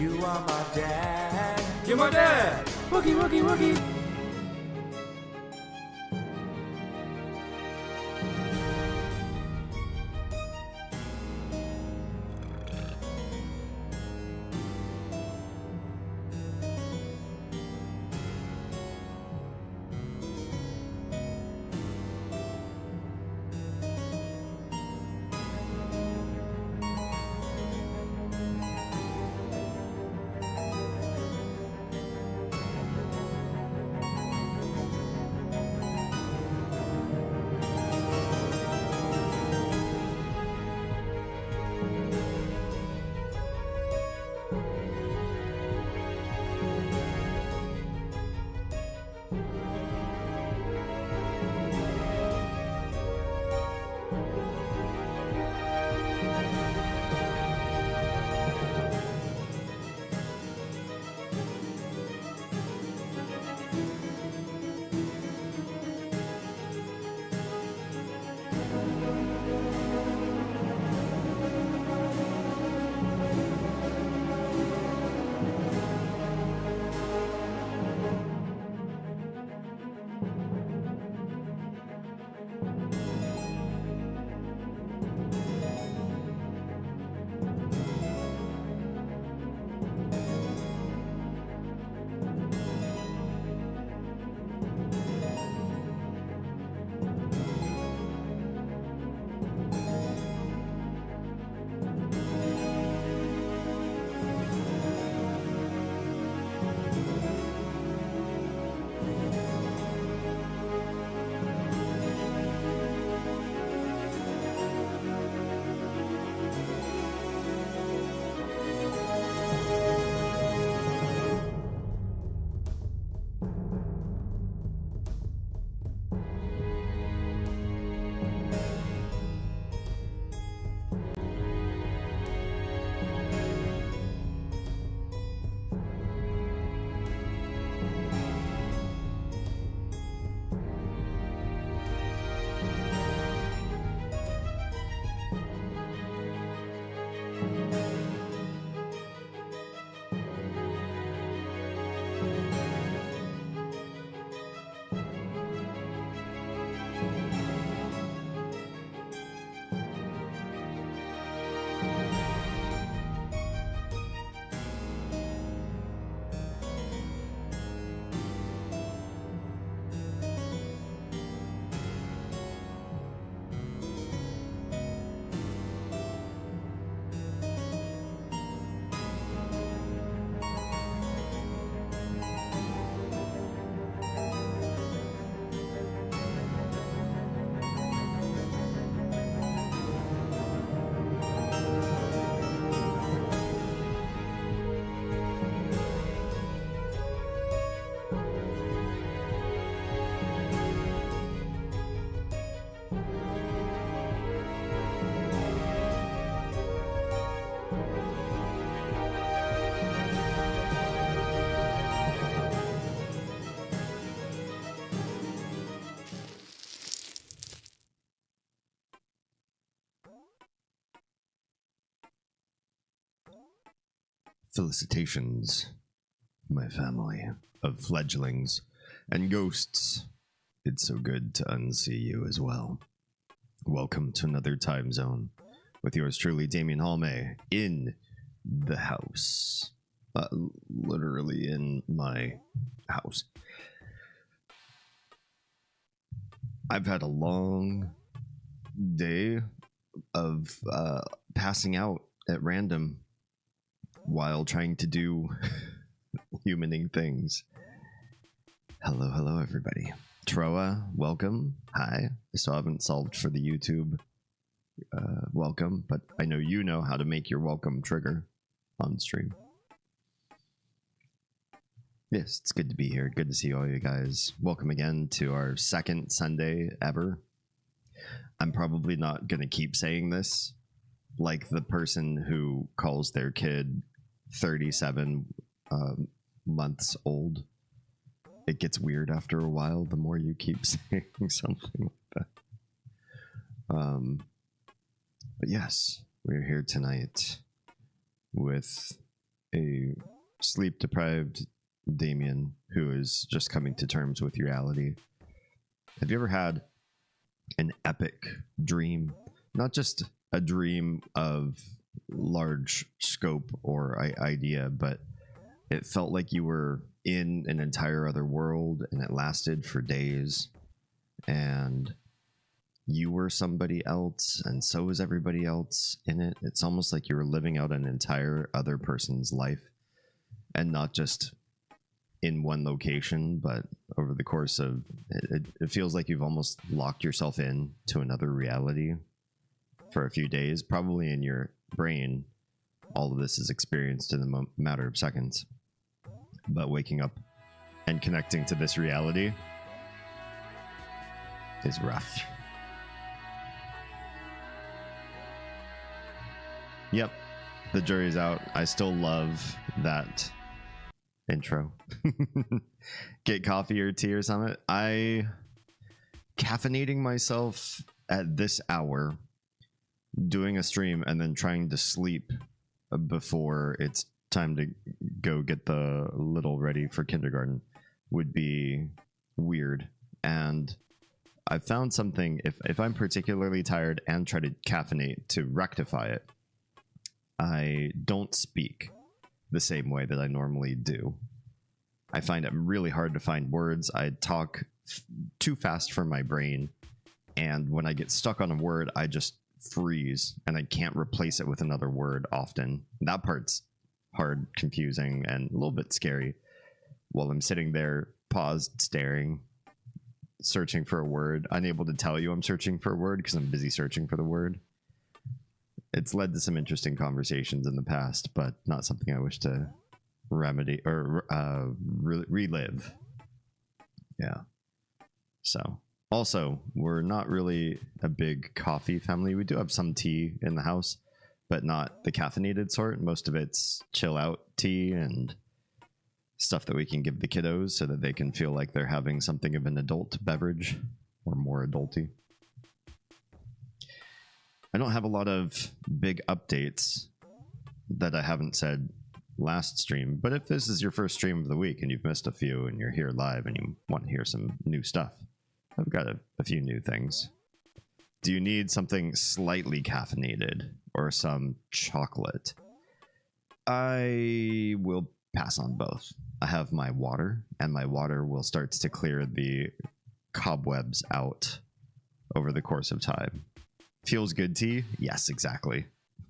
You are my dad. You're my dad. Wookie, wookie, wookie. Felicitations, my family of fledglings and ghosts. It's so good to unsee you as well. Welcome to another time zone with yours truly, Damien Halme, in the house. Literally in my house. I've had a long day of passing out at random while trying to do humaning things. Hello, everybody. Troa, welcome. Hi. I still haven't solved for the YouTube welcome, but I know you know how to make your welcome trigger on stream. Yes, it's good to be here. Good to see all you guys. Welcome again to our second Sunday ever. I'm probably not going to keep saying this like the person who calls their kid 37 months old. It gets weird after a while the more you keep saying something like that. But yes, we're here tonight with a sleep deprived Damien who is just coming to terms with reality. Have you ever had an epic dream? Not just a dream of large scope or idea, but it felt like you were in an entire other world and it lasted for days, and you were somebody else and so was everybody else in it. It's almost like you were living out an entire other person's life, and not just in one location, but over the course of it feels like you've almost locked yourself in to another reality for a few days. Probably in your brain all of this is experienced in a matter of seconds, but waking up and connecting to this reality is rough. Yep, the jury's out. I still love that intro. Get coffee or tea or something. Caffeinating myself at this hour, doing a stream, and then trying to sleep before it's time to go get the little ready for kindergarten would be weird. And I found something, if I'm particularly tired and try to caffeinate to rectify it, I don't speak the same way that I normally do. I find it really hard to find words. I talk too fast for my brain, and when I get stuck on a word, I just freeze and I can't replace it with another word often. That part's hard, confusing, and a little bit scary. While I'm sitting there, paused, staring, searching for a word, unable to tell you I'm searching for a word because I'm busy searching for the word. It's led to some interesting conversations in the past, but not something I wish to remedy or relive. Yeah. So, also, we're not really a big coffee family. We do have some tea in the house, but not the caffeinated sort. Most of it's chill out tea and stuff that we can give the kiddos so that they can feel like they're having something of an adult beverage or more adulty. I don't have a lot of big updates that I haven't said last stream, but if this is your first stream of the week and you've missed a few and you're here live and you want to hear some new stuff, I've got a few new things. Do you need something slightly caffeinated or some chocolate? I will pass on both. I have my water, and my water will start to clear the cobwebs out over the course of time. Feels good tea? Yes, exactly.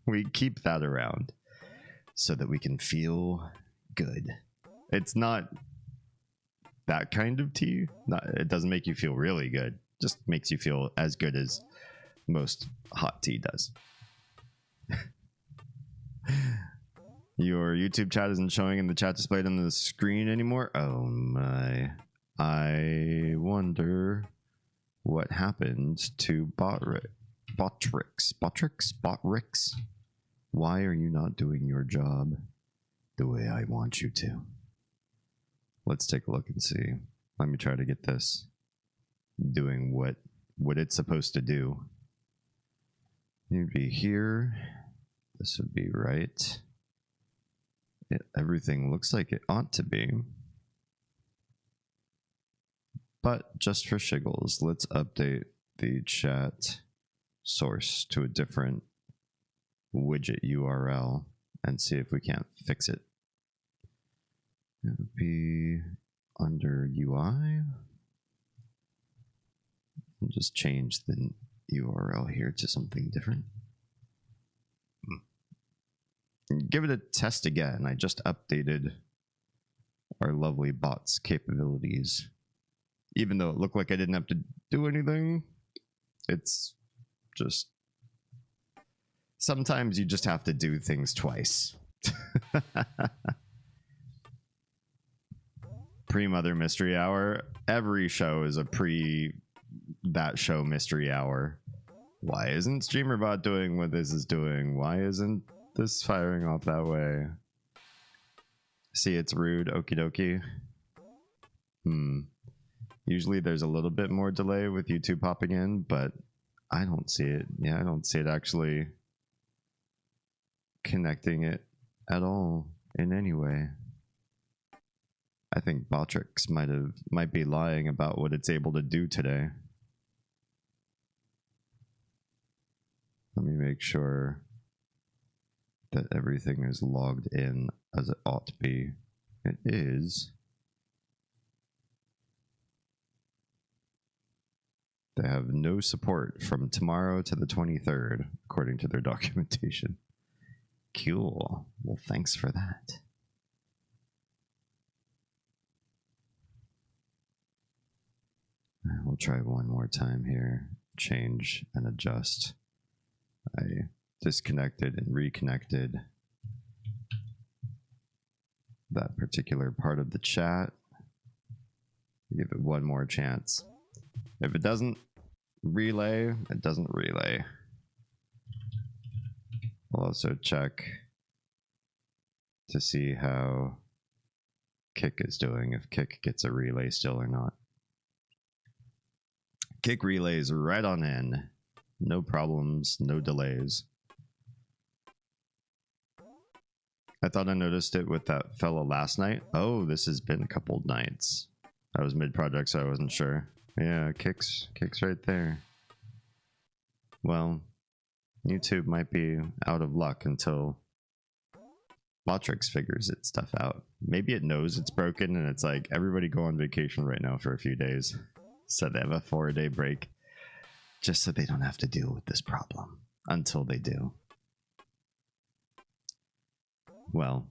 We keep that around so that we can feel good. It's not that kind of tea. It doesn't make you feel really good. Just makes you feel as good as most hot tea does. Your YouTube chat isn't showing in the chat displayed on the screen anymore. Oh my. I wonder what happened to Botrix. Why are you not doing your job the way I want you to? Let's take a look and see. Let me try to get this doing what it's supposed to do. You'd be here. This would be right. Everything looks like it ought to be. But just for shiggles, let's update the chat source to a different widget URL and see if we can't fix it. It would be under UI. I'll just change the URL here to something different. Give it a test again. I just updated our lovely bot's capabilities. Even though it looked like I didn't have to do anything, it's just... sometimes you just have to do things twice. Pre-Mother Mystery Hour. Every show is a that show mystery hour. Why isn't StreamerBot doing what this is doing? Why isn't this firing off that way? See, it's rude. Okie dokie. Usually there's a little bit more delay with YouTube popping in, but I don't see it. Yeah, I don't see it actually connecting it at all. in any way. I think Botrix might be lying about what it's able to do today. Let me make sure that everything is logged in as it ought to be. It is. They have no support from tomorrow to the 23rd, according to their documentation. Cool. Well, thanks for that. We'll try one more time here. Change and adjust. I disconnected and reconnected that particular part of the chat. Give it one more chance. If it doesn't relay, it doesn't relay. We'll also check to see how Kick is doing, if Kick gets a relay still or not. Kick relays right on in. No problems, no delays. I thought I noticed it with that fella last night. Oh, this has been a couple nights. I was mid-project, so I wasn't sure. Yeah, Kick's right there. Well, YouTube might be out of luck until Botrix figures its stuff out. Maybe it knows it's broken and it's like, everybody go on vacation right now for a few days. So they have a 4-day break just so they don't have to deal with this problem until they do. Well,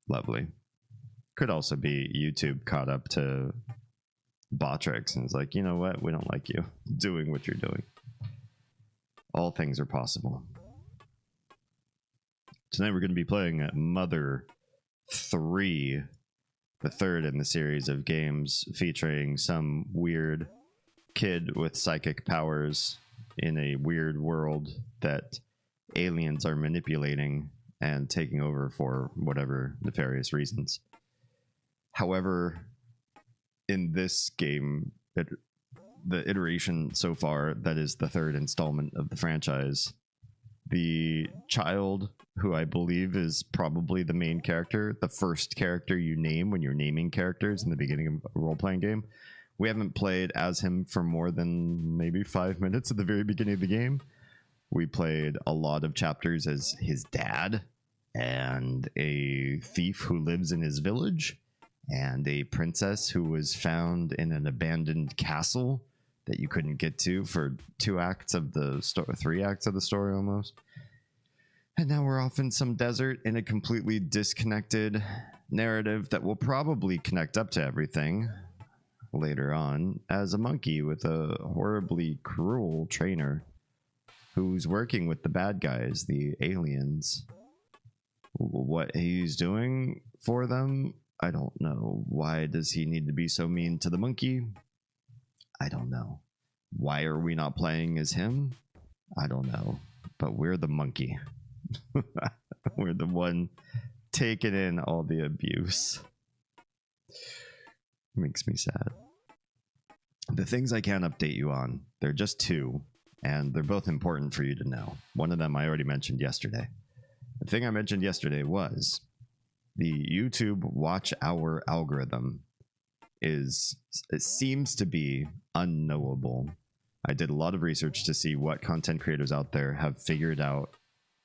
lovely. Could also be YouTube caught up to Botrix and is like, you know what? We don't like you doing what you're doing. All things are possible. Tonight we're going to be playing Mother 3, the third in the series of games featuring some weird kid with psychic powers in a weird world that aliens are manipulating and taking over for whatever nefarious reasons. However, in this game, the iteration so far that is the third installment of the franchise, the child, who I believe is probably the main character, the first character you name when you're naming characters in the beginning of a role-playing game, we haven't played as him for more than maybe 5 minutes at the very beginning of the game. We played a lot of chapters as his dad and a thief who lives in his village and a princess who was found in an abandoned castle that you couldn't get to for 2 acts of the story, 3 acts of the story almost. And now we're off in some desert in a completely disconnected narrative that will probably connect up to everything later on as a monkey with a horribly cruel trainer who's working with the bad guys, the aliens. What he's doing for them, I don't know. Why does he need to be so mean to the monkey? I don't know. Why are we not playing as him? I don't know. But we're the monkey. We're the one taking in all the abuse. Makes me sad. The things I can update you on, they're just 2, and they're both important for you to know. One of them I already mentioned yesterday. The thing I mentioned yesterday was the YouTube Watch Hour algorithm it seems to be unknowable. I did a lot of research to see what content creators out there have figured out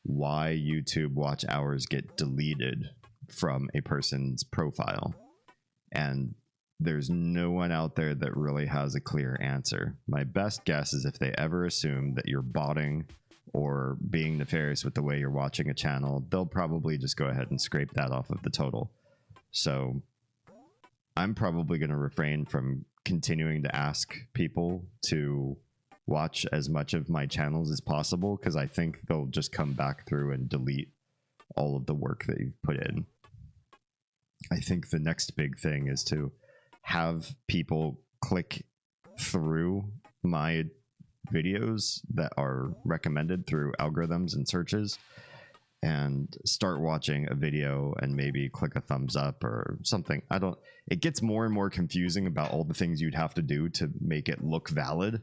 why YouTube watch hours get deleted from a person's profile. And there's no one out there that really has a clear answer. My best guess is if they ever assume that you're botting or being nefarious with the way you're watching a channel, they'll probably just go ahead and scrape that off of the total. So I'm probably going to refrain from continuing to ask people to watch as much of my channels as possible, because I think they'll just come back through and delete all of the work that you've put in. I think the next big thing is to have people click through my videos that are recommended through algorithms and searches and start watching a video and maybe click a thumbs up or something. It gets more and more confusing about all the things you'd have to do to make it look valid.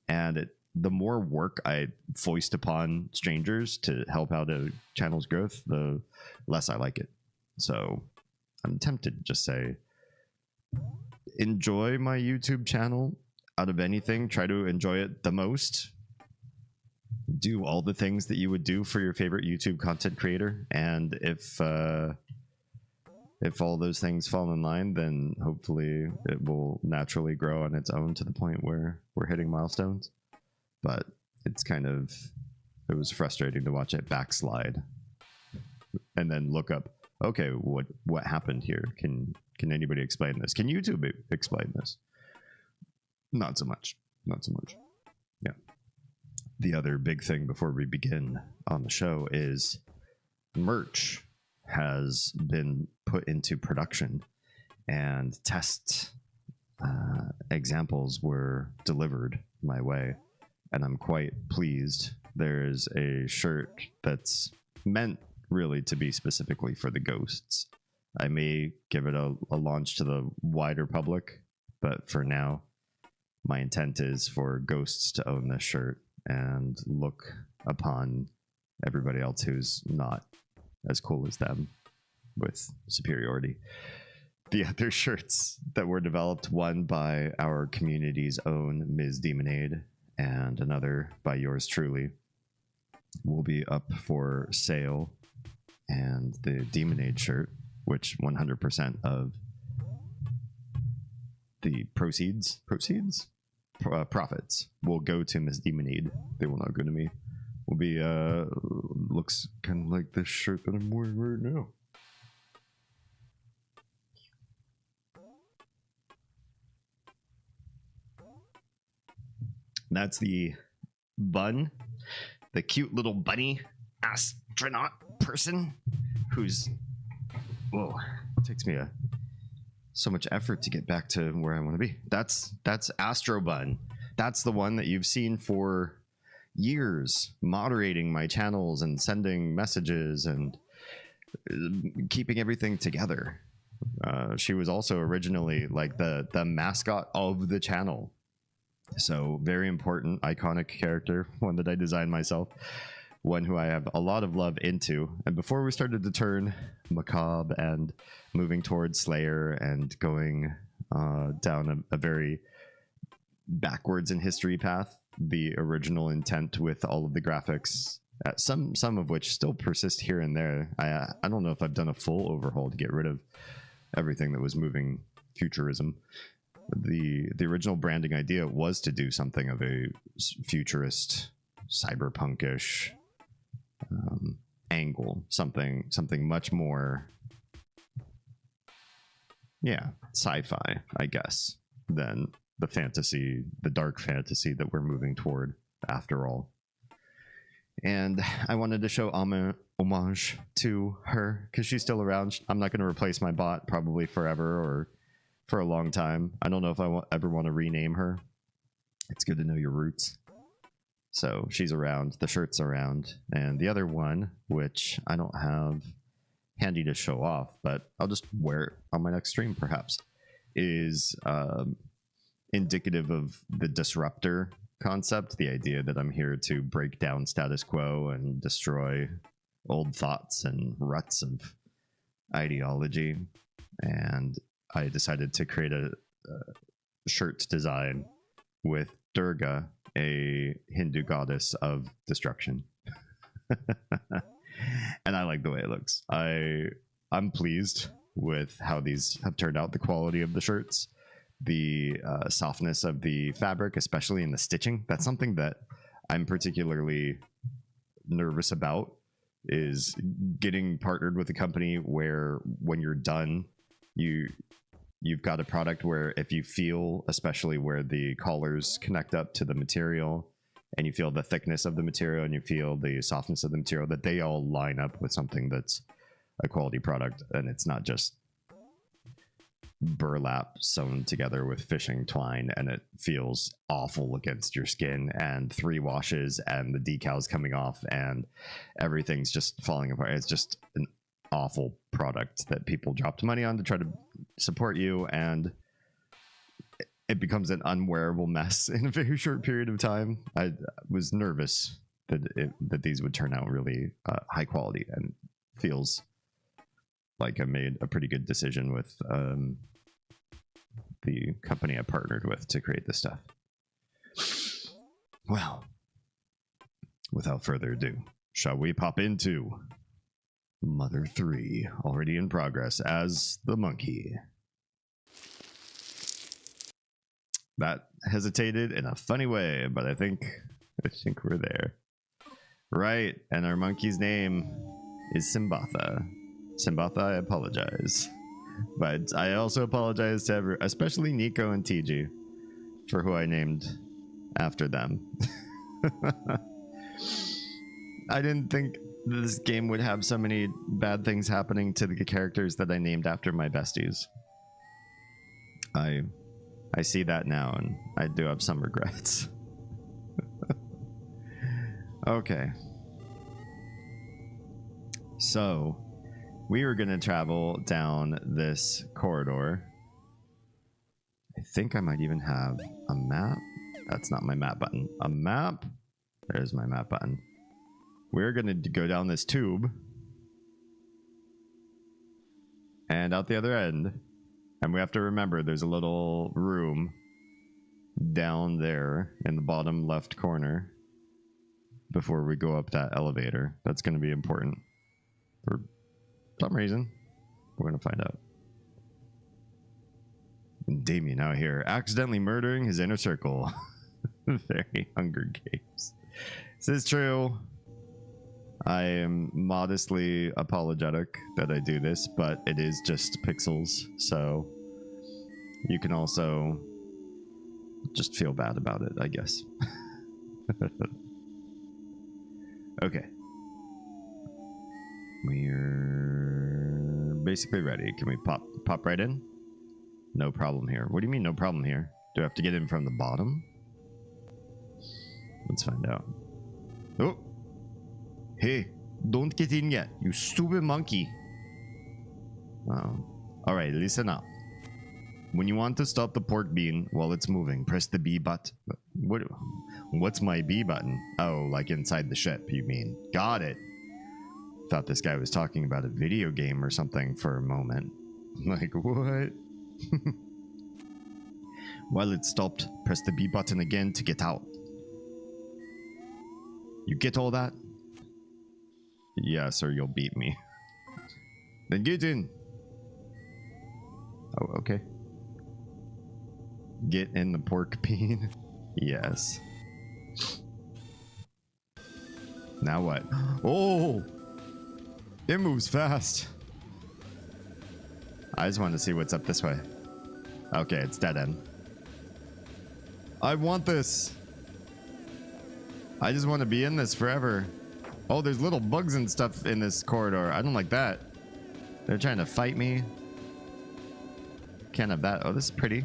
And the more work I foist upon strangers to help out a channel's growth, the less I like it. So I'm tempted to just say, enjoy my YouTube channel. Out of anything, try to enjoy it the most. Do all the things that you would do for your favorite YouTube content creator, and if all those things fall in line, then hopefully it will naturally grow on its own to the point where we're hitting milestones. But it's it was frustrating to watch it backslide and then look up, okay, what happened here? Can anybody explain this? Can YouTube explain this? Not so much. Not so much. Yeah. The other big thing before we begin on the show is merch has been put into production, and test examples were delivered my way, and I'm quite pleased. There's a shirt that's meant really to be specifically for the ghosts. I may give it a launch to the wider public, but for now, my intent is for ghosts to own this shirt and look upon everybody else who's not as cool as them with superiority. The other shirts that were developed, one by our community's own Ms. Demonade and another by yours truly, will be up for sale. And the Demonade shirt, which 100% of the profits will go to Miss Demonade. They will not go to me. Will be looks kind of like this shirt that I'm wearing right now. That's the bun, the cute little bunny astronaut person who's, whoa, it takes me so much effort to get back to where I want to be. That's Astro Bun. That's the one that you've seen for years, moderating my channels and sending messages and keeping everything together. She was also originally like the mascot of the channel. So very important, iconic character, one that I designed myself, one who I have a lot of love into. And before we started to turn macabre and moving towards Slayer and going down a very backwards in history path, the original intent with all of the graphics, some of which still persist here and there. I don't know if I've done a full overhaul to get rid of everything that was moving futurism. The original branding idea was to do something of a futurist, cyberpunkish angle, something much more, yeah, sci-fi, I guess, than the fantasy, the dark fantasy that we're moving toward after all. And I wanted to show homage to her because she's still around. I'm not going to replace my bot probably forever or for a long time. I don't know if I ever want to rename her. It's good to know your roots. So she's around, the shirt's around, and the other one, which I don't have handy to show off, but I'll just wear it on my next stream perhaps, is indicative of the disruptor concept, the idea that I'm here to break down status quo and destroy old thoughts and ruts of ideology. And I decided to create a shirt design with Durga, a Hindu goddess of destruction. And I like the way it looks. I'm pleased with how these have turned out, the quality of the shirts, the softness of the fabric, especially in the stitching. That's something that I'm particularly nervous about, is getting partnered with a company where when you're done, you've got a product where if you feel, especially where the collars connect up to the material and you feel the thickness of the material and you feel the softness of the material, that they all line up with something that's a quality product, and it's not just burlap sewn together with fishing twine and it feels awful against your skin, and 3 washes and the decals coming off and everything's just falling apart. It's just an awful product that people dropped money on to try to support you, and it becomes an unwearable mess in a very short period of time. I was nervous that these would turn out really high quality, and feels like I made a pretty good decision with the company I partnered with to create this stuff. Well, without further ado, shall we pop into Mother 3, already in progress as the monkey. That hesitated in a funny way, but I think we're there. Right, and our monkey's name is Simbatha. Simbatha, I apologize. But I also apologize to everyone, especially Nico and TG, for who I named after them. I didn't think this game would have so many bad things happening to the characters that I named after my besties. I see that now, and I do have some regrets. Okay. So, we were going to travel down this corridor. I think I might even have a map. That's not my map button. A map? There's my map button. We're going to go down this tube. And out the other end. And we have to remember there's a little room down there in the bottom left corner before we go up that elevator. That's going to be important for some reason. We're going to find out. Damien out here accidentally murdering his inner circle. Very Hunger Games. This is true. I am modestly apologetic that I do this, but it is just pixels, so you can also just feel bad about it, I guess. Okay. We're basically ready. Can we pop right in? No problem here. What do you mean no problem here? Do I have to get in from the bottom? Let's find out. Oh! Hey, don't get in yet, you stupid monkey. Alright, listen up. When you want to stop the pork bean while it's moving, press the B button. What's my B button? Oh, like inside the ship, you mean. Got it. Thought this guy was talking about a video game or something for a moment. Like, what? While it's stopped, press the B button again to get out. You get all that? Yes, or you'll beat me. Then get in. Oh, okay. Get in the pork bean. Yes. Now what? Oh! It moves fast. I just want to see what's up this way. Okay, it's dead end. I want this. I just want to be in this forever. Oh, there's little bugs and stuff in this corridor. I don't like that. They're trying to fight me. Can't have that. Oh, this is pretty.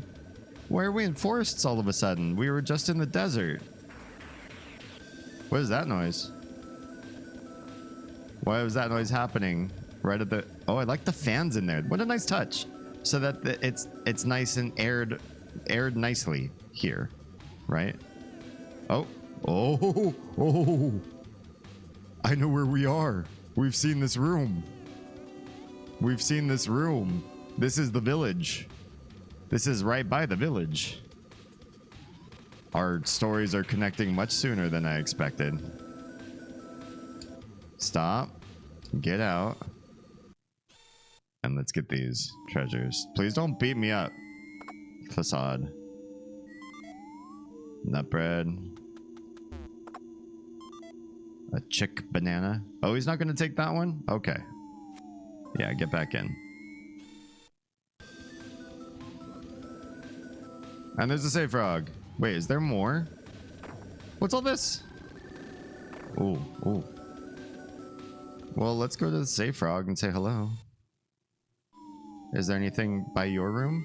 Why are we in forests all of a sudden? We were just in the desert. What is that noise? Why was that noise happening right at the... Oh, I like the fans in there. What a nice touch. So that it's nice and aired nicely here, right? Oh, oh, oh! I know where we are. We've seen this room. We've seen this room. This is the village. This is right by the village. Our stories are connecting much sooner than I expected. Stop. Get out. And let's get these treasures. Please don't beat me up. Facade. Nut bread. A chick banana. Oh, he's not going to take that one? Okay. Yeah, get back in. And there's a safe frog. Wait, is there more? What's all this? Oh, oh. Well, let's go to the safe frog and say hello. Is there anything by your room?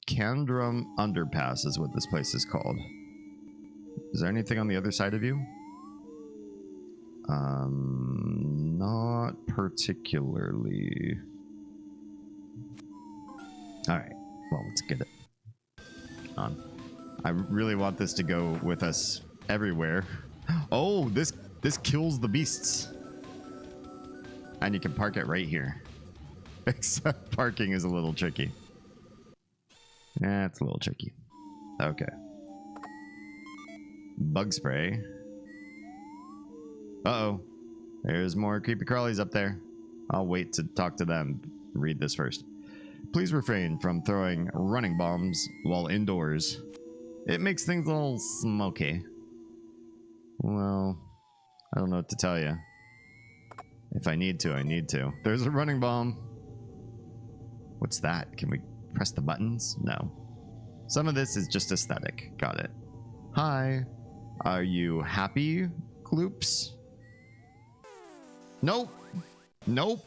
Candrum Underpass is what this place is called. Is there anything on the other side of you? Not particularly. Alright, well, let's get it on. I really want this to go with us everywhere. Oh, this kills the beasts. And you can park it right here. Except parking is a little tricky. Yeah, it's a little tricky. Okay. Bug spray. Uh-oh. There's more creepy crawlies up there. I'll wait to talk to them. Read this first. Please refrain from throwing running bombs while indoors. It makes things a little smoky. Well, I don't know what to tell you. If I need to, I need to. There's a running bomb. What's that? Can we press the buttons? No. Some of this is just aesthetic. Got it. Hi. Are you happy, Kloops? Nope. Nope.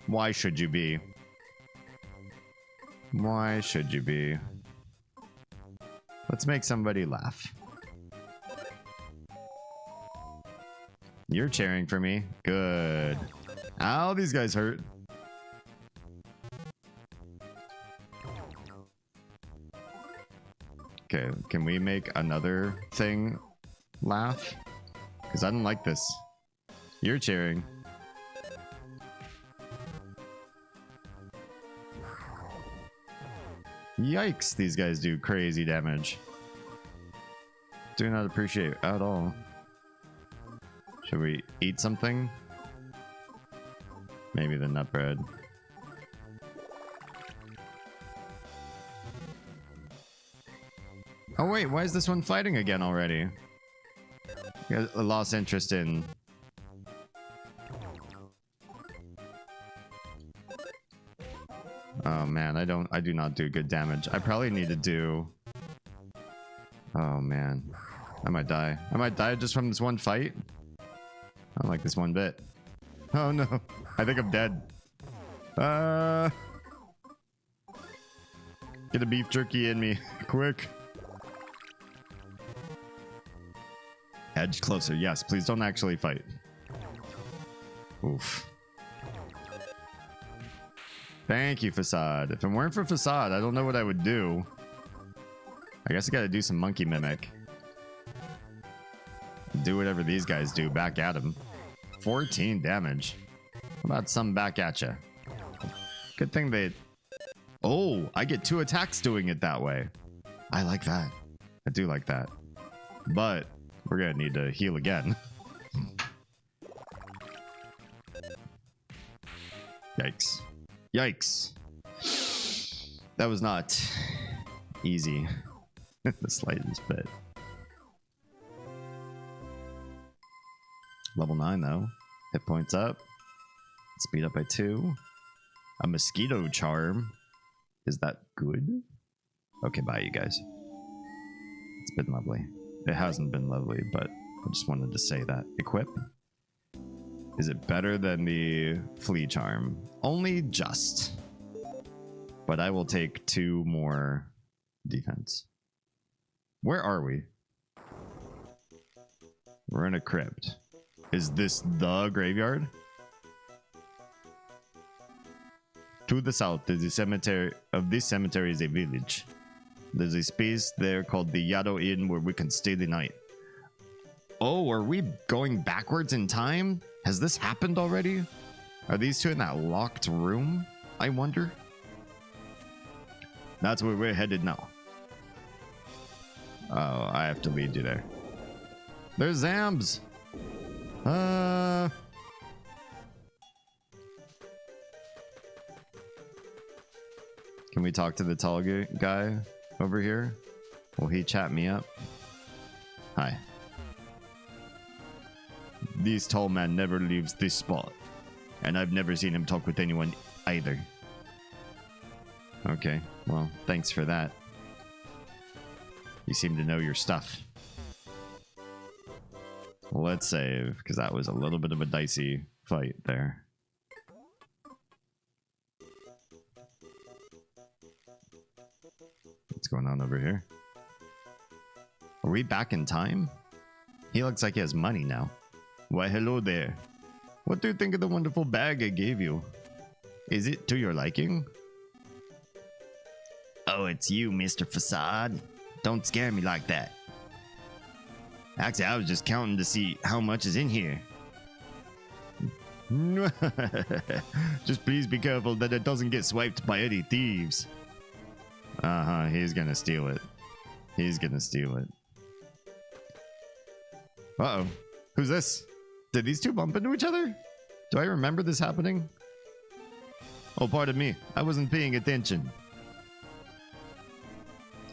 Why should you be? Why should you be? Let's make somebody laugh. You're cheering for me. Good. Ow, these guys hurt. Okay, can we make another thing laugh? Because I don't like this. You're cheering. Yikes, these guys do crazy damage. Do not appreciate at all. Should we eat something? Maybe the nut bread. Oh wait, why is this one fighting again already? I lost interest in... Oh man, I do not do good damage. I probably need to do... Oh man. I might die. I might die just from this one fight. I don't like this one bit. Oh no. I think I'm dead. Get a beef jerky in me. Quick. Edge closer. Yes, please don't actually fight. Oof. Thank you, Facade. If it weren't for Facade, I don't know what I would do. I guess I gotta do some monkey mimic. Do whatever these guys do. Back at him. 14 damage. How about some back at you? Good thing they... Oh, I get 2 attacks doing it that way. I like that. I do like that. But we're gonna need to heal again. Yikes. Yikes. That was not easy. The slightest bit. Level 9 though. Hit points up. Speed up by 2. A mosquito charm. Is that good? Okay, bye you guys. It's been lovely. It hasn't been lovely, but I just wanted to say that. Equip. Is it better than the flea charm? Only just. But I will take 2 more defense. Where are we? We're in a crypt. Is this the graveyard? To the south, the cemetery of this cemetery is a village. There's a space there called the Yado Inn where we can stay the night. Oh, are we going backwards in time? Has this happened already? Are these 2 in that locked room? I wonder. That's where we're headed now. Oh, I have to lead you there. There's Zambs. Can we talk to the tall guy over here? Will he chat me up? Hi. This tall man never leaves this spot. And I've never seen him talk with anyone either. Okay, well, thanks for that. You seem to know your stuff. Let's save, because that was a little bit of a dicey fight there. What's going on over here? Are we back in time? He looks like he has money now. Why, hello there. What do you think of the wonderful bag I gave you? Is it to your liking? Oh, it's you, Mr. Facade. Don't scare me like that. Actually, I was just counting to see how much is in here. Just please be careful that it doesn't get swiped by any thieves. Uh-huh, he's gonna steal it. He's gonna steal it. Uh-oh. Who's this? Did these two bump into each other? Do I remember this happening? Oh, pardon me. I wasn't paying attention.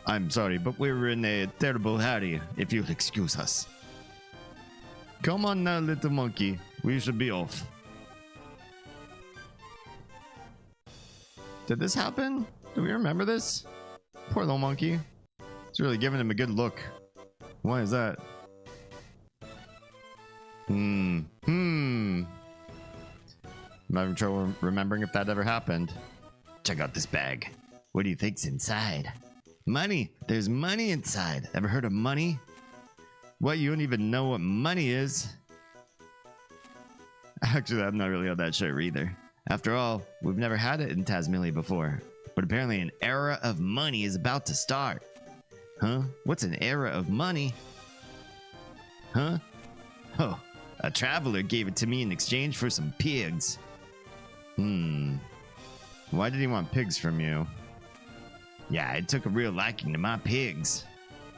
I'm sorry, but we're in a terrible hurry, if you'll excuse us. Come on now, little monkey. We should be off. Did this happen? Do we remember this? Poor little monkey. It's really giving him a good look. Why is that? I'm having trouble remembering if that ever happened. Check out this bag. What do you think's inside? Money! There's money inside. Ever heard of money? What, you don't even know what money is? Actually, I'm not really all that sure either. After all, we've never had it in Tazmily before. But apparently an era of money is about to start. Huh? What's an era of money? Huh? Oh, a traveler gave it to me in exchange for some pigs. Why did he want pigs from you? Yeah, I took a real liking to my pigs.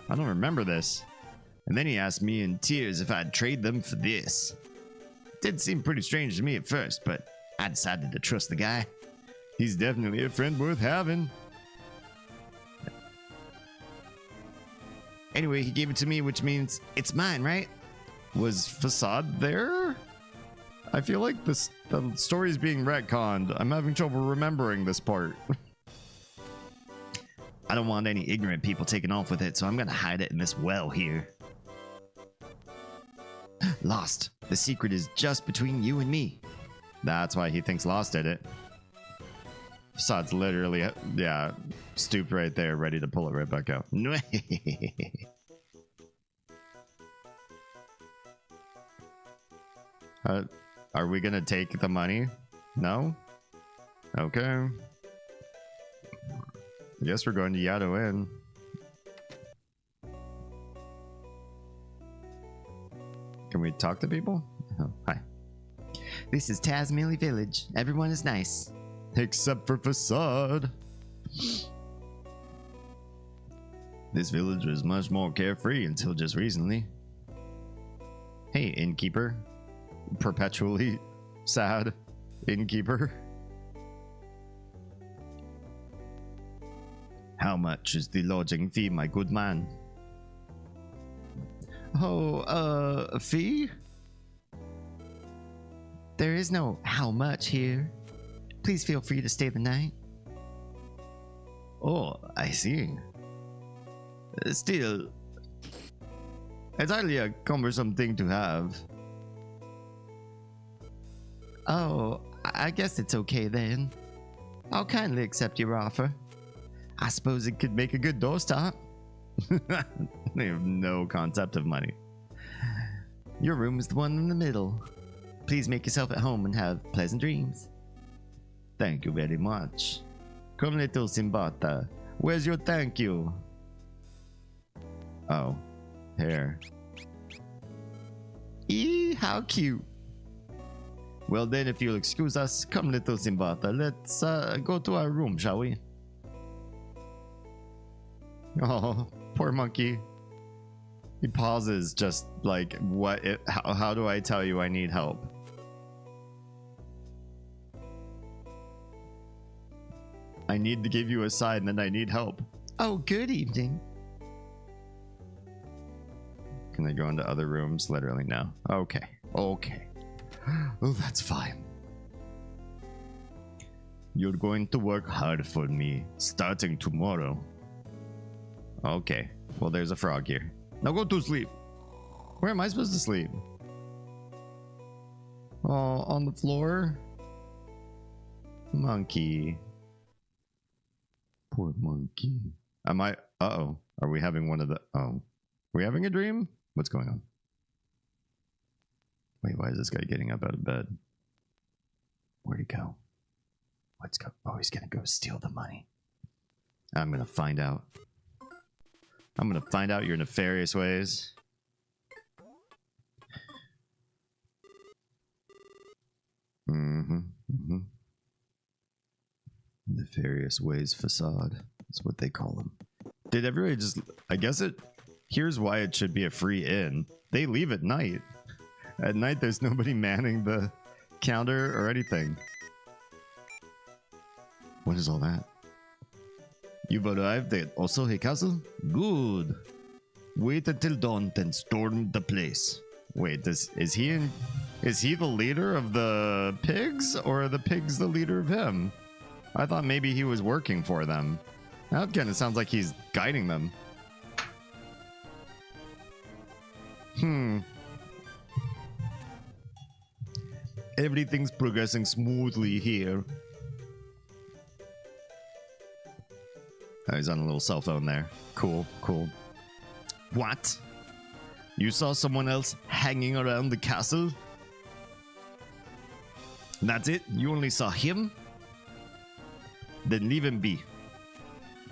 I don't remember this. And then he asked me in tears if I'd trade them for this. It did seem pretty strange to me at first, but I decided to trust the guy. He's definitely a friend worth having. Anyway, he gave it to me, which means it's mine, right? Was Facade there? I feel like the story's being retconned. I'm having trouble remembering this part. I don't want any ignorant people taking off with it, so I'm gonna hide it in this well here. Lost. The secret is just between you and me. That's why he thinks Lost did it. Facade's literally, yeah, stooped right there, ready to pull it right back out. Are we gonna take the money? No? Okay. Guess we're going to Yato Inn. Can we talk to people? Oh, hi. This is Tazmily Village. Everyone is nice. Except for Facade. This village was much more carefree until just recently. Hey, innkeeper. Perpetually sad innkeeper. How much is the lodging fee, my good man? Oh, a fee? There is no how much here. Please feel free to stay the night. Oh, I see. Still, it's hardly a cumbersome thing to have. Oh, I guess it's okay then. I'll kindly accept your offer. I suppose it could make a good doorstop. They have no concept of money. Your room is the one in the middle. Please make yourself at home and have pleasant dreams. Thank you very much. Come, little Simbata. Where's your thank you? Oh, here. Eee, how cute. Well then, if you'll excuse us, come, little Simbata. Let's go to our room, shall we? Oh, poor monkey. He pauses, just like, what? How do I tell you I need help? I need to give you a sign that I need help. Oh, good evening. Can I go into other rooms? Literally, no. Okay. Okay. Oh, that's fine. You're going to work hard for me, starting tomorrow. Okay. Well, there's a frog here. Now go to sleep. Where am I supposed to sleep? Oh, on the floor? Monkey. Poor monkey. Am I? Uh-oh. Are we having one of the... Oh. Are we having a dream? What's going on? Wait, why is this guy getting up out of bed? Where'd he go? Let's go. Oh, he's gonna go steal the money. I'm gonna find out. I'm gonna find out your nefarious ways. Nefarious Ways Facade. That's what they call them. Did everybody just... I guess it... Here's why it should be a free inn. They leave at night. At night, there's nobody manning the counter or anything. What is all that? You've arrived at Osohe Castle? Good. Wait until dawn, then storm the place. Wait, is he the leader of the pigs, or are the pigs the leader of him? I thought maybe he was working for them. That kind of sounds like he's guiding them. Everything's progressing smoothly here. Oh, he's on a little cell phone there. Cool, cool. What? You saw someone else hanging around the castle? That's it? You only saw him? Then leave him be.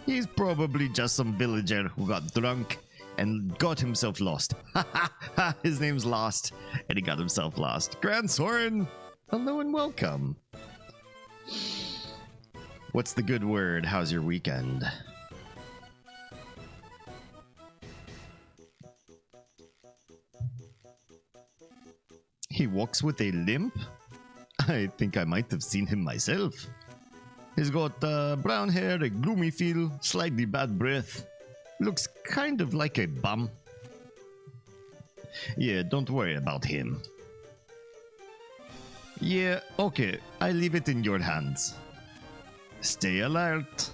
He's probably just some villager who got drunk and got himself lost. Ha ha ha! His name's Lost, and he got himself lost. Grand Soren! Hello and welcome. What's the good word? How's your weekend? He walks with a limp? I think I might have seen him myself. He's got brown hair, a gloomy feel, slightly bad breath. Looks kind of like a bum. Yeah, don't worry about him. Yeah, okay, I leave it in your hands. Stay alert.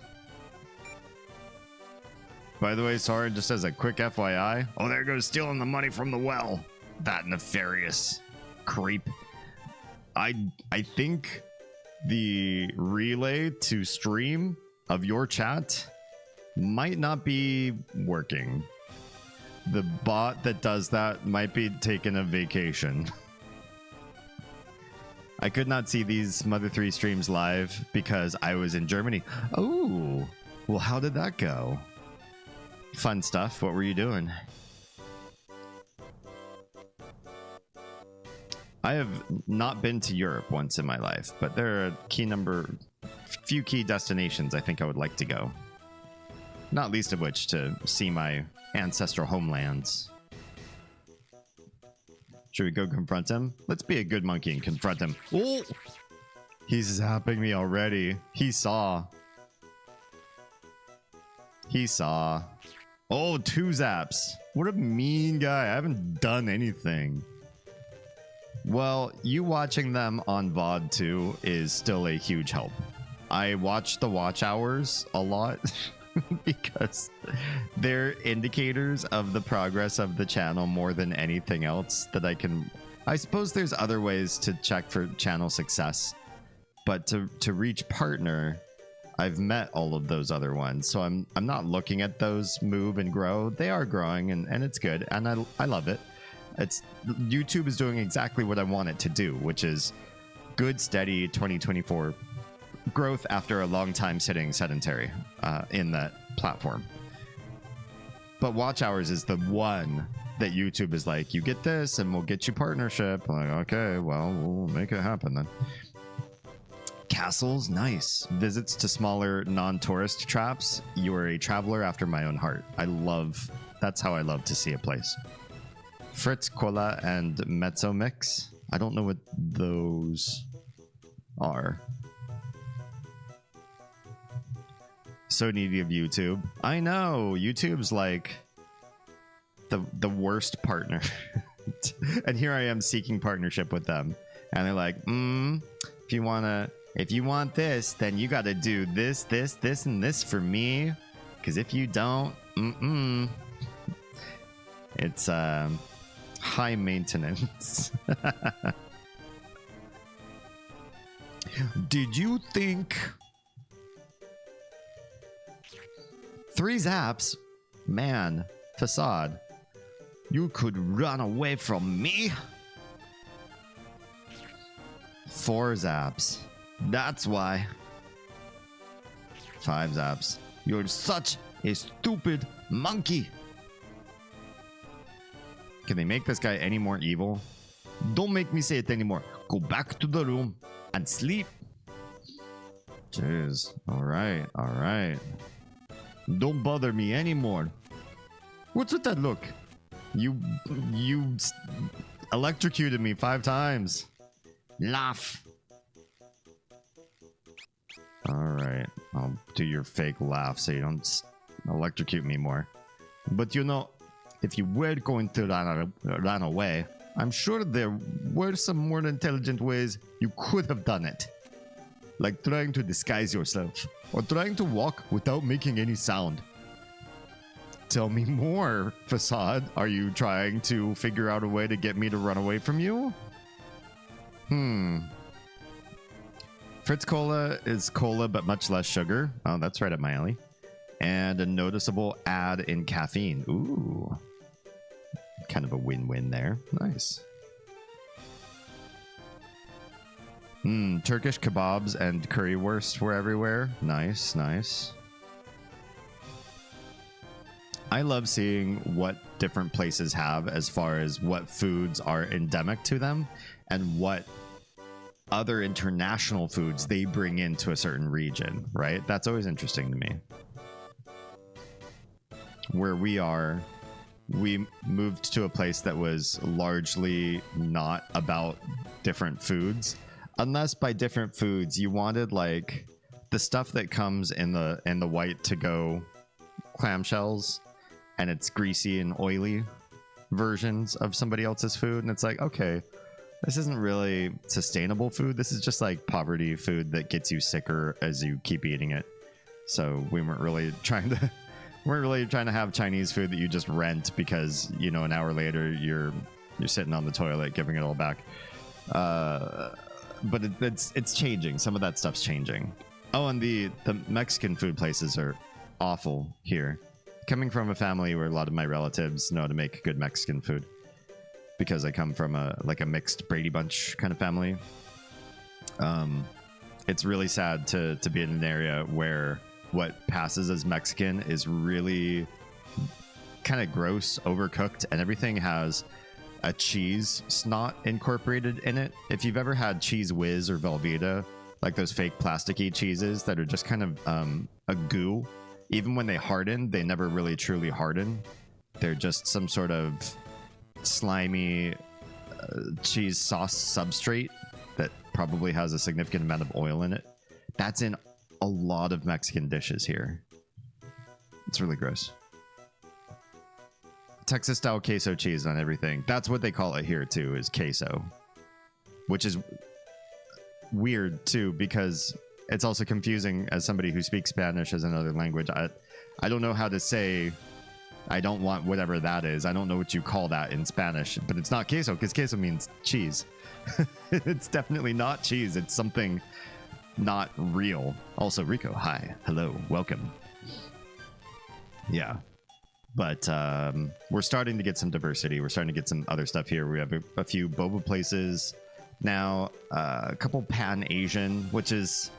By the way, sorry, just as a quick FYI. Oh, there goes stealing the money from the well. That nefarious creep. I think the relay to stream of your chat might not be working. The bot that does that might be taking a vacation. I could not see these Mother 3 streams live because I was in Germany. Oh, well, how did that go? Fun stuff. What were you doing? I have not been to Europe once in my life, but there are a few key destinations I think I would like to go. Not least of which to see my ancestral homelands. Should we go confront him? Let's be a good monkey and confront him. Oh! He's zapping me already. He saw. He saw. Oh, 2 zaps. What a mean guy. I haven't done anything. Well, you watching them on VOD too is still a huge help. I watch the watch hours a lot because they're indicators of the progress of the channel more than anything else that I can... I suppose there's other ways to check for channel success, but to reach partner, I've met all of those other ones. So I'm not looking at those move and grow. They are growing and it's good. And I love it. YouTube is doing exactly what I want it to do, which is good, steady 2024 growth after a long time sitting sedentary in that platform. But watch hours is the one that YouTube is like, you get this and we'll get you partnership. I'm like, okay, well, we'll make it happen then. Castles, nice. Visits to smaller non-tourist traps. You are a traveler after my own heart. That's how I love to see a place. Fritz Cola and Mezzo Mix. I don't know what those are. So needy of YouTube. I know. YouTube's like the worst partner. And here I am seeking partnership with them. And they're like, if you want this, then you got to do this, this, this, and this for me. Because if you don't, it's high maintenance. Did you think 3 zaps? Man, Facade, you could run away from me? 4 zaps. That's why. 5 zaps. You're such a stupid monkey. Can they make this guy any more evil? Don't make me say it anymore. Go back to the room and sleep. Jeez. All right. All right. Don't bother me anymore. What's with that look? You electrocuted me 5 times. Laugh. All right. I'll do your fake laugh so you don't electrocute me more. But you know, if you were going to run away, I'm sure there were some more intelligent ways you could have done it. Like trying to disguise yourself, or trying to walk without making any sound. Tell me more, Facade. Are you trying to figure out a way to get me to run away from you? Fritz Cola is cola, but much less sugar. Oh, that's right up my alley. And a noticeable add in caffeine. Ooh. Kind of a win-win there. Nice. Turkish kebabs and currywurst were everywhere. Nice, nice. I love seeing what different places have as far as what foods are endemic to them and what other international foods they bring into a certain region, right? That's always interesting to me. Where we are, we moved to a place that was largely not about different foods. Unless by different foods you wanted like the stuff that comes in the white to go clamshells and it's greasy and oily versions of somebody else's food, and it's like, okay, this isn't really sustainable food. This is just like poverty food that gets you sicker as you keep eating it. So we weren't really trying to have Chinese food that you just rent because, you know, an hour later you're sitting on the toilet giving it all back. But it's changing. Some of that stuff's changing. Oh, and the Mexican food places are awful here. Coming from a family where a lot of my relatives know how to make good Mexican food, because I come from a mixed Brady Bunch kind of family. It's really sad to be in an area where what passes as Mexican is really kind of gross, overcooked, and everything has a cheese snot incorporated in it. If you've ever had Cheese Whiz or Velveeta, like those fake plasticky cheeses that are just kind of a goo, even when they harden, they never really truly harden. They're just some sort of slimy cheese sauce substrate that probably has a significant amount of oil in it. That's in a lot of Mexican dishes here. It's really gross. Texas style queso cheese on everything. That's what they call it here too, is queso, which is weird too, because it's also confusing as somebody who speaks Spanish as another language. I don't know how to say I don't want whatever that is. I don't know what you call that in Spanish, but it's not queso, because queso means cheese. It's definitely not cheese. It's something not real. Also, Rico, hi, hello, welcome. Yeah. But we're starting to get some diversity. We're starting to get some other stuff here. We have a few boba places now, a couple Pan-Asian, which is,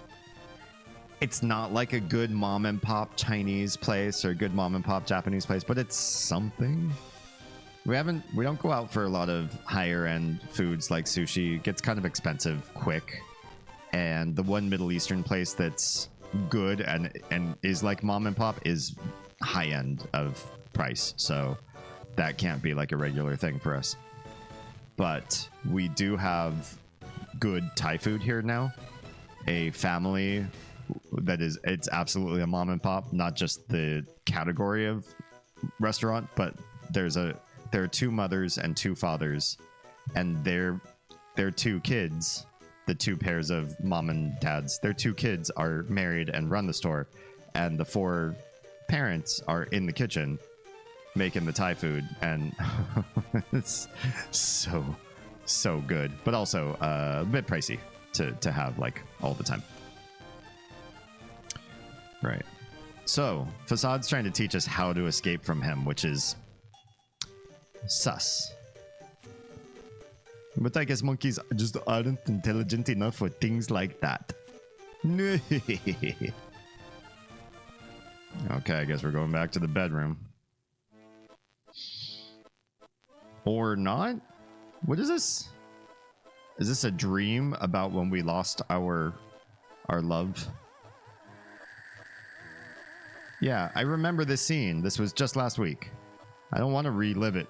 it's not like a good mom and pop Chinese place or a good mom and pop Japanese place, but it's something. We don't go out for a lot of higher end foods like sushi. It gets kind of expensive quick. And the one Middle Eastern place that's good and is like mom and pop is high end of price, so that can't be like a regular thing for us. But we do have good Thai food here now. A family that is, it's absolutely a mom and pop, not just the category of restaurant, but there are 2 mothers and 2 fathers, and their 2 kids, the 2 pairs of mom and dads, their 2 kids are married and run the store, and the 4 parents are in the kitchen making the Thai food, and it's so good, but also a bit pricey to have like all the time. Right. So Facade's trying to teach us how to escape from him, which is sus. But I guess monkeys just aren't intelligent enough for things like that. Okay, I guess we're going back to the bedroom. Or not? What is this? Is this a dream about when we lost our love? Yeah, I remember this scene. This was just last week. I don't want to relive it.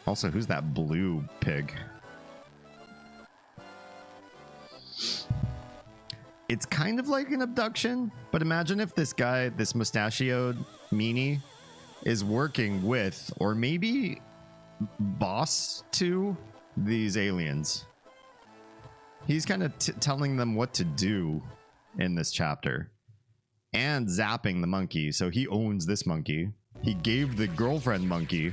Also, who's that blue pig? It's kind of like an abduction, but imagine if this guy, this mustachioed meanie, is working with, or maybe boss to, these aliens. He's kind of telling them what to do in this chapter. And zapping the monkey, so he owns this monkey. He gave the girlfriend monkey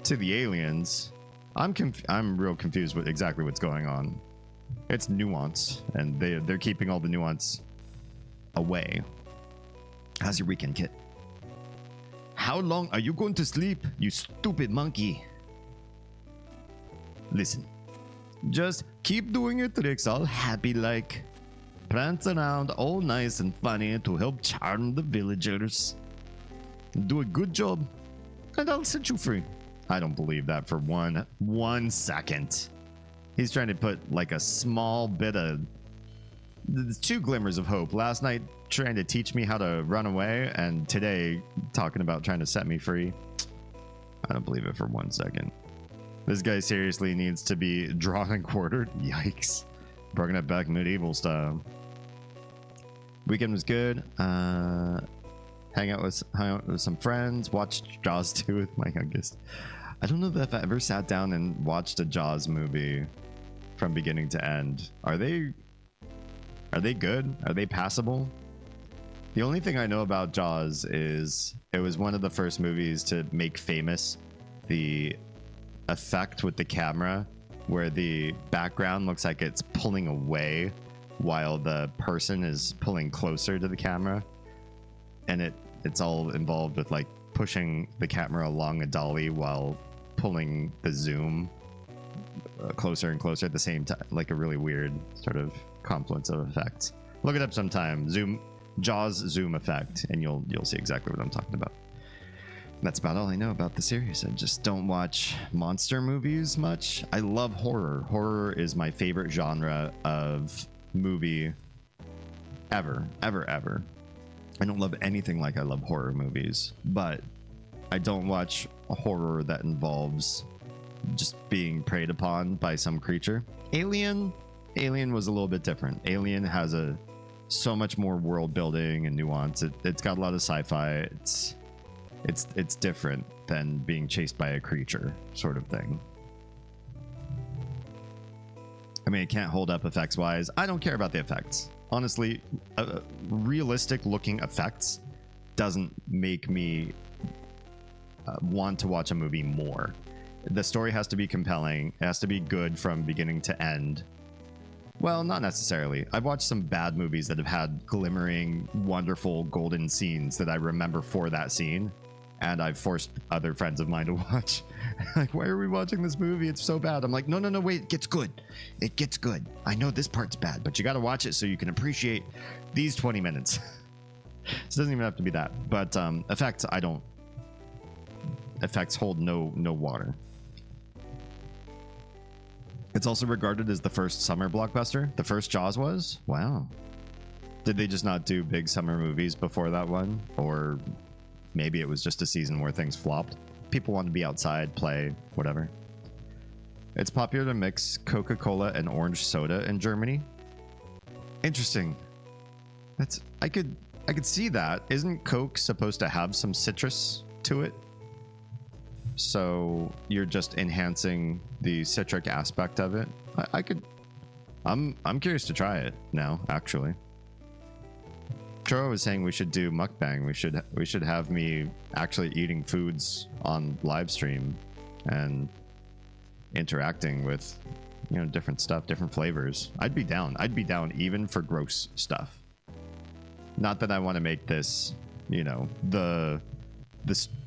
to the aliens. I'm real confused with exactly what's going on. It's nuance, and they're keeping all the nuance away. How's your weekend, Kit? How long are you going to sleep, you stupid monkey? Listen, just keep doing your tricks all happy like. Prance around all nice and funny to help charm the villagers. Do a good job, and I'll set you free. I don't believe that for one second. He's trying to put like a small bit of two glimmers of hope. Last night trying to teach me how to run away, and today talking about trying to set me free. I don't believe it for 1 second. This guy seriously needs to be drawn and quartered. Yikes. Bringing it back medieval style. Weekend was good. Hang out with some friends. Watched Jaws 2 with my youngest. I don't know if I ever sat down and watched a Jaws movie from beginning to end. Are they good? Are they passable? The only thing I know about Jaws is it was one of the first movies to make famous the effect with the camera where the background looks like it's pulling away while the person is pulling closer to the camera, and it's all involved with like pushing the camera along a dolly while pulling the zoom closer and closer at the same time, like a really weird sort of confluence of effects. Look it up sometime. Jaws zoom effect, and you'll see exactly what I'm talking about. That's about all I know about the series. I just don't watch monster movies much. I love horror. Horror is my favorite genre of movie ever. I don't love anything like I love horror movies, but I don't watch a horror that involves just being preyed upon by some creature. Alien was a little bit different. Alien has so much more world building and nuance. It's got a lot of sci-fi. It's different than being chased by a creature sort of thing. I mean, it can't hold up effects wise. I don't care about the effects. Honestly, realistic looking effects doesn't make me want to watch a movie more. The story has to be compelling. It has to be good from beginning to end. Well, not necessarily. I've watched some bad movies that have had glimmering, wonderful golden scenes that I remember for that scene. And I've forced other friends of mine to watch. Like, why are we watching this movie? It's so bad. I'm like, no, wait, it gets good. It gets good. I know this part's bad, but you got to watch it so you can appreciate these 20 minutes. So it doesn't even have to be that. But effects, effects hold no water. It's also regarded as the first summer blockbuster. The first Jaws was? Wow. Did they just not do big summer movies before that one? Or maybe it was just a season where things flopped. People want to be outside, play, whatever. It's popular to mix Coca-Cola and orange soda in Germany. Interesting. I could see that. Isn't Coke supposed to have some citrus to it? So you're just enhancing the citric aspect of it. I'm curious to try it now, actually. Tro was saying we should do mukbang. We should have me actually eating foods on live stream and interacting with, different stuff, different flavors. I'd be down. I'd be down even for gross stuff. Not that I want to make this, the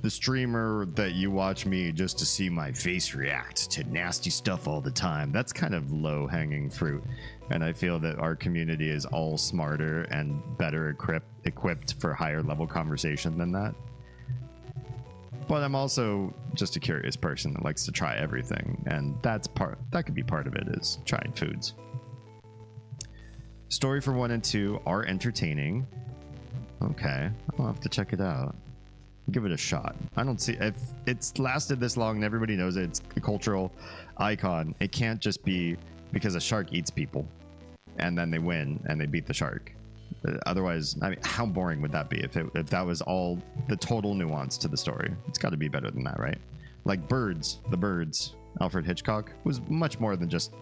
streamer that you watch me just to see my face react to nasty stuff all the time. That's kind of low hanging fruit. And I feel that our community is all smarter and better equipped for higher level conversation than that. But I'm also just a curious person that likes to try everything. And that could be part of it, is trying foods. Story for 1 and 2 are entertaining. Okay, I'll have to check it out. Give it a shot. I don't see if it's lasted this long and everybody knows it, it's a cultural icon. It can't just be because a shark eats people and then they win and they beat the shark. Otherwise, I mean, how boring would that be if that was all the total nuance to the story? It's got to be better than that, right? Like Birds, The Birds, Alfred Hitchcock was much more than just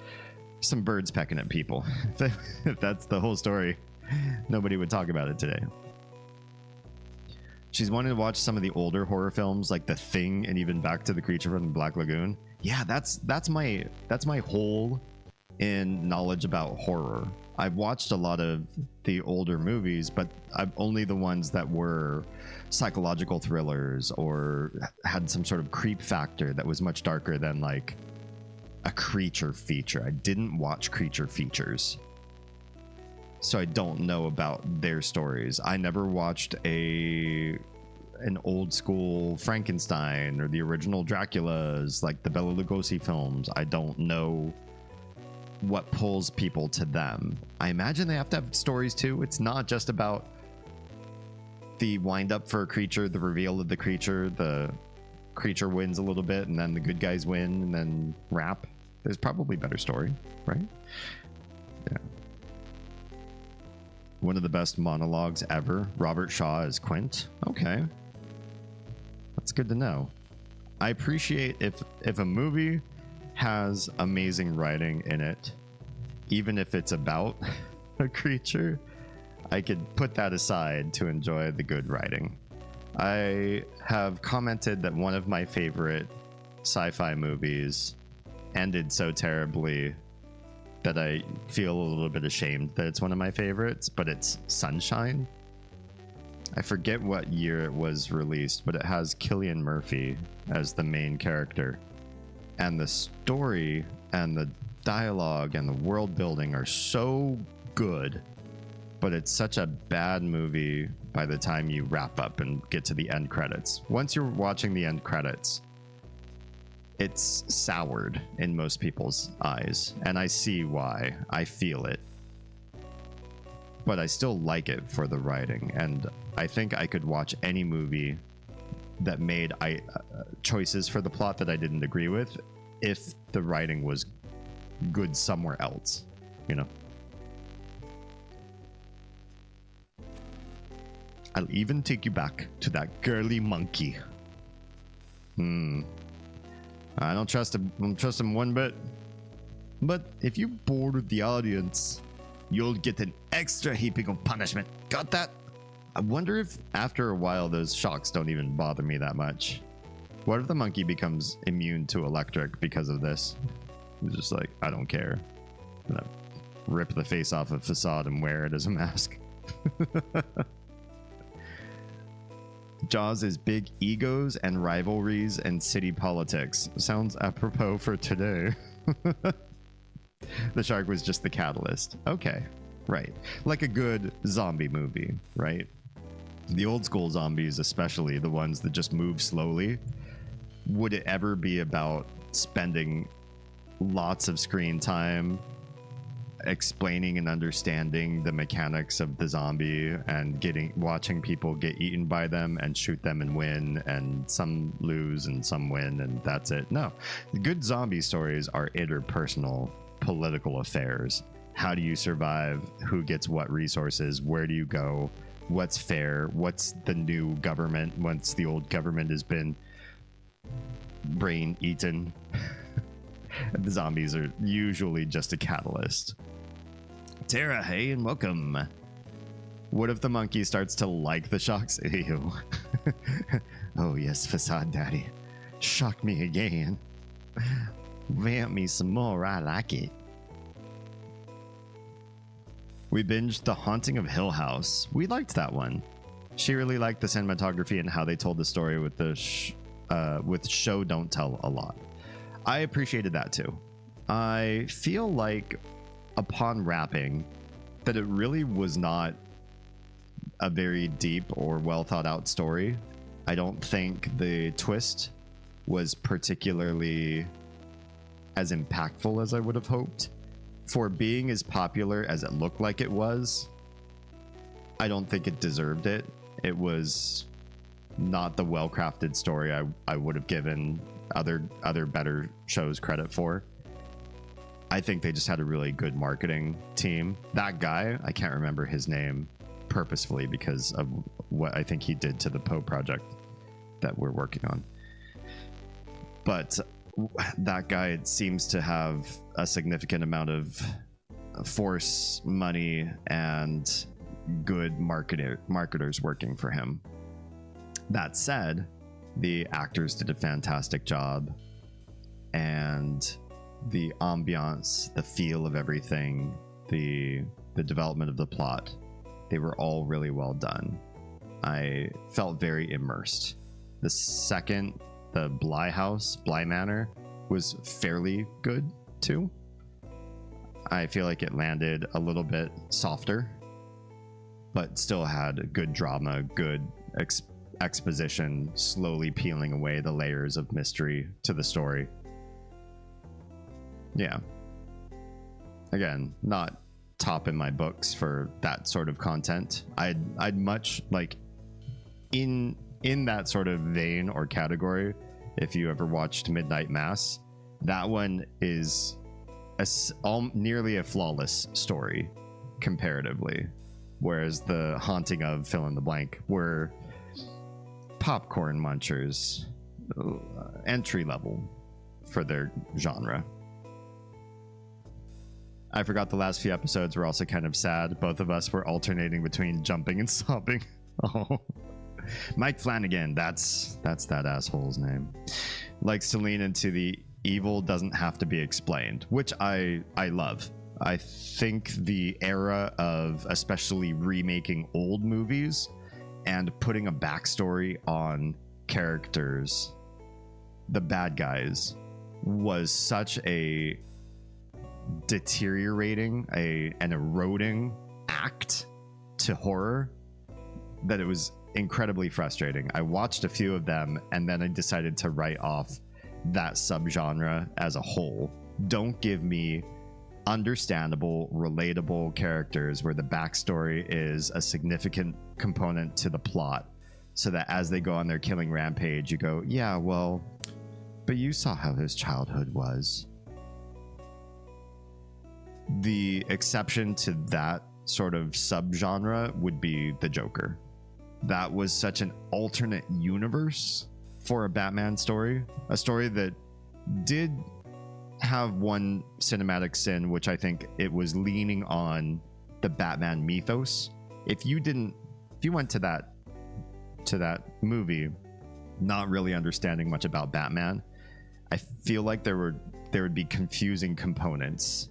some birds pecking at people. If that's the whole story, nobody would talk about it today. She's wanting to watch some of the older horror films like The Thing and even Back to the Creature from the Black Lagoon. Yeah, that's my hole in knowledge about horror. I've watched a lot of the older movies, but I've only the ones that were psychological thrillers or had some sort of creep factor that was much darker than like a creature feature. I didn't watch creature features, so I don't know about their stories. I never watched an old school Frankenstein or the original Draculas, like the Bela Lugosi films. I don't know what pulls people to them. I imagine they have to have stories too. It's not just about the wind up for a creature, the reveal of the creature wins a little bit and then the good guys win and then wrap. There's probably better story, right? Yeah. One of the best monologues ever. Robert Shaw as Quint. Okay. That's good to know. I appreciate if a movie has amazing writing in it, even if it's about a creature, I could put that aside to enjoy the good writing. I have commented that one of my favorite sci-fi movies ended so terribly that I feel a little bit ashamed that it's one of my favorites, but it's Sunshine. I forget what year it was released, but it has Cillian Murphy as the main character. And the story and the dialogue and the world building are so good, but it's such a bad movie by the time you wrap up and get to the end credits. Once you're watching the end credits, it's soured in most people's eyes, and I see why. I feel it. But I still like it for the writing, and I think I could watch any movie that made choices for the plot that I didn't agree with if the writing was good somewhere else, you know? I'll even take you back to that girly monkey. I don't trust him one bit. But if you bored the audience, you'll get an extra heaping of punishment. Got that? I wonder if after a while those shocks don't even bother me that much. What if the monkey becomes immune to electric because of this? He's just like, I don't care. I'm gonna rip the face off a facade and wear it as a mask. Jaws is big egos and rivalries and city politics. Sounds apropos for today. The shark was just the catalyst. Okay, right. Like a good zombie movie, right? The old school zombies, especially the ones that just move slowly. Would it ever be about spending lots of screen time explaining and understanding the mechanics of the zombie and watching people get eaten by them and shoot them and win, and some lose and some win, and that's it? No. The good zombie stories are interpersonal political affairs. How do you survive? Who gets what resources? Where do you go? What's fair? What's the new government once the old government has been brain eaten? The zombies are usually just a catalyst. Tara, hey, and welcome. What if the monkey starts to like the shocks? Ew. Oh yes, facade daddy. Shock me again. Vamp me some more, I like it. We binged The Haunting of Hill House. We liked that one. She really liked the cinematography and how they told the story with the show don't tell a lot. I appreciated that too. I feel like upon wrapping that it really was not a very deep or well thought out story. I don't think the twist was particularly as impactful as I would have hoped. for being as popular as it looked like it was, I don't think it deserved it. It was not the well-crafted story I would have given other better shows credit for. I think they just had a really good marketing team. That guy, I can't remember his name purposefully because of what I think he did to the Poe project that we're working on. But that guy seems to have a significant amount of force, money, and good marketers working for him. That said, the actors did a fantastic job, and the ambiance, the feel of everything, the development of the plot, they were all really well done. I felt very immersed. The second, the Bly Manor, was fairly good too. I feel like it landed a little bit softer, but still had good drama, good exposition, slowly peeling away the layers of mystery to the story. Yeah. Again, not top in my books for that sort of content. I'd much like in that sort of vein or category. If you ever watched Midnight Mass, that one is nearly a flawless story comparatively, whereas the Haunting of fill in the blank were popcorn munchers, entry level for their genre. I forgot the last few episodes were also kind of sad. Both of us were alternating between jumping and sobbing. Oh, Mike Flanagan, that's that asshole's name, likes to lean into the evil doesn't have to be explained, which I love. I think the era of especially remaking old movies and putting a backstory on characters, the bad guys, was such a deteriorating, an eroding act to horror that it was incredibly frustrating. I watched a few of them and then I decided to write off that subgenre as a whole. Don't give me understandable, relatable characters where the backstory is a significant component to the plot, so that as they go on their killing rampage, you go, yeah, well, but you saw how his childhood was. The exception to that sort of subgenre would be the Joker. That was such an alternate universe for a Batman story, a story that did have one cinematic sin, which I think it was leaning on the Batman mythos. If you went to that movie not really understanding much about Batman, I feel like there would be confusing components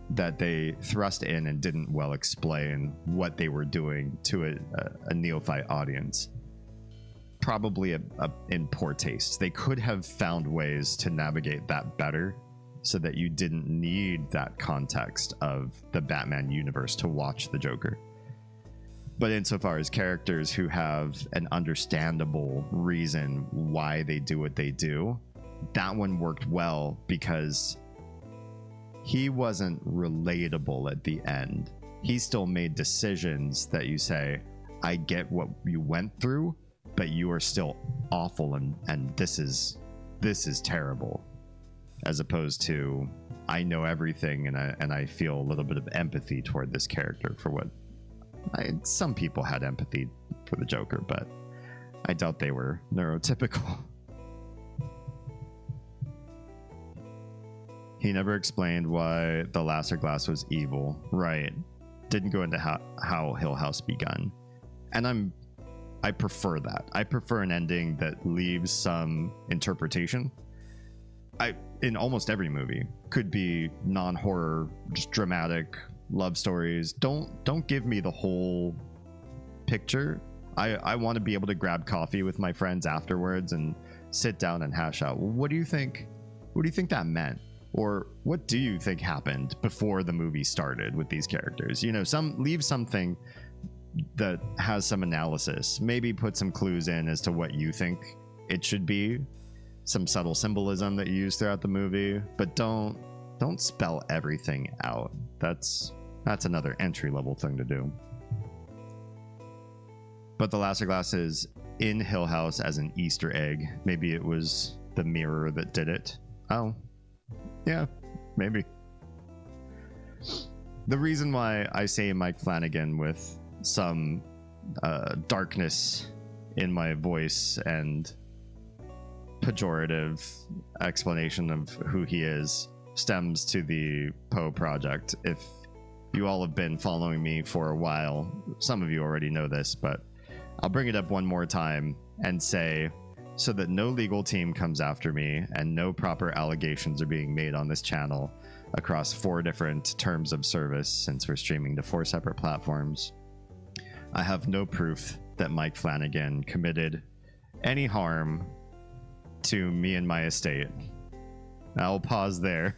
that they thrust in and didn't well explain what they were doing to a neophyte audience. Probably in poor taste. They could have found ways to navigate that better so that you didn't need that context of the Batman universe to watch the Joker. But insofar as characters who have an understandable reason why they do what they do, that one worked well because he wasn't relatable at the end. He still made decisions that you say, I get what you went through, but you are still awful and this is terrible. As opposed to, I know everything and I feel a little bit of empathy toward this character for what some people had empathy for the Joker, but I doubt they were neurotypical. He never explained why the Lasser Glass was evil. Right. Didn't go into how Hill House begun. And I prefer that. I prefer an ending that leaves some interpretation. In almost every movie, could be non-horror, just dramatic love stories. Don't give me the whole picture. I want to be able to grab coffee with my friends afterwards and sit down and hash out, well, what do you think that meant? Or what do you think happened before the movie started with these characters? You know, leave something that has some analysis, maybe put some clues in as to what you think it should be, some subtle symbolism that you use throughout the movie, but don't don't spell everything out. That's another entry level thing to do. But the Lasser glass is in Hill House as an Easter egg. Maybe it was the mirror that did it. Oh, yeah, maybe. The reason why I say Mike Flanagan with some darkness in my voice and pejorative explanation of who he is stems to the Poe project. If you all have been following me for a while, some of you already know this, but I'll bring it up one more time and say, so that no legal team comes after me and no proper allegations are being made on this channel across 4 different terms of service, since we're streaming to 4 separate platforms, I have no proof that Mike Flanagan committed any harm to me and my estate. I'll pause there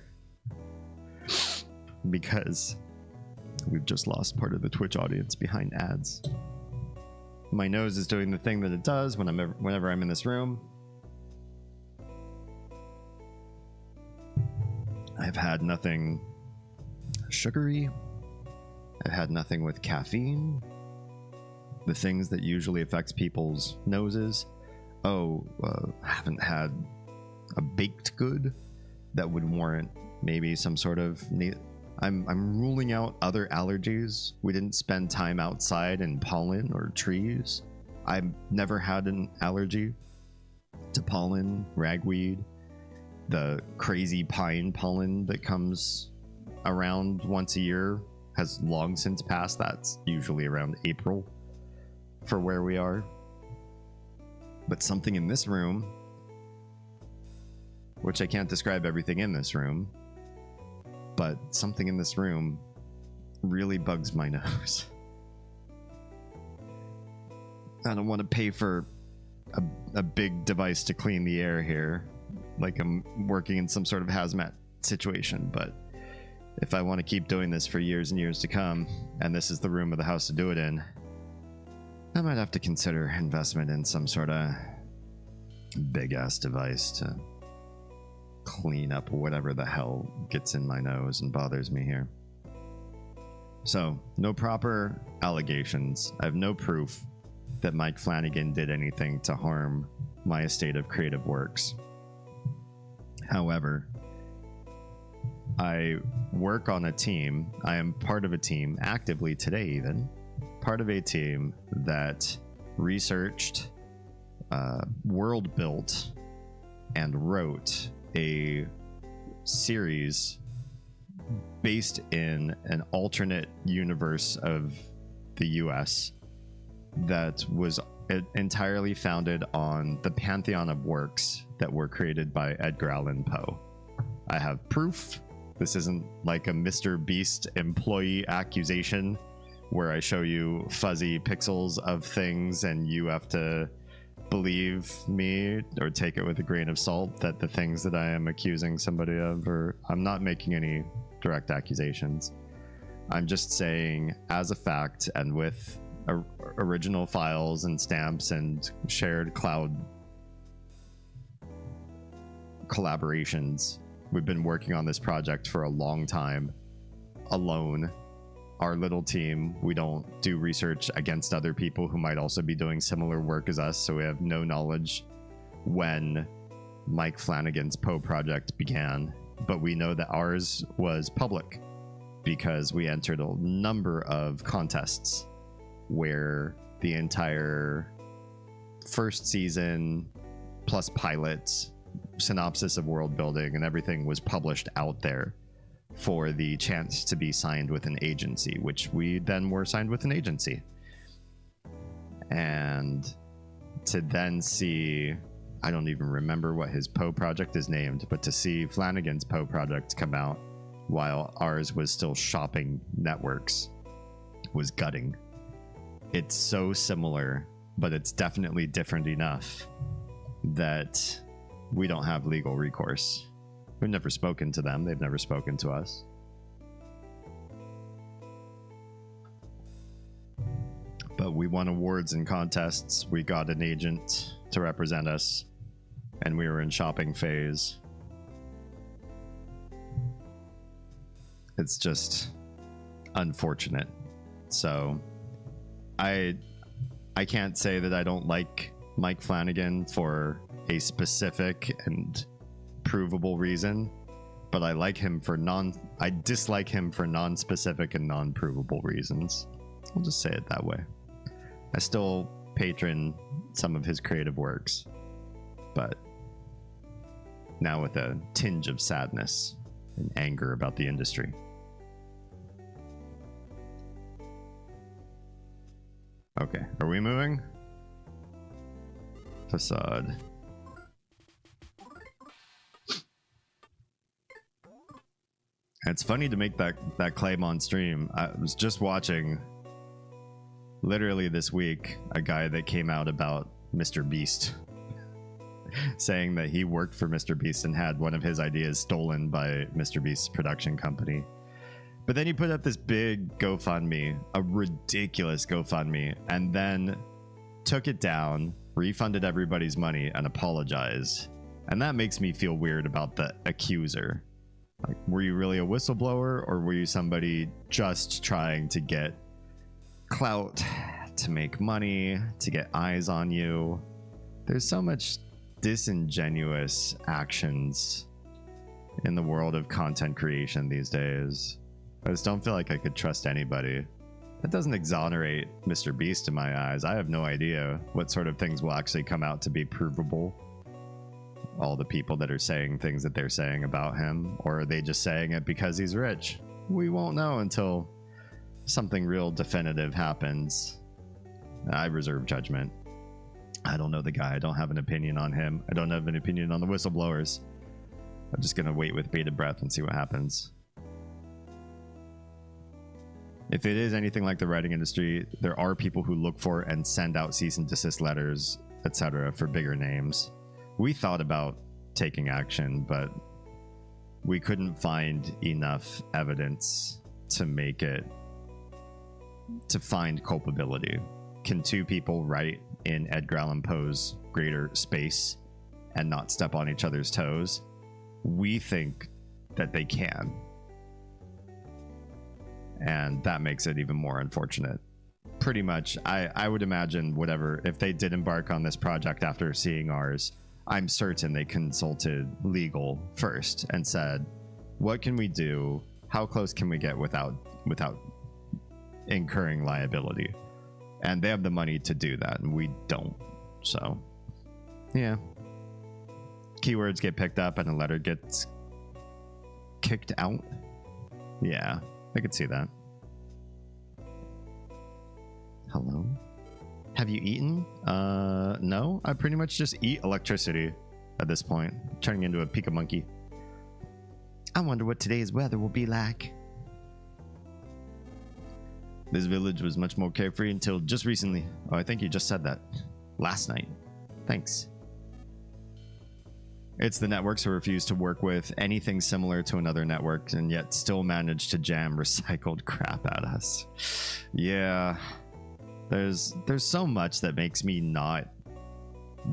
because we've just lost part of the Twitch audience behind ads. My nose is doing the thing that it does whenever I'm in this room. I've had nothing sugary. I've had nothing with caffeine. The things that usually affects people's noses. Haven't had a baked good that would warrant maybe some sort of I'm ruling out other allergies. We didn't spend time outside in pollen or trees. I've never had an allergy to pollen, ragweed, the crazy pine pollen that comes around once a year has long since passed. That's usually around April for where we are. But something in this room, which I can't describe everything in this room, but something in this room really bugs my nose. I don't want to pay for a big device to clean the air here, like I'm working in some sort of hazmat situation, but if I want to keep doing this for years and years to come, and this is the room of the house to do it in, I might have to consider investment in some sort of big ass device to clean up whatever the hell gets in my nose and bothers me here. So, no proper allegations. I have no proof that Mike Flanagan did anything to harm my estate of creative works. However, I work on a team. I am part of a team, actively today even, part of a team that researched, world built, and wrote a series based in an alternate universe of the US that was entirely founded on the pantheon of works that were created by Edgar Allan Poe. I have proof. This isn't like a Mr. Beast employee accusation where I show you fuzzy pixels of things and you have to believe me or take it with a grain of salt that the things that I am accusing somebody of, or I'm not making any direct accusations. I'm just saying as a fact, and with original files and stamps and shared cloud collaborations, we've been working on this project for a long time alone. Our little team, we don't do research against other people who might also be doing similar work as us, so we have no knowledge when Mike Flanagan's Poe project began, but we know that ours was public because we entered a number of contests where the entire first season plus pilot synopsis of world building and everything was published out there for the chance to be signed with an agency, which we then were signed with an agency. And to then see, I don't even remember what his Poe project is named, but to see Flanagan's Poe project come out while ours was still shopping networks was gutting. It's so similar, but it's definitely different enough that we don't have legal recourse. We've never spoken to them. They've never spoken to us. But we won awards and contests. We got an agent to represent us, and we were in shopping phase. it's just unfortunate. So I can't say that I don't like Mike Flanagan for a specific and provable reason, but I like him for I dislike him for non-specific and non-provable reasons. I'll just say it that way. I still patron some of his creative works, but now with a tinge of sadness and anger about the industry. Okay, are we moving? Facade. It's funny to make that claim on stream. I was just watching, literally this week, a guy that came out about Mr. Beast saying that he worked for Mr. Beast and had one of his ideas stolen by Mr. Beast's production company. But then he put up this big GoFundMe, a ridiculous GoFundMe, and then took it down, refunded everybody's money, and apologized. And that makes me feel weird about the accuser. Like, were you really a whistleblower, or were you somebody just trying to get clout, to make money, to get eyes on you? There's so much disingenuous actions in the world of content creation these days. I just don't feel like I could trust anybody. That doesn't exonerate Mr. Beast in my eyes. I have no idea what sort of things will actually come out to be provable. All the people that are saying things that they're saying about him, or are they just saying it because he's rich? We won't know until something real definitive happens. I reserve judgment. I don't know the guy. I don't have an opinion on him. I don't have an opinion on the whistleblowers. I'm just gonna wait with bated breath and see what happens. If it is anything like the writing industry, there are people who look for and send out cease and desist letters, etc. for bigger names. We thought about taking action, but we couldn't find enough evidence to make it, to find culpability. Can two people write in Edgar Allan Poe's greater space and not step on each other's toes? We think that they can. And that makes it even more unfortunate. Pretty much, I would imagine whatever, if they did embark on this project after seeing ours, I'm certain they consulted legal first and said, what can we do? How close can we get without incurring liability? And they have the money to do that, and we don't. So, yeah. Keywords get picked up and a letter gets kicked out. Yeah, I could see that. Hello? Have you eaten? No. I pretty much just eat electricity at this point. Turning into a Pika monkey. I wonder what today's weather will be like. This village was much more carefree until just recently. Oh, I think you just said that. Last night. Thanks. It's the networks who refuse to work with anything similar to another network and yet still manage to jam recycled crap at us. Yeah. There's so much that makes me not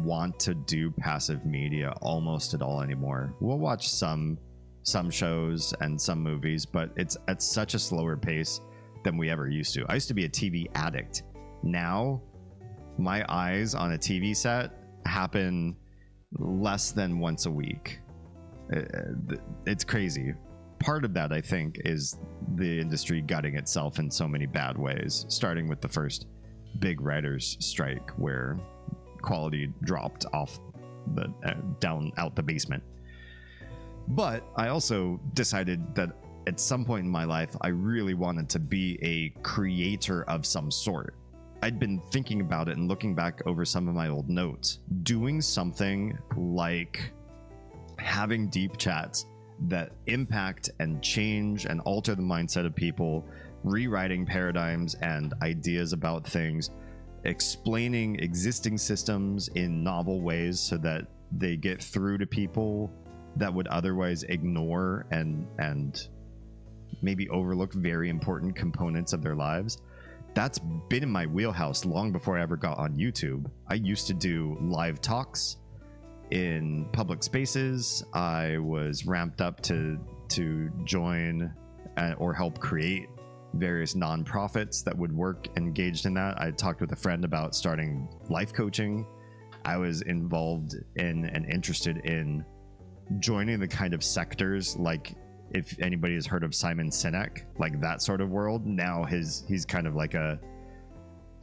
want to do passive media almost at all anymore. We'll watch some shows and some movies, but it's at such a slower pace than we ever used to. I used to be a TV addict. Now, my eyes on a TV set happen less than once a week. It's crazy. Part of that, I think, is the industry gutting itself in so many bad ways, starting with the first big writers' strike where quality dropped off the down out the basement. But I also decided that at some point in my life, I really wanted to be a creator of some sort. I'd been thinking about it and looking back over some of my old notes, doing something like having deep chats that impact and change and alter the mindset of people, rewriting paradigms and ideas about things, explaining existing systems in novel ways so that they get through to people that would otherwise ignore and maybe overlook very important components of their lives. That's been in my wheelhouse long before I ever got on YouTube. I used to do live talks in public spaces. I was ramped up to join or help create various nonprofits that would work engaged in that. I talked with a friend about starting life coaching. I was involved in and interested in joining the kind of sectors, like if anybody has heard of Simon Sinek, like that sort of world. Now he's kind of like a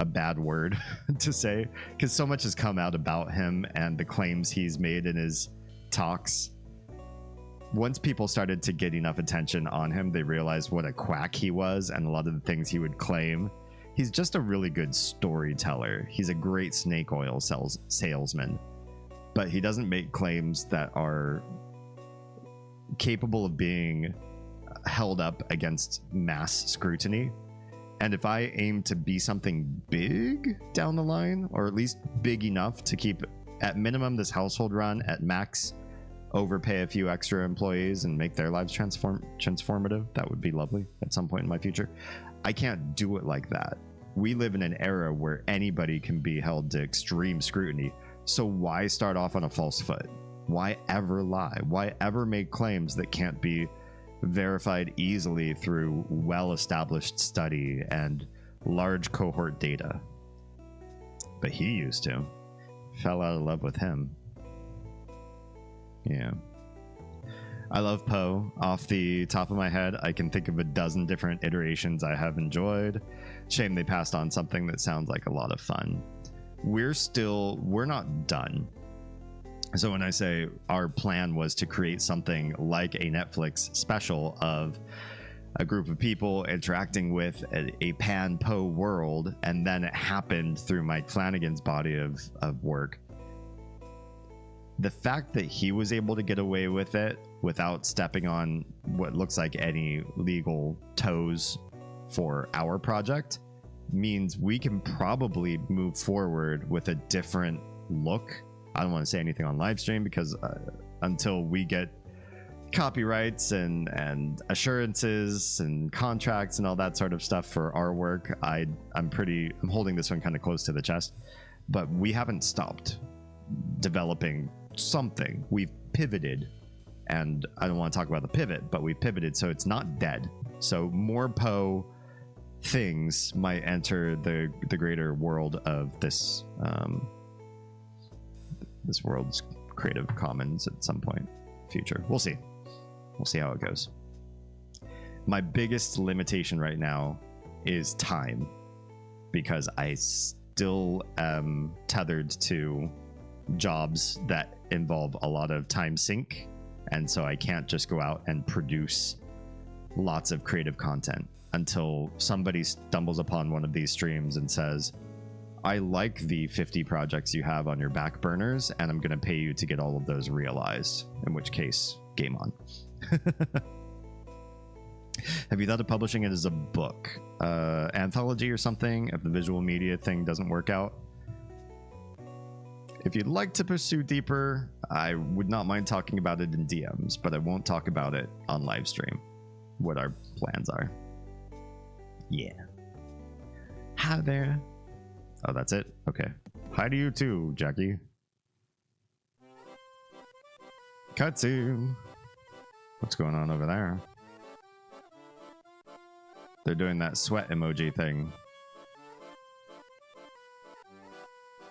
bad word to say, because so much has come out about him and the claims he's made in his talks. Once people started to get enough attention on him, they realized what a quack he was and a lot of the things he would claim. He's just a really good storyteller. He's a great snake oil salesman, but he doesn't make claims that are capable of being held up against mass scrutiny. And if I aim to be something big down the line, or at least big enough to keep at minimum this household run, at max overpay a few extra employees and make their lives transformative, that would be lovely at some point in my future. I can't do it like that. We live in an era where anybody can be held to extreme scrutiny. So why start off on a false foot? Why ever lie? Why ever make claims that can't be verified easily through well-established study and large cohort data? But he used to. Fell out of love with him. Yeah. I love Poe. Off the top of my head, I can think of a dozen different iterations I have enjoyed. Shame they passed on something that sounds like a lot of fun. We're not done. So when I say our plan was to create something like a Netflix special of a group of people interacting with a pan Poe world, and then it happened through Mike Flanagan's body of work. The fact that he was able to get away with it without stepping on what looks like any legal toes for our project means we can probably move forward with a different look. I don't want to say anything on live stream because until we get copyrights and assurances and contracts and all that sort of stuff for our work, I'm holding this one kind of close to the chest. But we haven't stopped developing something. We've pivoted, and I don't want to talk about the pivot, but we pivoted, so it's not dead. So more Poe things might enter the greater world of this this world's Creative Commons at some point future. We'll see how it goes. My biggest limitation right now is time, because I still am tethered to jobs that involve a lot of time sink, and so I can't just go out and produce lots of creative content until somebody stumbles upon one of these streams and says, I like the 50 projects you have on your back burners, and I'm going to pay you to get all of those realized, in which case, game on. Have you thought of publishing it as a book, anthology or something, if the visual media thing doesn't work out? If you'd like to pursue deeper, I would not mind talking about it in DMs, but I won't talk about it on live stream, what our plans are. Yeah. Hi there. Oh, that's it? Okay. Hi to you too, Jackie. Cutscene. What's going on over there? They're doing that sweat emoji thing.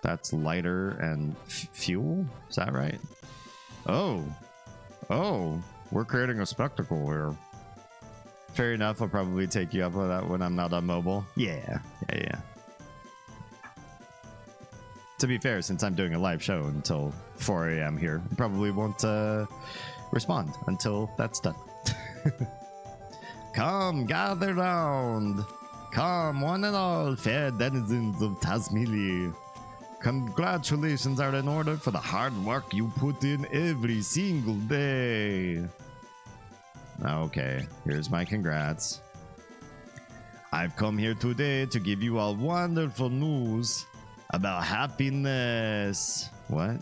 That's lighter and fuel? Is that right? Oh, we're creating a spectacle here. Fair enough. I'll probably take you up on that when I'm not on mobile. Yeah. To be fair, since I'm doing a live show until 4 a.m. here, I probably won't respond until that's done. Come, gather round. Come, one and all, fair denizens of Tasmili. Congratulations are in order for the hard work you put in every single day. Okay, here's my congrats. I've come here today to give you all wonderful news about happiness. What?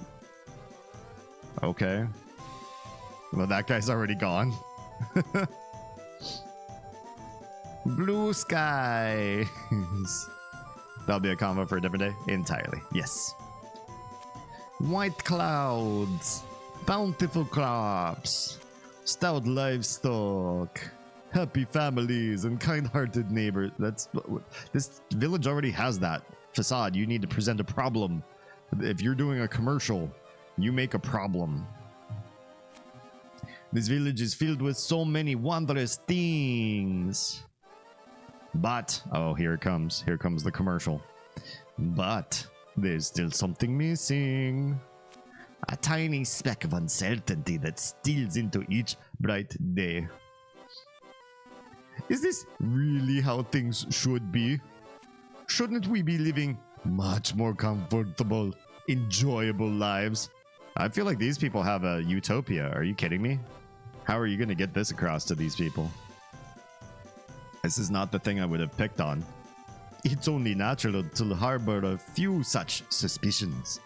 Okay. Well, that guy's already gone. Blue skies. That'll be a combo for a different day? Entirely. Yes. White clouds. Bountiful crops. Stout livestock. happy families and kind-hearted neighbors. This village already has that facade. You need to present a problem. If you're doing a commercial, you make a problem. This village is filled with so many wondrous things. But, oh, here it comes. Here comes the commercial. But there's still something missing. A tiny speck of uncertainty that steals into each bright day. Is this really how things should be? Shouldn't we be living much more comfortable, enjoyable lives? I feel like these people have a utopia. Are you kidding me? How are you going to get this across to these people? This is not the thing I would have picked on. It's only natural to harbor a few such suspicions.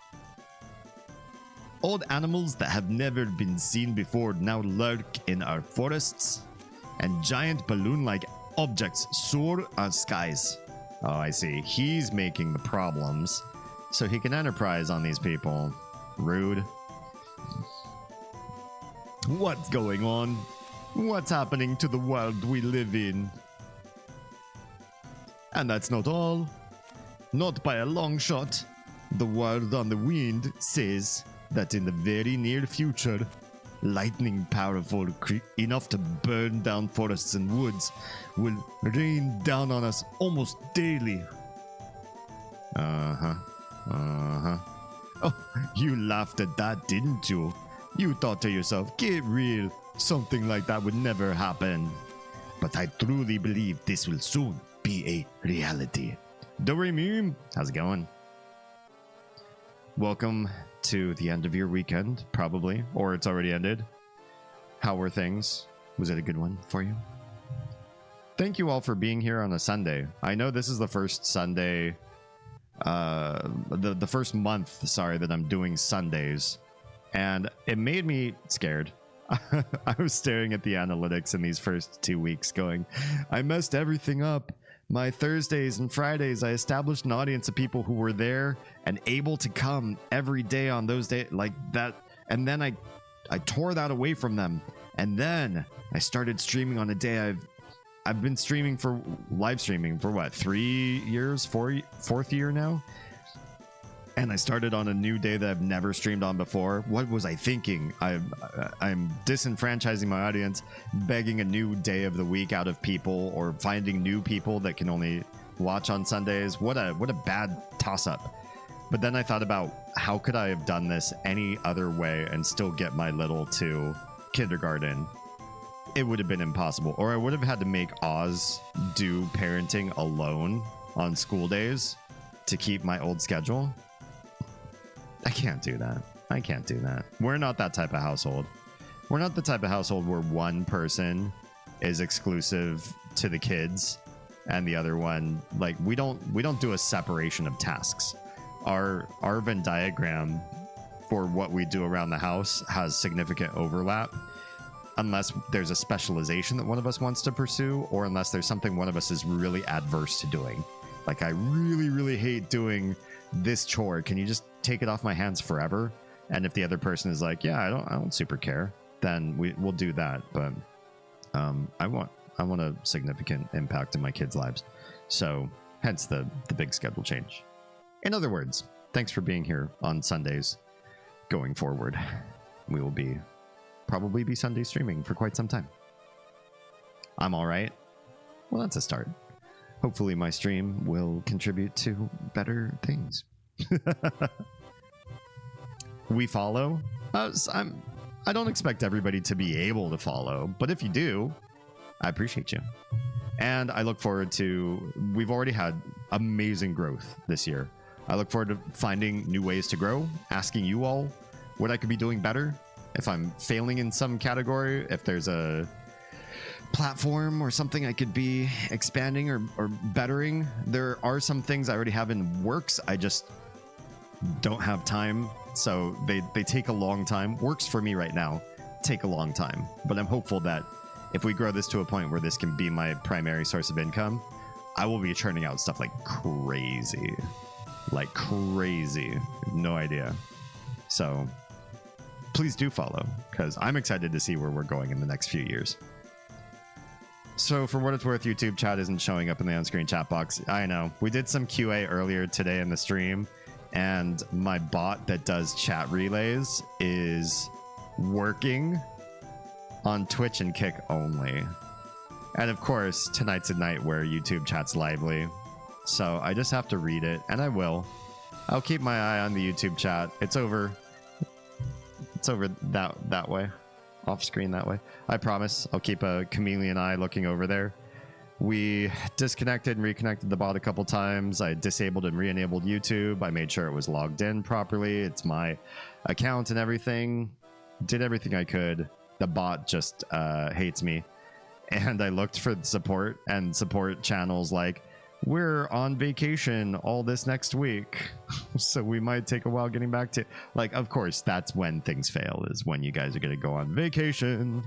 Old animals that have never been seen before now lurk in our forests, and giant balloon-like objects soar on skies. Oh, I see. He's making the problems, so he can enterprise on these people. Rude. What's going on? What's happening to the world we live in? And that's not all. Not by a long shot. The word on the wind says that in the very near future, lightning powerful enough to burn down forests and woods will rain down on us almost daily. Oh, you laughed at that, didn't you? You thought to yourself, get real, something like that would never happen. But I truly believe this will soon be a reality. Doremi, how's it going? Welcome to the end of your weekend, probably, or it's already ended. How were things? Was it a good one for you? Thank you all for being here on a Sunday. I know this is the first Sunday, the first month, sorry, that I'm doing Sundays, and it made me scared. I was staring at the analytics in these first 2 weeks going, I messed everything up. My Thursdays and Fridays, I established an audience of people who were there and able to come every day on those days like that. And then I tore that away from them. And then I started streaming on a day I've been streaming for live streaming for what, 3 years, fourth year now. And I started on a new day that I've never streamed on before. What was I thinking? I'm disenfranchising my audience, begging a new day of the week out of people, or finding new people that can only watch on Sundays. What a bad toss-up. But then I thought about how could I have done this any other way and still get my little to kindergarten? It would have been impossible. Or I would have had to make Oz do parenting alone on school days to keep my old schedule. I can't do that. I can't do that. We're not that type of household. We're not the type of household where one person is exclusive to the kids and the other one, like, we don't do a separation of tasks. Our Venn diagram for what we do around the house has significant overlap, unless there's a specialization that one of us wants to pursue, or unless there's something one of us is really adverse to doing. Like, I really, really hate doing this chore. Can you just take it off my hands forever? And if the other person is like, yeah, I don't super care, then we'll do that. But I want a significant impact in my kids' lives. So hence the big schedule change. In other words, thanks for being here on Sundays going forward. We will probably be Sunday streaming for quite some time. I'm all right. Well, that's a start. Hopefully my stream will contribute to better things. We follow. I don't expect everybody to be able to follow, but if you do, I appreciate you. And I look forward to, we've already had amazing growth this year. I look forward to finding new ways to grow, asking you all what I could be doing better. If I'm failing in some category, if there's a platform or something I could be expanding or bettering. There are some things I already have in works. I just don't have time. So they take a long time. Works for me right now take a long time. But I'm hopeful that if we grow this to a point where this can be my primary source of income, I will be churning out stuff like crazy. Like crazy. No idea. So please do follow, because I'm excited to see where we're going in the next few years. So for what it's worth, YouTube chat isn't showing up in the on-screen chat box. I know. We did some QA earlier today in the stream, and my bot that does chat relays is working on Twitch and Kick only. And of course, tonight's a night where YouTube chat's lively. So I just have to read it, and I will. I'll keep my eye on the YouTube chat. It's over that way. Off screen that way. I promise. I'll keep a chameleon eye looking over there. We disconnected and reconnected the bot a couple times. I disabled and re-enabled YouTube. I made sure it was logged in properly. It's my account and everything. Did everything I could. The bot just hates me. And I looked for support, and support channels like, we're on vacation all this next week, so we might take a while getting back to, like, of course that's when things fail, is when you guys are gonna go on vacation.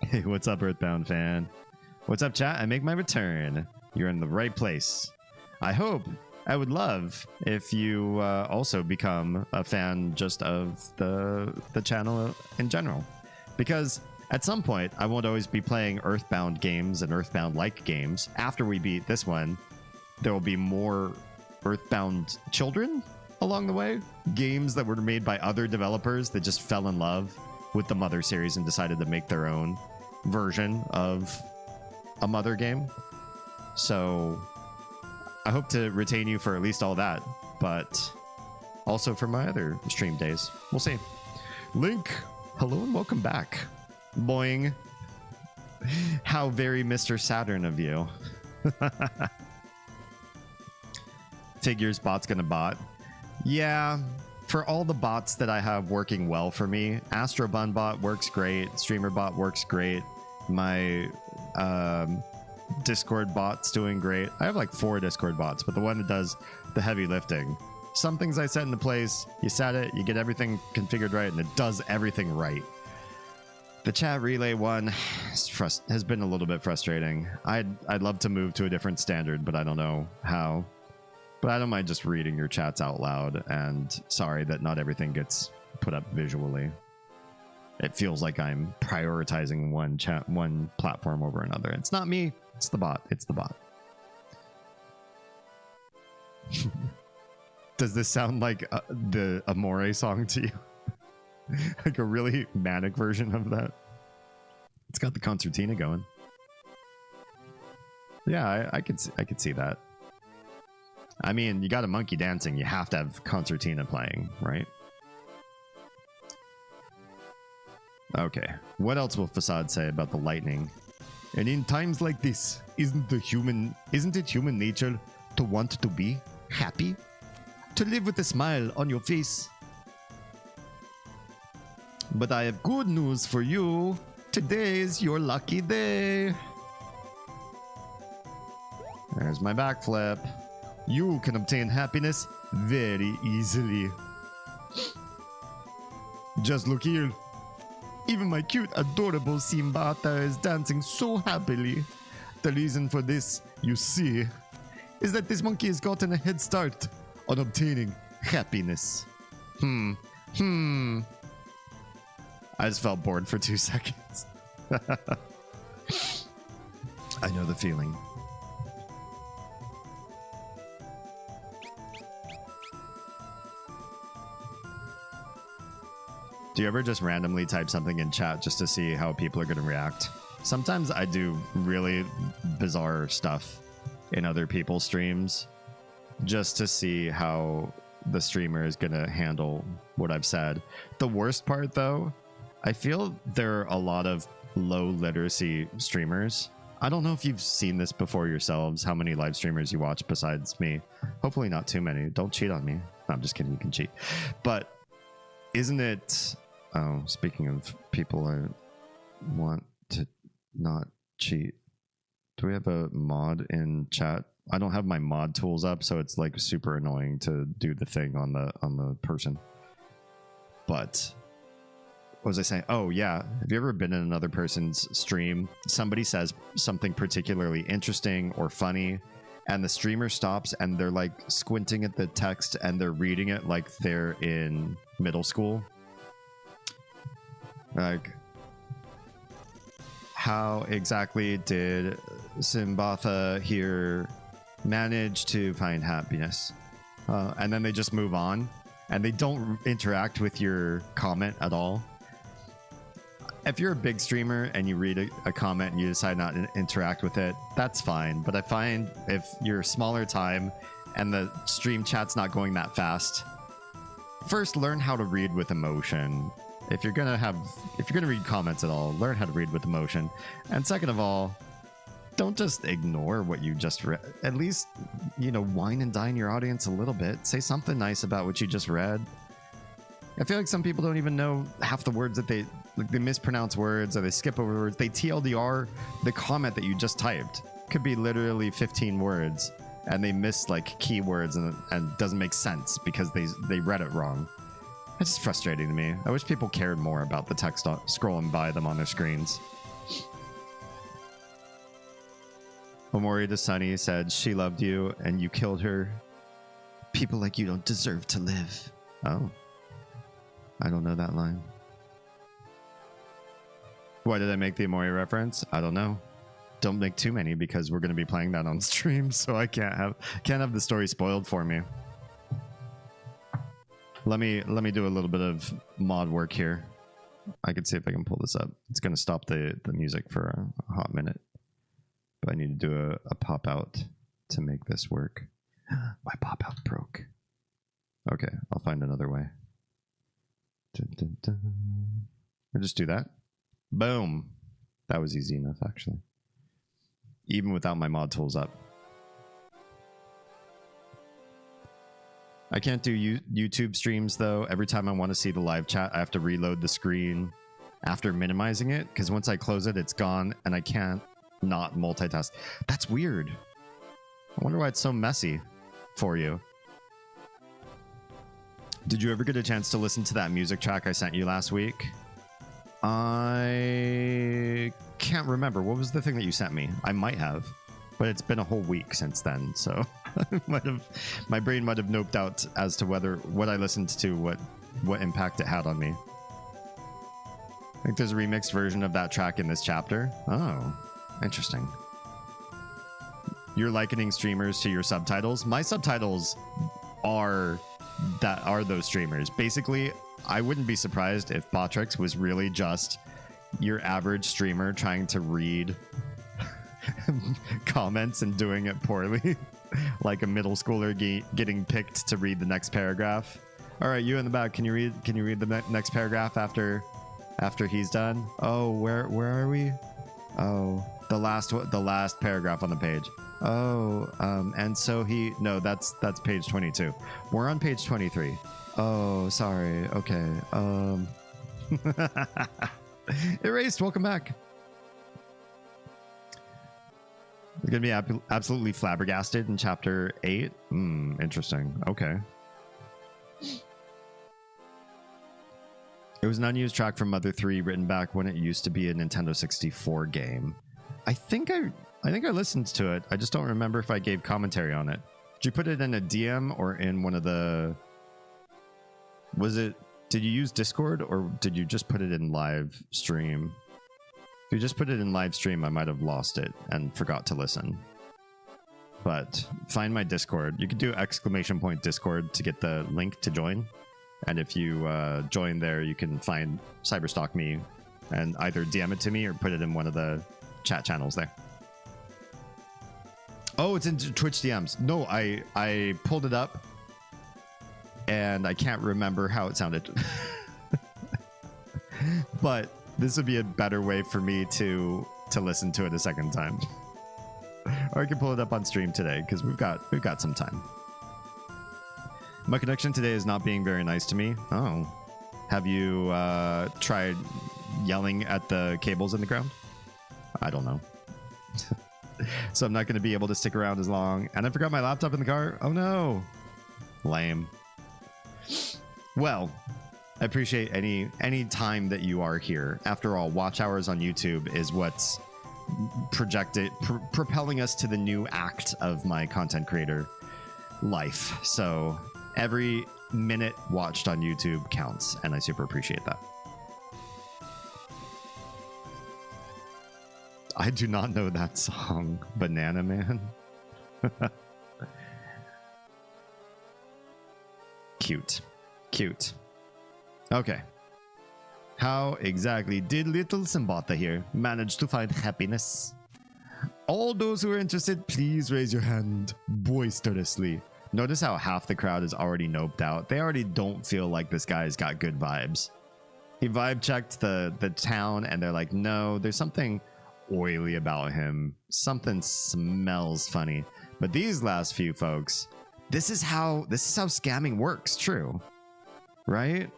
Hey, what's up, Earthbound fan? What's up, chat? I make my return. You're in the right place. I would love if you also become a fan just of the channel in general, because at some point, I won't always be playing Earthbound games and Earthbound-like games. After we beat this one, there will be more Earthbound children along the way. Games that were made by other developers that just fell in love with the Mother series and decided to make their own version of a Mother game. So I hope to retain you for at least all that, but also for my other stream days. We'll see. Link, hello and welcome back. Boing. How very Mr. Saturn of you. Figures bot's gonna bot. Yeah, for all the bots that I have working well for me, Astrobun bot works great, Streamer bot works great, my Discord bot's doing great. I have like 4 Discord bots, but the one that does the heavy lifting. Some things I set into place, you set it, you get everything configured right, and it does everything right. The chat relay one has been a little bit frustrating. I'd love to move to a different standard, but I don't know how. But I don't mind just reading your chats out loud, and sorry that not everything gets put up visually. It feels like I'm prioritizing one platform over another. It's not me, it's the bot. It's the bot. Does this sound like the Amore song to you? Like a really manic version of that. It's got the concertina going. Yeah, I could see that. I mean, you got a monkey dancing, you have to have concertina playing, right? Okay, what else will Facade say about the lightning? And in times like this, isn't it human nature to want to be happy? To live with a smile on your face? But I have good news for you. Today's your lucky day. There's my backflip. You can obtain happiness very easily. Just look here. Even my cute, adorable Simbata is dancing so happily. The reason for this, you see, is that this monkey has gotten a head start on obtaining happiness. I just felt bored for 2 seconds. I know the feeling. Do you ever just randomly type something in chat just to see how people are going to react? Sometimes I do really bizarre stuff in other people's streams just to see how the streamer is going to handle what I've said. The worst part, though, I feel there are a lot of low literacy streamers. I don't know if you've seen this before yourselves, how many live streamers you watch besides me. Hopefully not too many. Don't cheat on me. No, I'm just kidding. You can cheat. But isn't it... Oh, speaking of people I want to not cheat. Do we have a mod in chat? I don't have my mod tools up, so it's like super annoying to do the thing on the person. But... what was I saying? Oh, yeah. Have you ever been in another person's stream? Somebody says something particularly interesting or funny, and the streamer stops and they're like squinting at the text and they're reading it like they're in middle school. Like, how exactly did Simbatha here manage to find happiness? And then they just move on, and they don't interact with your comment at all. If you're a big streamer and you read a comment and you decide not to interact with it, that's fine. But I find if you're smaller time and the stream chat's not going that fast, first learn how to read with emotion. If you're gonna read comments at all, learn how to read with emotion. And second of all, don't just ignore what you just read. At least, wine and dine your audience a little bit. Say something nice about what you just read. I feel like some people don't even know half the words that they mispronounce words, or they skip over words. They TLDR the comment that you just typed. Could be literally 15 words, and they miss like keywords, and doesn't make sense because they read it wrong. It's just frustrating to me. I wish people cared more about the text scrolling by them on their screens. Omori to Sunny said, she loved you and you killed her. People like you don't deserve to live. Oh. I don't know that line. Why did I make the Omori reference? I don't know. Don't make too many because we're going to be playing that on stream, so I can't have the story spoiled for me. Let me do a little bit of mod work here. I can see if I can pull this up. It's going to stop the music for a hot minute. But I need to do a pop out to make this work. My pop out broke. Okay, I'll find another way. Dun, dun, dun. I'll just do that. Boom. That was easy enough, actually. Even without my mod tools up. I can't do YouTube streams, though. Every time I want to see the live chat, I have to reload the screen after minimizing it, because once I close it, it's gone, and I can't not multitask. That's weird. I wonder why it's so messy for you. Did you ever get a chance to listen to that music track I sent you last week? I can't remember. What was the thing that you sent me? I might have, but it's been a whole week since then, so my brain might have noped out as to what I listened to, what impact it had on me. I think there's a remixed version of that track in this chapter. Oh, interesting. You're likening streamers to your subtitles. My subtitles are those streamers. Basically, I wouldn't be surprised if Botrix was really just your average streamer trying to read comments and doing it poorly. Like a middle schooler getting picked to read the next paragraph. All right, you in the back, can you read the next paragraph after he's done? Oh, where are we? Oh, the last paragraph on the page. Oh, and so that's page 22. We're on page 23. Oh, sorry. Okay. Erased, welcome back. You're gonna be absolutely flabbergasted in chapter 8. Interesting. Okay. It was an unused track from Mother 3 written back when it used to be a Nintendo 64 game. I think I listened to it. I just don't remember if I gave commentary on it. Did you put it in a DM or in one of the... Did you use Discord or did you just put it in live stream? If you just put it in live stream, I might have lost it and forgot to listen. But find my Discord. You can do !Discord to get the link to join. And if you join there, you can find Cyberstalk me and either DM it to me or put it in one of the chat channels there. Oh, it's in Twitch DMs. No, I pulled it up and I can't remember how it sounded. But this would be a better way for me to listen to it a second time. Or I can pull it up on stream today because we've got some time. My connection today is not being very nice to me. Oh. Have you tried yelling at the cables in the ground? I don't know. So I'm not going to be able to stick around as long. And I forgot my laptop in the car. Oh no. Lame. Well, I appreciate any time that you are here. After all, watch hours on YouTube is what's propelling us to the new act of my content creator life. So every minute watched on YouTube counts, and I super appreciate that. I do not know that song. Banana Man. Cute. Cute. Okay. How exactly did little Simbata here manage to find happiness? All those who are interested, please raise your hand boisterously. Notice how half the crowd is already noped out. They already don't feel like this guy's got good vibes. He vibe checked the town and they're like, no, there's something oily about him. Something smells funny. But these last few folks, this is how scamming works, true. Right?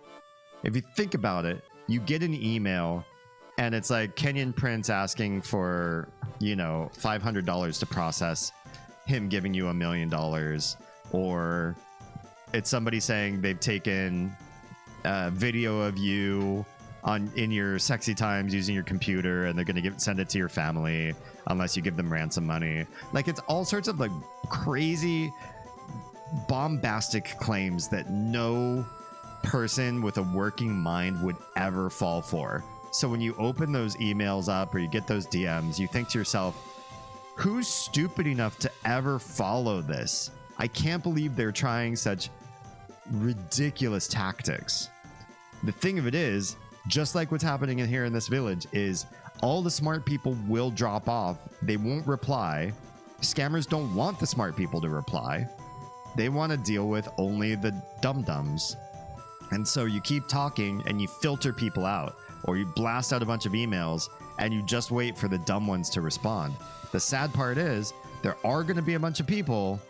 If you think about it, you get an email and it's like Kenyan Prince asking for, you know, $500 to process him giving you $1 million, or it's somebody saying they've taken a video of you in your sexy times using your computer and they're going to send it to your family unless you give them ransom money. Like, it's all sorts of like crazy bombastic claims that no person with a working mind would ever fall for. So when you open those emails up or you get those DMs, you think to yourself, who's stupid enough to ever follow this? I can't believe they're trying such ridiculous tactics. The thing of it is, just like what's happening in here in this village, is all the smart people will drop off. They won't reply. Scammers don't want the smart people to reply. They want to deal with only the dum-dums. And so you keep talking and you filter people out, or you blast out a bunch of emails and you just wait for the dumb ones to respond. The sad part is there are going to be a bunch of people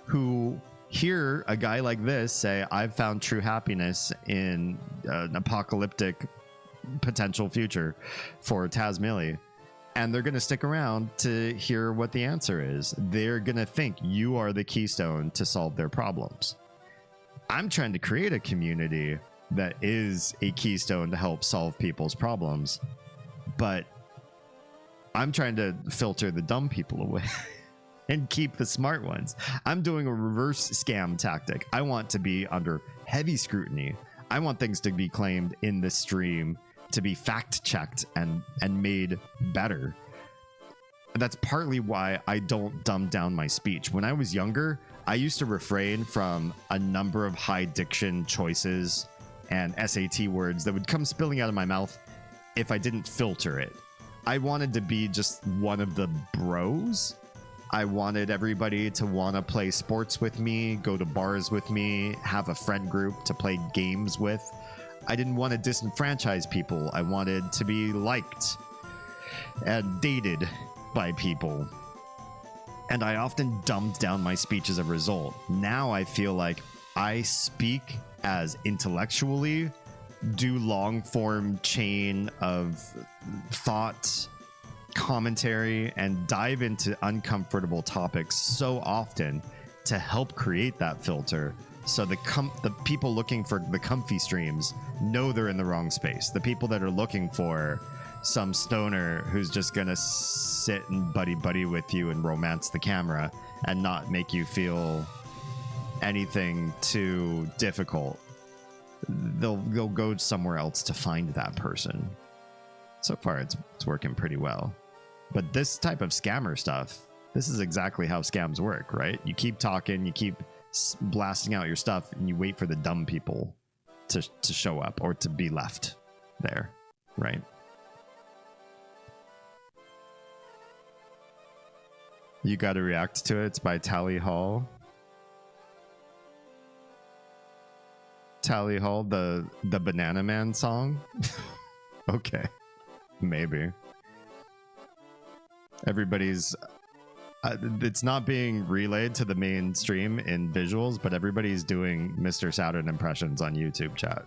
who hear a guy like this say, I've found true happiness in an apocalyptic potential future for Tazmily. And they're going to stick around to hear what the answer is. They're going to think you are the keystone to solve their problems. I'm trying to create a community that is a keystone to help solve people's problems. But I'm trying to filter the dumb people away and keep the smart ones. I'm doing a reverse scam tactic. I want to be under heavy scrutiny. I want things to be claimed in the stream to be fact checked and made better. That's partly why I don't dumb down my speech. When I was younger, I used to refrain from a number of high diction choices and SAT words that would come spilling out of my mouth if I didn't filter it. I wanted to be just one of the bros. I wanted everybody to want to play sports with me, go to bars with me, have a friend group to play games with. I didn't want to disenfranchise people. I wanted to be liked and dated by people. And I often dumbed down my speech as a result. Now I feel like I speak as intellectually, do long form chain of thought, commentary, and dive into uncomfortable topics so often to help create that filter. So the people looking for the comfy streams know they're in the wrong space. The people that are looking for some stoner who's just gonna sit and buddy with you and romance the camera and not make you feel anything too difficult, they'll go somewhere else to find that person. So far it's working pretty well. But this type of scammer stuff, this is exactly how scams work, right? You keep talking, you keep blasting out your stuff, and you wait for the dumb people to show up or to be left there, right? You got to react to it. It's by Tally Hall. Tally Hall, the Banana Man song. Okay, maybe. Everybody's it's not being relayed to the mainstream in visuals, but everybody's doing Mr. Saturn impressions on YouTube chat.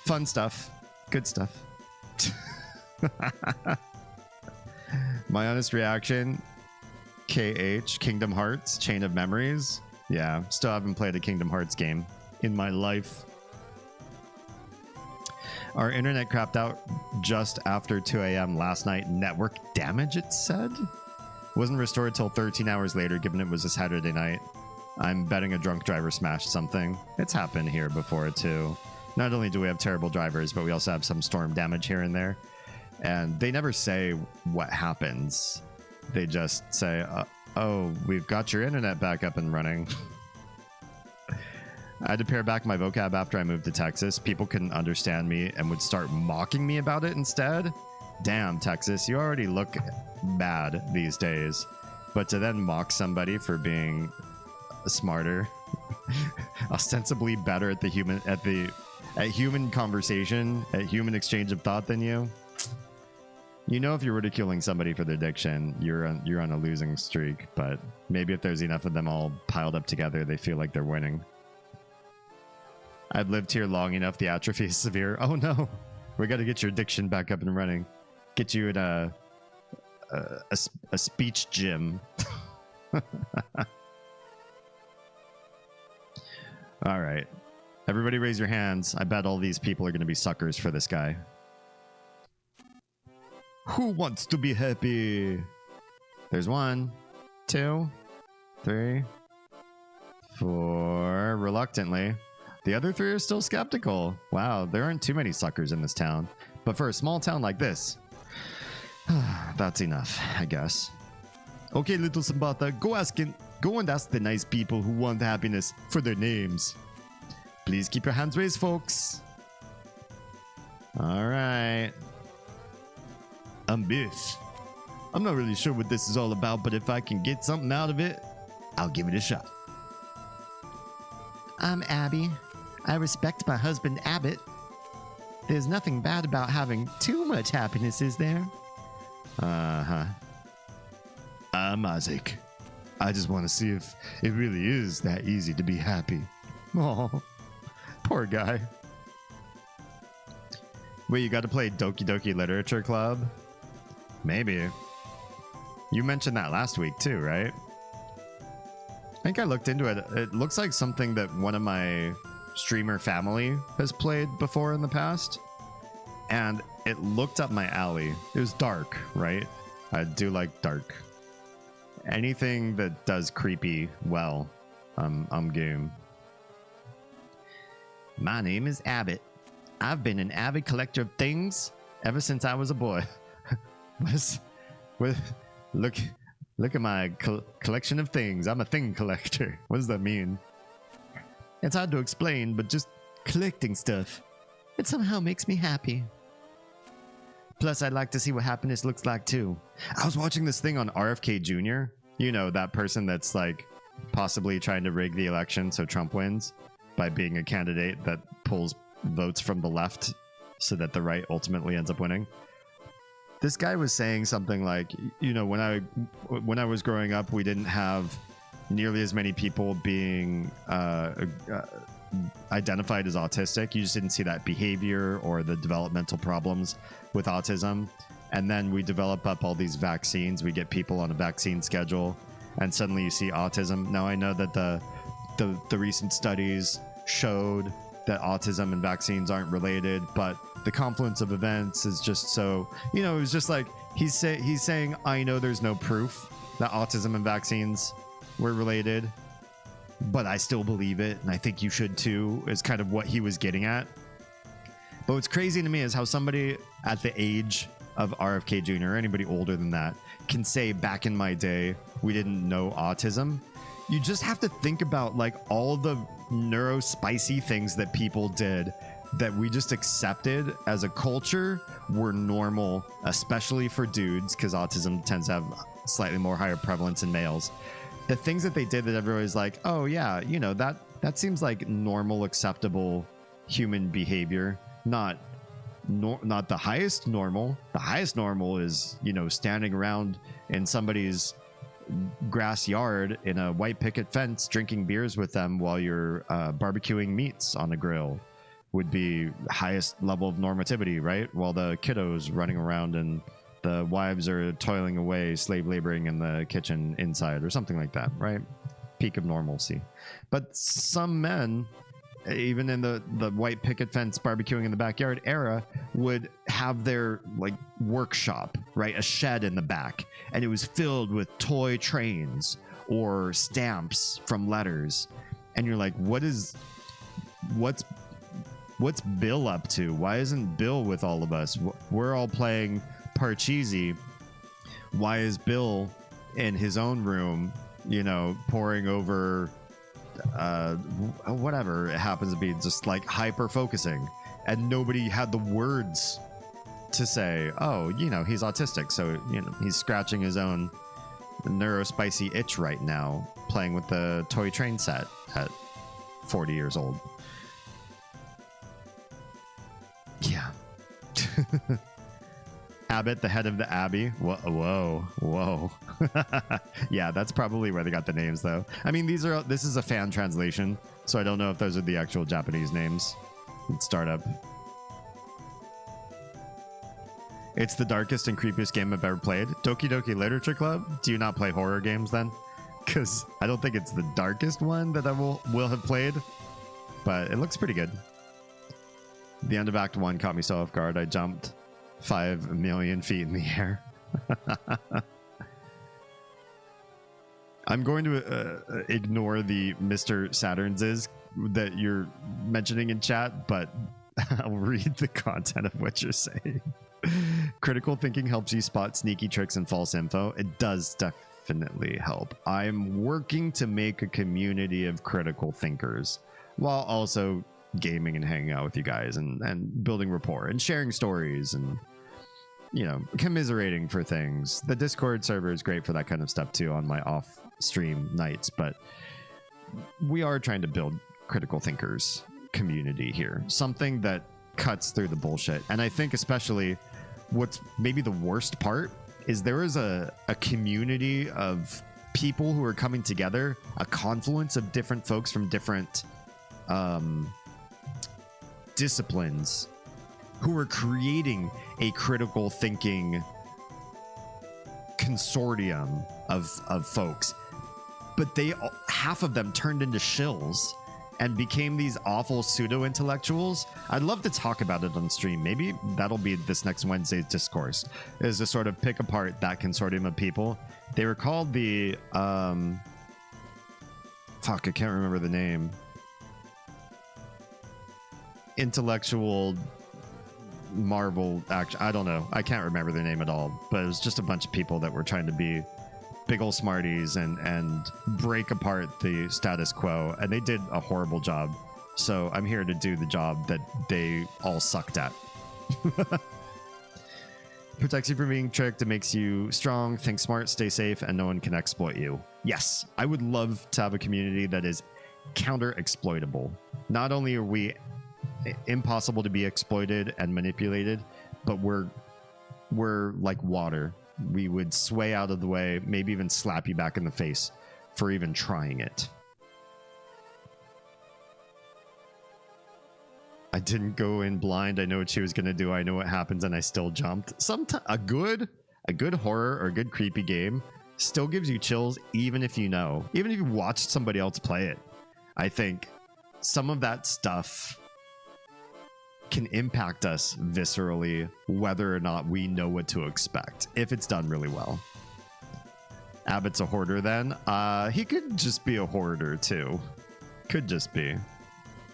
Fun stuff. Good stuff. My honest reaction, KH, Kingdom Hearts, Chain of Memories. Yeah, still haven't played a Kingdom Hearts game in my life. Our internet crapped out just after 2 a.m. last night. Network damage, it said? Wasn't restored till 13 hours later, given it was a Saturday night. I'm betting a drunk driver smashed something. It's happened here before, too. Not only do we have terrible drivers, but we also have some storm damage here and there. and they never say what happens. They just say, oh, we've got your internet back up and running. I had to pare back my vocab after I moved to Texas. People couldn't understand me and would start mocking me about it instead. Damn, Texas, you already look bad these days. But to then mock somebody for being smarter, ostensibly better at human conversation, at human exchange of thought than you. You know, if you're ridiculing somebody for their diction, you're on a losing streak. But maybe if there's enough of them all piled up together, they feel like they're winning. I've lived here long enough. The atrophy is severe. Oh no, we got to get your diction back up and running. Get you in a speech gym. All right, everybody raise your hands. I bet all these people are going to be suckers for this guy. Who wants to be happy? There's 1, 2, 3, 4. Reluctantly. The other 3 are still skeptical. Wow, there aren't too many suckers in this town. But for a small town like this, that's enough, I guess. Okay, little Sambatha, go and ask the nice people who want happiness for their names. Please keep your hands raised, folks. All right. I'm Biff. I'm not really sure what this is all about, but if I can get something out of it, I'll give it a shot. I'm Abby. I respect my husband, Abbott. There's nothing bad about having too much happiness, is there? Uh-huh. I'm Isaac. I just want to see if it really is that easy to be happy. Oh, poor guy. Wait, you got to play Doki Doki Literature Club? Maybe. You mentioned that last week too, right? I think I looked into it. It looks like something that one of my streamer family has played before in the past. And it looked up my alley. It was dark, right? I do like dark. Anything that does creepy well, I'm game. My name is Abbott. I've been an avid collector of things ever since I was a boy. Look at my collection of things. I'm a thing collector. What does that mean? It's hard to explain, but just collecting stuff. It somehow makes me happy. Plus, I'd like to see what happiness looks like too. I was watching this thing on RFK Jr. You know, that person that's like possibly trying to rig the election so Trump wins by being a candidate that pulls votes from the left so that the right ultimately ends up winning. This guy was saying something like, you know, when I was growing up, we didn't have nearly as many people being identified as autistic. You just didn't see that behavior or the developmental problems with autism. And then we develop up all these vaccines. We get people on a vaccine schedule, and suddenly you see autism. Now I know that the recent studies showed that autism and vaccines aren't related, but the confluence of events is just so, you know, it was just like he's saying, I know there's no proof that autism and vaccines were related, but I still believe it, and I think you should too, is kind of what he was getting at. But what's crazy to me is how somebody at the age of RFK Jr. or anybody older than that can say, back in my day, we didn't know autism. You just have to think about like all the neurospicy things that people did that we just accepted as a culture were normal, especially for dudes, because autism tends to have slightly more higher prevalence in males. The things that they did that everybody's like, oh yeah, you know, that seems like normal, acceptable human behavior. Not the highest normal. The highest normal is, you know, standing around in somebody's grass yard in a white picket fence drinking beers with them while you're barbecuing meats on a grill would be highest level of normativity, right? While the kiddos running around and the wives are toiling away, slave laboring in the kitchen inside or something like that, right? Peak of normalcy. But some men, even in the white picket fence barbecuing in the backyard era, would have their like workshop, right? A shed in the back, and it was filled with toy trains or stamps from letters. And you're like, what's What's Bill up to? Why isn't Bill with all of us? We're all playing Parcheesi. Why is Bill in his own room, you know, poring over whatever it happens to be, just like hyper focusing, and nobody had the words to say, oh, you know, he's autistic, so, you know, he's scratching his own neurospicy itch right now playing with the toy train set at 40 years old. Yeah. Abbott, the head of the Abbey. Whoa. Yeah, that's probably where they got the names, though. I mean, this is a fan translation, so I don't know if those are the actual Japanese names. Startup. It's the darkest and creepiest game I've ever played. Doki Doki Literature Club? Do you not play horror games then? Because I don't think it's the darkest one that I will have played, but it looks pretty good. The end of Act 1 caught me so off guard, I jumped 5 million feet in the air. I'm going to ignore the Mr. Saturn's that you're mentioning in chat, but I'll read the content of what you're saying. Critical thinking helps you spot sneaky tricks and false info. It does definitely help. I'm working to make a community of critical thinkers while also gaming and hanging out with you guys and building rapport and sharing stories and, you know, commiserating for things. The Discord server is great for that kind of stuff too on my off stream nights, but we are trying to build critical thinkers community here, something that cuts through the bullshit. And I think especially what's maybe the worst part is there is a community of people who are coming together, a confluence of different folks from different disciplines who are creating a critical thinking consortium of folks, but half of them turned into shills and became these awful pseudo-intellectuals. I'd love to talk about it on stream. Maybe that'll be this next Wednesday's discourse, is to sort of pick apart that consortium of people. They were called the fuck, I can't remember the name. Intellectual Marvel action. I don't know. I can't remember their name at all, but it was just a bunch of people that were trying to be big ol' smarties and break apart the status quo, and they did a horrible job. So I'm here to do the job that they all sucked at. Protects you from being tricked. It makes you strong, think smart, stay safe, and no one can exploit you. Yes, I would love to have a community that is counter-exploitable. Not only are we impossible to be exploited and manipulated, but we're like water. We would sway out of the way, maybe even slap you back in the face for even trying it. I didn't go in blind. I know what she was going to do. I know what happens, and I still jumped. Sometimes a good horror or a good creepy game still gives you chills, even if you know. Even if you watched somebody else play it. I think some of that stuff can impact us viscerally, whether or not we know what to expect, if it's done really well. Abbott's a hoarder then. He could just be a hoarder too. Could just be.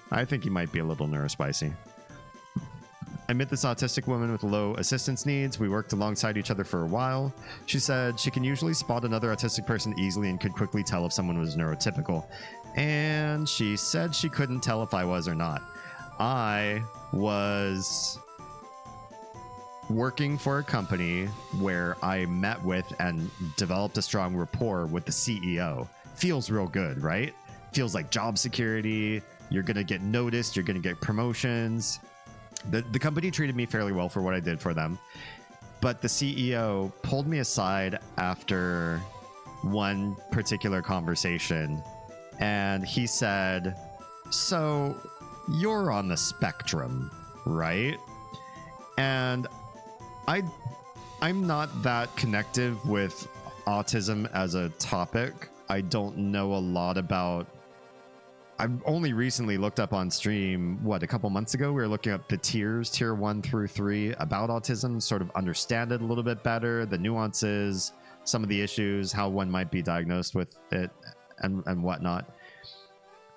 I think he might be a little neurospicy. I met this autistic woman with low assistance needs. We worked alongside each other for a while. She said she can usually spot another autistic person easily and could quickly tell if someone was neurotypical. And she said she couldn't tell if I was or not. I was working for a company where I met with and developed a strong rapport with the CEO. Feels real good, right? Feels like job security. You're going to get noticed. You're going to get promotions. The company treated me fairly well for what I did for them. But the CEO pulled me aside after one particular conversation, and he said, "So you're on the spectrum, right?" And I'm not that connective with autism as a topic. I don't know a lot about. I've only recently looked up on stream, a couple months ago, we were looking up the tiers, tier 1 through 3, about autism, sort of understand it a little bit better, the nuances, some of the issues, how one might be diagnosed with it, and whatnot.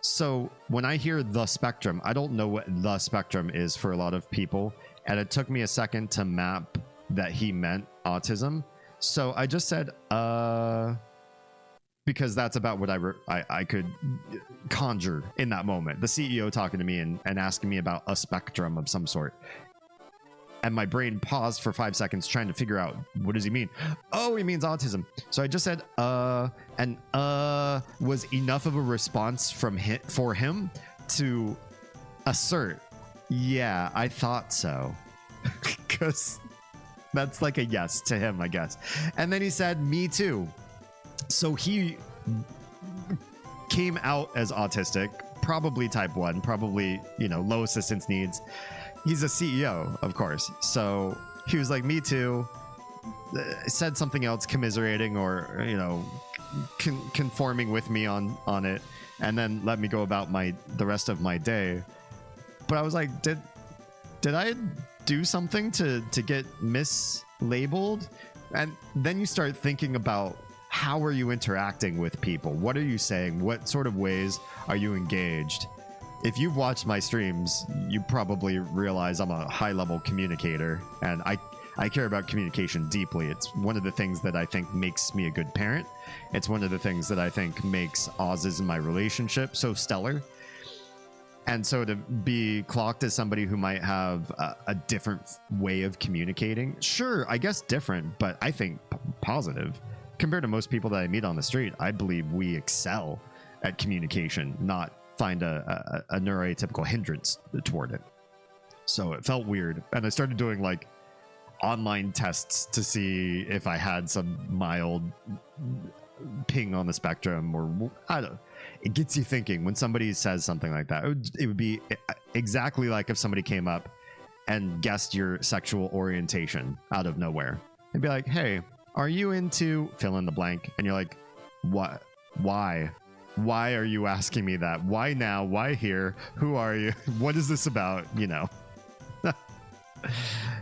So when I hear the spectrum, I don't know what the spectrum is for a lot of people. And it took me a second to map that he meant autism. So I just said, because that's about what I could conjure in that moment. The CEO talking to me and asking me about a spectrum of some sort. And my brain paused for 5 seconds trying to figure out, what does he mean? Oh, he means autism. So I just said, and was enough of a response from for him to assert, yeah, I thought so. Because that's like a yes to him, I guess. And then he said, me too. So he came out as autistic, probably type 1, probably, low assistance needs. He's a CEO, of course. So he was like, me too. Said something else commiserating or, conforming with me on it. And then let me go about the rest of my day. But I was like, did I do something to get mislabeled? And then you start thinking about, how are you interacting with people? What are you saying? What sort of ways are you engaged? If you've watched my streams, you probably realize I'm a high-level communicator, and I care about communication deeply. It's one of the things that I think makes me a good parent. It's one of the things that I think makes Oz's and my relationship so stellar. And so to be clocked as somebody who might have a different way of communicating, sure, I guess different, but I think positive. Compared to most people that I meet on the street, I believe we excel at communication, not find a neurotypical hindrance toward it. So it felt weird. And I started doing like online tests to see if I had some mild ping on the spectrum, or I don't know. It gets you thinking when somebody says something like that. It would be exactly like if somebody came up and guessed your sexual orientation out of nowhere. It'd be like, hey, are you into fill in the blank? And you're like, what? Why? Why are you asking me that? Why now? Why here? Who are you? What is this about?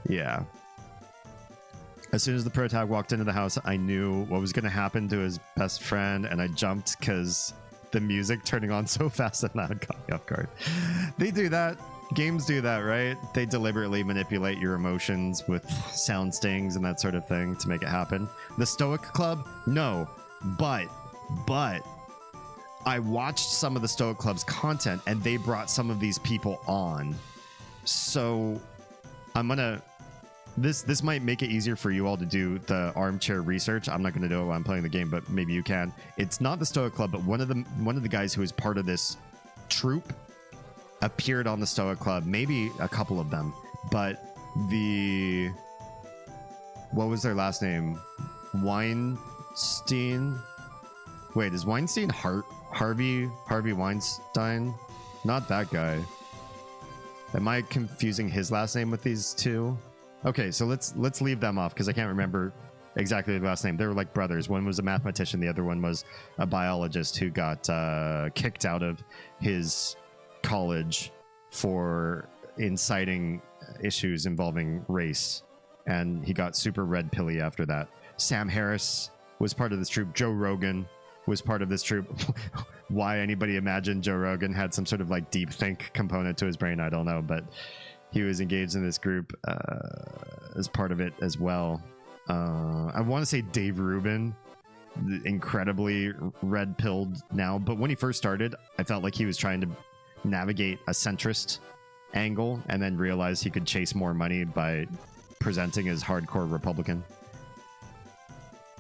Yeah. As soon as the protag walked into the house, I knew what was going to happen to his best friend, and I jumped because the music turning on so fast and loud caught me off guard. They do that. Games do that, right? They deliberately manipulate your emotions with sound stings and that sort of thing to make it happen. The Stoic Club? No. But I watched some of the Stoic Club's content and they brought some of these people on. So I'm gonna... This might make it easier for you all to do the armchair research. I'm not going to do it while I'm playing the game, but maybe you can. It's not the Stoic Club, but one of the guys who is part of this troupe appeared on the Stoic Club. Maybe a couple of them, but what was their last name? Weinstein. Wait, is Weinstein Harvey Weinstein? Not that guy. Am I confusing his last name with these two? Okay, so let's leave them off because I can't remember exactly the last name. They were like brothers. One was a mathematician. The other one was a biologist who got kicked out of his college for inciting issues involving race. And he got super red pilly after that. Sam Harris was part of this troupe. Joe Rogan was part of this troupe. Why anybody imagined Joe Rogan had some sort of like deep think component to his brain, I don't know. But he was engaged in this group as part of it as well. I want to say Dave Rubin, incredibly red-pilled now. But when he first started, I felt like he was trying to navigate a centrist angle and then realized he could chase more money by presenting as hardcore Republican.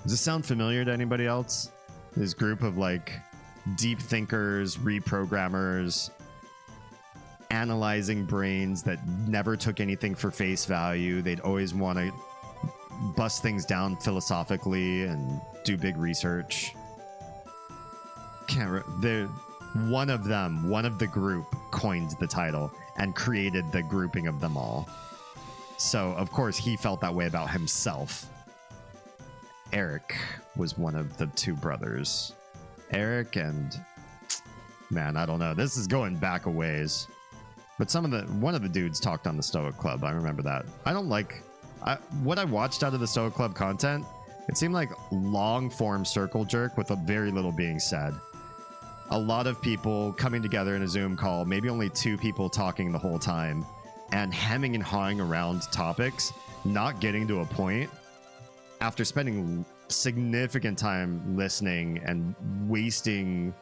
Does this sound familiar to anybody else? This group of like deep thinkers, reprogrammers, analyzing brains that never took anything for face value. They'd always want to bust things down philosophically and do big research. One of the group coined the title and created the grouping of them all. So of course he felt that way about himself. Eric was one of the two brothers. Eric and man, I don't know. This is going back a ways. But one of the dudes talked on the Stoic Club. I remember that. I don't like what I watched out of the Stoic Club content. It seemed like long form circle jerk with a very little being said. a lot of people coming together in a Zoom call, maybe only 2 people talking the whole time, and hemming and hawing around topics, not getting to a point after spending significant time listening and wasting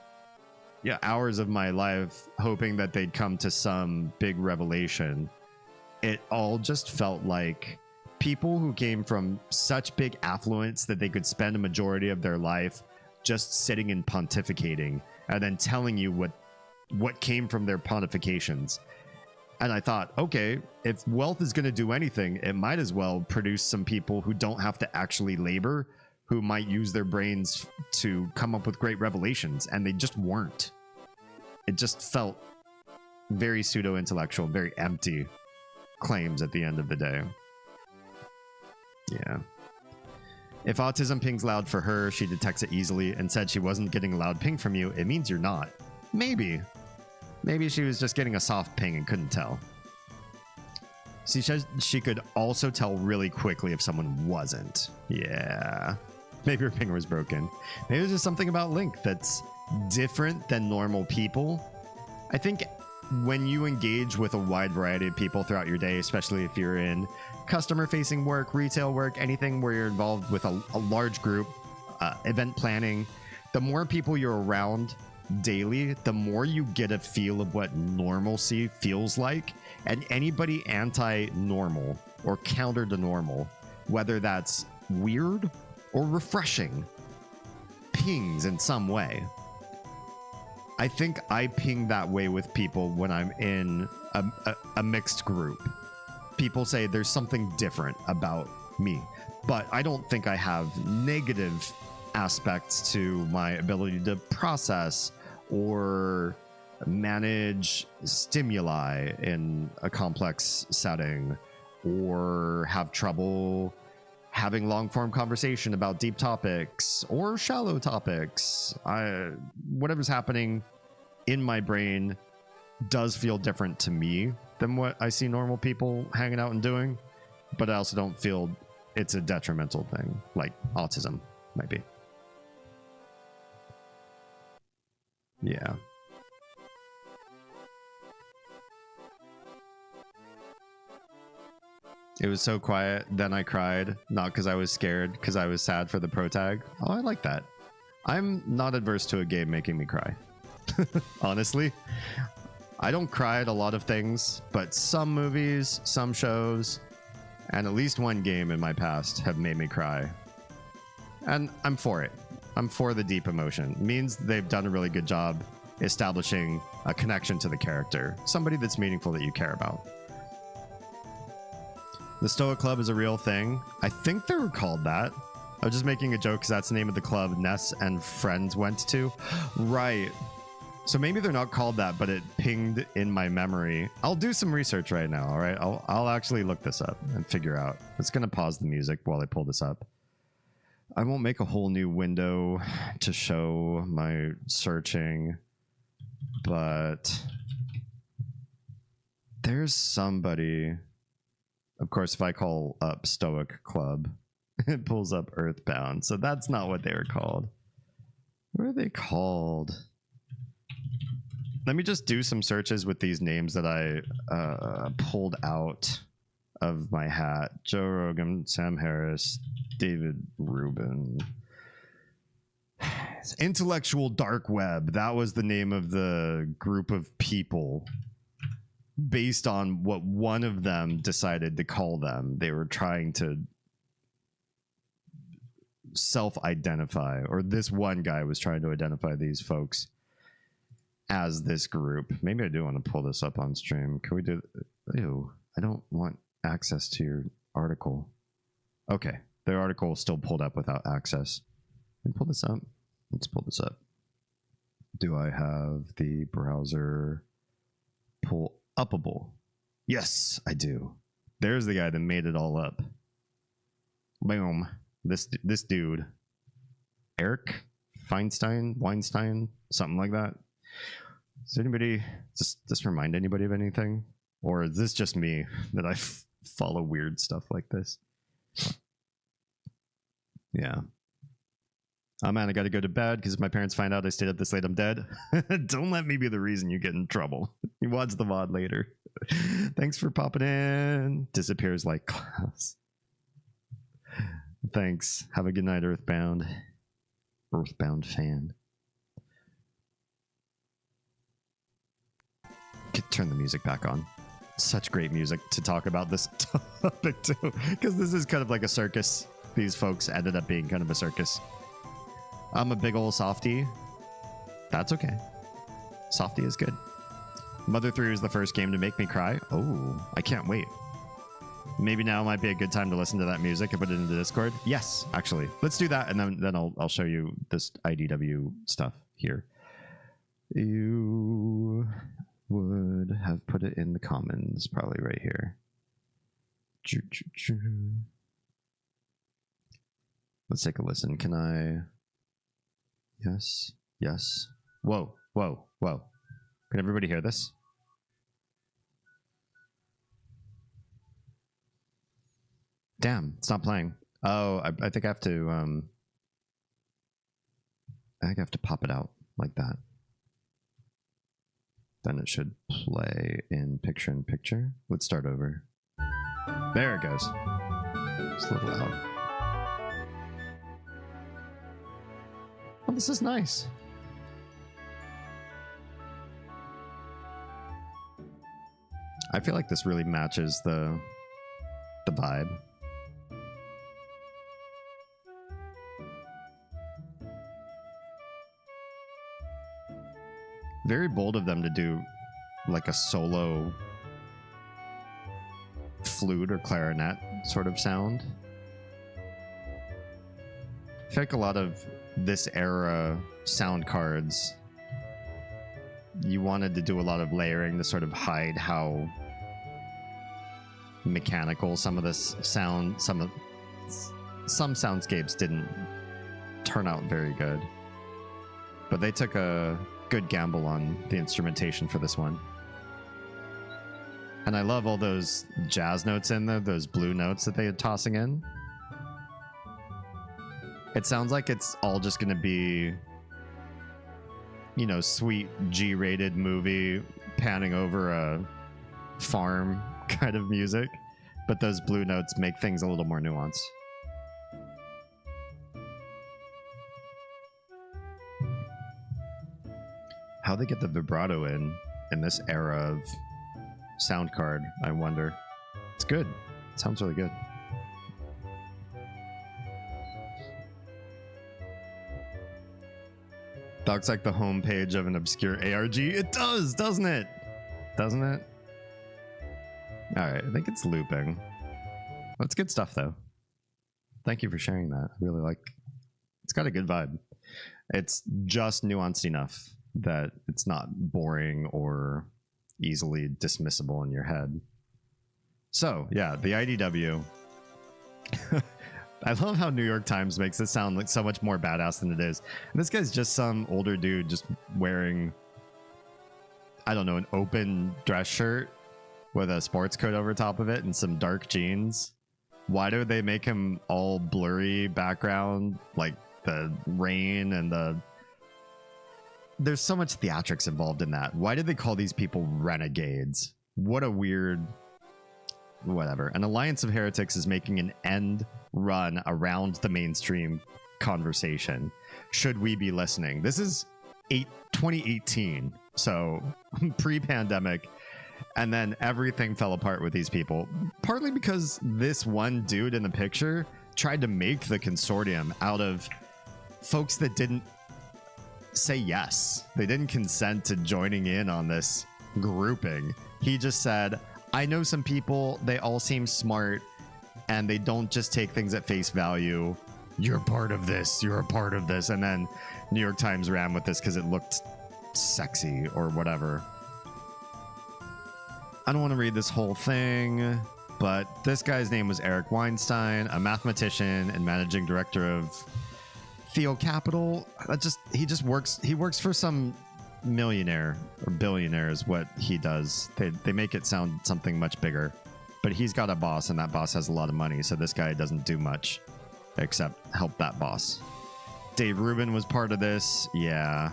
hours of my life hoping that they'd come to some big revelation. It all just felt like people who came from such big affluence that they could spend a majority of their life just sitting and pontificating and then telling you what came from their pontifications. And I thought, okay, if wealth is going to do anything, it might as well produce some people who don't have to actually labor, who might use their brains to come up with great revelations, and they just weren't. It just felt very pseudo-intellectual, very empty claims at the end of the day. Yeah. If autism pings loud for her, she detects it easily and said she wasn't getting a loud ping from you. It means you're not. Maybe. Maybe she was just getting a soft ping and couldn't tell. She says she could also tell really quickly if someone wasn't. Yeah. Maybe her ping was broken. Maybe there's just something about Link that's different than normal people. I think when you engage with a wide variety of people throughout your day, especially if you're in customer-facing work, retail work, anything where you're involved with a large group, event planning, the more people you're around daily, the more you get a feel of what normalcy feels like. And anybody anti-normal or counter to normal, whether that's weird or refreshing, pings in some way. I think I ping that way with people when I'm in a mixed group. People say there's something different about me, but I don't think I have negative aspects to my ability to process or manage stimuli in a complex setting, or have trouble having long-form conversation about deep topics or shallow topics. Whatever's happening in my brain does feel different to me than what I see normal people hanging out and doing, but I also don't feel it's a detrimental thing like autism might be. Yeah. It was so quiet, then I cried, not because I was scared, because I was sad for the protag. Oh, I like that. I'm not adverse to a game making me cry. Honestly. I don't cry at a lot of things, but some movies, some shows, and at least one game in my past have made me cry. And I'm for it. I'm for the deep emotion. It means they've done a really good job establishing a connection to the character. Somebody that's meaningful that you care about. The Stoic Club is a real thing. I think they were called that. I was just making a joke because that's the name of the club Ness and friends went to. Right. So maybe they're not called that, but it pinged in my memory. I'll do some research right now, all right? I'll actually look this up and figure out. It's going to pause the music while I pull this up. I won't make a whole new window to show my searching, but there's somebody... Of course, if I call up Stoic Club, it pulls up Earthbound. So that's not what they were called. What are they called? Let me just do some searches with these names that I pulled out of my hat. Joe Rogan, Sam Harris, David Rubin. Intellectual Dark Web. That was the name of the group of people. Based on what one of them decided to call them. They were trying to self-identify, or this one guy was trying to identify these folks as this group. Maybe I do want to pull this up on stream. Can we do... Ew, I don't want access to your article. Okay, their article is still pulled up without access. Can we pull this up? Let's pull this up. Do I have the browser pull upable? Yes, I do. There's the guy that made it all up. Boom. This dude. Eric Weinstein, something like that. Does anybody just remind anybody of anything? Or is this just me that I follow weird stuff like this? Yeah. Oh man, I gotta go to bed because if my parents find out I stayed up this late, I'm dead. Don't let me be the reason you get in trouble. You watch the VOD later. Thanks for popping in. Disappears like class. Thanks. Have a good night, Earthbound. Earthbound fan. Could turn the music back on. Such great music to talk about this topic too, because this is kind of like a circus. These folks ended up being kind of a circus. I'm a big old softie. That's okay. Softie is good. Mother 3 was the first game to make me cry. Oh, I can't wait. Maybe now might be a good time to listen to that music and put it into Discord. Yes, actually. Let's do that, and then I'll show you this IDW stuff here. You would have put it in the comments, probably right here. Let's take a listen. Can I... Yes. Yes. Whoa. Whoa. Whoa. Can everybody hear this? Damn, it's not playing. Oh, I think I have to I think I have to pop it out like that. Then it should play in picture. Let's start over. There it goes. It's a little loud. Oh, this is nice. I feel like this really matches the vibe. Very bold of them to do like a solo flute or clarinet sort of sound. I feel like a lot of this era sound cards, you wanted to do a lot of layering to sort of hide how mechanical some of this sound, some soundscapes didn't turn out very good. But they took a good gamble on the instrumentation for this one. And I love all those jazz notes in there, those blue notes that they are tossing in. It sounds like it's all just going to be, you know, sweet G-rated movie panning over a farm kind of music. But those blue notes make things a little more nuanced. How they get the vibrato in this era of sound card, I wonder. It's good. It sounds really good. That looks like the homepage of an obscure ARG. It does, doesn't it? Doesn't it? All right, I think it's looping. That's good stuff, though. Thank you for sharing that. I really like. It's got a good vibe. It's just nuanced enough that it's not boring or easily dismissible in your head. So, yeah, the IDW. I love how New York Times makes this sound like so much more badass than it is. And this guy's just some older dude just wearing, I don't know, an open dress shirt with a sports coat over top of it and some dark jeans. Why do they make him all blurry background, like the rain and the... There's so much theatrics involved in that. Why did they call these people renegades? What a weird... Whatever. An Alliance of Heretics is making an end run around the mainstream conversation. Should we be listening? This is 2018, so pre-pandemic, and then everything fell apart with these people. Partly because this one dude in the picture tried to make the consortium out of folks that didn't say yes. They didn't consent to joining in on this grouping. He just said, I know some people, they all seem smart, and they don't just take things at face value. You're part of this, you're a part of this. And then New York Times ran with this because it looked sexy or whatever. I don't want to read this whole thing, but this guy's name was Eric Weinstein, a mathematician and managing director of Theo Capital. He works for some millionaire or billionaire is what he does. They make it sound something much bigger, but he's got a boss and that boss has a lot of money, so this guy doesn't do much except help that boss. Dave Rubin was part of this. Yeah.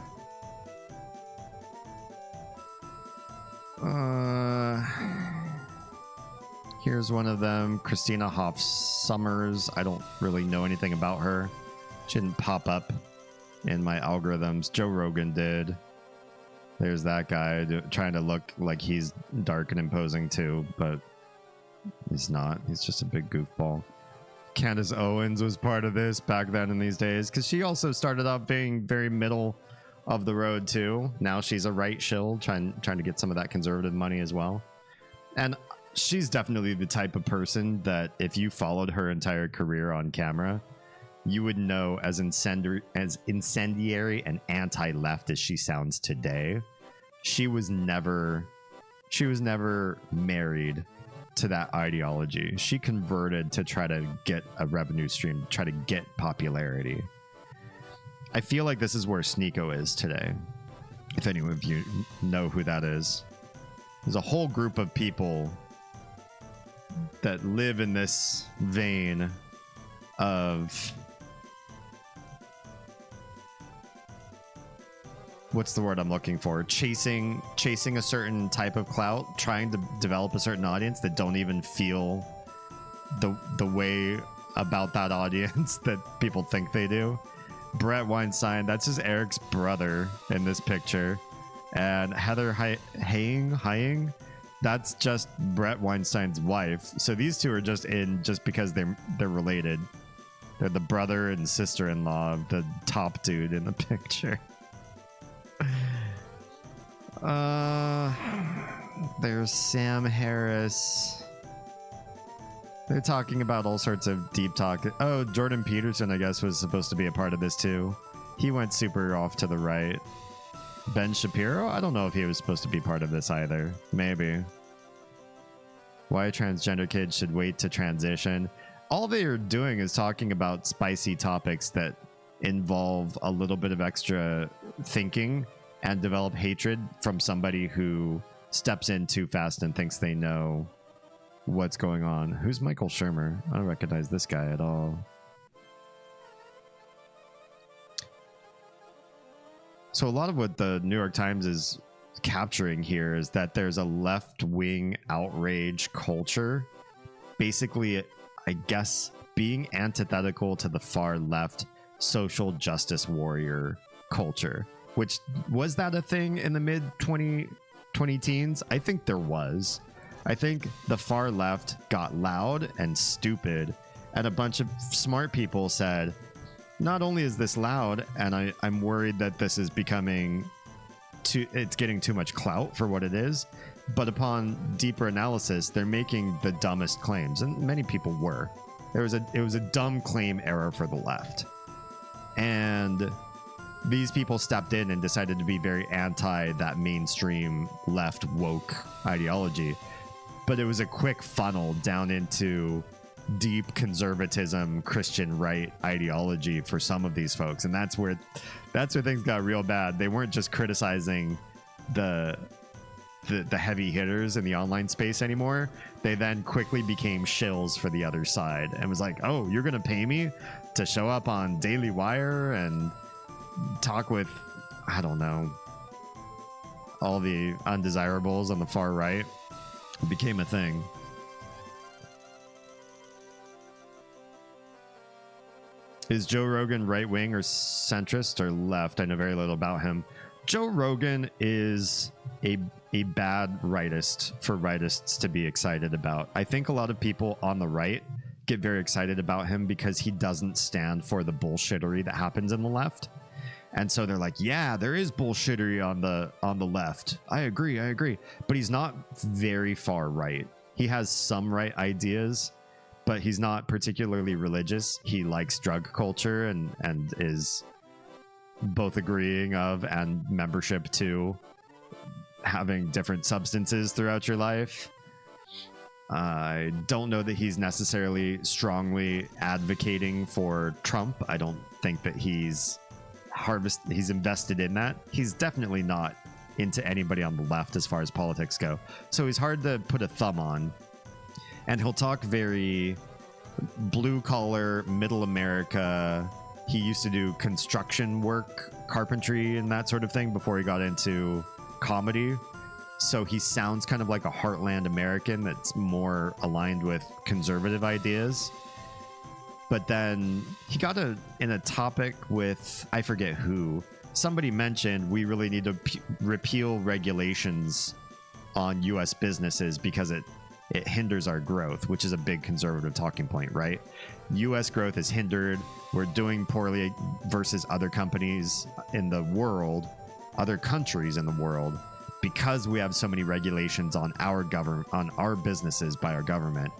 Here's one of them. Christina Hoff Sommers. I don't really know anything about her. She didn't pop up in my algorithms. Joe Rogan did. There's that guy trying to look like he's dark and imposing too, but he's not. He's just a big goofball. Candace Owens was part of this back then in these days, because she also started off being very middle of the road too. Now she's a right shill, trying to get some of that conservative money as well. And she's definitely the type of person that if you followed her entire career on camera, you would know as incendiary and anti-left as she sounds today, she was never married to that ideology. She converted to try to get a revenue stream, try to get popularity. I feel like this is where Sneeko is today. If any of you know who that is. There's a whole group of people that live in this vein of, what's the word I'm looking for? Chasing a certain type of clout, trying to develop a certain audience that don't even feel the way about that audience that people think they do. Brett Weinstein, that's just Eric's brother in this picture. And Heather Hying, that's just Brett Weinstein's wife. So these two are just in just because they're related. They're the brother and sister-in-law of the top dude in the picture. There's Sam Harris. They're talking about all sorts of deep talk. Oh, Jordan Peterson, I guess, was supposed to be a part of this too. He went super off to the right. Ben Shapiro? I don't know if he was supposed to be part of this either. Maybe. Why transgender kids should wait to transition. All they are doing is talking about spicy topics that involve a little bit of extra thinking and develop hatred from somebody who steps in too fast and thinks they know what's going on. Who's Michael Shermer? I don't recognize this guy at all. So a lot of what the New York Times is capturing here is that there's a left-wing outrage culture. Basically, I guess, being antithetical to the far left social justice warrior culture. Which, was that a thing in the mid-20 teens? I think there was. I think the far left got loud and stupid, and a bunch of smart people said, not only is this loud, and I'm worried that this is becoming it's getting too much clout for what it is, but upon deeper analysis, they're making the dumbest claims, and many people were. It was a dumb claim era for the left. And these people stepped in and decided to be very anti that mainstream left woke ideology. But it was a quick funnel down into deep conservatism, Christian right ideology for some of these folks. And that's where things got real bad. They weren't just criticizing the heavy hitters in the online space anymore. They then quickly became shills for the other side and was like, oh, you're going to pay me to show up on Daily Wire and talk with, I don't know, all the undesirables on the far right. It became a thing. Is Joe Rogan right wing or centrist or left? I know very little about him. Joe Rogan is a bad rightist for rightists to be excited about. I think a lot of people on the right get very excited about him because he doesn't stand for the bullshittery that happens in the left. And so they're like, yeah, there is bullshittery on the left. I agree. But he's not very far right. He has some right ideas, but he's not particularly religious. He likes drug culture and is both agreeing of and membership to having different substances throughout your life. I don't know that he's necessarily strongly advocating for Trump. I don't think that he's invested in that. He's definitely not into anybody on the left as far as politics go. So he's hard to put a thumb on. And he'll talk very blue collar, middle America, he used to do construction work, carpentry, and that sort of thing before he got into comedy. So he sounds kind of like a heartland American that's more aligned with conservative ideas. But then he got in a topic with, I forget who, somebody mentioned we really need to repeal regulations on US businesses because it hinders our growth, which is a big conservative talking point, right? US growth is hindered. We're doing poorly versus other companies in the world, other countries in the world, because we have so many regulations on our government, on our businesses by our government.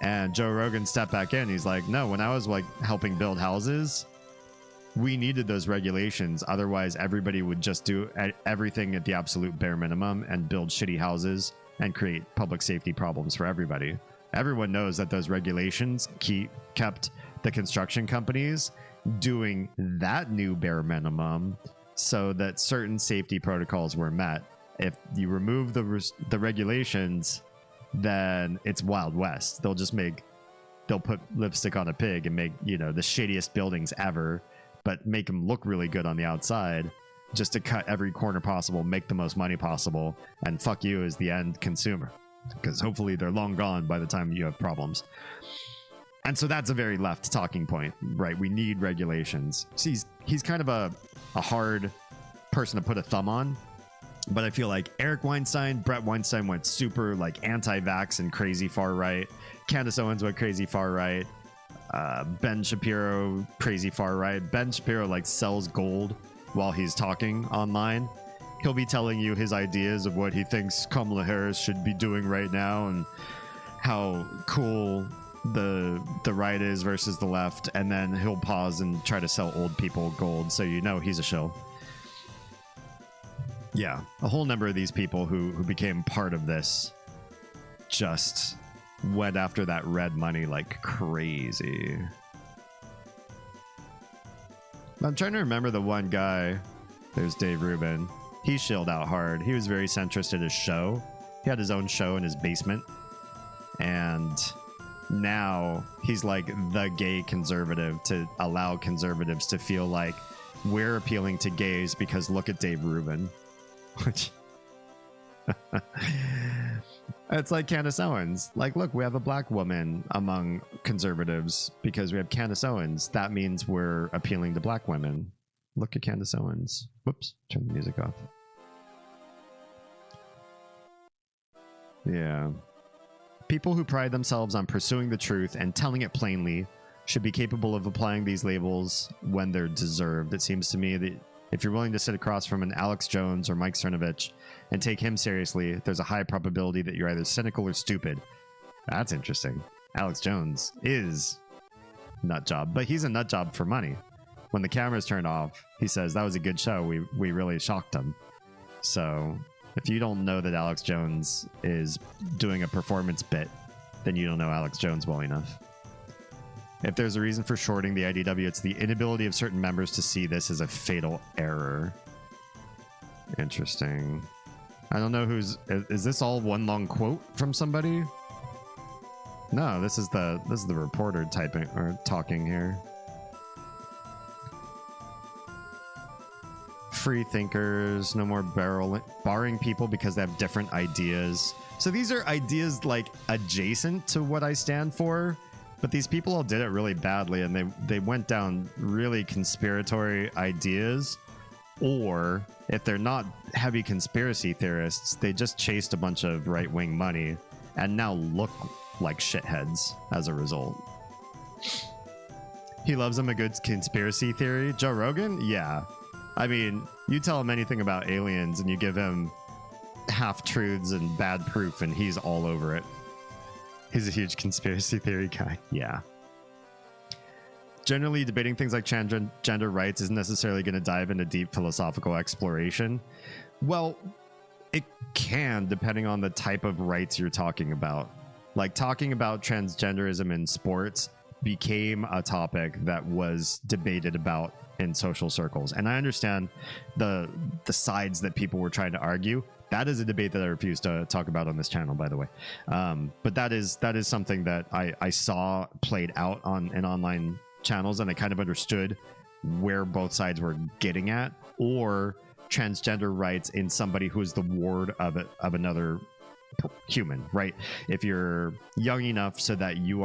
And Joe Rogan stepped back in. He's like, no, when I was like helping build houses, we needed those regulations. Otherwise, everybody would just do everything at the absolute bare minimum and build shitty houses and create public safety problems for everybody. Everyone knows that those regulations kept the construction companies doing that new bare minimum so that certain safety protocols were met. If you remove the regulations, then it's Wild West. They'll put lipstick on a pig and make, you know, the shittiest buildings ever, but make them look really good on the outside just to cut every corner possible, make the most money possible, and fuck you as the end consumer, because hopefully they're long gone by the time you have problems. And so that's a very left talking point, right? We need regulations. So he's kind of a hard person to put a thumb on, but I feel like Eric Weinstein, Brett Weinstein went super like anti-vax and crazy far right. Candace Owens went crazy far right. Ben Shapiro, crazy far right. Ben Shapiro like sells gold while he's talking online. He'll be telling you his ideas of what he thinks Kamala Harris should be doing right now and how cool the right is versus the left, and then he'll pause and try to sell old people gold, so you know he's a shill. Yeah, a whole number of these people who became part of this just went after that red money like crazy. I'm trying to remember the one guy. There's Dave Rubin. He shilled out hard. He was very centrist at his show. He had his own show in his basement. And now he's like the gay conservative to allow conservatives to feel like we're appealing to gays because look at Dave Rubin. Which it's like Candace Owens. Like, look, we have a black woman among conservatives because we have Candace Owens. That means we're appealing to black women. Look at Candace Owens. Whoops, turn the music off. Yeah. People who pride themselves on pursuing the truth and telling it plainly should be capable of applying these labels when they're deserved. It seems to me that if you're willing to sit across from an Alex Jones or Mike Cernovich and take him seriously, there's a high probability that you're either cynical or stupid. That's interesting. Alex Jones is nut job, but he's a nut job for money. When the cameras turned off, he says, that was a good show. We really shocked him. So if you don't know that Alex Jones is doing a performance bit, then you don't know Alex Jones well enough. If there's a reason for shorting the IDW, it's the inability of certain members to see this as a fatal error. Interesting. I don't know who's... Is this all one long quote from somebody? No, this is the reporter typing or talking here. Free thinkers, no more barring people because they have different ideas. So these are ideas like adjacent to what I stand for. But these people all did it really badly, and they went down really conspiratory ideas. Or if they're not heavy conspiracy theorists, they just chased a bunch of right-wing money and now look like shitheads as a result. He loves him a good conspiracy theory. Joe Rogan? Yeah. I mean, you tell him anything about aliens and you give him half-truths and bad proof and he's all over it. He's a huge conspiracy theory guy. Yeah. Generally, debating things like transgender rights isn't necessarily going to dive into deep philosophical exploration. Well, it can, depending on the type of rights you're talking about. Like, talking about transgenderism in sports became a topic that was debated about in social circles. And I understand the sides that people were trying to argue. That is a debate that I refuse to talk about on this channel, by the way. But that is something that I saw played out on an online channels and I kind of understood where both sides were getting at, or transgender rights in somebody who is the ward of another human, right? If you're young enough so that you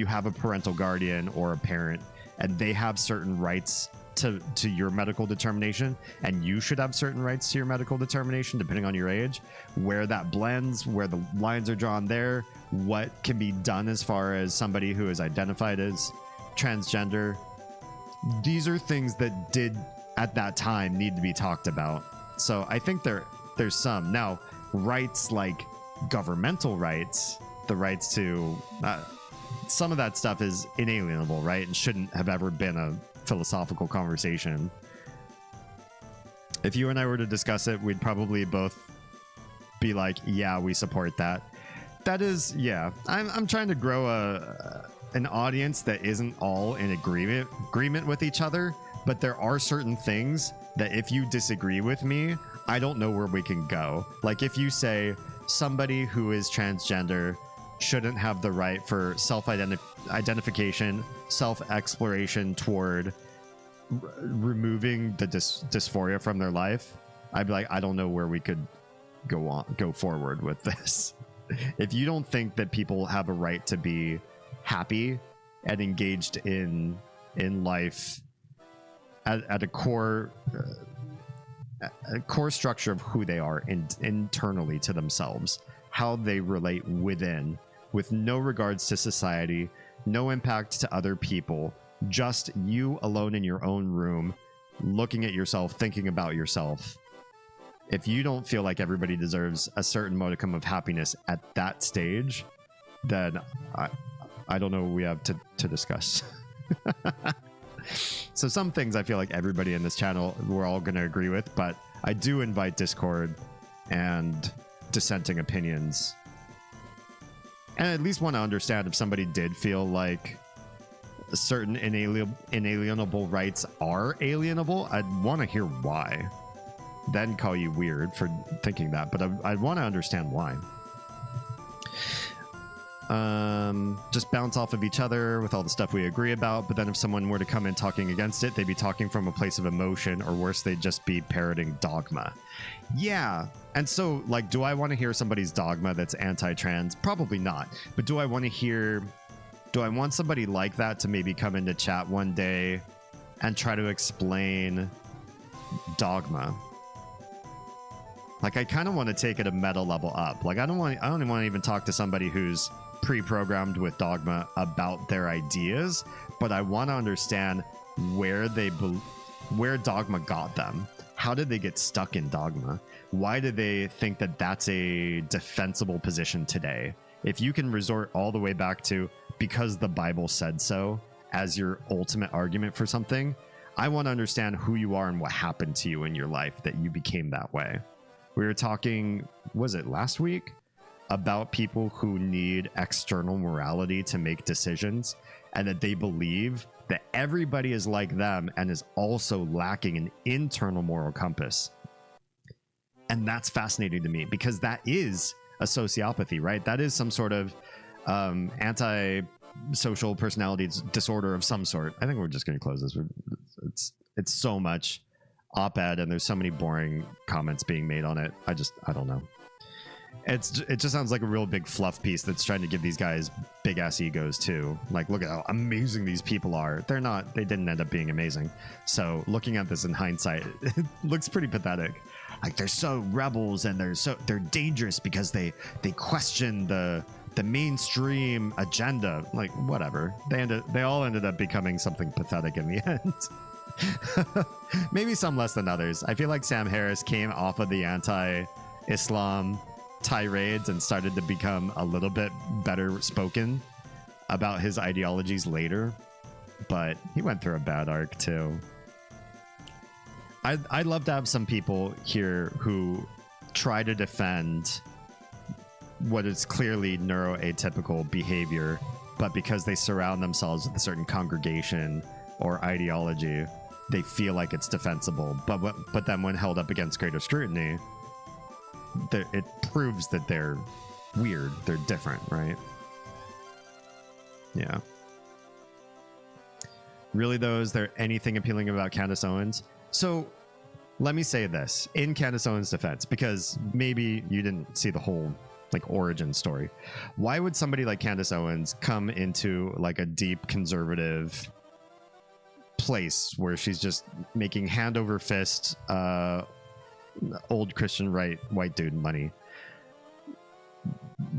have a parental guardian or a parent and they have certain rights to your medical determination, and you should have certain rights to your medical determination depending on your age, where that blends, where the lines are drawn there, what can be done as far as somebody who is identified as transgender. These are things that did at that time need to be talked about. So I think there's some. Now, rights like governmental rights, the rights to some of that stuff is inalienable, right? And shouldn't have ever been a philosophical conversation. If you and I were to discuss it, we'd probably both be like, yeah, we support that. That is, yeah. I'm trying to grow an audience that isn't all in agreement with each other, but there are certain things that if you disagree with me, I don't know where we can go. Like if you say somebody who is transgender shouldn't have the right for self-identification, self-exploration toward removing the dysphoria from their life, I'd be like, I don't know where we could go forward with this. If you don't think that people have a right to be happy and engaged in life at a core structure of who they are internally to themselves, how they relate within, with no regards to society, no impact to other people, just you alone in your own room, looking at yourself, thinking about yourself. If you don't feel like everybody deserves a certain modicum of happiness at that stage, then I don't know what we have to discuss. So some things I feel like everybody in this channel, we're all going to agree with, but I do invite discord and dissenting opinions. And I at least want to understand if somebody did feel like certain inalienable rights are alienable, I'd want to hear why. Then call you weird for thinking that, but I'd want to understand why. Just bounce off of each other with all the stuff we agree about, but then if someone were to come in talking against it, they'd be talking from a place of emotion, or worse, they'd just be parroting dogma. Yeah. And so, like, do I want to hear somebody's dogma that's anti-trans? Probably not. But do I want somebody like that to maybe come into chat one day and try to explain dogma? Like, I kind of want to take it a meta level up. Like, I don't want to even talk to somebody who's pre-programmed with dogma about their ideas, but I want to understand where dogma got them. How did they get stuck in dogma? Why do they think that that's a defensible position today? If you can resort all the way back to because the Bible said so as your ultimate argument for something, I want to understand who you are and what happened to you in your life that you became that way. We were talking, was it last week, about people who need external morality to make decisions, and that they believe that everybody is like them and is also lacking an internal moral compass. And that's fascinating to me, because that is a sociopathy, right? That is some sort of anti-social personality disorder of some sort. I think we're just going to close this. It's so much op-ed, and there's so many boring comments being made on it. I don't know. It just sounds like a real big fluff piece that's trying to give these guys big ass egos too. Like, look at how amazing these people are. They didn't end up being amazing. So looking at this in hindsight, it looks pretty pathetic. Like, they're so rebels, and they're dangerous because they question the mainstream agenda. Like, whatever. They all ended up becoming something pathetic in the end. Maybe some less than others. I feel like Sam Harris came off of the anti-Islam tirades and started to become a little bit better spoken about his ideologies later, but he went through a bad arc too. I'd love to have some people here who try to defend what is clearly neuroatypical behavior, but because they surround themselves with a certain congregation or ideology, they feel like it's defensible. But then when held up against greater scrutiny, it proves that they're weird, they're different, right? Yeah. Really, though, is there anything appealing about Candace Owens? So let me say this in Candace Owens' defense, because maybe you didn't see the whole like origin story. Why would somebody like Candace Owens come into like a deep conservative place where she's just making hand over fist old Christian white dude money?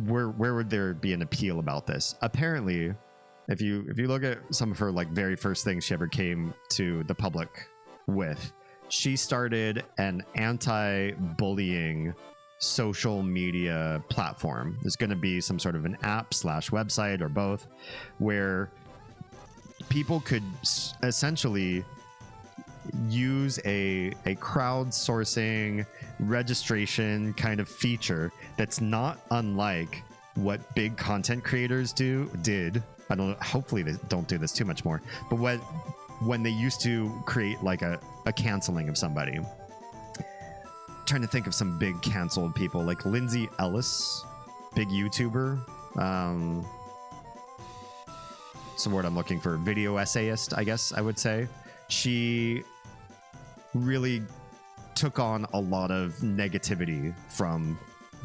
Where would there be an appeal about this? Apparently, if you look at some of her like very first things she ever came to the public with, she started an anti-bullying social media platform. There's going to be some sort of an app / website or both, where people could essentially use a crowdsourcing registration kind of feature that's not unlike what big content creators did. I don't know, hopefully they don't do this too much more, but when they used to create like a canceling of somebody. Trying to think of some big canceled people like Lindsay Ellis, big YouTuber. What's the word I'm looking for? Video essayist, I guess I would say. She really took on a lot of negativity from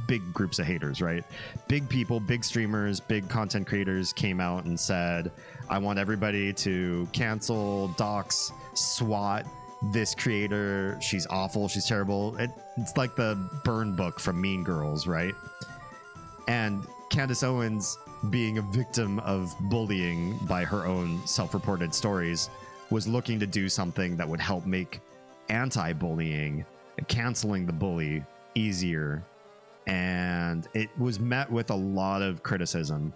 big groups of haters, right? Big people, big streamers, big content creators came out and said, I want everybody to cancel, dox, SWAT this creator. She's awful. She's terrible. It's like the burn book from Mean Girls, right? And Candace Owens, being a victim of bullying by her own self-reported stories, was looking to do something that would help make anti-bullying, canceling the bully, easier. And it was met with a lot of criticism.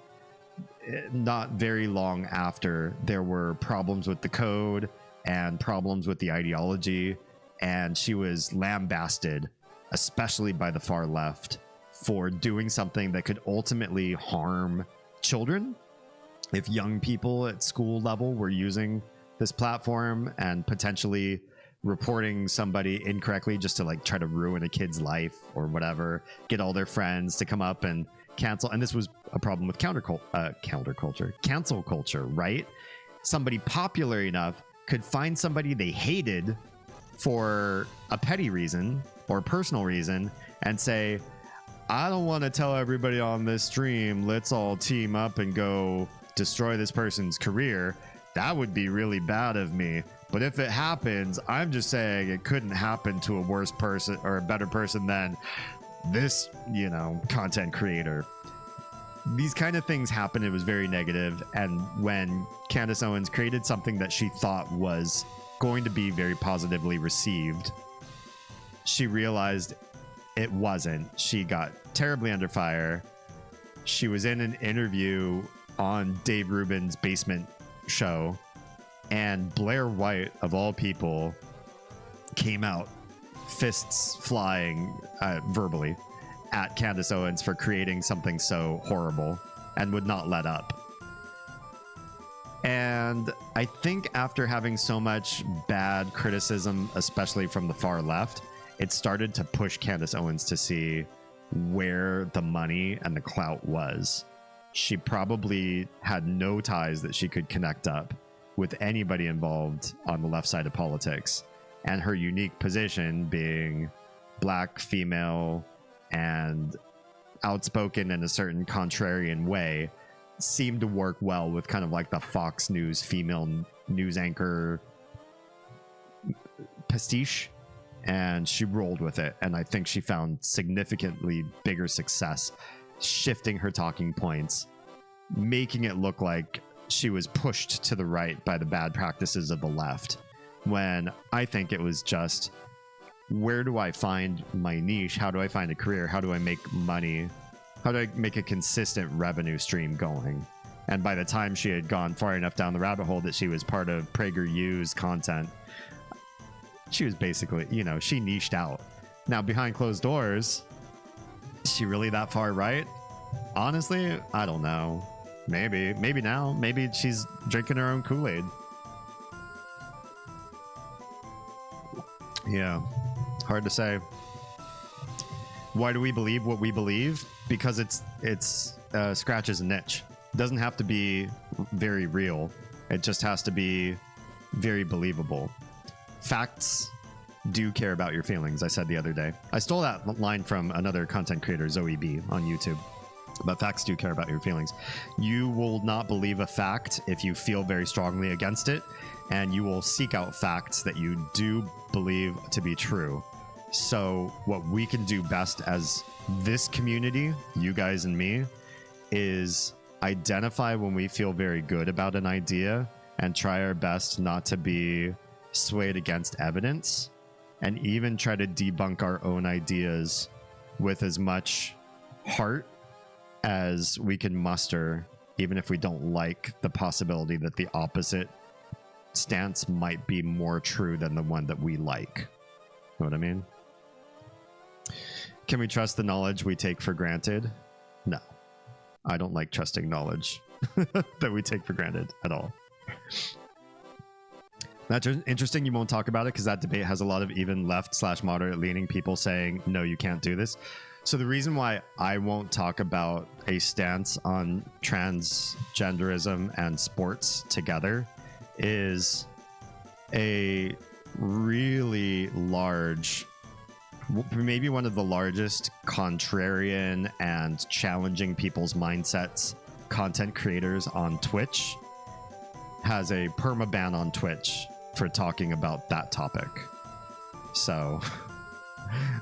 Not very long after, there were problems with the code and problems with the ideology, and she was lambasted, especially by the far left, for doing something that could ultimately harm children. If young people at school level were using this platform and potentially reporting somebody incorrectly just to like try to ruin a kid's life or whatever, get all their friends to come up and cancel. And this was a problem with cancel culture, right? Somebody popular enough could find somebody they hated for a petty reason or personal reason and say, I don't want to tell everybody on this stream, let's all team up and go destroy this person's career. That would be really bad of me. But if it happens, I'm just saying it couldn't happen to a worse person or a better person than this, content creator. These kind of things happened. It was very negative. And when Candace Owens created something that she thought was going to be very positively received, she realized it wasn't. She got terribly under fire. She was in an interview on Dave Rubin's Basement show, and Blair White, of all people, came out, fists flying verbally at Candace Owens for creating something so horrible, and would not let up. And I think after having so much bad criticism, especially from the far left, it started to push Candace Owens to see where the money and the clout was. She probably had no ties that she could connect up with anybody involved on the left side of politics. And her unique position, being black, female, and outspoken in a certain contrarian way, seemed to work well with kind of like the Fox News female news anchor pastiche. And she rolled with it. And I think she found significantly bigger success shifting her talking points, making it look like she was pushed to the right by the bad practices of the left, when I think it was just, where do I find my niche? How do I find a career? How do I make money? How do I make a consistent revenue stream going? And by the time she had gone far enough down the rabbit hole that she was part of PragerU's content, she was basically, she niched out. Now, behind closed doors, is she really that far right? Honestly, I don't know. Maybe now. Maybe she's drinking her own Kool-Aid. Yeah, hard to say. Why do we believe what we believe? Because it's scratches a niche. It doesn't have to be very real. It just has to be very believable. Facts do care about your feelings, I said the other day. I stole that line from another content creator, Zoe B, on YouTube. But facts do care about your feelings. You will not believe a fact if you feel very strongly against it, and you will seek out facts that you do believe to be true. So what we can do best as this community, you guys and me, is identify when we feel very good about an idea and try our best not to be swayed against evidence, and even try to debunk our own ideas with as much heart as we can muster, even if we don't like the possibility that the opposite stance might be more true than the one that we like. Know what I mean? Can we trust the knowledge we take for granted? No. I don't like trusting knowledge that we take for granted at all. That's interesting you won't talk about it, because that debate has a lot of even left/moderate leaning people saying, no, you can't do this. So the reason why I won't talk about a stance on transgenderism and sports together is a really large, maybe one of the largest contrarian and challenging people's mindsets content creators on Twitch has a permaban on Twitch for talking about that topic. So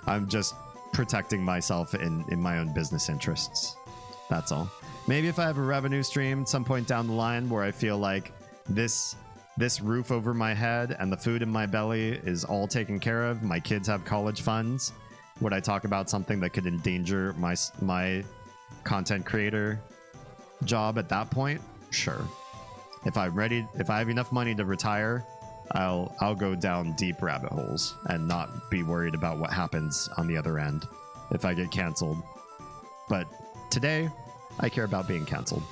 I'm just protecting myself in my own business interests. That's all. Maybe if I have a revenue stream at some point down the line where I feel like this roof over my head and the food in my belly is all taken care of, my kids have college funds, would I talk about something that could endanger my content creator job at that point? Sure. If I'm ready, if I have enough money to retire, I'll go down deep rabbit holes and not be worried about what happens on the other end if I get canceled. But today, I care about being canceled.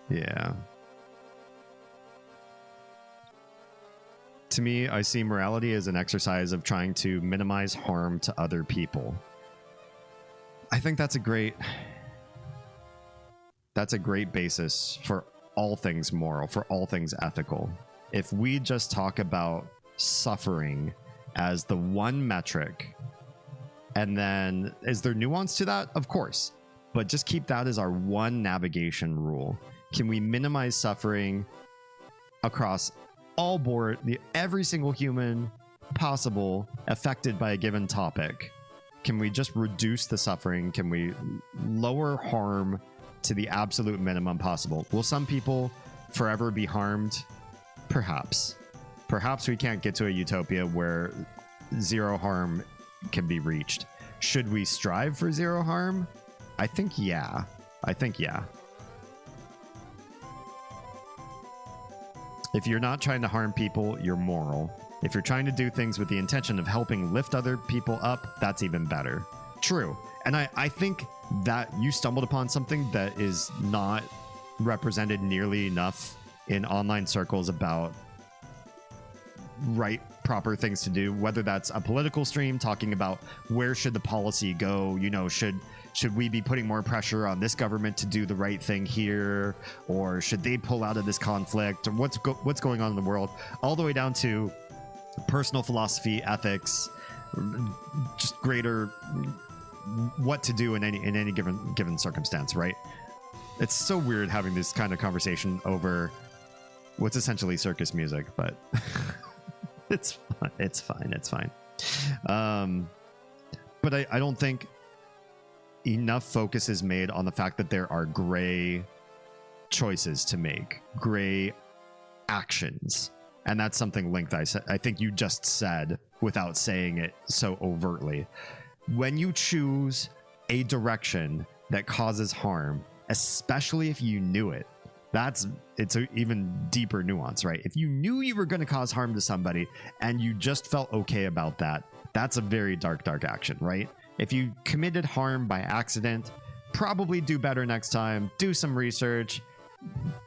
Yeah. To me, I see morality as an exercise of trying to minimize harm to other people. I think that's a great basis for all things moral, for all things ethical. If we just talk about suffering as the one metric, and then is there nuance to that? Of course, but just keep that as our one navigation rule. Can we minimize suffering across all board, every single human possible affected by a given topic? Can we just reduce the suffering? Can we lower harm to the absolute minimum possible? Will some people forever be harmed? Perhaps. Perhaps we can't get to a utopia where zero harm can be reached. Should we strive for zero harm? I think yeah. If you're not trying to harm people, you're moral. If you're trying to do things with the intention of helping lift other people up, that's even better. True. And I think that you stumbled upon something that is not represented nearly enough in online circles about proper things to do, whether that's a political stream talking about where should the policy go, should we be putting more pressure on this government to do the right thing here, or should they pull out of this conflict, or what's going on in the world, all the way down to personal philosophy, ethics, just greater what to do in any given circumstance, right? It's so weird having this kind of conversation over what's essentially circus music, but it's fine. But I don't think enough focus is made on the fact that there are gray choices to make, gray actions. And that's something Link I think you just said without saying it so overtly. When you choose a direction that causes harm, especially if you knew it, it's an even deeper nuance, right? If you knew you were going to cause harm to somebody and you just felt okay about that, that's a very dark action, right? If you committed harm by accident, probably do better next time. Do some research.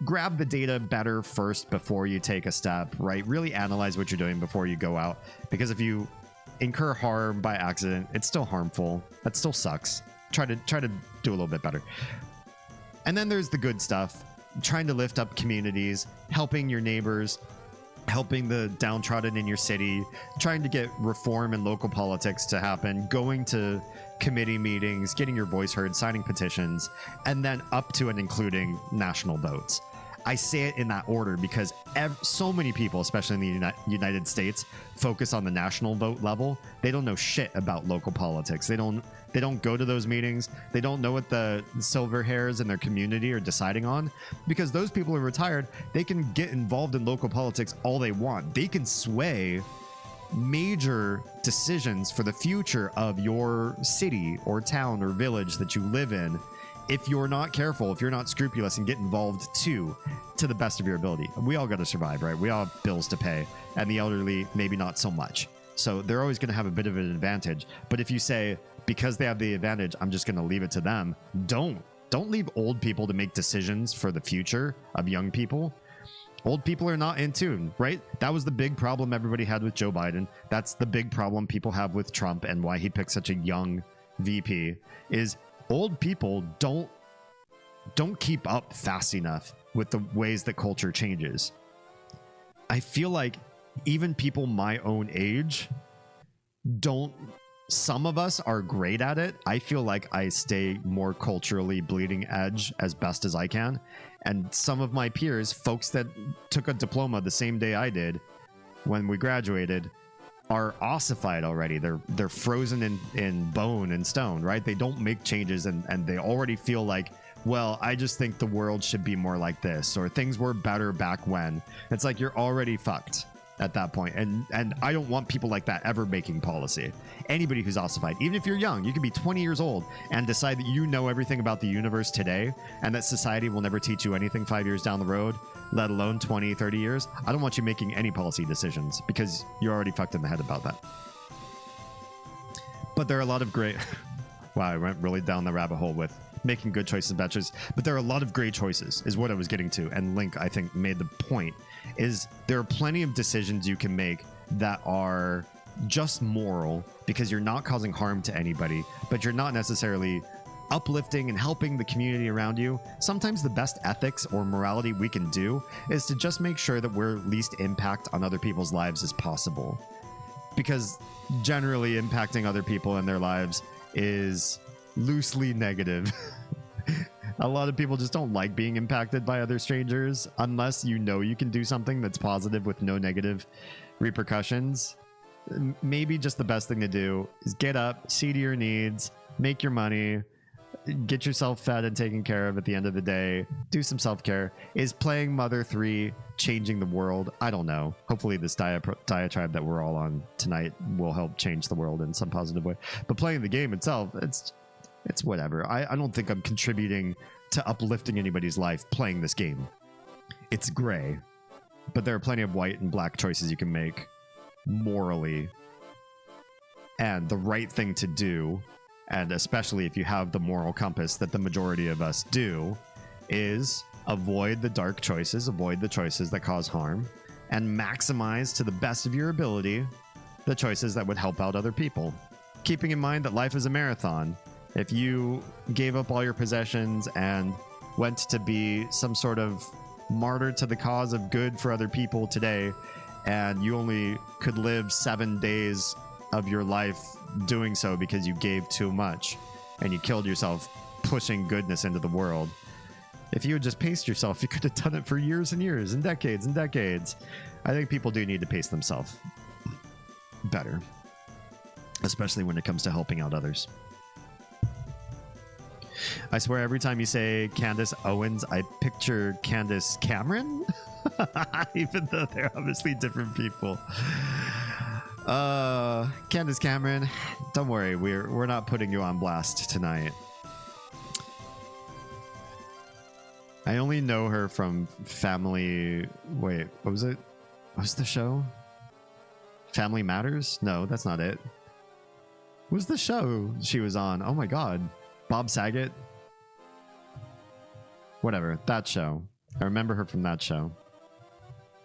Grab the data better first before you take a step, right? Really analyze what you're doing before you go out. Because if you incur harm by accident, it's still harmful. That still sucks. Try to do a little bit better. And then there's the good stuff. trying to lift up communities, helping your neighbors, helping the downtrodden in your city, trying to get reform in local politics to happen, going to committee meetings, getting your voice heard, signing petitions, and then up to and including national votes. I say it in that order because so many people, especially in the United States, focus on the national vote level. They don't know shit about local politics. They don't go to those meetings. They don't know what the silver hairs in their community are deciding on, because those people are retired. They can get involved in local politics all they want. They can sway major decisions for the future of your city or town or village that you live in if you're not careful, if you're not scrupulous, and get involved to the best of your ability. We all got to survive, right? We all have bills to pay, and the elderly maybe not so much. So they're always going to have a bit of an advantage. But if you say, because they have the advantage, I'm just going to leave it to them, don't leave old people to make decisions for the future of young people. Old people are not in tune, right? That was the big problem everybody had with Joe Biden. That's the big problem people have with Trump, and why he picked such a young VP is old people don't keep up fast enough with the ways that culture changes. I feel like even people my own age don't. Some of us are great at it. I feel like I stay more culturally bleeding edge as best as I can. And some of my peers, folks that took a diploma the same day I did when we graduated, are ossified already. They're frozen in bone and stone, right? They don't make changes, and they already feel like, well, I just think the world should be more like this, or things were better back when. It's like you're already fucked at that point. And I don't want people like that ever making policy. Anybody who's ossified, even if you're young, you could be 20 years old and decide that you know everything about the universe today, and that society will never teach you anything 5 years down the road, let alone 20, 30 years. I don't want you making any policy decisions, because you're already fucked in the head about that. But there are a lot of great... Wow, I went really down the rabbit hole with making good choices and bad choices. But there are a lot of great choices, is what I was getting to. And Link, I think, made the point, is there are plenty of decisions you can make that are just moral, because you're not causing harm to anybody, but you're not necessarily uplifting and helping the community around you. Sometimes the best ethics or morality we can do is to just make sure that we're least impact on other people's lives as possible. Because generally impacting other people in their lives is loosely negative. A lot of people just don't like being impacted by other strangers unless you know you can do something that's positive with no negative repercussions. Maybe just the best thing to do is get up, see to your needs, make your money, get yourself fed and taken care of at the end of the day, do some self-care. Is playing Mother 3 changing the world? I don't know. Hopefully this diatribe that we're all on tonight will help change the world in some positive way. But playing the game itself, it's whatever. I don't think I'm contributing to uplifting anybody's life playing this game. It's gray, but there are plenty of white and black choices you can make morally. And the right thing to do, and especially if you have the moral compass that the majority of us do, is avoid the dark choices, avoid the choices that cause harm, and maximize to the best of your ability the choices that would help out other people. Keeping in mind that life is a marathon. If you gave up all your possessions and went to be some sort of martyr to the cause of good for other people today, and you only could live 7 days of your life doing so because you gave too much and you killed yourself pushing goodness into the world, if you had just paced yourself, you could have done it for years and years and decades. I think people do need to pace themselves better, especially when it comes to helping out others. I swear every time you say Candace Owens, I picture Candace Cameron, even though they're obviously different people. Candace Cameron, don't worry, we're not putting you on blast tonight. I only know her from Family... Wait, what was it? What was the show? Family Matters? No, that's not it. What was the show she was on? Oh my god. Bob Saget? Whatever, that show. I remember her from that show.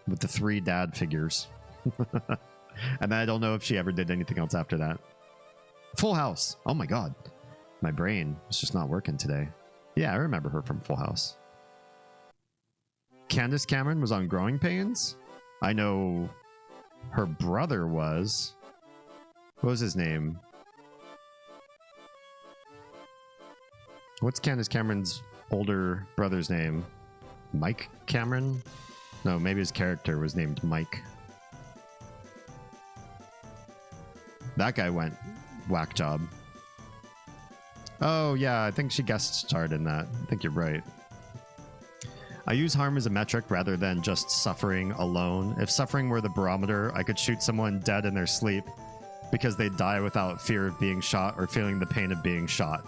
With the 3 dad figures. And I don't know if she ever did anything else after that. Full House. Oh my god. My brain was just not working today. Yeah, I remember her from Full House. Candace Cameron was on Growing Pains. I know her brother was. What was his name? What's Candace Cameron's older brother's name? Mike Cameron? No, maybe his character was named Mike. That guy went whack job. Oh, yeah, I think she guest starred in that. I think you're right. I use harm as a metric rather than just suffering alone. If suffering were the barometer, I could shoot someone dead in their sleep because they die without fear of being shot or feeling the pain of being shot.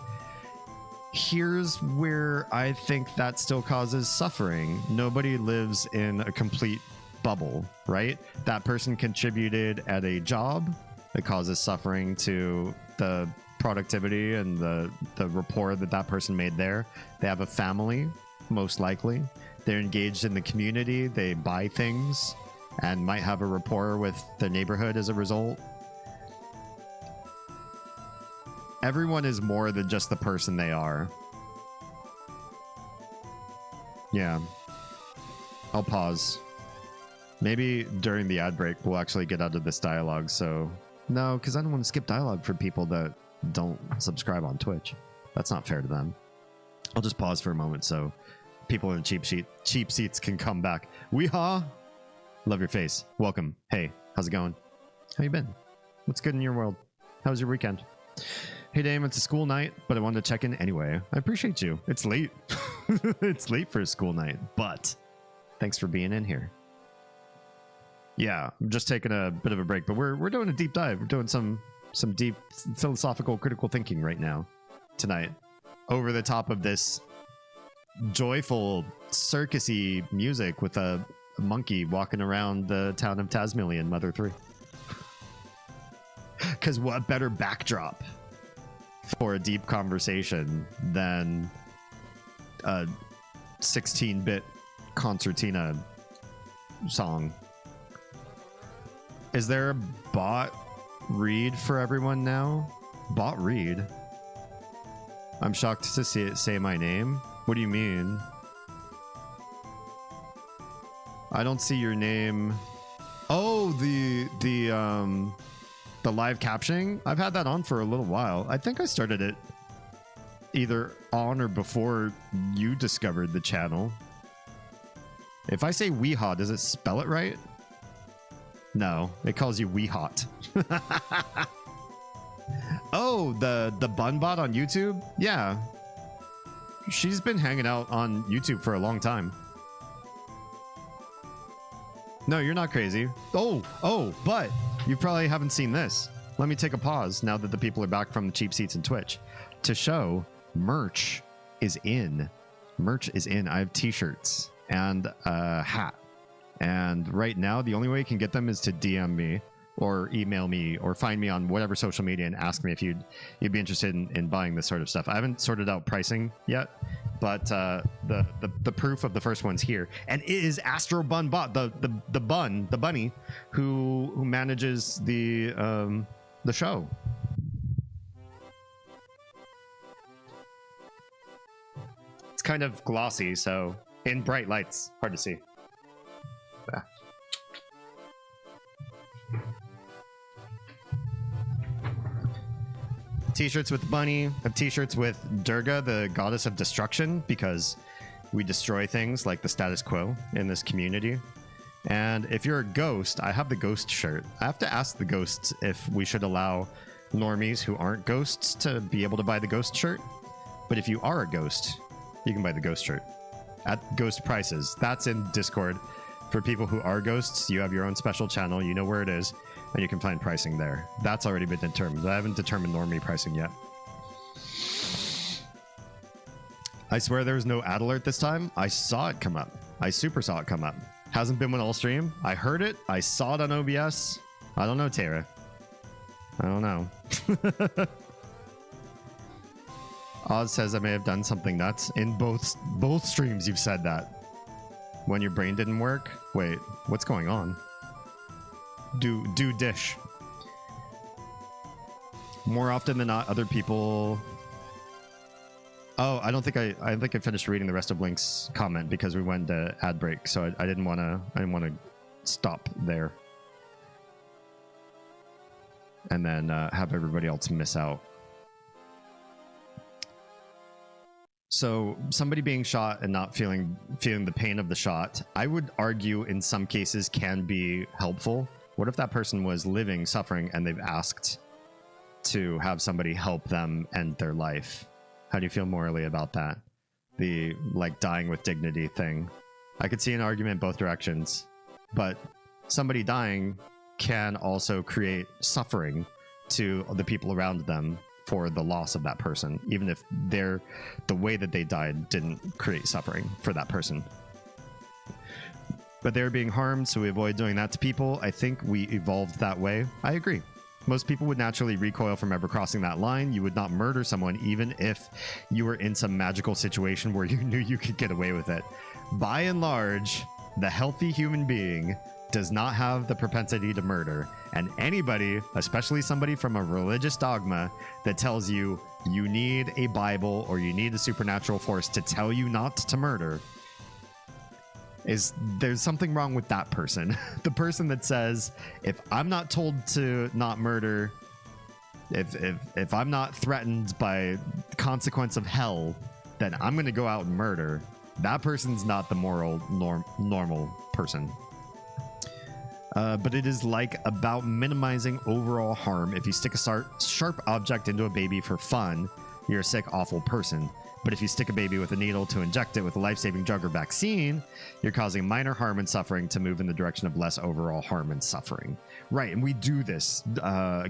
Here's where I think that still causes suffering. Nobody lives in a complete bubble, right? That person contributed at a job that causes suffering to the productivity and the rapport that that person made there. They have a family, most likely. They're engaged in the community. They buy things and might have a rapport with the neighborhood as a result. Everyone is more than just the person they are. Yeah. I'll pause. Maybe during the ad break, we'll actually get out of this dialogue. So, no, because I don't want to skip dialogue for people that don't subscribe on Twitch. That's not fair to them. I'll just pause for a moment so people in the cheap seats can come back. Weehaw! Love your face. Welcome. Hey, how's it going? How you been? What's good in your world? How was your weekend? Hey, Dame, it's a school night, but I wanted to check in anyway. I appreciate you. It's late. It's late for a school night, but thanks for being in here. Yeah, I'm just taking a bit of a break, but we're doing a deep dive. We're doing some deep philosophical critical thinking right now, tonight. Over the top of this joyful, circusy music with a monkey walking around the town of Tasmillion, Mother 3. Because what better backdrop for a deep conversation than a 16-bit concertina song? Is there a bot read for everyone now? Bot read? I'm shocked to see it say my name. What do you mean? I don't see your name. Oh, the live captioning? I've had that on for a little while. I think I started it either on or before you discovered the channel. If I say Weehot, does it spell it right? No, it calls you Weehot. Oh, the bun bot on YouTube? Yeah. She's been hanging out on YouTube for a long time. No, you're not crazy. Oh, but you probably haven't seen this. Let me take a pause now that the people are back from the cheap seats and Twitch to show merch is in. Merch is in. I have t-shirts and a hat. And right now, the only way you can get them is to DM me or email me or find me on whatever social media and ask me if you'd be interested in buying this sort of stuff. I haven't sorted out pricing yet, but the proof of the first one's here, and it is Astro Bun Bot, the bunny who manages the show. It's kind of glossy, so in bright lights, hard to see. Yeah. T-shirts with Bunny. I have t-shirts with Durga, the goddess of destruction, because we destroy things like the status quo in this community. And if you're a ghost, I have the ghost shirt. I have to ask the ghosts if we should allow normies who aren't ghosts to be able to buy the ghost shirt. But if you are a ghost, you can buy the ghost shirt at ghost prices. That's in Discord. For people who are ghosts, you have your own special channel. You know where it is, and you can find pricing there. That's already been determined. I haven't determined normie pricing yet. I swear there was no ad alert this time. I saw it come up. I super saw it come up. Hasn't been one all stream. I heard it. I saw it on OBS. I don't know, Tara. I don't know. Oz says I may have done something nuts. In both streams you've said that. When your brain didn't work? Wait, what's going on? Do dish. More often than not, other people Oh, I don't think I think I finished reading the rest of Link's comment because we went to ad break, so I didn't want to stop there and then have everybody else miss out. So somebody being shot and not feeling the pain of the shot, I would argue in some cases can be helpful. What if that person was living, suffering, and they've asked to have somebody help them end their life? How do you feel morally about that? The like dying with dignity thing. I could see an argument both directions, but somebody dying can also create suffering to the people around them for the loss of that person, even if the way that they died didn't create suffering for that person. But they're being harmed, so we avoid doing that to people. I think we evolved that way. I agree. Most people would naturally recoil from ever crossing that line. You would not murder someone even if you were in some magical situation where you knew you could get away with it. By and large, the healthy human being does not have the propensity to murder. And anybody, especially somebody from a religious dogma that tells you you need a Bible or you need a supernatural force to tell you not to murder, there's something wrong with that person. The person that says, if I'm not told to not murder, if I'm not threatened by the consequence of hell, then I'm going to go out and murder. That person's not the normal person. But it is like about minimizing overall harm. If you stick a sharp object into a baby for fun, you're a sick, awful person. But if you stick a baby with a needle to inject it with a life-saving drug or vaccine, you're causing minor harm and suffering to move in the direction of less overall harm and suffering. Right, and we do this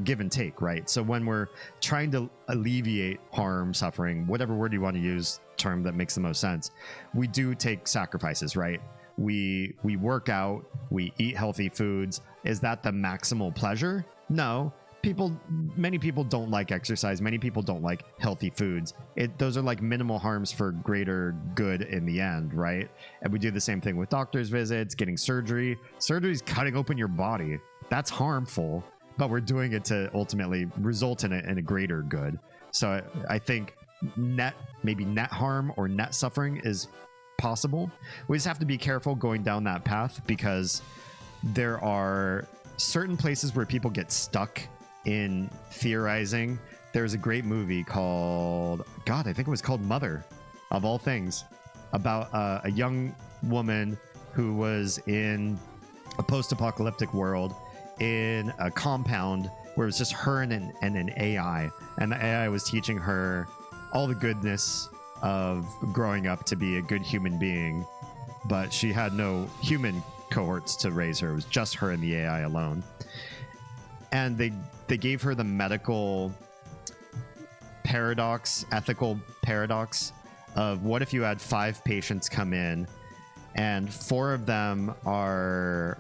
give and take, right? So when we're trying to alleviate harm, suffering, whatever word you want to use, term that makes the most sense, we do take sacrifices, right? We work out, we eat healthy foods. Is that the maximal pleasure? No. Many people don't like exercise. Many people don't like healthy foods. Those are like minimal harms for greater good in the end, right? And we do the same thing with doctor's visits, getting surgery. Surgery is cutting open your body. That's harmful, but we're doing it to ultimately result in a greater good. So I think maybe net harm or net suffering is possible. We just have to be careful going down that path because there are certain places where people get stuck in theorizing. There's a great movie called, God, I think it was called Mother, of all things, about a young woman who was in a post-apocalyptic world in a compound where it was just her and an AI, and the AI was teaching her all the goodness of growing up to be a good human being, but she had no human cohorts to raise her. It was just her and the AI alone. And they gave her the medical paradox, ethical paradox of what if you had 5 patients come in and 4 of them are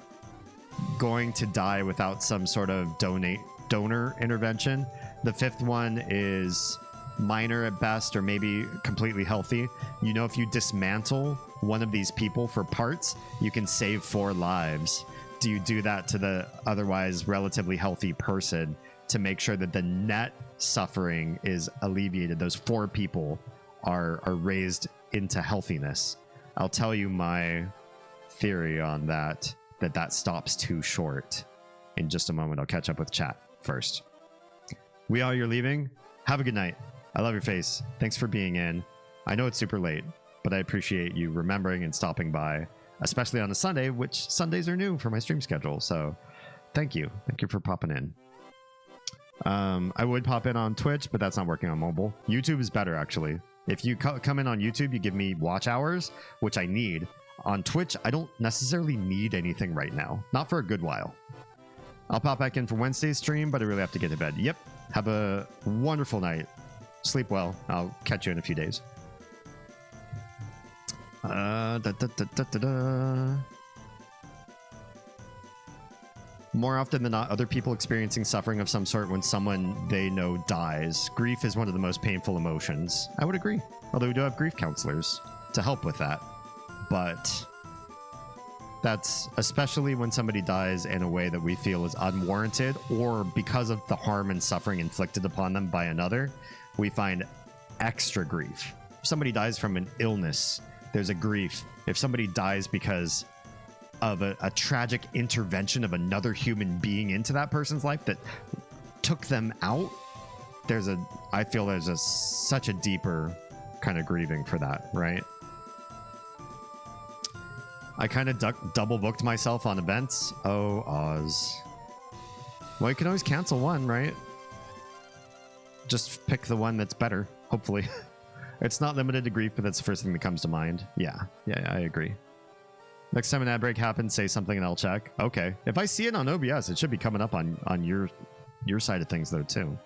going to die without some sort of donor intervention. The 5th one is minor at best or maybe completely healthy. You know, if you dismantle one of these people for parts, you can save 4 lives. Do you do that to the otherwise relatively healthy person to make sure that the net suffering is alleviated? Those 4 people are raised into healthiness. I'll tell you my theory on that stops too short in just a moment. I'll catch up with chat first. You're leaving. Have a good night. I love your face. Thanks for being in. I know it's super late, but I appreciate you remembering and stopping by, especially on a Sunday, which Sundays are new for my stream schedule. So thank you. Thank you for popping in. I would pop in on Twitch, but that's not working on mobile. YouTube is better, actually. If you come in on YouTube, you give me watch hours, which I need. On Twitch, I don't necessarily need anything right now. Not for a good while. I'll pop back in for Wednesday's stream, but I really have to get to bed. Yep. Have a wonderful night. Sleep well. I'll catch you in a few days. More often than not, other people experiencing suffering of some sort when someone they know dies. Grief is one of the most painful emotions. I would agree. Although we do have grief counselors to help with that. But that's especially when somebody dies in a way that we feel is unwarranted or because of the harm and suffering inflicted upon them by another, we find extra grief. somebody dies from an illness, there's a grief. If somebody dies because of a tragic intervention of another human being into that person's life that took them out, I feel there's such a deeper kind of grieving for that, right? I kind of double booked myself on events. Oh, Oz. Well, you can always cancel one, right? Just pick the one that's better, hopefully. It's not limited to grief, but that's the first thing that comes to mind. Yeah, I agree. Next time an ad break happens, say something and I'll check. Okay. If I see it on OBS, it should be coming up on your side of things, though, too.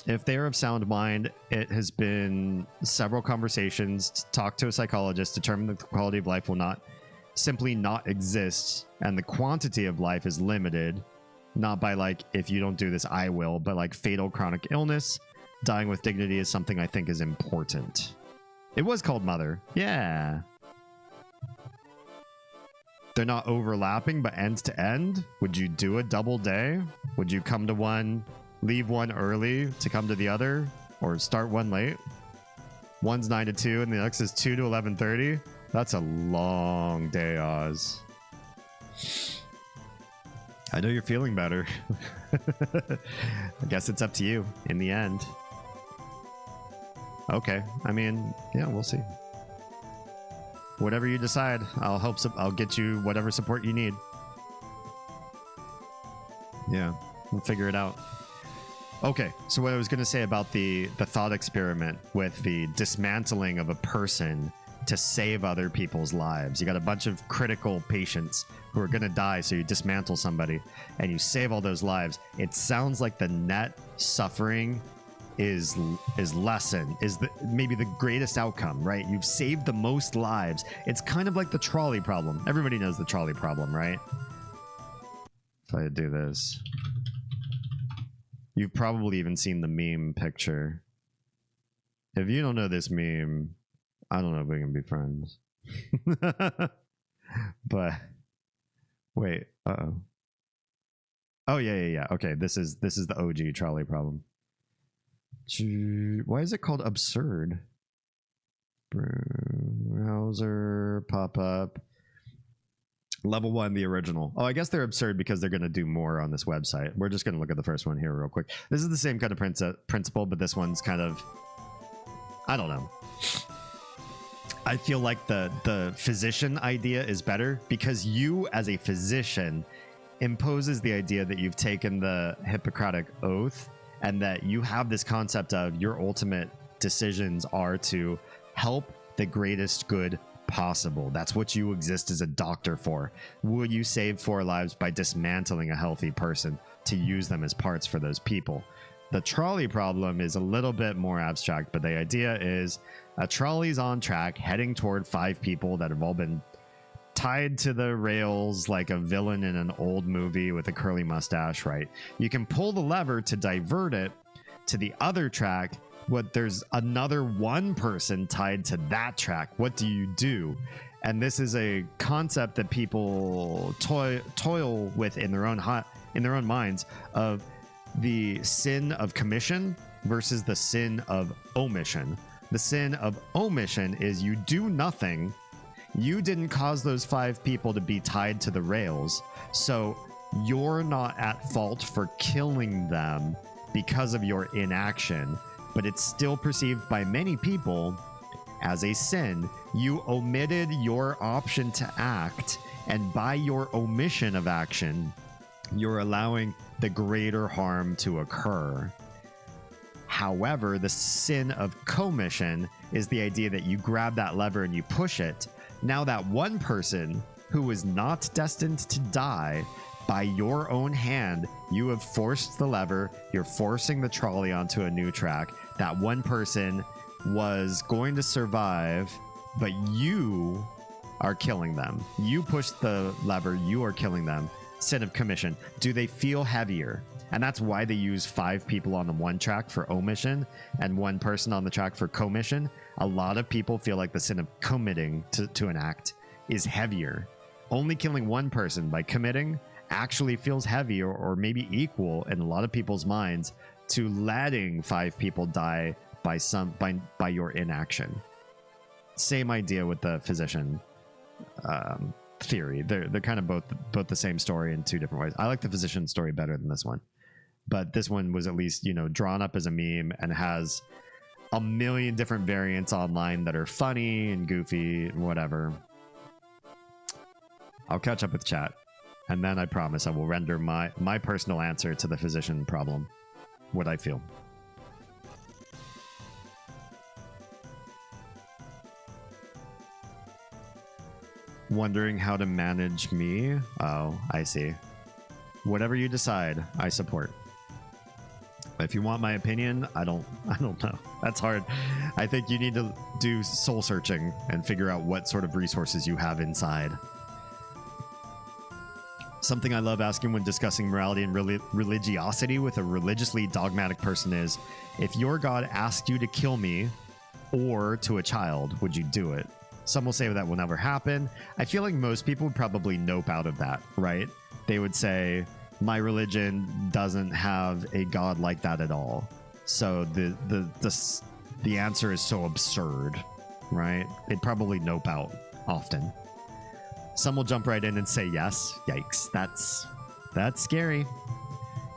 If they are of sound mind, it has been several conversations, talk to a psychologist, determine that the quality of life will simply not exist, and the quantity of life is limited, not by like, if you don't do this, I will, but like fatal chronic illness. Dying with dignity is something I think is important. It was called Mother. Yeah. They're not overlapping, but end to end. Would you do a double day? Would you come to one, leave one early to come to the other, or start one late? One's 9 to 2 and the next is 2 to 11:30. That's a long day, Oz. I know you're feeling better. I guess it's up to you in the end. Okay, I mean, yeah, we'll see. Whatever you decide, I'll get you whatever support you need. Yeah, we'll figure it out. Okay, so what I was going to say about the thought experiment with the dismantling of a person to save other people's lives. You got a bunch of critical patients who are going to die, so you dismantle somebody and you save all those lives. It sounds like the net suffering is lessened, maybe the greatest outcome, right? You've saved the most lives. It's kind of like the trolley problem. Everybody knows the trolley problem, right? If I do this, you've probably even seen the meme picture. If you don't know this meme, I don't know if we can be friends. But wait, oh yeah. Okay, this is the OG trolley problem. Why is it called absurd? Browser pop-up. Level 1, the original. Oh, I guess they're absurd because they're going to do more on this website. We're just going to look at the first one here real quick. This is the same kind of principle, but this one's kind of, I don't know. I feel like the physician idea is better because you, as a physician, imposes the idea that you've taken the Hippocratic Oath and that you have this concept of your ultimate decisions are to help the greatest good possible. That's what you exist as a doctor for. Will you save 4 lives by dismantling a healthy person to use them as parts for those people? The trolley problem is a little bit more abstract, but the idea is a trolley's on track heading toward 5 people that have all been tied to the rails like a villain in an old movie with a curly mustache, right? You can pull the lever to divert it to the other track, but there's another one person tied to that track. What do you do? And this is a concept that people toil with in their own minds of the sin of commission versus the sin of omission. The sin of omission is you do nothing. You didn't cause those 5 people to be tied to the rails, so you're not at fault for killing them because of your inaction, but it's still perceived by many people as a sin. You omitted your option to act, and by your omission of action, you're allowing the greater harm to occur. However, the sin of commission is the idea that you grab that lever and you push it. Now that one person who was not destined to die, by your own hand, you have forced the lever, you're forcing the trolley onto a new track. That one person was going to survive, but you are killing them. You pushed the lever, you are killing them. Sin of commission. Do they feel heavier? And that's why they use 5 people on the one track for omission and 1 person on the track for commission. A lot of people feel like the sin of committing to an act is heavier. Only killing 1 person by committing actually feels heavier or maybe equal in a lot of people's minds to letting 5 people die by your inaction. Same idea with the physician theory. They're kind of both the same story in 2 different ways. I like the physician story better than this one, but this one was at least, you know, drawn up as a meme and has a million different variants online that are funny and goofy and whatever. I'll catch up with chat, and then I promise I will render my personal answer to the physician problem, what I feel. Wondering how to manage me? Oh, I see. Whatever you decide, I support. If you want my opinion, I don't know. That's hard. I think you need to do soul searching and figure out what sort of resources you have inside. Something I love asking when discussing morality and religiosity with a religiously dogmatic person is, if your God asked you to kill me or to a child, would you do it? Some will say that will never happen. I feel like most people would probably nope out of that, right? They would say, my religion doesn't have a God like that at all. So the answer is so absurd, right? They'd probably nope out often. Some will jump right in and say yes. Yikes, that's scary.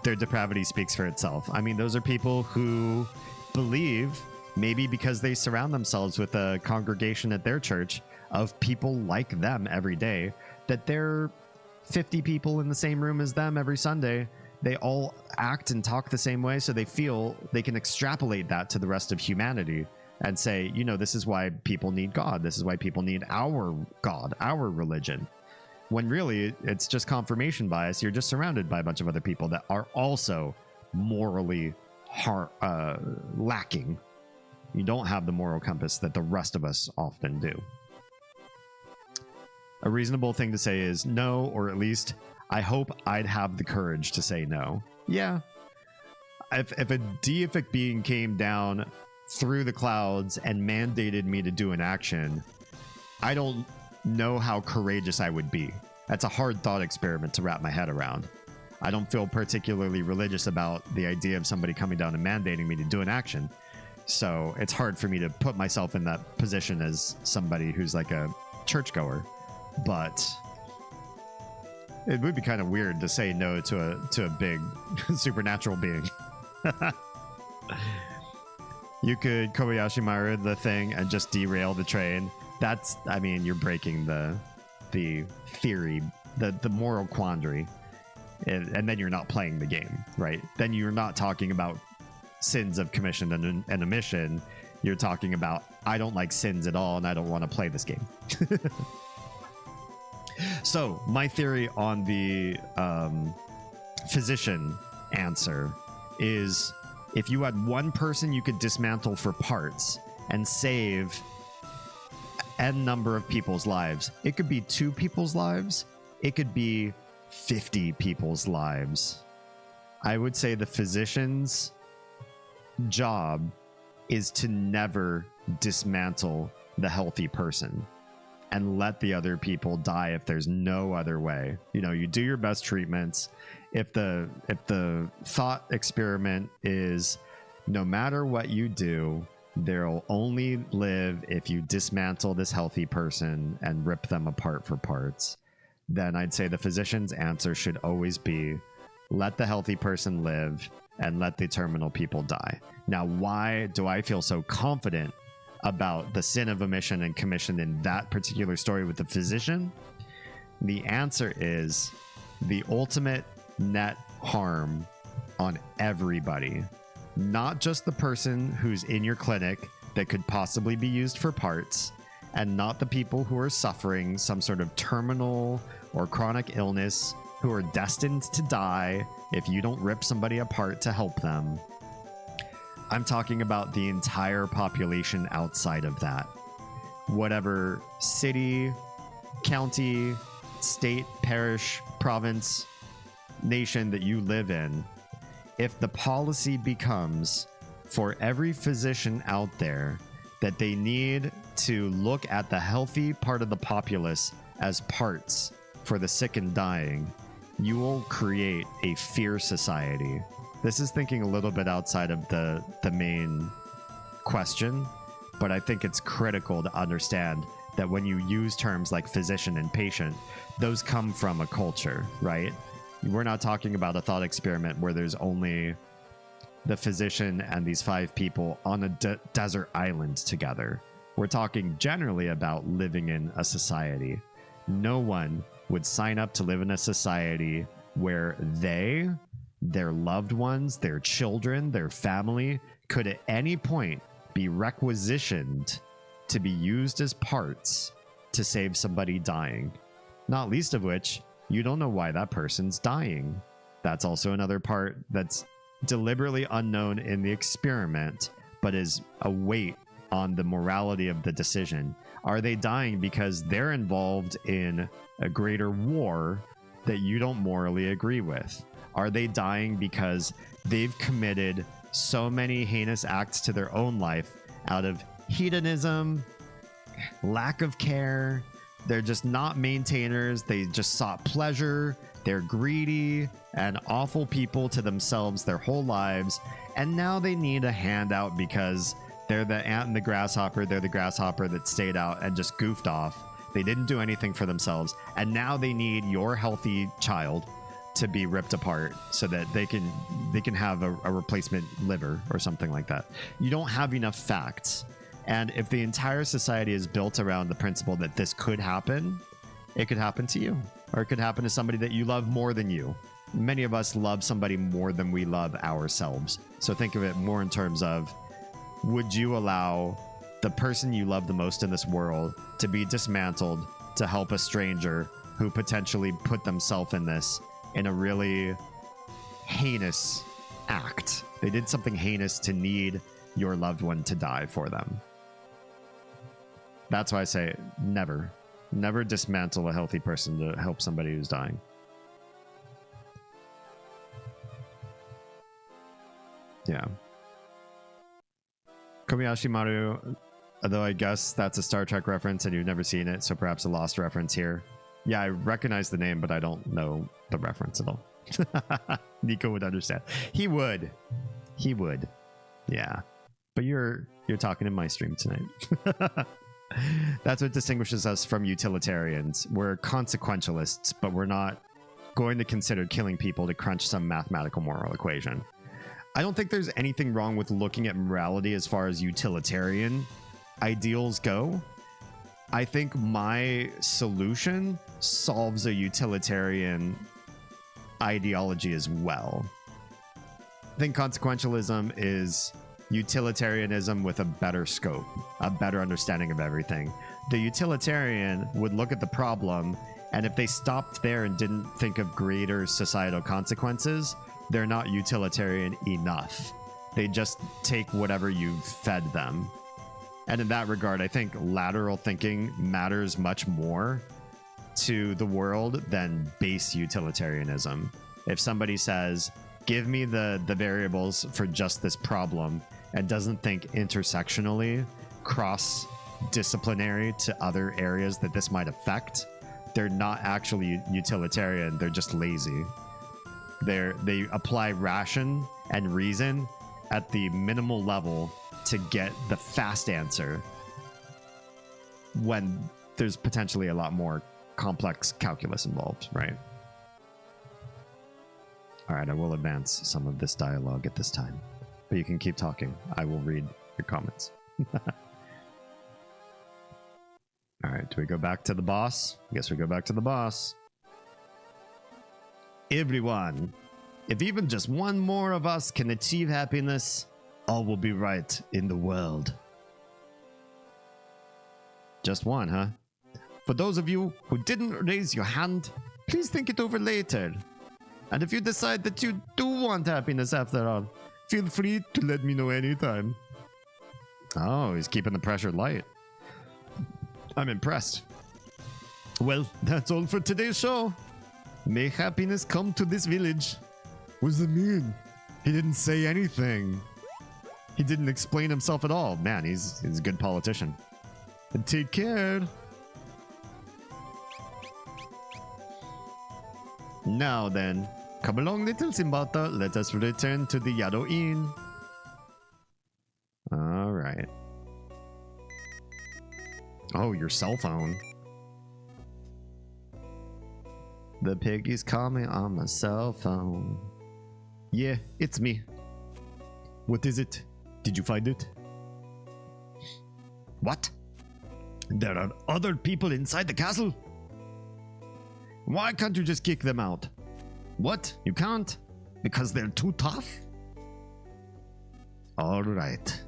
Their depravity speaks for itself. I mean, those are people who believe, maybe because they surround themselves with a congregation at their church of people like them every day, that they're 50 people in the same room as them every Sunday. They all act and talk the same way, so they feel they can extrapolate that to the rest of humanity and say, you know, this is why people need God. This is why people need our God, our religion. When really, it's just confirmation bias. You're just surrounded by a bunch of other people that are also morally lacking. You don't have the moral compass that the rest of us often do. A reasonable thing to say is no, or at least I hope I'd have the courage to say no. Yeah. If a deific being came down through the clouds and mandated me to do an action, I don't know how courageous I would be. That's a hard thought experiment to wrap my head around. I don't feel particularly religious about the idea of somebody coming down and mandating me to do an action. So it's hard for me to put myself in that position as somebody who's like a churchgoer. But it would be kind of weird to say no to a big supernatural being. You could Kobayashi Maru the thing and just derail the train. That's, I mean, you're breaking the theory, the moral quandary, and then you're not playing the game, right? Then you're not talking about sins of commission and omission. You're talking about, I don't like sins at all, and I don't want to play this game. So my theory on the physician answer is, if you had one person you could dismantle for parts and save n number of people's lives, it could be 2 people's lives, it could be 50 people's lives. I would say the physician's job is to never dismantle the healthy person and let the other people die if there's no other way. You know, you do your best treatments. If the thought experiment is, no matter what you do, they'll only live if you dismantle this healthy person and rip them apart for parts, then I'd say the physician's answer should always be, let the healthy person live and let the terminal people die. Now, why do I feel so confident about the sin of omission and commission in that particular story with the physician? The answer is the ultimate net harm on everybody, not just the person who's in your clinic that could possibly be used for parts, and not the people who are suffering some sort of terminal or chronic illness who are destined to die if you don't rip somebody apart to help them. I'm talking about the entire population outside of that. Whatever city, county, state, parish, province, nation that you live in, if the policy becomes for every physician out there that they need to look at the healthy part of the populace as parts for the sick and dying, you will create a fear society This is thinking a little bit outside of the main question, but I think it's critical to understand that when you use terms like physician and patient, those come from a culture, right? We're not talking about a thought experiment where there's only the physician and these 5 people on a desert island together. We're talking generally about living in a society. No one would sign up to live in a society where they, their loved ones, their children, their family could at any point be requisitioned to be used as parts to save somebody dying. Not least of which, you don't know why that person's dying. That's also another part that's deliberately unknown in the experiment, but is a weight on the morality of the decision. Are they dying because they're involved in a greater war that you don't morally agree with? Are they dying because they've committed so many heinous acts to their own life out of hedonism, lack of care? They're just not maintainers. They just sought pleasure. They're greedy and awful people to themselves their whole lives. And now they need a handout because they're the ant and the grasshopper. They're the grasshopper that stayed out and just goofed off. They didn't do anything for themselves. And now they need your healthy child to be ripped apart so that they can have a replacement liver or something like that. You don't have enough facts. And if the entire society is built around the principle that this could happen, it could happen to you, or it could happen to somebody that you love more than you. Many of us love somebody more than we love ourselves. So think of it more in terms of, would you allow the person you love the most in this world to be dismantled to help a stranger who potentially put themselves in this in a really heinous act? They did something heinous to need your loved one to die for them. That's why I say never dismantle a healthy person to help somebody who's dying. Yeah. Kobayashi Maru, although I guess that's a Star Trek reference and you've never seen it, so perhaps a lost reference here. Yeah, I recognize the name, but I don't know the reference at all. Nico would understand. He would. Yeah. But you're talking in my stream tonight. That's what distinguishes us from utilitarians. We're consequentialists, but we're not going to consider killing people to crunch some mathematical moral equation. I don't think there's anything wrong with looking at morality as far as utilitarian ideals go. I think my solution solves a utilitarian ideology as well. I think consequentialism is utilitarianism with a better scope, a better understanding of everything. The utilitarian would look at the problem, and if they stopped there and didn't think of greater societal consequences, they're not utilitarian enough. They just take whatever you've fed them. And in that regard, I think lateral thinking matters much more to the world than base utilitarianism. If somebody says, give me the variables for just this problem, and doesn't think intersectionally, cross-disciplinary to other areas that this might affect, they're not actually utilitarian, they're just lazy. They apply ration and reason at the minimal level to get the fast answer when there's potentially a lot more complex calculus involved, right? All right, I will advance some of this dialogue at this time, but you can keep talking. I will read your comments. All right, do we go back to the boss? I guess we go back to the boss. Everyone, if even just one more of us can achieve happiness, all will be right in the world. Just one, huh? For those of you who didn't raise your hand, please think it over later. And if you decide that you do want happiness after all, feel free to let me know anytime. Oh, he's keeping the pressure light. I'm impressed. Well, that's all for today's show. May happiness come to this village. What does it mean? He didn't say anything. He didn't explain himself at all. Man, he's a good politician. And take care. Now then, Come along, little Simbata. Let us return to the Yado Inn. Alright. Oh, your cell phone. The piggy's calling on my cell phone. Yeah, it's me. What is it? Did you find it? What? There are other people inside the castle? Why can't you just kick them out? What? You can't? Because they're too tough? Alright.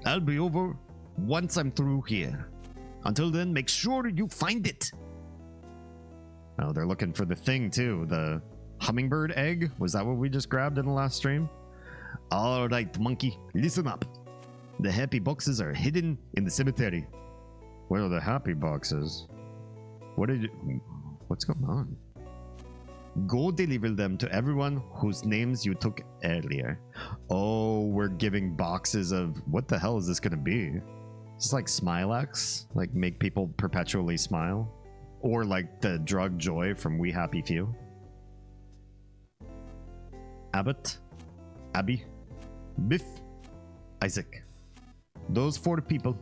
I'll be over once I'm through here. Until then, make sure you find it. Oh, they're looking for the thing too. The hummingbird egg? Was that what we just grabbed in the last stream? Alright, monkey. Listen up. The happy boxes are hidden in the cemetery. Where are the happy boxes? What's going on? Go deliver them to everyone whose names you took earlier. Oh, we're giving boxes of... What the hell is this gonna be? It's like Smilex? Like make people perpetually smile? Or like the drug Joy from We Happy Few? Abbott? Abby? Biff? Isaac? Those 4 people.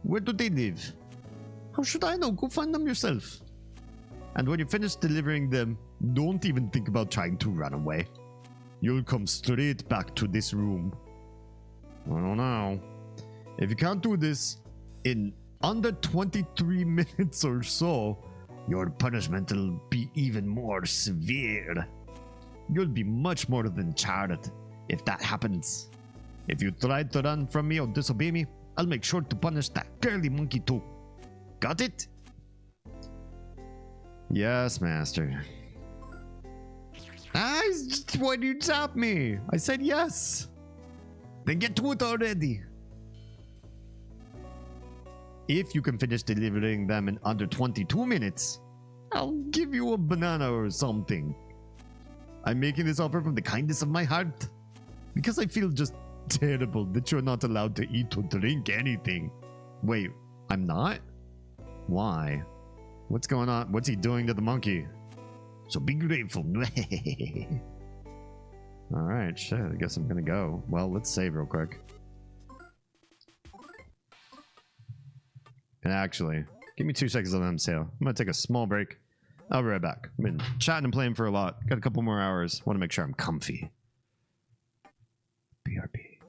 Where do they live? How should I know? Go find them yourself. And when you finish delivering them, don't even think about trying to run away. You'll come straight back to this room. I don't know. If you can't do this in under 23 minutes or so, your punishment will be even more severe. You'll be much more than charred if that happens. If you try to run from me or disobey me, I'll make sure to punish that girly monkey too. Got it? Yes, master. Why do you tap me? I said yes. Then get to it already. If you can finish delivering them in under 22 minutes, I'll give you a banana or something. I'm making this offer from the kindness of my heart, because I feel just terrible that you're not allowed to eat or drink anything. Wait, I'm not? Why? What's going on? What's he doing to the monkey? So be grateful. Alright, shit, I guess I'm gonna go. Well, let's save real quick. And actually, give me 2 seconds on them sale. I'm gonna take a small break. I'll be right back. I've been chatting and playing for a lot. Got a couple more hours. Want to make sure I'm comfy. BRB.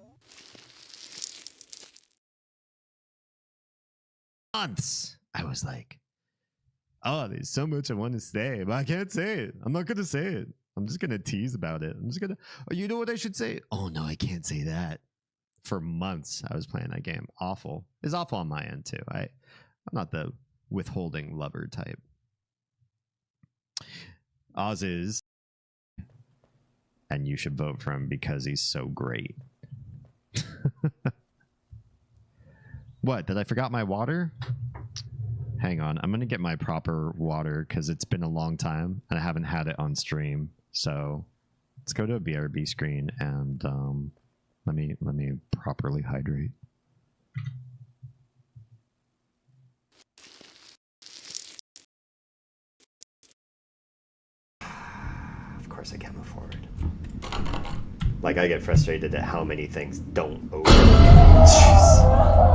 Months. I was like, oh, there's so much I want to say, but I can't say it. I'm not gonna say it. I'm just gonna tease about it. I'm just gonna. Oh, you know what I should say? Oh no, I can't say that. For months, I was playing that game. Awful. It's awful on my end too. I'm not the withholding lover type. Oz is, and you should vote for him because he's so great. What? Did I forgot my water? Hang on, I'm gonna get my proper water because it's been a long time and I haven't had it on stream. So let's go to a BRB screen and let me properly hydrate. Of course I can't move forward. Like I get frustrated at how many things don't open. Jeez.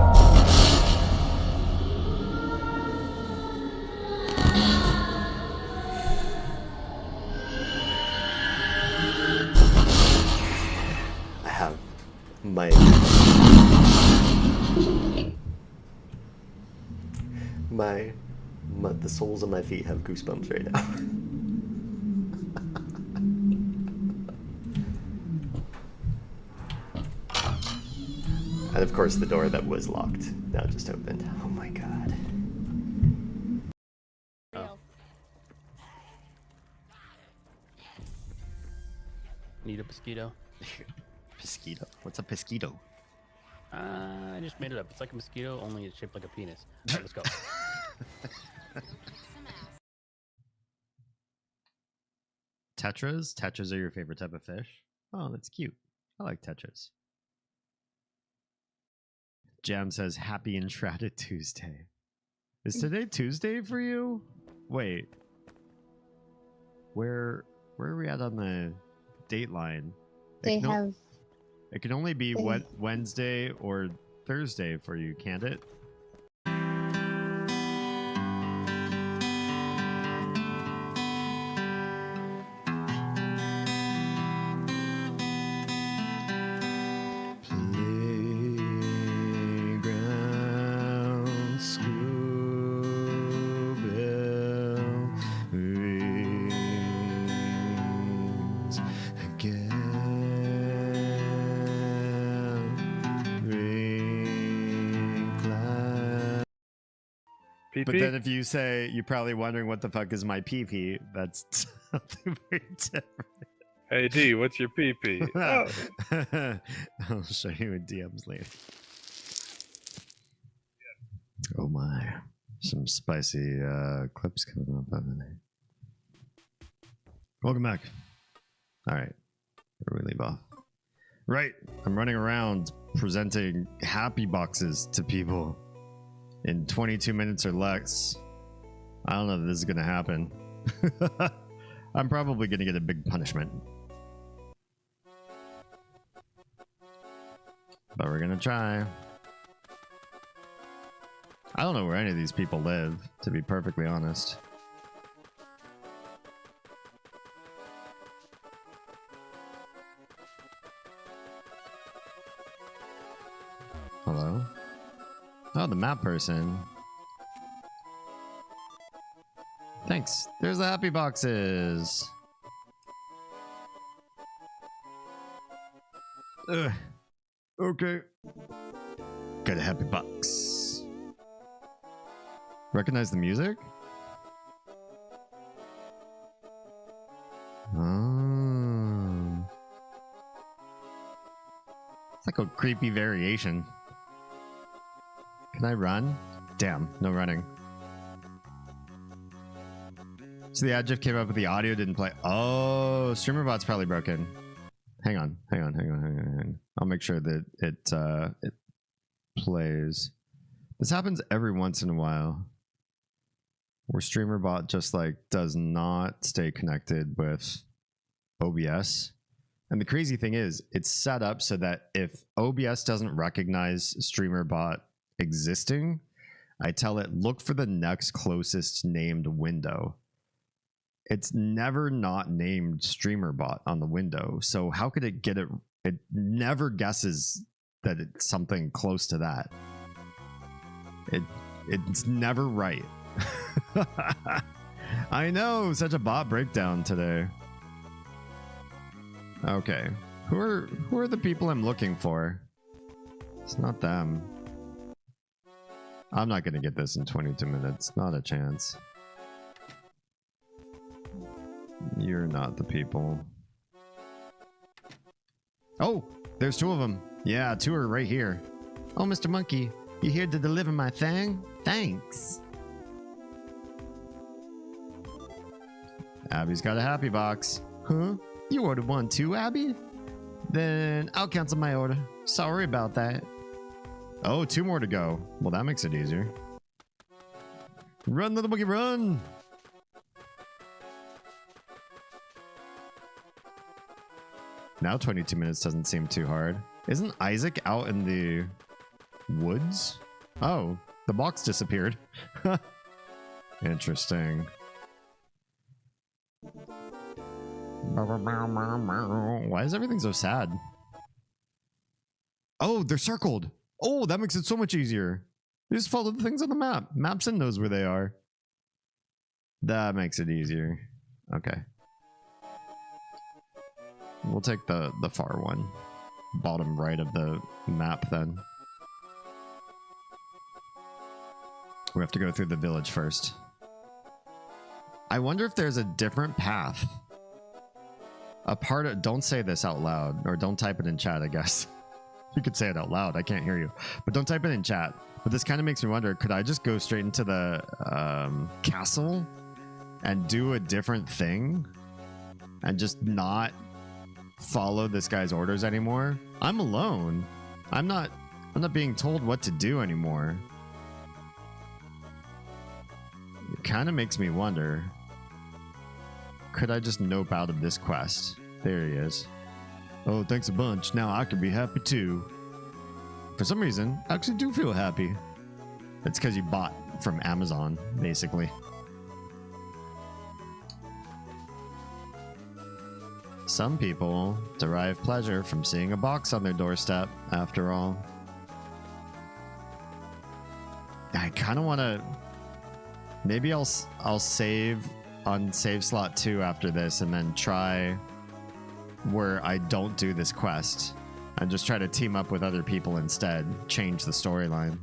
The soles of my feet have goosebumps right now. And of course the door that was locked now just opened. Oh my god. Oh. Need a mosquito? Pesquito? What's a pesquito? I just made it up. It's like a mosquito, only it's shaped like a penis. All right, let's go. Tetras? Tetras are your favorite type of fish? Oh, that's cute. I like tetras. Jam says, happy Enshrouded Tuesday. Is today Tuesday for you? Wait. Where Where are we at on the date line? They can have. it can only be they- Wednesday or Thursday for you, can't it? Playground school bell rings again. Ring clap. PP? But then if you say you're probably wondering what the fuck is my PP, that's something very different. Hey D, what's your PP? Oh, I'll show you in DMs later. Oh my. Some spicy clips coming up over there. Welcome back. Alright. Where do we leave off? Right. I'm running around presenting happy boxes to people in 22 minutes or less. I don't know if this is gonna happen. I'm probably gonna get a big punishment. But we're gonna try. I don't know where any of these people live, to be perfectly honest. Hello? Oh, the map person. Thanks. There's the happy boxes. Ugh. Okay. Got a happy box. Recognize the music? Oh. It's like a creepy variation. Can I run? Damn, no running. So the ad GIF came up with the audio didn't play. Oh, StreamerBot's probably broken. Hang on. I'll make sure that it plays. This happens every once in a while, where StreamerBot just like does not stay connected with OBS. And the crazy thing is, it's set up so that if OBS doesn't recognize StreamerBot existing, I tell it look for the next closest named window. It's never not named StreamerBot on the window. So how could it get it? It never guesses that it's something close to that. It's never right. I know, such a bot breakdown today. Okay, who are the people I'm looking for? It's not them. I'm not gonna get this in 22 minutes. Not a chance. You're not the people. Oh, there's two of them. Yeah, two are right here. Oh, Mr. Monkey, you here to deliver my thing? Thanks. Abby's got a happy box. Huh? You ordered one too, Abby? Then I'll cancel my order. Sorry about that. Oh, two more to go. Well, that makes it easier. Run, little monkey, run! Now 22 minutes doesn't seem too hard. Isn't Isaac out in the woods? Oh, the box disappeared. Interesting. Why is everything so sad? Oh, they're circled. Oh, that makes it so much easier. You just follow the things on the map. Mapson knows where they are. That makes it easier. Okay. We'll take the far one. Bottom right of the map then. We have to go through the village first. I wonder if there's a different path. A part of, don't say this out loud, or don't type it in chat, I guess. You could say it out loud, I can't hear you. But don't type it in chat. But this kind of makes me wonder, could I just go straight into the castle and do a different thing? And just not follow this guy's orders anymore? I'm alone. I'm not being told what to do anymore. It kind of makes me wonder. could I just nope out of this quest? There he is. Oh, thanks a bunch. Now I can be happy too. For some reason, I actually do feel happy. It's because you bought from Amazon, basically. Some people derive pleasure from seeing a box on their doorstep, after all. I kind of want to... Maybe I'll save on save slot 2 after this and then try where I don't do this quest and just try to team up with other people instead. Change the storyline.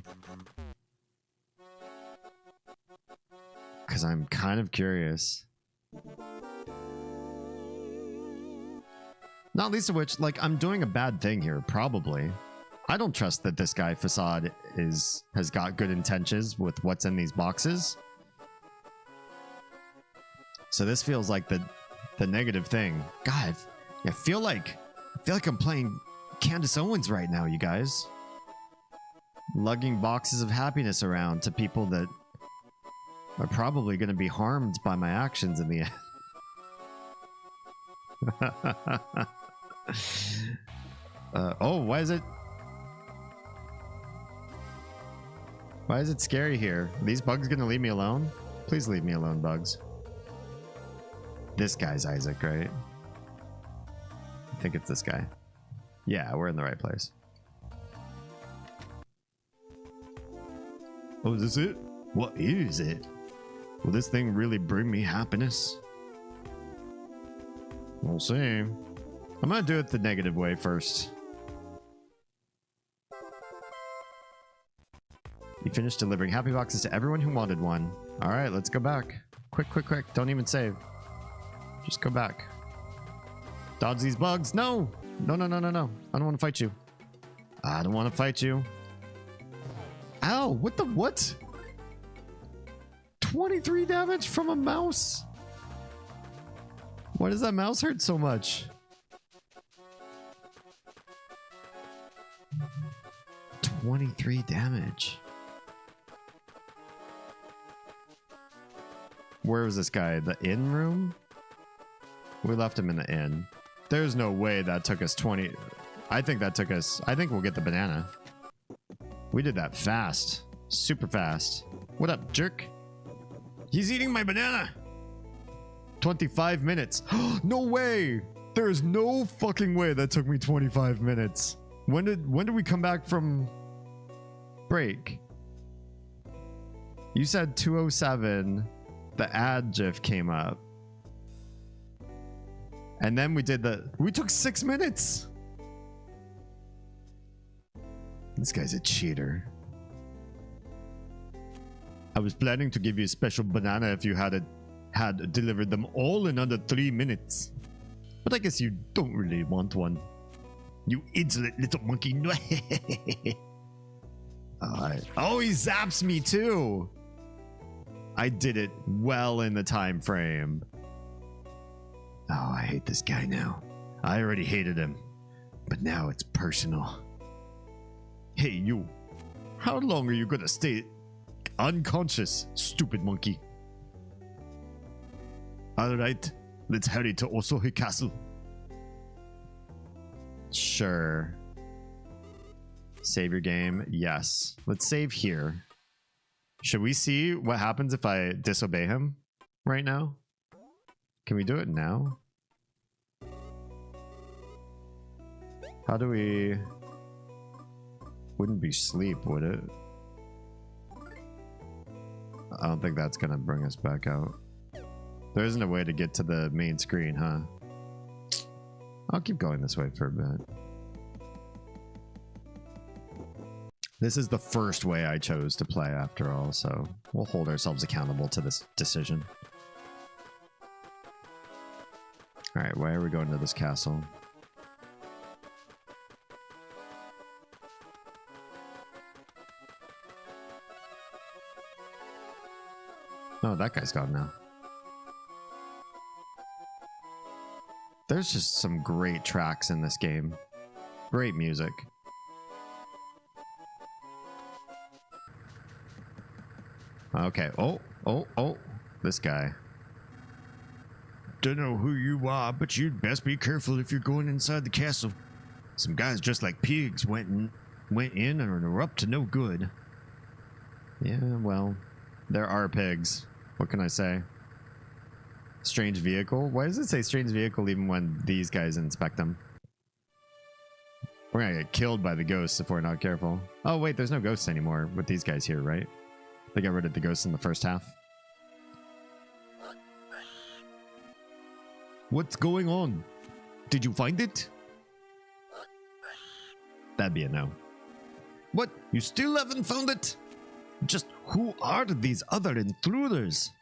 Because I'm kind of curious. Not least of which, like, I'm doing a bad thing here, probably. I don't trust that this guy, Facade, has got good intentions with what's in these boxes. So this feels like the negative thing. God, I feel like I'm playing Candace Owens right now, you guys. Lugging boxes of happiness around to people that are probably going to be harmed by my actions in the end. Oh, why is it scary here? Are these bugs gonna leave me alone? Please leave me alone, bugs. This guy's Isaac, right? I think it's this guy. Yeah, we're in the right place. Oh, is this it? What is it? Will this thing really bring me happiness? We'll see. I'm gonna do it the negative way first. You finished delivering happy boxes to everyone who wanted one. Alright, let's go back. Quick. Don't even save. Just go back. Dodge these bugs. No! No. I don't want to fight you. I don't want to fight you. Ow! What the what? 23 damage from a mouse? Why does that mouse hurt so much? 23 damage. Where was this guy? The inn room? We left him in the inn. There's no way that took us 20. I think that took us... I think we'll get the banana. We did that fast. Super fast. What up, jerk? He's eating my banana! 25 minutes. No way! There is no fucking way that took me 25 minutes. When did we come back from break? You said 2:07. The ad gif came up. And then we took 6 minutes. This guy's a cheater. I was planning to give you a special banana if you had delivered them all in under 3 minutes. But I guess you don't really want one. You insolent little monkey. Oh, he zaps me too. I did it well in the time frame. Oh, I hate this guy now. I already hated him, but now it's personal. Hey, you. How long are you gonna stay unconscious, stupid monkey? Alright, let's hurry to Osohi Castle. Sure. Save your game. Yes. Let's save here. Should we see what happens if I disobey him right now? Can we do it now? How do we... Wouldn't be sleep, would it? I don't think that's gonna bring us back out. There isn't a way to get to the main screen, huh? I'll keep going this way for a bit. This is the first way I chose to play after all, so we'll hold ourselves accountable to this decision. Alright, why are we going to this castle? Oh, that guy's gone now. There's just some great tracks in this game. Great music. Okay. Oh. This guy. Don't know who you are, but you'd best be careful if you're going inside the castle. Some guys just like pigs went in and are up to no good. Yeah, well, there are pigs. What can I say? Strange vehicle? Why does it say strange vehicle even when these guys inspect them? We're gonna get killed by the ghosts if we're not careful. Oh wait, there's no ghosts anymore with these guys here, right? They got rid of the ghosts in the first half. What's going on? Did you find it? That'd be a no. What? You still haven't found it? Just who are these other intruders?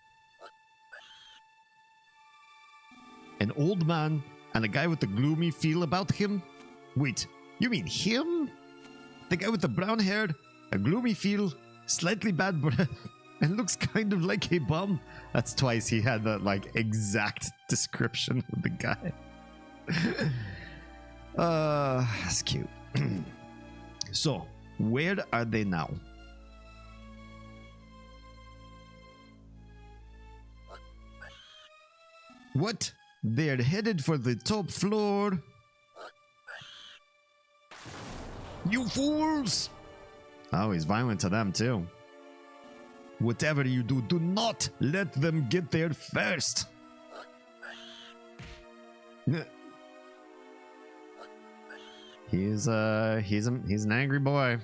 An old man and a guy with a gloomy feel about him? Wait, you mean him? The guy with the brown hair, a gloomy feel, slightly bad breath, and looks kind of like a bum? That's twice he had that, like, exact description of the guy. That's cute. So, where are they now? What? They're headed for the top floor. You fools! Oh, he's violent to them too. Whatever you do, do not let them get there first. He's an angry boy.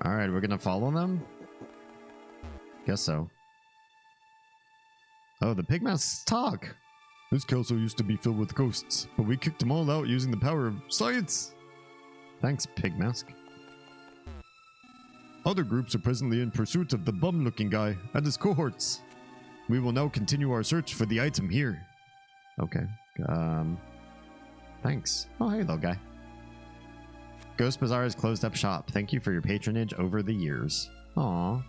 All right, we're gonna follow them. Guess so. Oh, the pigmasks talk. This castle used to be filled with ghosts, but we kicked them all out using the power of science. Thanks, Pigmask. Other groups are presently in pursuit of the bum-looking guy and his cohorts. We will now continue our search for the item here. Okay. Thanks. Oh, hey, little guy. Ghost Bazaar has closed up shop. Thank you for your patronage over the years. Aww.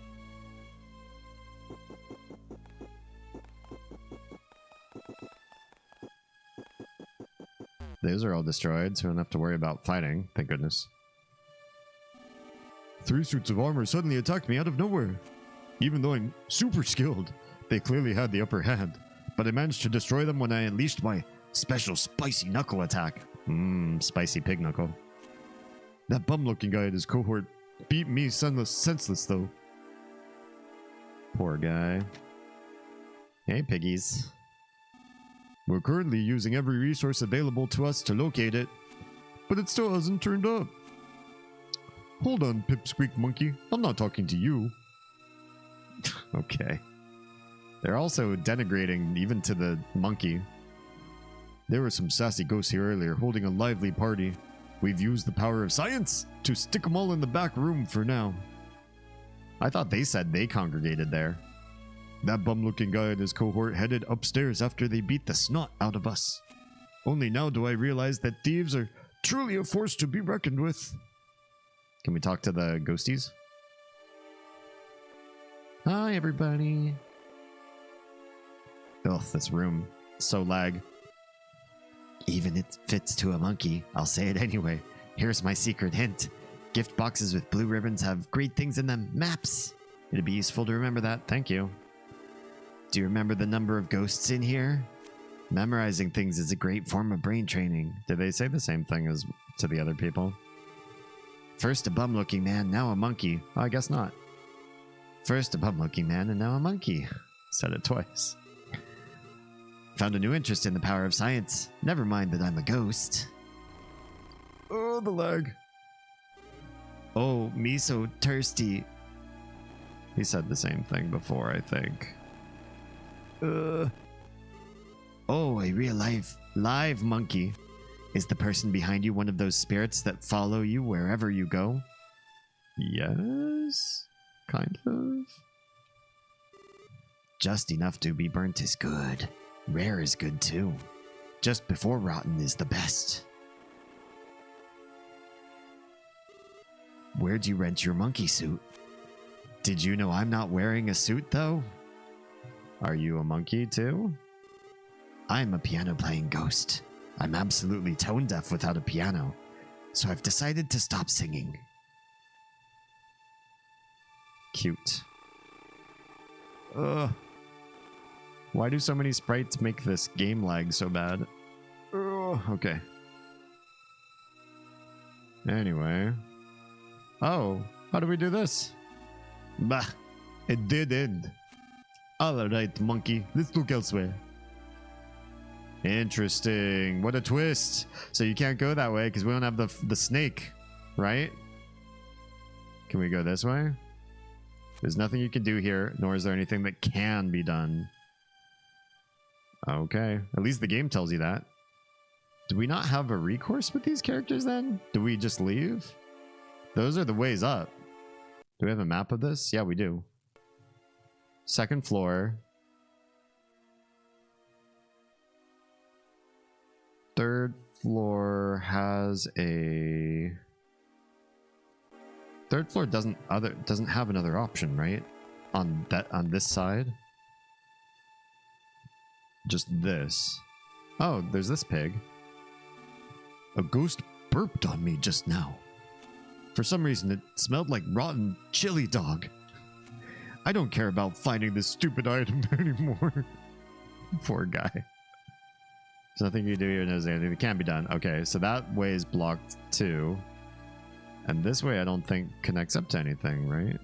Those are all destroyed, so we don't have to worry about fighting. Thank goodness. 3 suits of armor suddenly attacked me out of nowhere. Even though I'm super skilled, they clearly had the upper hand. But I managed to destroy them when I unleashed my special spicy knuckle attack. Spicy pig knuckle. That bum-looking guy and his cohort beat me senseless though. Poor guy. Hey, piggies. We're currently using every resource available to us to locate it, but it still hasn't turned up. Hold on, Pipsqueak Monkey. I'm not talking to you. Okay. They're also denigrating even to the monkey. There were some sassy ghosts here earlier holding a lively party. We've used the power of science to stick them all in the back room for now. I thought they said they congregated there. That bum-looking guy and his cohort headed upstairs after they beat the snot out of us. Only now do I realize that thieves are truly a force to be reckoned with. Can we talk to the ghosties? Hi, everybody. Ugh, this room. So lag. Even it fits to a monkey. I'll say it anyway. Here's my secret hint. Gift boxes with blue ribbons have great things in them. Maps. It'd be useful to remember that. Thank you. Do you remember the number of ghosts in here? Memorizing things is a great form of brain training. Did they say the same thing as to the other people? First a bum-looking man, now a monkey. Oh, I guess not. First a bum-looking man, and now a monkey. Said it twice. Found a new interest in the power of science. Never mind that I'm a ghost. Oh, the lag. Oh, me so thirsty. He said the same thing before, I think. Oh, a real live monkey. Is the person behind you one of those spirits that follow you wherever you go? Yes, kind of. Just enough to be burnt is good. Rare is good too. Just before rotten is the best. Where'd you rent your monkey suit? Did you know I'm not wearing a suit though? Are you a monkey too? I'm a piano-playing ghost. I'm absolutely tone-deaf without a piano, so I've decided to stop singing. Cute. Why do so many sprites make this game lag so bad? Oh, okay. Anyway. Oh, how do we do this? Bah, it did end. Alright, monkey, let's look elsewhere. Interesting. What a twist. So you can't go that way because we don't have the snake, right? Can we go this way? There's nothing you can do here, nor is there anything that can be done. Okay. At least the game tells you that. Do we not have a recourse with these characters then? Do we just leave? Those are the ways up. Do we have a map of this? Yeah, we do. Second floor. Third floor has a... Third floor doesn't have another option, right? On this side. Just this. Oh, there's this pig. A ghost burped on me just now. For some reason, it smelled like rotten chili dog. I don't care about finding this stupid item anymore. Poor guy. There's nothing you can do here. There's anything that can be done. Okay, so that way is blocked too. And this way I don't think connects up to anything, right?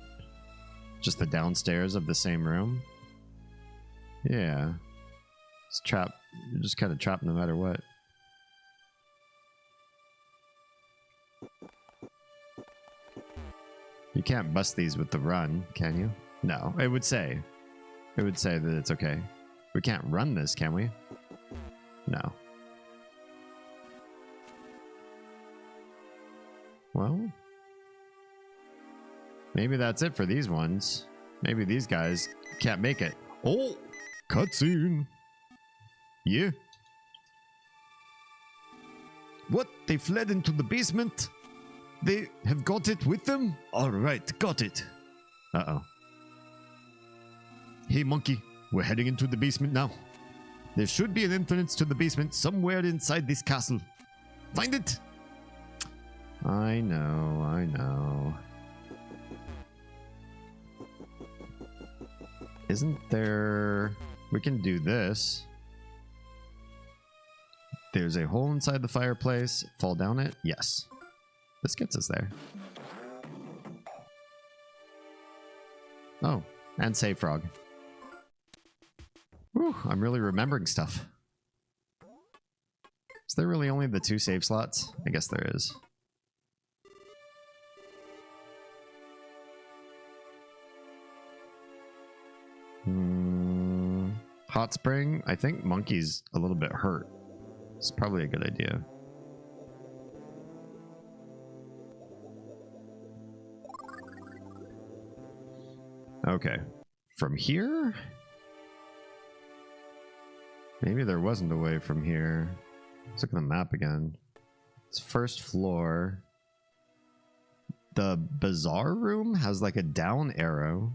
Just the downstairs of the same room? Yeah. It's trapped. You're just kind of trapped no matter what. You can't bust these with the run, can you? No, it would say. It would say that it's okay. We can't run this, can we? No. Well, maybe that's it for these ones. Maybe these guys can't make it. Oh, cutscene. Yeah. What? They fled into the basement? They have got it with them? All right, got it. Uh-oh. Hey, monkey. We're heading into the basement now. There should be an entrance to the basement somewhere inside this castle. Find it! I know, I know. Isn't there... We can do this. There's a hole inside the fireplace. Fall down it? Yes. This gets us there. Oh, and save frog. Whew, I'm really remembering stuff. Is there really only the 2 save slots? I guess there is. Hot spring? I think monkey's a little bit hurt. It's probably a good idea. Okay. From here? Maybe there wasn't a way from here. Let's look at the map again. It's first floor. The bazaar room has like a down arrow.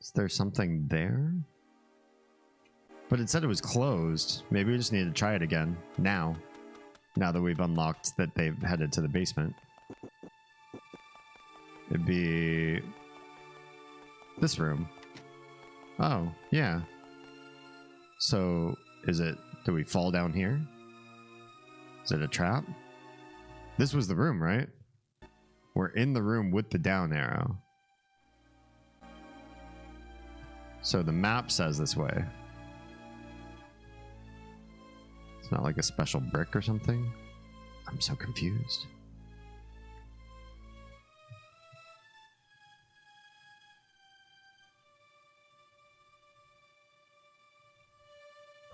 Is there something there? But it said it was closed. Maybe we just need to try it again. Now. Now that we've unlocked that they've headed to the basement. It'd be... this room. Oh, yeah. So, is it... do we fall down here? Is it a trap? This was the room, right? We're in the room with the down arrow. So the map says this way. It's not like a special brick or something. I'm so confused.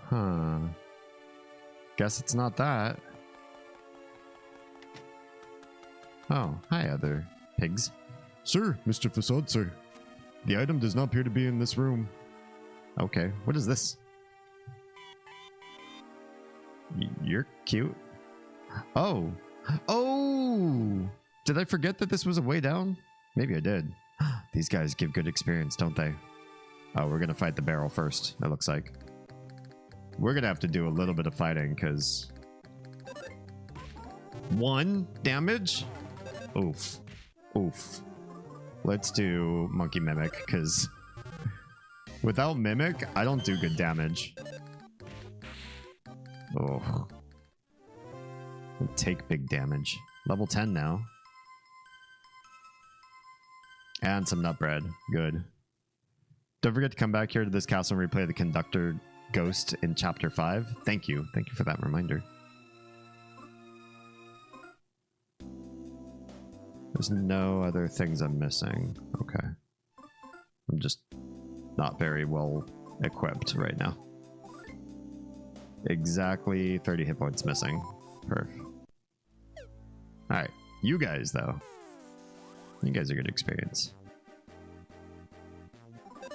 Huh. Guess it's not that. Oh, hi, other pigs. Sir, Mr. Facade, sir. The item does not appear to be in this room. Okay, what is this? You're cute. Oh. Oh! Did I forget that this was a way down? Maybe I did. These guys give good experience, don't they? Oh, we're gonna fight the barrel first, it looks like. We're gonna have to do a little bit of fighting, because... 1 damage? Oof. Oof. Let's do Monkey Mimic, because Without Mimic, I don't do good damage. Oh. Take big damage. Level 10 now. And some nut bread. Good. Don't forget to come back here to this castle and replay the conductor ghost in chapter 5. Thank you. Thank you for that reminder. There's no other things I'm missing. Okay. I'm just not very well equipped right now. Exactly 30 hit points missing. Perf. Alright. You guys, though. You guys are good experience.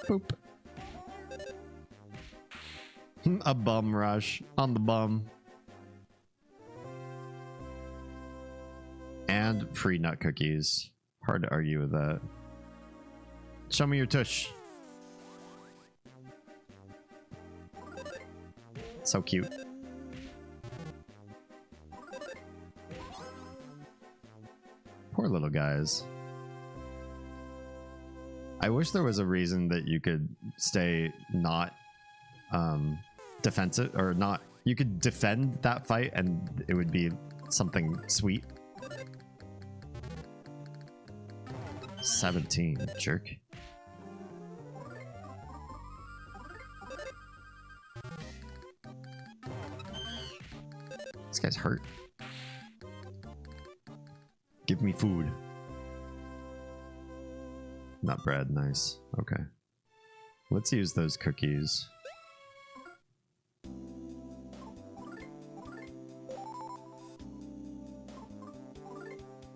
Boop. A bum rush on the bum. And free nut cookies. Hard to argue with that. Show me your tush. So cute. Poor little guys. I wish there was a reason that you could stay not defensive, or not, you could defend that fight and it would be something sweet. 17, jerk. This guy's hurt. Give me food. Not bread, nice. Okay. Let's use those cookies.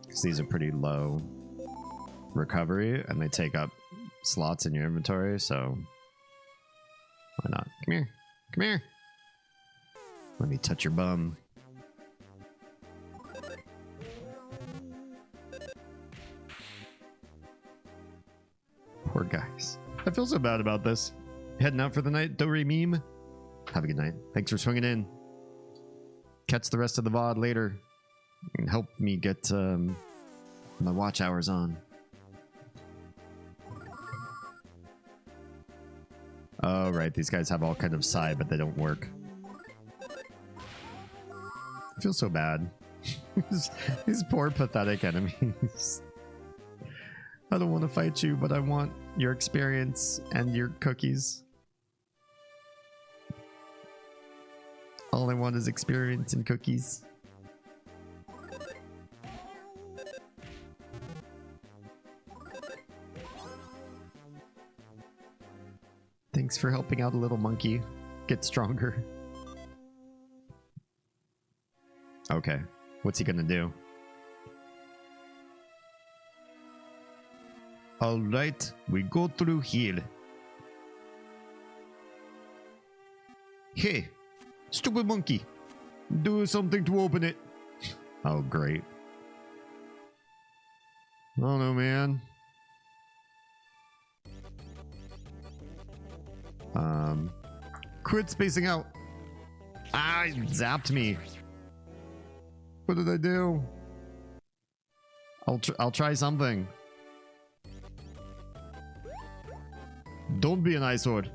Because these are pretty low recovery and they take up slots in your inventory, so why not? Come here. Come here. Let me touch your bum. Poor guys. I feel so bad about this. Heading out for the night, Dori meme. Have a good night. Thanks for swinging in. Catch the rest of the VOD later. And help me get my watch hours on. Oh, right. These guys have all kind of psi, but they don't work. I feel so bad. These poor, pathetic enemies. I don't want to fight you, but I want your experience and your cookies. All I want is experience and cookies. Thanks for helping out a little monkey get stronger. Okay, what's he gonna do? All right, we go through here. Hey, stupid monkey, do something to open it. Oh, great. I don't know, man. Quit spacing out. Ah, he zapped me. What did I do? I'll try something. Don't be an eyesore.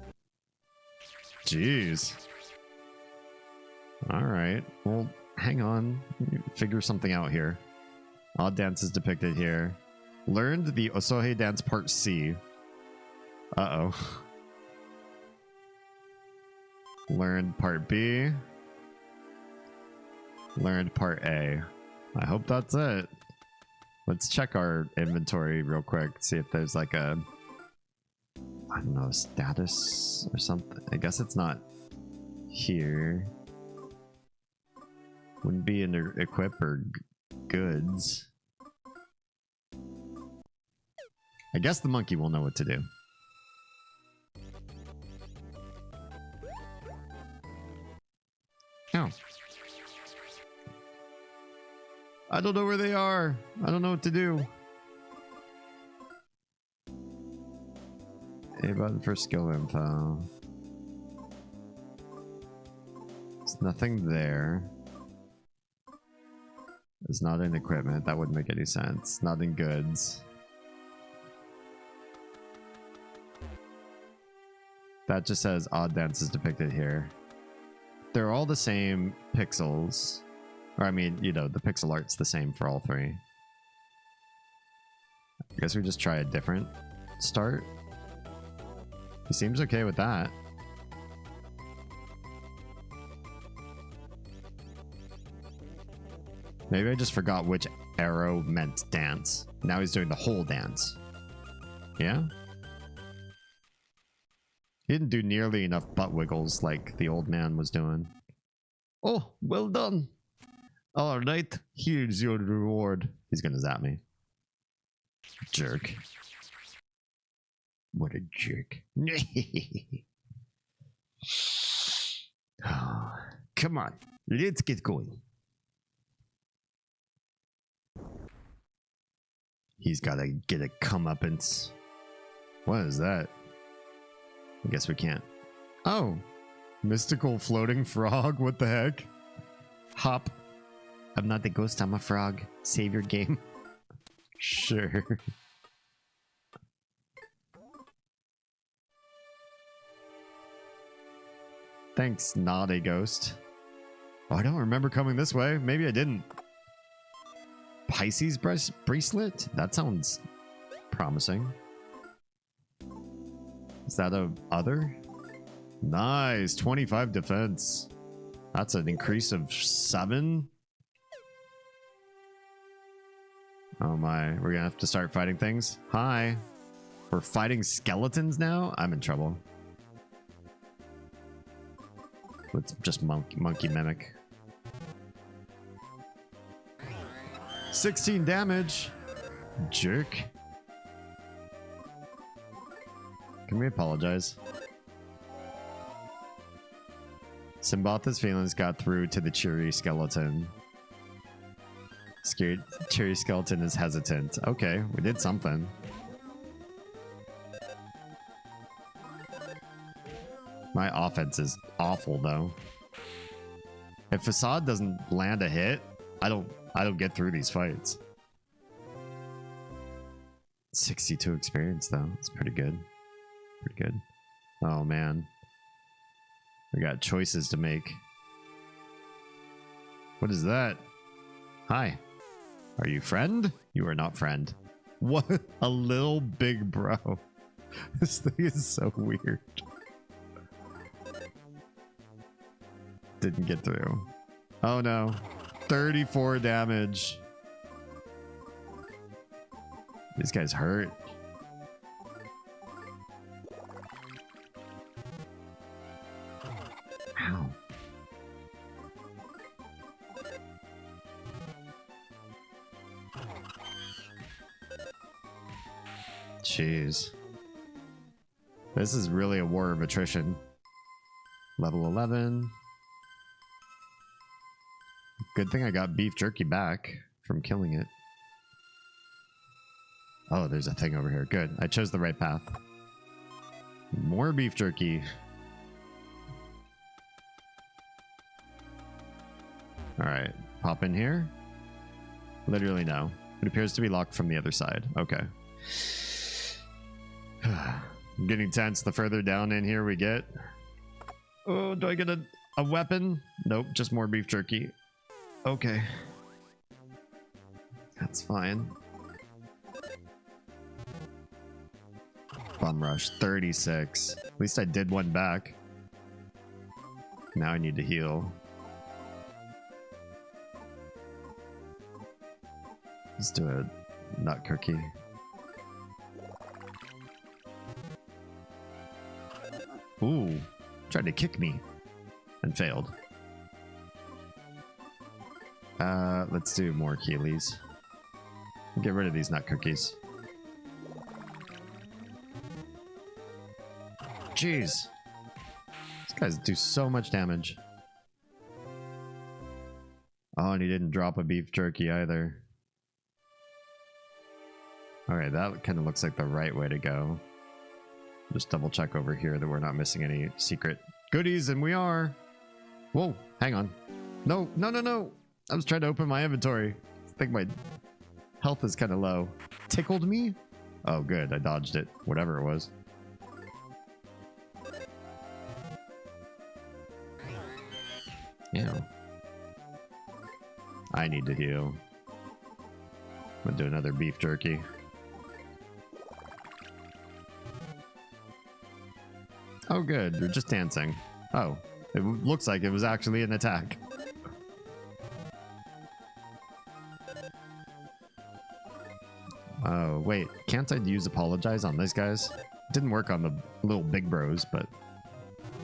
Jeez. Alright. Well, hang on. Figure something out here. Odd dance is depicted here. Learned the Osohe dance part C. Uh-oh. Learned part B. Learned part A. I hope that's it. Let's check our inventory real quick. See if there's like a, I don't know, status or something. I guess it's not here. Wouldn't be in equip or goods. I guess the monkey will know what to do. Oh. I don't know where they are. I don't know what to do. A button for skill info. There's nothing there. It's not in equipment. That wouldn't make any sense. Not in goods. That just says odd dances depicted here. They're all the same pixels. Or I mean, you know, the pixel art's the same for all three. I guess we just try a different start. He seems okay with that. Maybe I just forgot which arrow meant dance. Now he's doing the whole dance. Yeah? He didn't do nearly enough butt wiggles like the old man was doing. Oh, well done. All right, here's your reward. He's gonna zap me. Jerk. What a jerk. Oh, come on, let's get going. He's gotta get a comeuppance. What is that? I guess we can't. Oh, mystical floating frog. What the heck? Hop. I'm not the ghost, I'm a frog. Save your game. Sure. Thanks, not a ghost. Oh, I don't remember coming this way. Maybe I didn't. Pisces bracelet? That sounds promising. Is that a other? Nice. 25 defense. That's an increase of 7. Oh my. We're gonna have to start fighting things. Hi. We're fighting skeletons now? I'm in trouble. Let's just monkey mimic. 16 damage. Jerk. Can we apologize? Simbotha's feelings got through to the cheery skeleton. Scared cheery skeleton is hesitant. Okay, we did something. My offense is awful though. If Facade doesn't land a hit, I don't get through these fights. 62 experience though. It's pretty good. Pretty good. Oh man. We got choices to make. What is that? Hi. Are you friend? You are not friend. What? A little big bro. This thing is so weird. Didn't get through. Oh no. 34 damage. These guys hurt. Ow. Jeez. This is really a war of attrition. Level 11. Good thing I got beef jerky back from killing it. Oh, there's a thing over here. Good. I chose the right path. More beef jerky. Alright. Pop in here. Literally no. It appears to be locked from the other side. Okay. I'm getting tense the further down in here we get. Oh, do I get a weapon? Nope, just more beef jerky. Okay. That's fine. Bum rush, 36. At least I did one back. Now I need to heal. Let's do a nut cookie. Ooh, tried to kick me and failed. Let's do more Keeleys. Get rid of these nut cookies. Jeez. These guys do so much damage. Oh, and he didn't drop a beef jerky either. Alright, that kind of looks like the right way to go. Just double check over here that we're not missing any secret goodies, and we are. Whoa, hang on. No, no, no, no. I was trying to open my inventory. I think my health is kind of low. Tickled me? Oh, good. I dodged it. Whatever it was. Ew. I need to heal. I'm gonna do another beef jerky. Oh, good. You're just dancing. Oh, it looks like it was actually an attack. Oh, wait. Can't I use apologize on these guys? Didn't work on the little big bros, but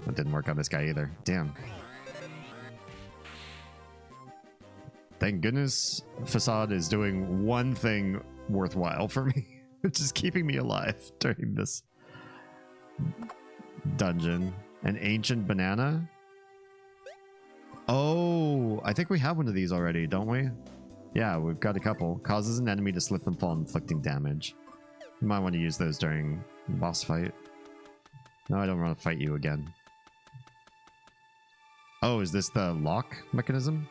it didn't work on this guy either. Damn. Thank goodness Facade is doing one thing worthwhile for me, which is keeping me alive during this dungeon. An ancient banana? Oh, I think we have one of these already, don't we? Yeah, we've got a couple. Causes an enemy to slip and fall, inflicting damage. You might want to use those during boss fight. No, I don't want to fight you again. Oh, is this the lock mechanism?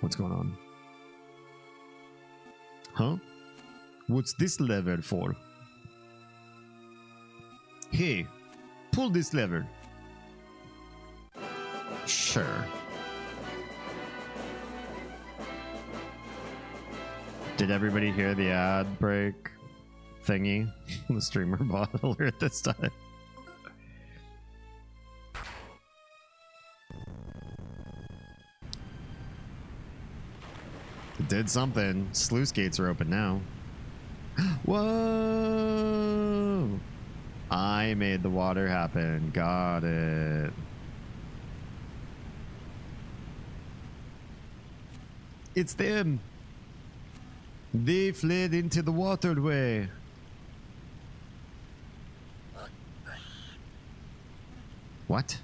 What's going on? Huh? What's this lever for? Hey, pull this lever. Sure. Did everybody hear the ad break thingy the streamer bought earlier at this time? It did something. Sluice gates are open now. Whoa! I made the water happen. Got it. It's them. They fled into the waterway. What?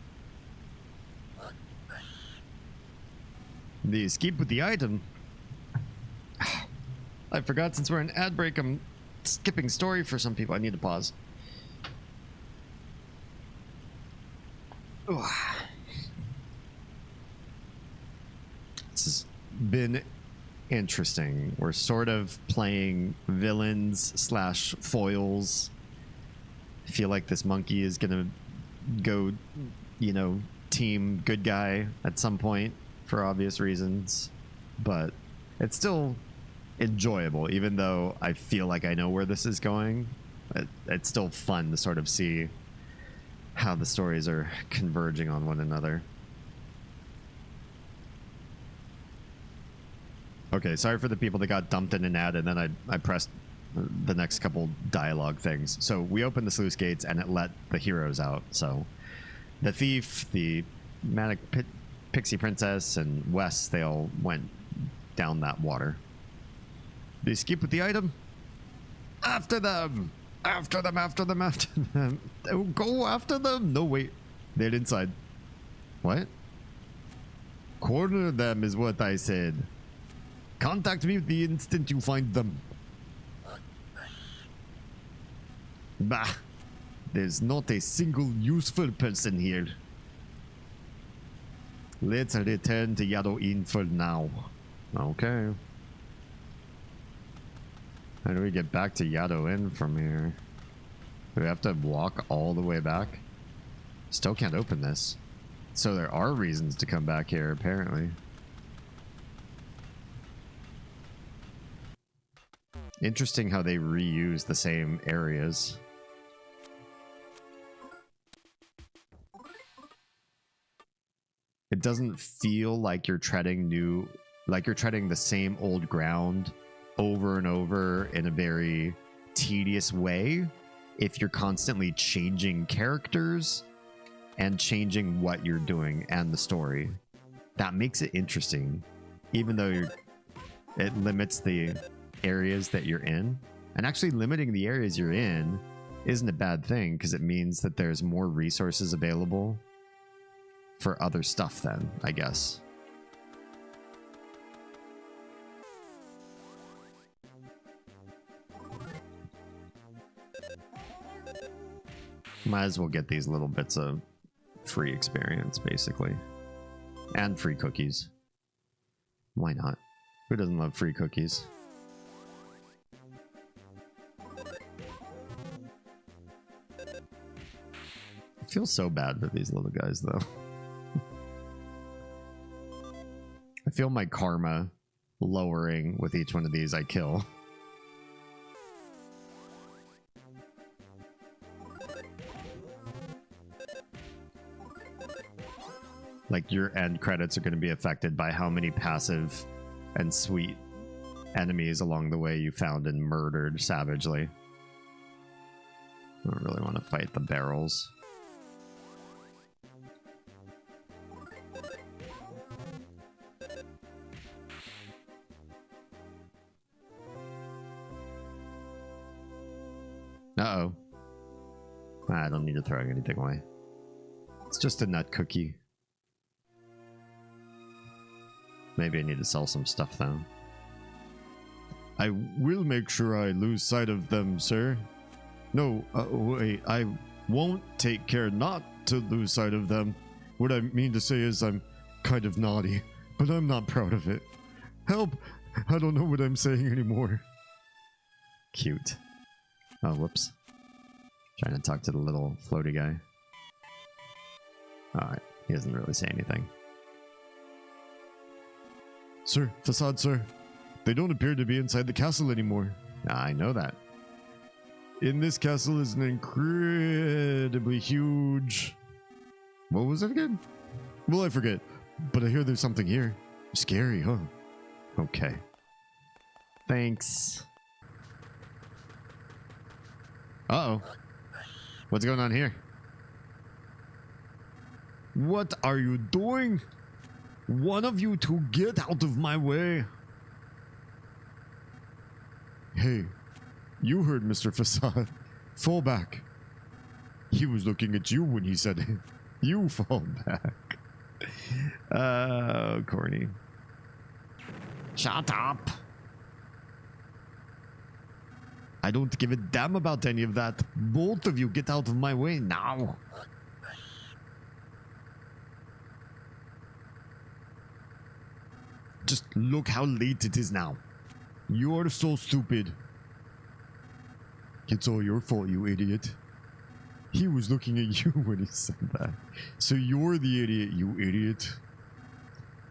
They escaped with the item. I forgot since we're in ad break, I'm skipping story for some people. I need to pause. Ugh. This has been interesting. We're sort of playing villains slash foils. I feel like this monkey is gonna go, you know, team good guy at some point for obvious reasons, but it's still enjoyable, even though I feel like I know where this is going. It's still fun to sort of see how the stories are converging on one another. Okay, sorry for the people that got dumped in an ad and then I pressed the next couple dialogue things. So we opened the sluice gates and it let the heroes out. So the thief, the manic pixie princess, and Wes, they all went down that water. They escape with the item? After them! After them, after them, after them. Go after them! No, wait. They're inside. What? Corner them is what I said. Contact me the instant you find them. Bah. There's not a single useful person here. Let's return to Yado Inn for now. Okay. How do we get back to Yado Inn from here? Do we have to walk all the way back? Still can't open this. So there are reasons to come back here, apparently. Interesting how they reuse the same areas. It doesn't feel like you're treading the same old ground over and over in a very tedious way if you're constantly changing characters and changing what you're doing and the story. That makes it interesting, even though it limits the areas that you're in. And actually limiting the areas you're in isn't a bad thing, because it means that there's more resources available for other stuff then, I guess. Might as well get these little bits of free experience, basically. And free cookies. Why not? Who doesn't love free cookies? I feel so bad for these little guys, though. feel my karma lowering with each one of these I kill. Like, your end credits are going to be affected by how many passive and sweet enemies along the way you found and murdered savagely. I don't really want to fight the barrels. Uh-oh. I don't need to throw anything away. It's just a nut cookie. Maybe I need to sell some stuff, though. I will make sure I lose sight of them, sir. No, wait, I won't take care not to lose sight of them. What I mean to say is I'm kind of naughty, but I'm not proud of it. Help! I don't know what I'm saying anymore. Cute. Oh, whoops. Trying to talk to the little floaty guy. Alright, he doesn't really say anything. Sir, Facade, sir. They don't appear to be inside the castle anymore. I know that. In this castle is an incredibly huge... What was it again? Well, I forget. But I hear there's something here. Scary, huh? Okay. Thanks. Uh-oh. What's going on here? What are you doing? One of you two get out of my way. Hey, you heard Mr. Facade. Fall back. He was looking at you when he said it. You fall back. Corny. Shut up. I don't give a damn about any of that. Both of you get out of my way now. Just look how late it is now. You're so stupid. It's all your fault, you idiot. He was looking at you when he said that. So you're the idiot, you idiot.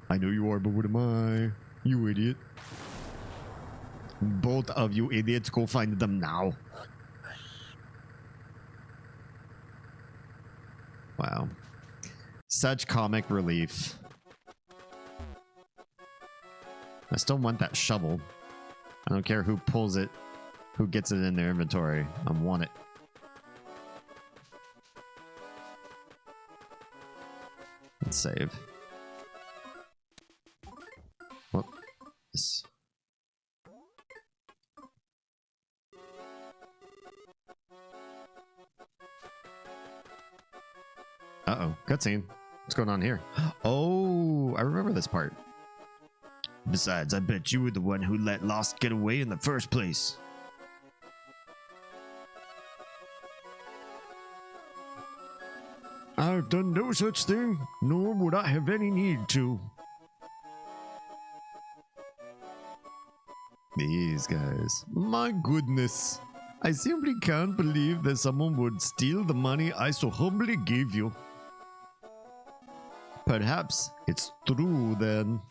I know you are, but what am I? You idiot. Both of you idiots, go find them now. Wow. Such comic relief. I still want that shovel. I don't care who pulls it, who gets it in their inventory. I want it. Let's save. Whoops. Uh-oh, cutscene. What's going on here? Oh, I remember this part. Besides, I bet you were the one who let Lost get away in the first place. I've done no such thing, nor would I have any need to. These guys. My goodness. I simply can't believe that someone would steal the money I so humbly gave you. Perhaps it's true then.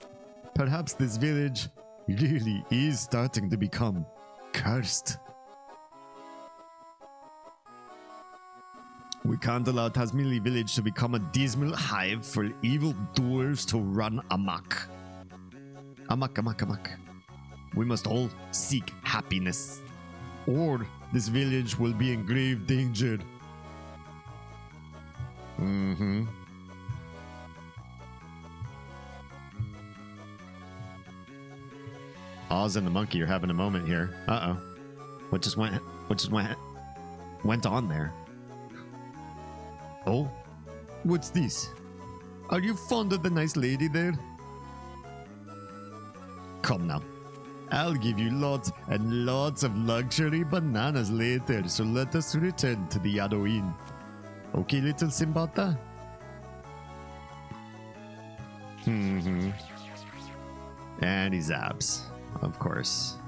Perhaps this village really is starting to become cursed. We can't allow Tazmily village to become a dismal hive for evil doers to run amok. Amok, amok, amok. We must all seek happiness, or this village will be in grave danger. Mm-hmm. Oz and the monkey are having a moment here. Uh-oh. What just went on there? Oh? What's this? Are you fond of the nice lady there? Come now. I'll give you lots and lots of luxury bananas later, so let us return to the Yado Inn. Okay, little Simbata? Mm-hmm. And he zaps. Of course.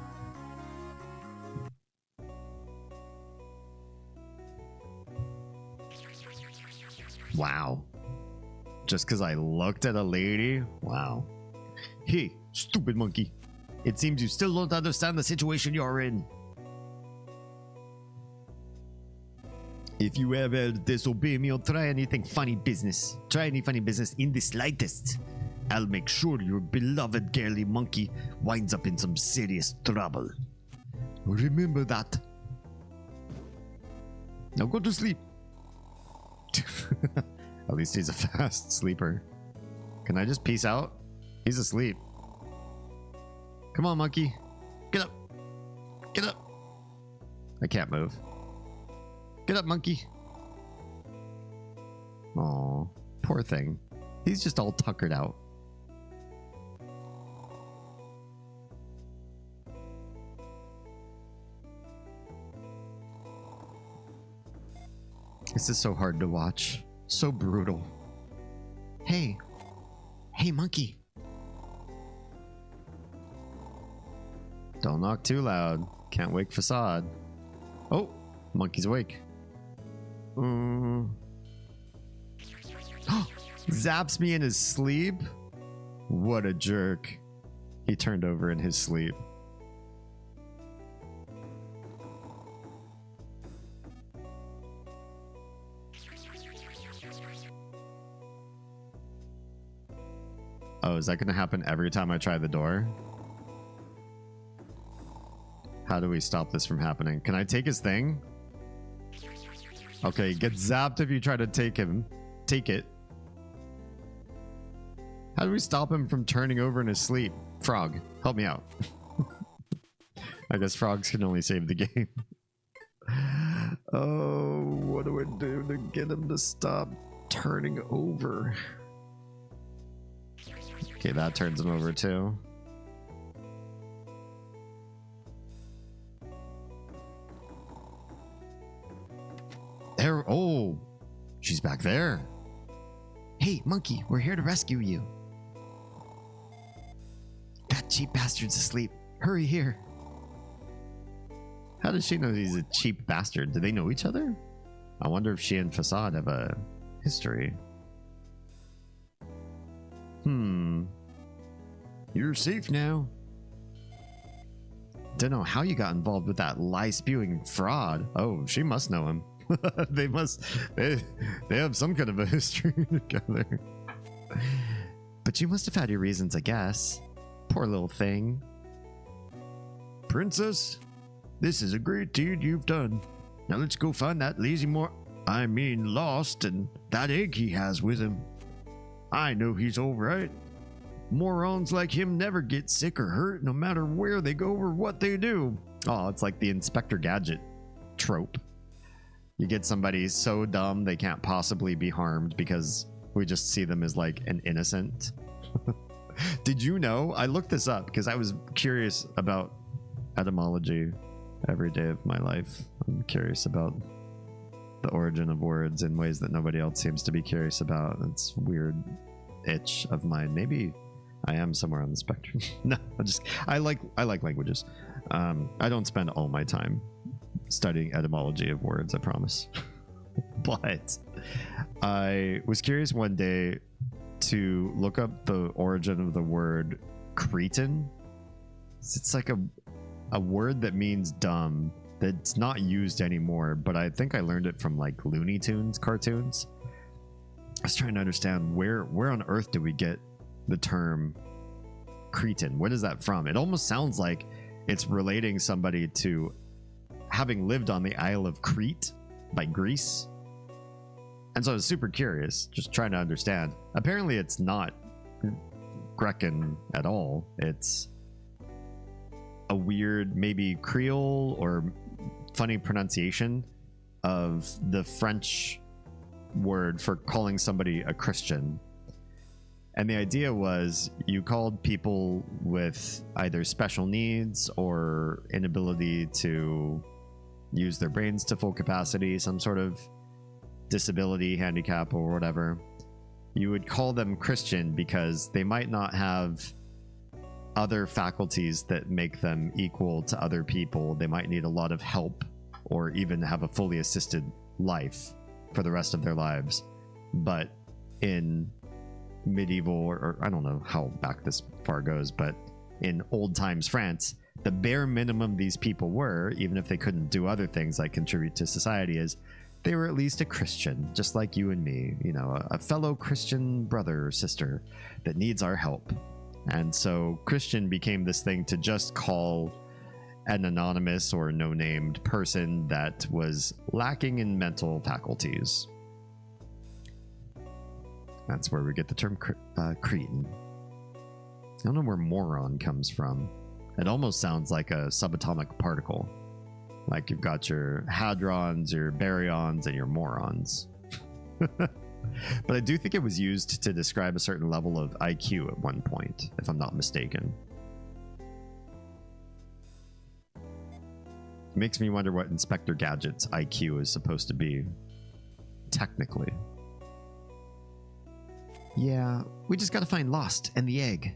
Wow. Just because I looked at a lady? Wow. Hey, stupid monkey. It seems you still don't understand the situation you're in. If you ever disobey me or try any funny business in the slightest, I'll make sure your beloved girly monkey winds up in some serious trouble. Remember that. Now go to sleep. At least he's a fast sleeper. Can I just peace out? He's asleep. Come on, monkey. Get up. Get up. I can't move. Get up, monkey. Aw, poor thing. He's just all tuckered out. This is so hard to watch. So brutal. Hey. Hey, monkey. Don't knock too loud. Can't wake Facade. Oh, monkey's awake. Zaps me in his sleep? What a jerk. He turned over in his sleep. Oh, is that going to happen every time I try the door? How do we stop this from happening? Can I take his thing? Okay, get zapped if you try to take him. Take it. How do we stop him from turning over in his sleep? Frog, help me out. I guess frogs can only save the game. Oh, what do I do to get him to stop turning over? Okay, that turns him over too. There. Oh, she's back there. Hey, monkey, we're here to rescue you. That cheap bastard's asleep. Hurry here. How does she know he's a cheap bastard? Do they know each other? I wonder if she and Facade have a history. You're safe now. Don't know how you got involved with that lie-spewing fraud. Oh, she must know him. they have some kind of a history together. But you must have had your reasons, I guess. Poor little thing. Princess, this is a great deed you've done. Now let's go find that Lost, and that egg he has with him. I know he's all right. Morons like him never get sick or hurt no matter where they go or what they do. Oh, it's like the Inspector Gadget trope. You get somebody so dumb they can't possibly be harmed because we just see them as like an innocent. Did you know? I looked this up because I was curious about etymology every day of my life. I'm curious about the origin of words in ways that nobody else seems to be curious about. It's a weird itch of mine. Maybe I am somewhere on the spectrum. No, I like languages. I don't spend all my time studying etymology of words, I promise. But I was curious one day to look up the origin of the word Cretan. It's like a word that means dumb that's not used anymore, but I think I learned it from like Looney Tunes cartoons. I was trying to understand where on earth do we get the term Cretan? Where does that from? It almost sounds like it's relating somebody to having lived on the Isle of Crete by Greece. And so I was super curious, just trying to understand. Apparently it's not Grecan at all. It's a weird, maybe Creole or funny pronunciation of the French word for calling somebody a Christian. And the idea was you called people with either special needs or inability to use their brains to full capacity, some sort of disability, handicap, or whatever. You would call them Christian because they might not have other faculties that make them equal to other people. They might need a lot of help or even have a fully assisted life for the rest of their lives. But in medieval, or I don't know how back this far goes, but in old times France, the bare minimum these people were, even if they couldn't do other things like contribute to society, is they were at least a Christian, just like you and me, you know, a fellow Christian brother or sister that needs our help. And so Christian became this thing to just call an anonymous or no-named person that was lacking in mental faculties. That's where we get the term cretin. I don't know where moron comes from. It almost sounds like a subatomic particle. Like you've got your hadrons, your baryons, and your morons. But I do think it was used to describe a certain level of IQ at one point, if I'm not mistaken. It makes me wonder what Inspector Gadget's IQ is supposed to be, technically. Yeah, we just gotta find Lost and the egg.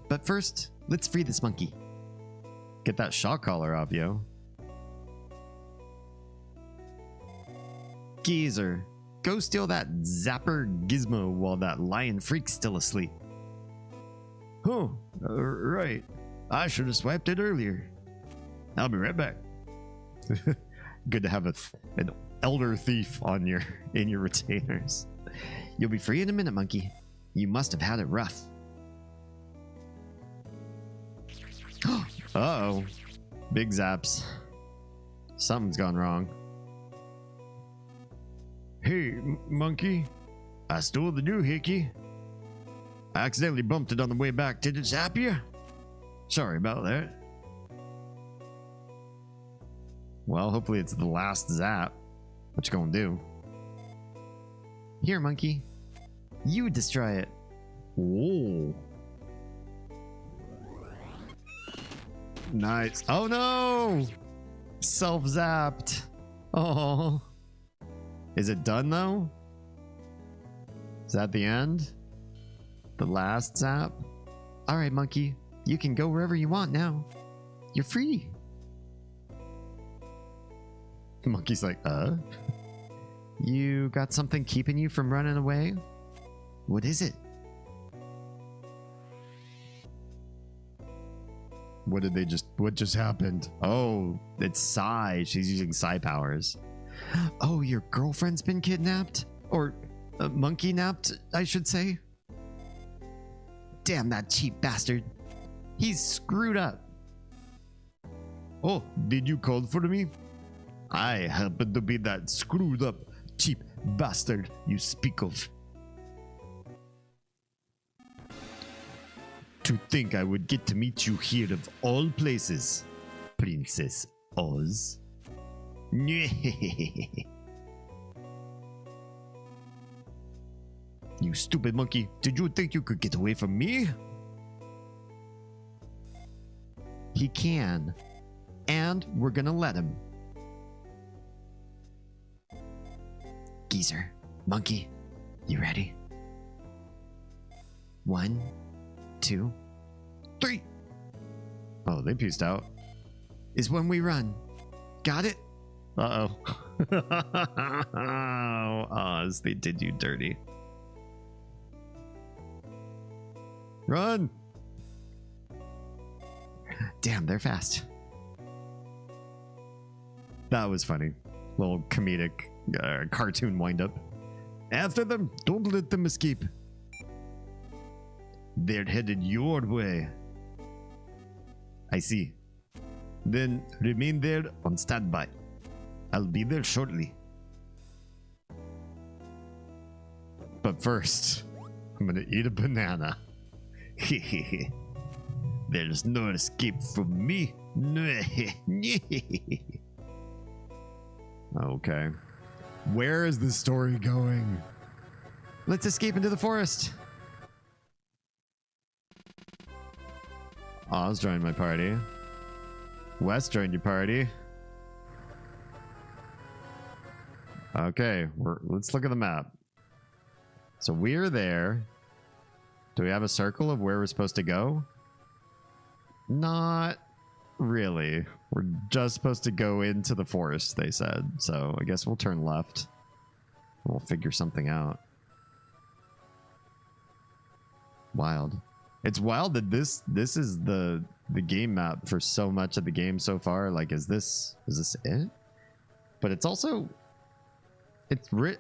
But first, let's free this monkey. Get that shock collar off, yo. Geezer, go steal that zapper gizmo while that lion freak's still asleep. Oh, right. I should have swiped it earlier. I'll be right back. Good to have an elder thief on in your retainers. You'll be free in a minute, monkey. You must have had it rough. Uh-oh. Big zaps. Something's gone wrong. Hey, monkey. I stole the doohickey. I accidentally bumped it on the way back. Did it zap you? Sorry about that. Well, hopefully it's the last zap. What you gonna do? Here, monkey. You destroy it. Whoa. Nice. Oh no! Self-zapped. Oh. Is it done though? Is that the end? The last zap? Alright, monkey. You can go wherever you want now. You're free. The monkey's like, You got something keeping you from running away? What is it? What just happened? Oh, it's Psy. She's using Psy powers. Oh, your girlfriend's been kidnapped? Or monkey napped, I should say. Damn that cheap bastard. He's screwed up. Oh, did you call for me? I happen to be that screwed up cheap bastard you speak of. To think I would get to meet you here of all places, Princess Oz. You stupid monkey, did you think you could get away from me? He can, and we're gonna let him. Geezer, monkey, you ready? 1, 2, 3. Oh, they pieced out. Is when we run. Got it? Uh-oh. Oh, Oz, they did you dirty. Run! Damn, they're fast. That was funny. Little comedic cartoon wind-up. After them, don't let them escape. They're headed your way. I see. Then remain there on standby. I'll be there shortly. But first, I'm gonna eat a banana. There's no escape from me. Okay. Where is the story going? Let's escape into the forest. Oz joined my party. Wes joined your party. Okay, let's look at the map. So we're there. Do we have a circle of where we're supposed to go? Not really. We're just supposed to go into the forest, they said. So I guess we'll turn left. We'll figure something out. Wild. It's wild that this is the game map for so much of the game so far. Like, is this it? But it's also,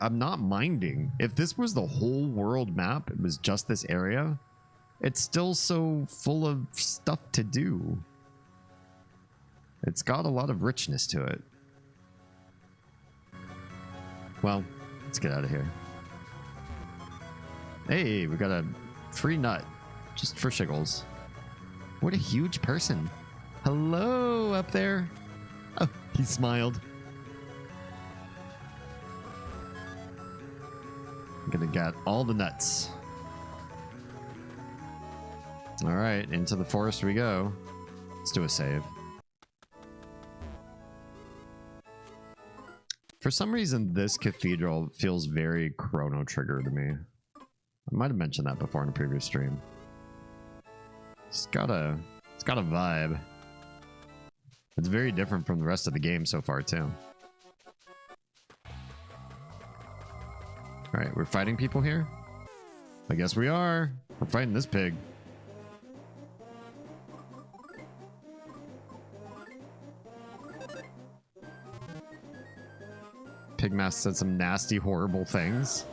I'm not minding. If this was the whole world map, it was just this area, it's still so full of stuff to do. It's got a lot of richness to it. Well, let's get out of here. Hey, we got a free nut. Just for shiggles. What a huge person. Hello up there. Oh, he smiled. I'm gonna get all the nuts. All right, into the forest we go. Let's do a save. For some reason, this cathedral feels very Chrono Trigger to me. I might have mentioned that before in a previous stream. It's got a vibe. It's very different from the rest of the game so far too. All right, we're fighting people here. I guess we are. We're fighting this pig. Pigmask said some nasty, horrible things.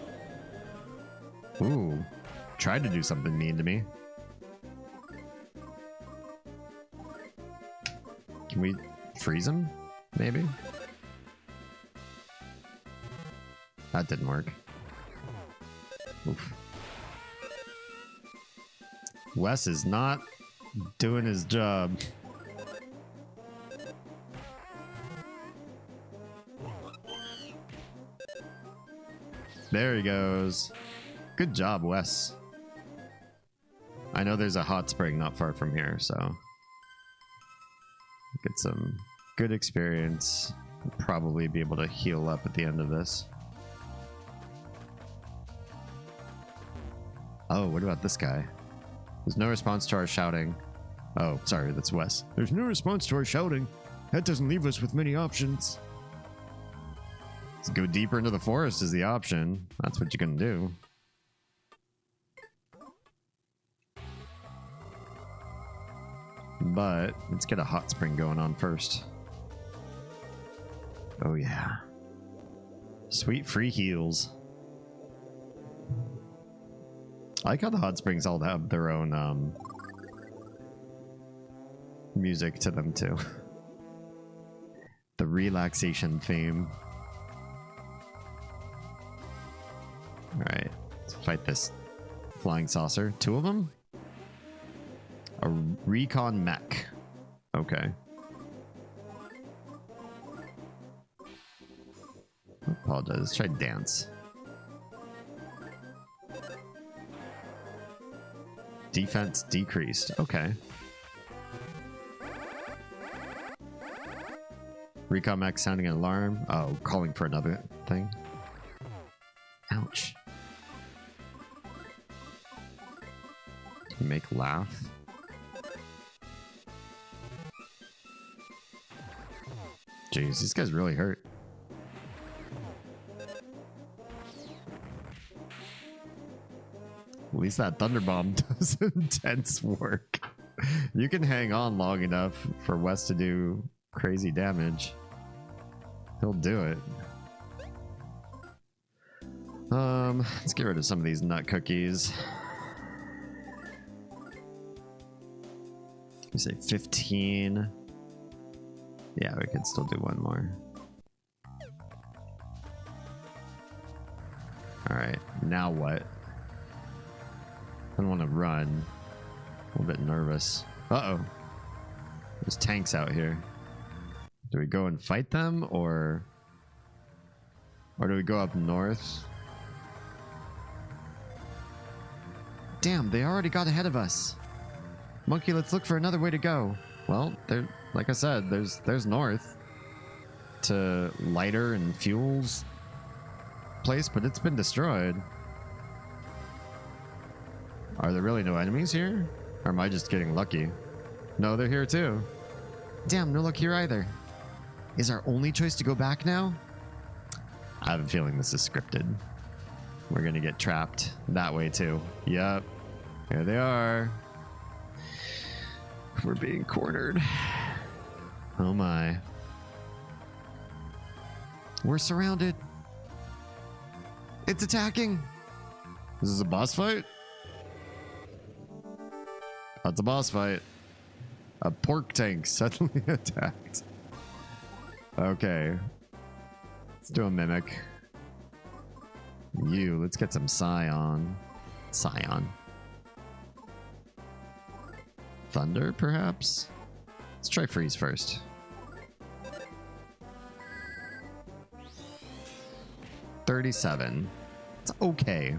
Ooh, tried to do something mean to me. Can we freeze him? Maybe? That didn't work. Oof. Wes is not doing his job. There he goes. Good job, Wes. I know there's a hot spring not far from here, so get some good experience. We'll probably be able to heal up at the end of this. Oh, what about this guy? There's no response to our shouting. Oh, sorry, that's Wes. There's no response to our shouting. That doesn't leave us with many options. Let's go deeper into the forest is the option. That's what you can do. But let's get a hot spring going on first. Oh yeah. Sweet free heals. I like how the hot springs all have their own music to them too. The relaxation theme. Alright, let's fight this flying saucer. Two of them? A recon mech. Okay. I apologize. Let's try dance. Defense decreased. Okay. Recon mech sounding an alarm. Oh, calling for another thing. Ouch. Make laugh. Jeez, these guys really hurt. At least that Thunder Bomb does intense work. You can hang on long enough for Wes to do crazy damage. He'll do it. Let's get rid of some of these nut cookies. You say 15. Yeah, we could still do one more. Alright, now what? I don't want to run. A little bit nervous. Uh-oh. There's tanks out here. Do we go and fight them, or do we go up north? Damn, they already got ahead of us. Monkey, let's look for another way to go. Well, there, like I said, there's north to lighter and fuels place, but it's been destroyed. Are there really no enemies here? Or am I just getting lucky? No, they're here too. Damn, no luck here either. Is our only choice to go back now? I have a feeling this is scripted. We're gonna get trapped that way too. Yep. Here they are. We're being cornered. Oh my. We're surrounded. It's attacking. This is a boss fight? That's a boss fight. A pork tank suddenly attacked. Okay. Let's do a mimic. Let's get some Scion. Thunder, perhaps? Let's try freeze first. $37. It's okay.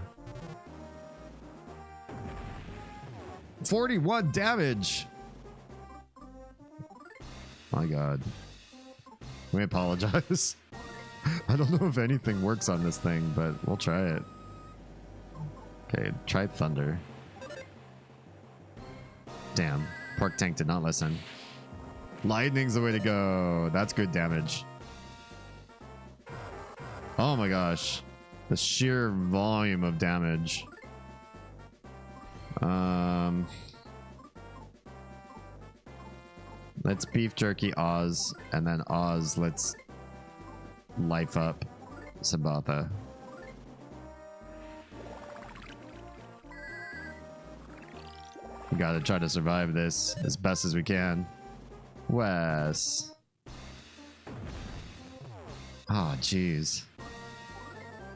41 damage. My god. We apologize. I don't know if anything works on this thing, but we'll try it. Okay, try thunder. Damn, pork tank did not listen. Lightning's the way to go. That's good damage. Oh my gosh. The sheer volume of damage. Let's beef jerky Oz, and then Oz, let's life up Sabatha. We gotta try to survive this as best as we can. Wes. Oh, jeez.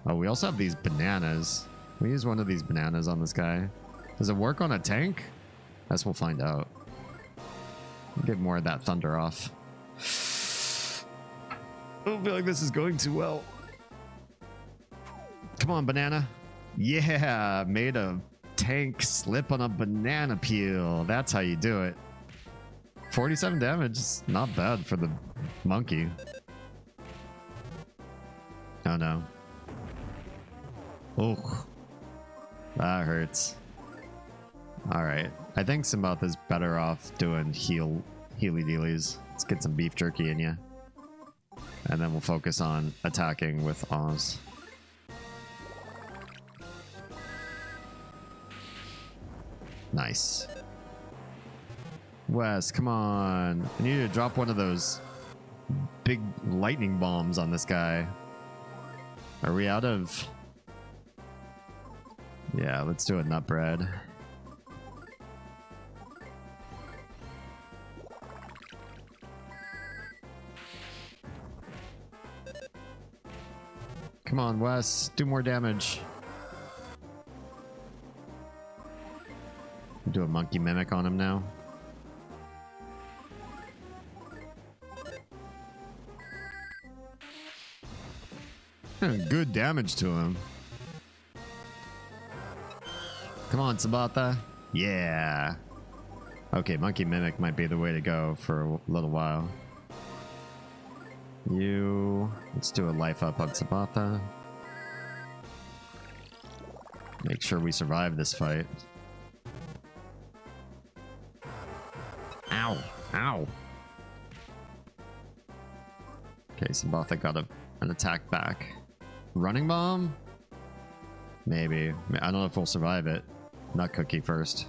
Oh, we also have these bananas. We use one of these bananas on this guy. Does it work on a tank? Guess we'll find out. Get more of that thunder off. I don't feel like this is going too well. Come on, banana. Yeah, made a tank slip on a banana peel. That's how you do it. 47 damage is not bad for the monkey. Oh no. Oh, that hurts. Alright, I think Sambatha's better off doing healy dealies. Let's get some beef jerky in you. And then we'll focus on attacking with Oz. Nice. Wes, come on. I need you to drop one of those big lightning bombs on this guy. Are we out of... Yeah, let's do a nut bread. Come on, Wes. Do more damage. Do a monkey mimic on him now. Good damage to him. Come on, Sabatha. Yeah. Okay, monkey mimic might be the way to go for a little while. Let's do a life up on Sabatha. Make sure we survive this fight. Ow. Ow. Okay, Sabatha got an attack back. Running bomb? Maybe. I don't know if we'll survive it. Nut cookie first.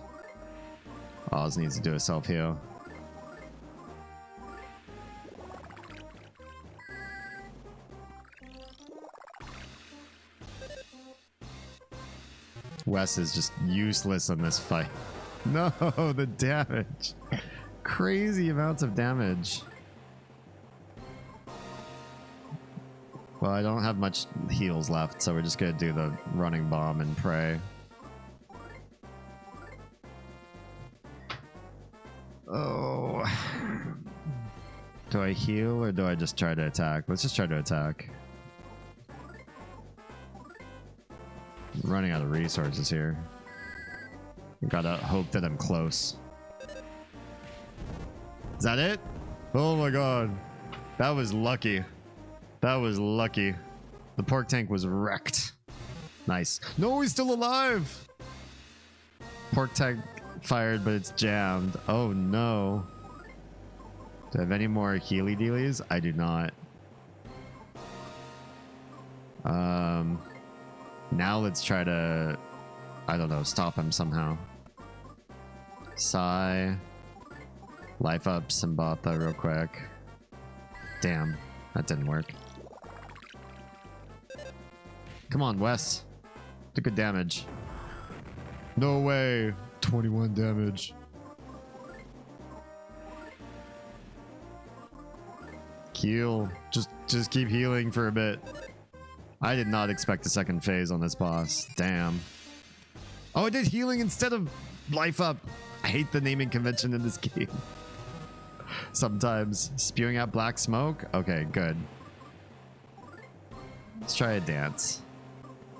Oz needs to do a self-heal. Wes is just useless in this fight. No, the damage. Crazy amounts of damage. Well, I don't have much heals left, so we're just gonna do the running bomb and pray. Oh. Do I heal or do I just try to attack? Let's just try to attack. I'm running out of resources here. Gotta hope that I'm close. Is that it? Oh my god. That was lucky. That was lucky. The pork tank was wrecked. Nice. No, he's still alive! Pork tank fired, but it's jammed. Oh no. Do I have any more healy dealies? I do not. Now let's try to, I don't know, stop him somehow. Sigh. Life up Simbatha real quick. Damn, that didn't work. Come on, Wes. Do good damage. No way. 21 damage. Heal. Just keep healing for a bit. I did not expect a second phase on this boss. Damn. Oh, it did healing instead of life up. I hate the naming convention in this game. Sometimes. Spewing out black smoke? Okay, good. Let's try a dance.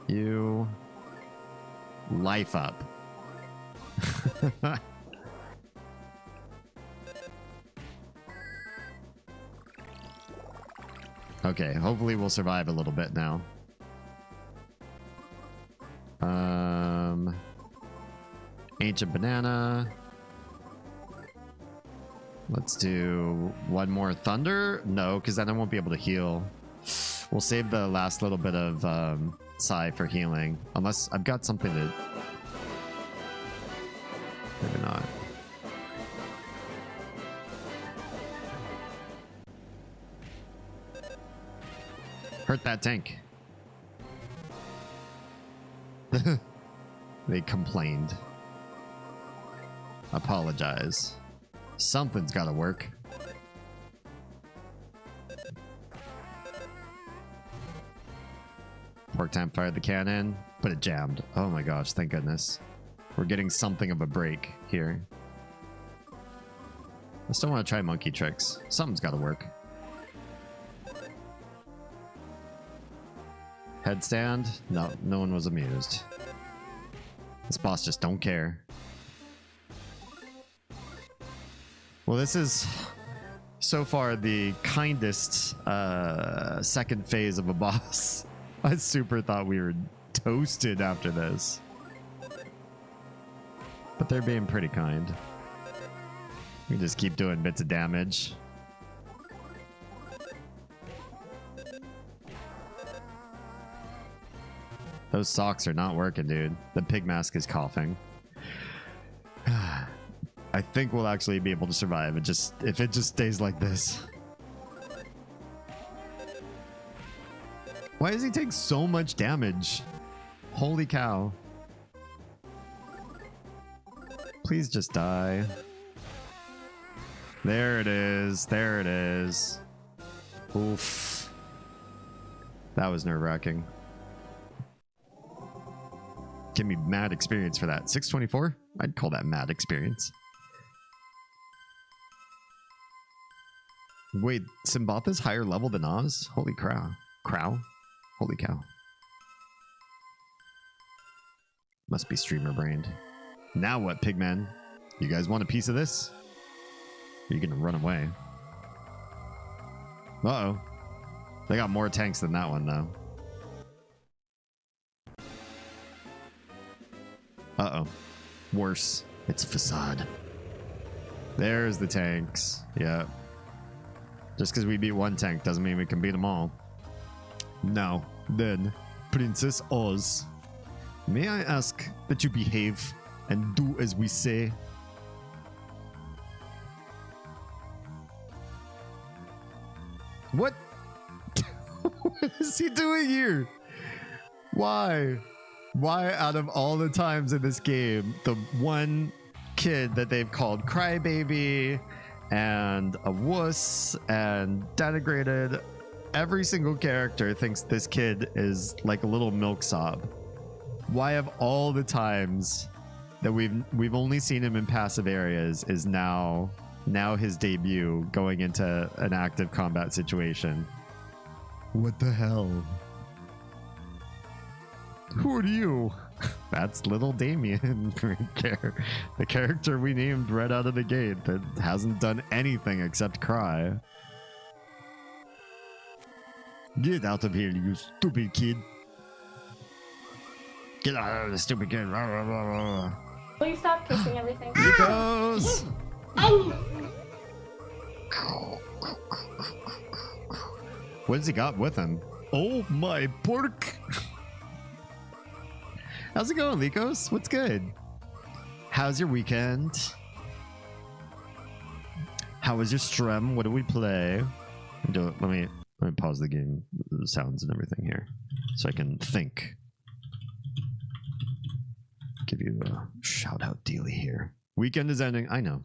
You... life up. Okay, hopefully we'll survive a little bit now. Ancient banana. Let's do one more thunder. No, because then I won't be able to heal. We'll save the last little bit of Psy for healing. Unless I've got something to... Maybe not. Hurt that tank. They complained. Apologize. Something's gotta work. Pork time fired the cannon, but it jammed. Oh my gosh, thank goodness. We're getting something of a break here. I still want to try monkey tricks. Something's gotta work. Headstand? No, no one was amused. This boss just don't care. Well, this is so far the kindest second phase of a boss. I super thought we were toasted after this. But they're being pretty kind. We just keep doing bits of damage. Those socks are not working, dude. The pig mask is coughing. I think we'll actually be able to survive. If it just stays like this. Why does he take so much damage? Holy cow. Please just die. There it is. There it is. Oof. That was nerve-wracking. Give me mad experience for that. 624? I'd call that mad experience. Wait, Simbatha's higher level than Oz? Holy crow. Crow? Holy cow. Must be streamer brained. Now what, Pigman? You guys want a piece of this? Or are you gonna run away? Uh-oh. They got more tanks than that one, though. Uh-oh. Worse. It's a facade. There's the tanks. Yeah. Just because we beat one tank doesn't mean we can beat them all. Now, then, Princess Oz, may I ask that you behave and do as we say? What? What is he doing here? Why? Why, out of all the times in this game, the one kid that they've called Crybaby and a wuss and denigrated, every single character thinks this kid is like a little milksop. Why, of all the times that we've only seen him in passive areas, is now his debut going into an active combat situation? What the hell? Who are you? That's little Damien right there. The character we named right out of the gate that hasn't done anything except cry. Get out of here, you stupid kid. Get out of the stupid kid. Will you stop kissing everything? He goes. What has he got with him? Oh my pork. How's it going, Likos? What's good? How's your weekend? How was your stream? What do we play? Let me pause the game sounds and everything here so I can think. Give you a shout out dealy here. Weekend is ending. I know.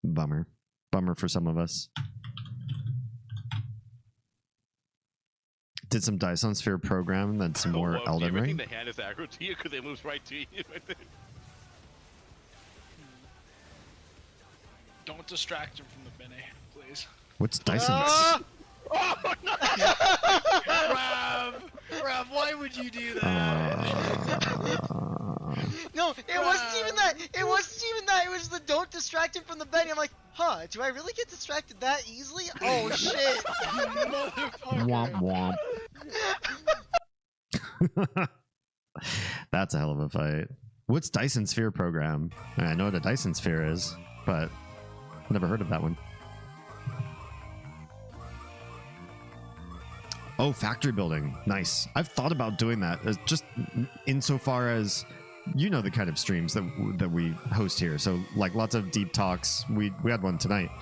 Bummer for some of us. Did some Dyson Sphere program, then some more Elden Ring. The hand is aggro to you because it moves right to you. Don't distract him from the Benny, please. What's Dyson? Oh no! Rav, why would you do that? No, it wasn't even that. It wasn't even that. It was the don't distract him from the Benny. I'm like, huh? Do I really get distracted that easily? Oh shit! Womp womp. That's a hell of a fight. What's Dyson Sphere program? I know what a Dyson Sphere is, but I've never heard of that one. Oh, factory building. Nice. I've thought about doing that, just insofar as, you know, the kind of streams that we host here. So like lots of deep talks. We had one tonight.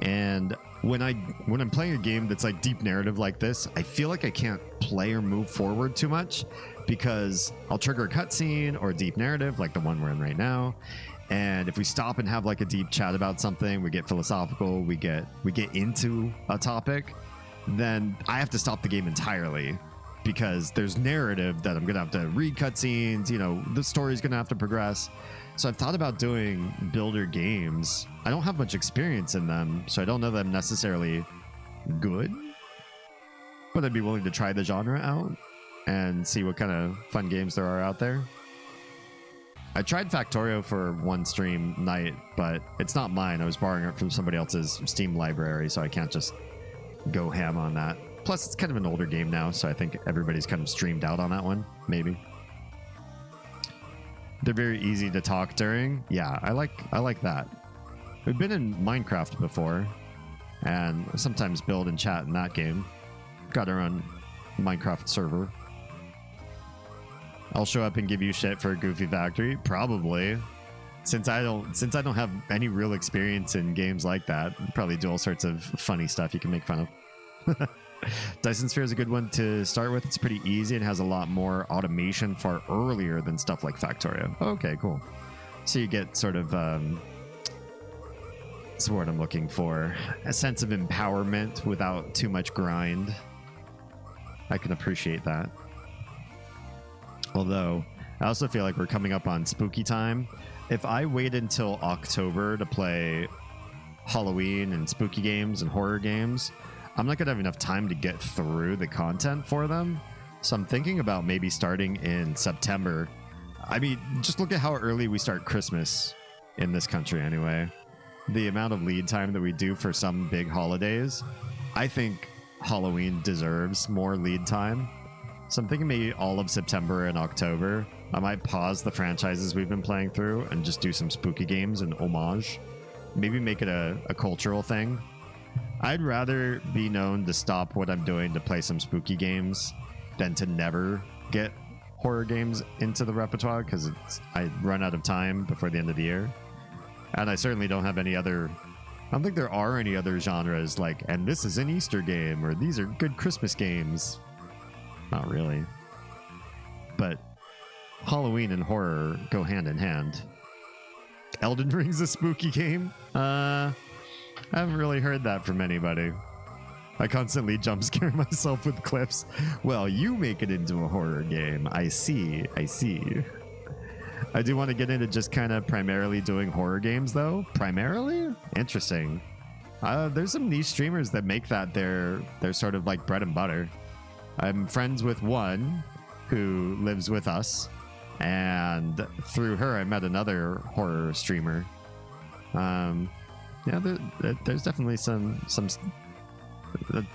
And when I'm playing a game that's like deep narrative like this, I feel like I can't play or move forward too much because I'll trigger a cutscene or a deep narrative like the one we're in right now. And if we stop and have like a deep chat about something, we get philosophical, we get into a topic, then I have to stop the game entirely because there's narrative that I'm going to have to read cutscenes, you know, the story's going to have to progress. So I've thought about doing builder games. I don't have much experience in them, so I don't know that I'm necessarily good, but I'd be willing to try the genre out and see what kind of fun games there are out there. I tried Factorio for one stream night, but it's not mine. I was borrowing it from somebody else's Steam library, so I can't just go ham on that. Plus, it's kind of an older game now, so I think everybody's kind of streamed out on that one, maybe. They're very easy to talk during. Yeah, I like that. We've been in Minecraft before, and sometimes build and chat in that game. Got our own Minecraft server. I'll show up and give you shit for a Goofy Factory, probably. Since I don't have any real experience in games like that, probably do all sorts of funny stuff you can make fun of. Dyson Sphere is a good one to start with. It's pretty easy and has a lot more automation far earlier than stuff like Factorio. Okay, cool. So you get sort of that's what I'm looking for. A sense of empowerment without too much grind. I can appreciate that. Although, I also feel like we're coming up on spooky time. If I wait until October to play Halloween and spooky games and horror games, I'm not going to have enough time to get through the content for them. So I'm thinking about maybe starting in September. I mean, just look at how early we start Christmas in this country anyway. The amount of lead time that we do for some big holidays, I think Halloween deserves more lead time. So I'm thinking maybe all of September and October. I might pause the franchises we've been playing through and just do some spooky games and homage. Maybe make it a cultural thing. I'd rather be known to stop what I'm doing to play some spooky games than to never get horror games into the repertoire, because I run out of time before the end of the year. And I certainly don't have any other... I don't think there are any other genres like, and this is an Easter game, or these are good Christmas games. Not really. But Halloween and horror go hand in hand. Elden Ring's a spooky game? I haven't really heard that from anybody. I constantly jump scare myself with clips. Well, you make it into a horror game. I see. I see. I do want to get into just kind of primarily doing horror games, though. Primarily? Interesting. There's some niche streamers that make that their sort of like bread and butter. I'm friends with one who lives with us, and through her I met another horror streamer. Yeah, there's definitely some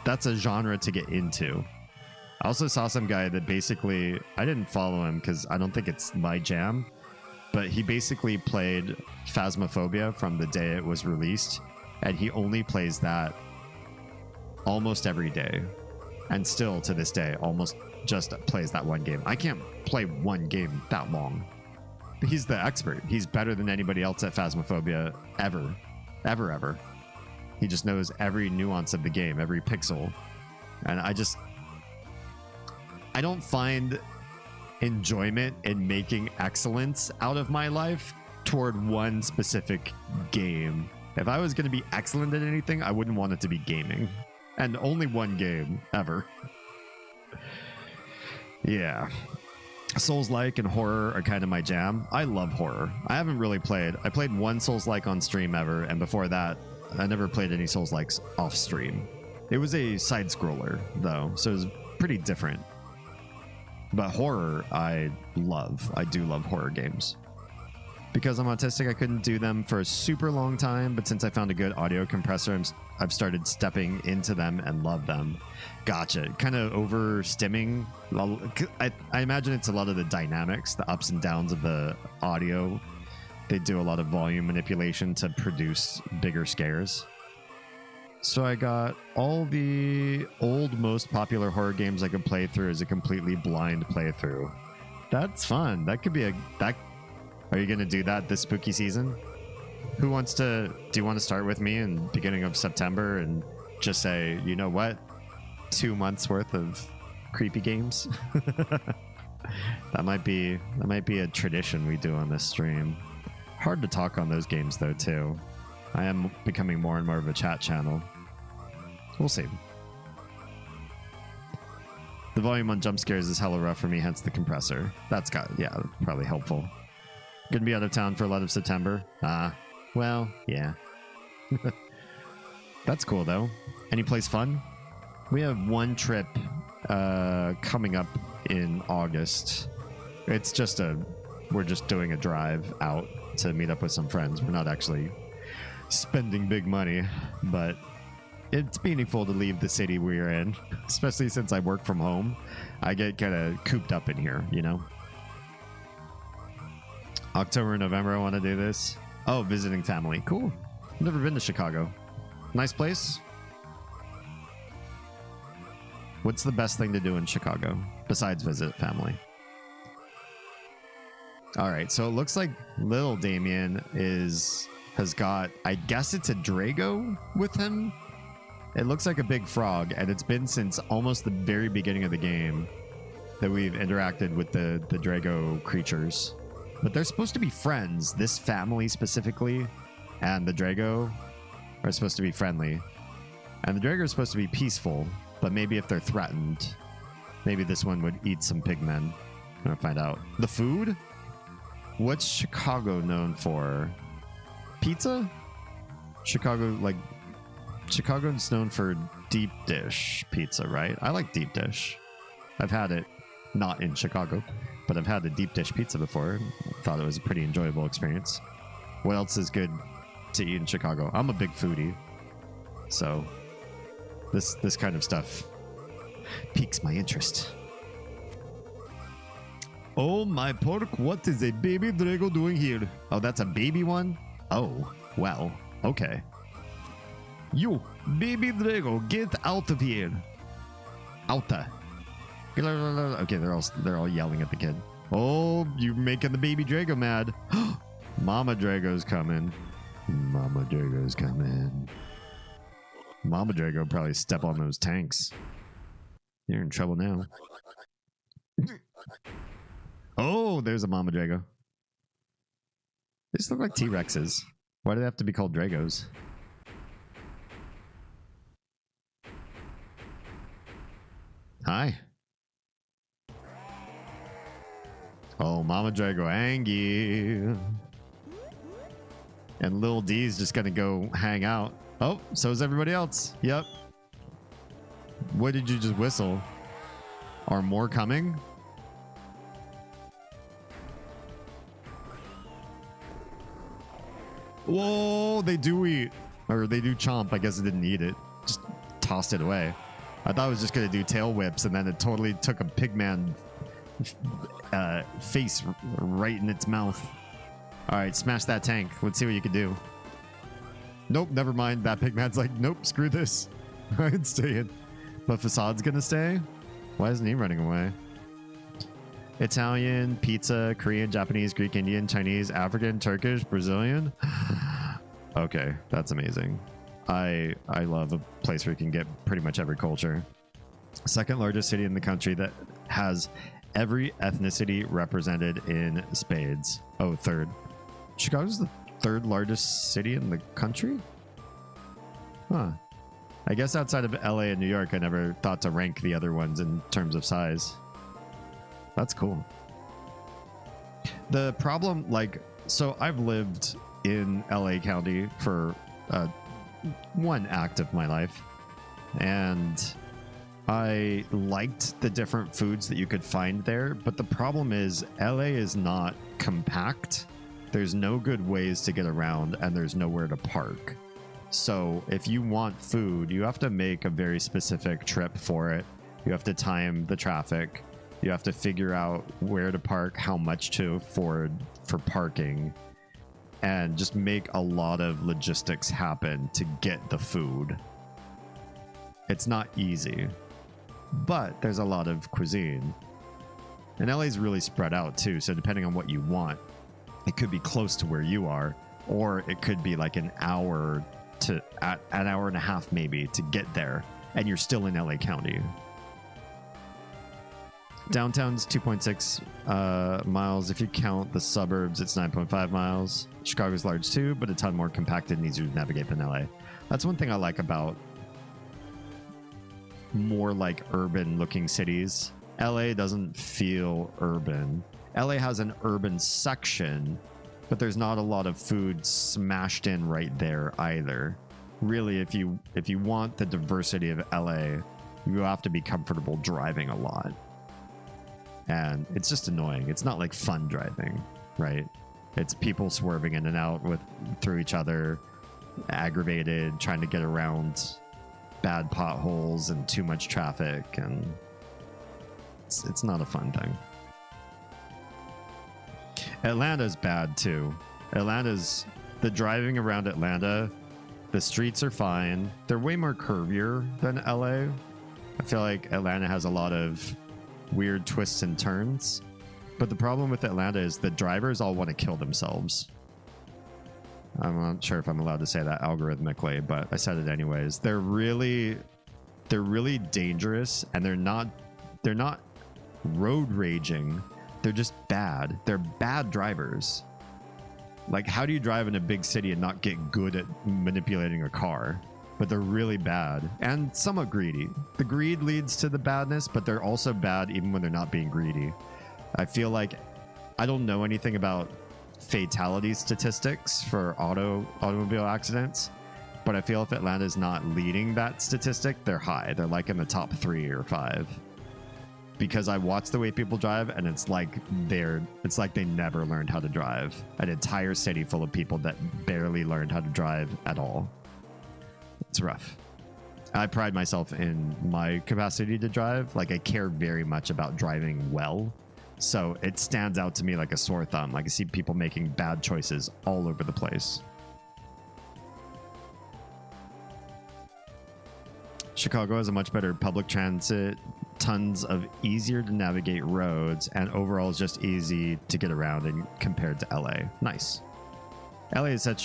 that's a genre to get into. I also saw some guy that basically, I didn't follow him because I don't think it's my jam, but he basically played Phasmophobia from the day it was released, and he only plays that almost every day. And still to this day, almost just plays that one game. I can't play one game that long. He's the expert. He's better than anybody else at Phasmophobia ever. Ever, ever. He just knows every nuance of the game, every pixel. And I don't find enjoyment in making excellence out of my life toward one specific game. If I was going to be excellent at anything, I wouldn't want it to be gaming. And only one game ever. Yeah. Souls-like and horror are kind of my jam. I love horror. I haven't really played. I played one Souls-like on stream ever, and before that, I never played any Souls-likes off stream. It was a side-scroller, though, so it was pretty different. But horror, I love. I do love horror games. Because I'm autistic, I couldn't do them for a super long time, but since I found a good audio compressor, I've started stepping into them and love them. Gotcha. Kind of over-stimming. I imagine it's a lot of the dynamics, the ups and downs of the audio. They do a lot of volume manipulation to produce bigger scares. So I got all the old, most popular horror games I could play through as a completely blind playthrough. That's fun. That could be a... Are you going to do that this spooky season? Do you want to start with me in the beginning of September and just say, you know what? 2 months worth of creepy games? That might be a tradition we do on this stream. Hard to talk on those games though too. I am becoming more and more of a chat channel. We'll see. The volume on jump scares is hella rough for me, hence the compressor. That's probably helpful. Gonna be out of town for a lot of September. Well, yeah. That's cool though. Any place fun? We have one trip coming up in August. It's just we're just doing a drive out to meet up with some friends. We're not actually spending big money, but it's meaningful to leave the city we're in, especially since I work from home. I get kind of cooped up in here, you know? October and November, I want to do this. Oh, visiting family. Cool. Never been to Chicago. Nice place. What's the best thing to do in Chicago besides visit family? All right, so it looks like little Damien has got, I guess it's a Drago with him. It looks like a big frog, and it's been since almost the very beginning of the game that we've interacted with the Drago creatures. But they're supposed to be friends. This family specifically and the Drago are supposed to be friendly. And the Drago are supposed to be peaceful, but maybe if they're threatened, maybe this one would eat some pigmen. I'm gonna find out. The food? What's Chicago known for? Pizza? Chicago's known for deep dish pizza, right? I like deep dish. I've had it not in Chicago, but I've had a deep dish pizza before. Thought it was a pretty enjoyable experience. What else is good to eat in Chicago? I'm a big foodie, so this kind of stuff piques my interest. Oh my pork, what is a baby Drago doing here? Oh, that's a baby one? Oh, well, okay. You, baby Drago, get out of here. Outa. Okay, they're all yelling at the kid. Oh, you're making the baby Drago mad. Mama Drago's coming. Mama Drago's coming. Mama Drago will probably step on those tanks. You're in trouble now. Oh, there's a Mama Drago. These look like T-Rexes. Why do they have to be called Dragos? Hi. Oh, Mama Drago Angie. And Lil D's just gonna go hang out. Oh, so is everybody else. Yep. What did you just whistle? Are more coming? Whoa, they do eat. Or they do chomp. I guess it didn't eat it. Just tossed it away. I thought it was just going to do tail whips, and then it totally took a pigman face right in its mouth. All right, smash that tank. Let's see what you can do. Nope, never mind. That pigman's like, nope, screw this. I'm staying. But Facade's going to stay? Why isn't he running away? Italian, pizza, Korean, Japanese, Greek, Indian, Chinese, African, Turkish, Brazilian. Okay, that's amazing. I love a place where you can get pretty much every culture. Second largest city in the country that has every ethnicity represented in spades. Oh, third. Chicago's the third largest city in the country? Huh. I guess outside of LA and New York, I never thought to rank the other ones in terms of size. That's cool. The problem, like, so I've lived in LA County for one act of my life, and I liked the different foods that you could find there, but the problem is LA is not compact. There's no good ways to get around, and there's nowhere to park. So if you want food, you have to make a very specific trip for it. You have to time the traffic. You have to figure out where to park, how much to afford for parking, and just make a lot of logistics happen to get the food. It's not easy, but there's a lot of cuisine. And LA's really spread out too, so depending on what you want, it could be close to where you are, or it could be like an hour to an hour and a half maybe to get there, and you're still in LA County. Downtown's 2.6 miles. If you count the suburbs, it's 9.5 miles. Chicago's large too, but a ton more compacted and easier to navigate than LA. That's one thing I like about more like urban looking cities. LA doesn't feel urban. LA has an urban section, but there's not a lot of food smashed in right there either. Really, if you want the diversity of LA, you have to be comfortable driving a lot. And it's just annoying. It's not like fun driving, right? It's people swerving in and out through each other, aggravated, trying to get around bad potholes and too much traffic, and it's not a fun thing. Atlanta's bad too. The driving around Atlanta, the streets are fine. They're way more curvier than LA. I feel like Atlanta has a lot of weird twists and turns, but the problem with Atlanta is the drivers all want to kill themselves. I'm not sure if I'm allowed to say that algorithmically, but I said it anyways. They're really dangerous, and they're not road raging. They're just bad. They're bad drivers. Like, how do you drive in a big city and not get good at manipulating a car? But they're really bad and somewhat greedy. The greed leads to the badness, but they're also bad even when they're not being greedy. I feel like I don't know anything about fatality statistics for automobile accidents, but I feel if Atlanta's not leading that statistic, they're high. They're like in the top 3 or 5. Because I watch the way people drive, and it's like they never learned how to drive. An entire city full of people that barely learned how to drive at all. It's rough. I pride myself in my capacity to drive. Like, I care very much about driving well. So it stands out to me like a sore thumb. Like, I see people making bad choices all over the place. Chicago has a much better public transit, tons of easier to navigate roads, and overall is just easy to get around in compared to LA. Nice. LA is such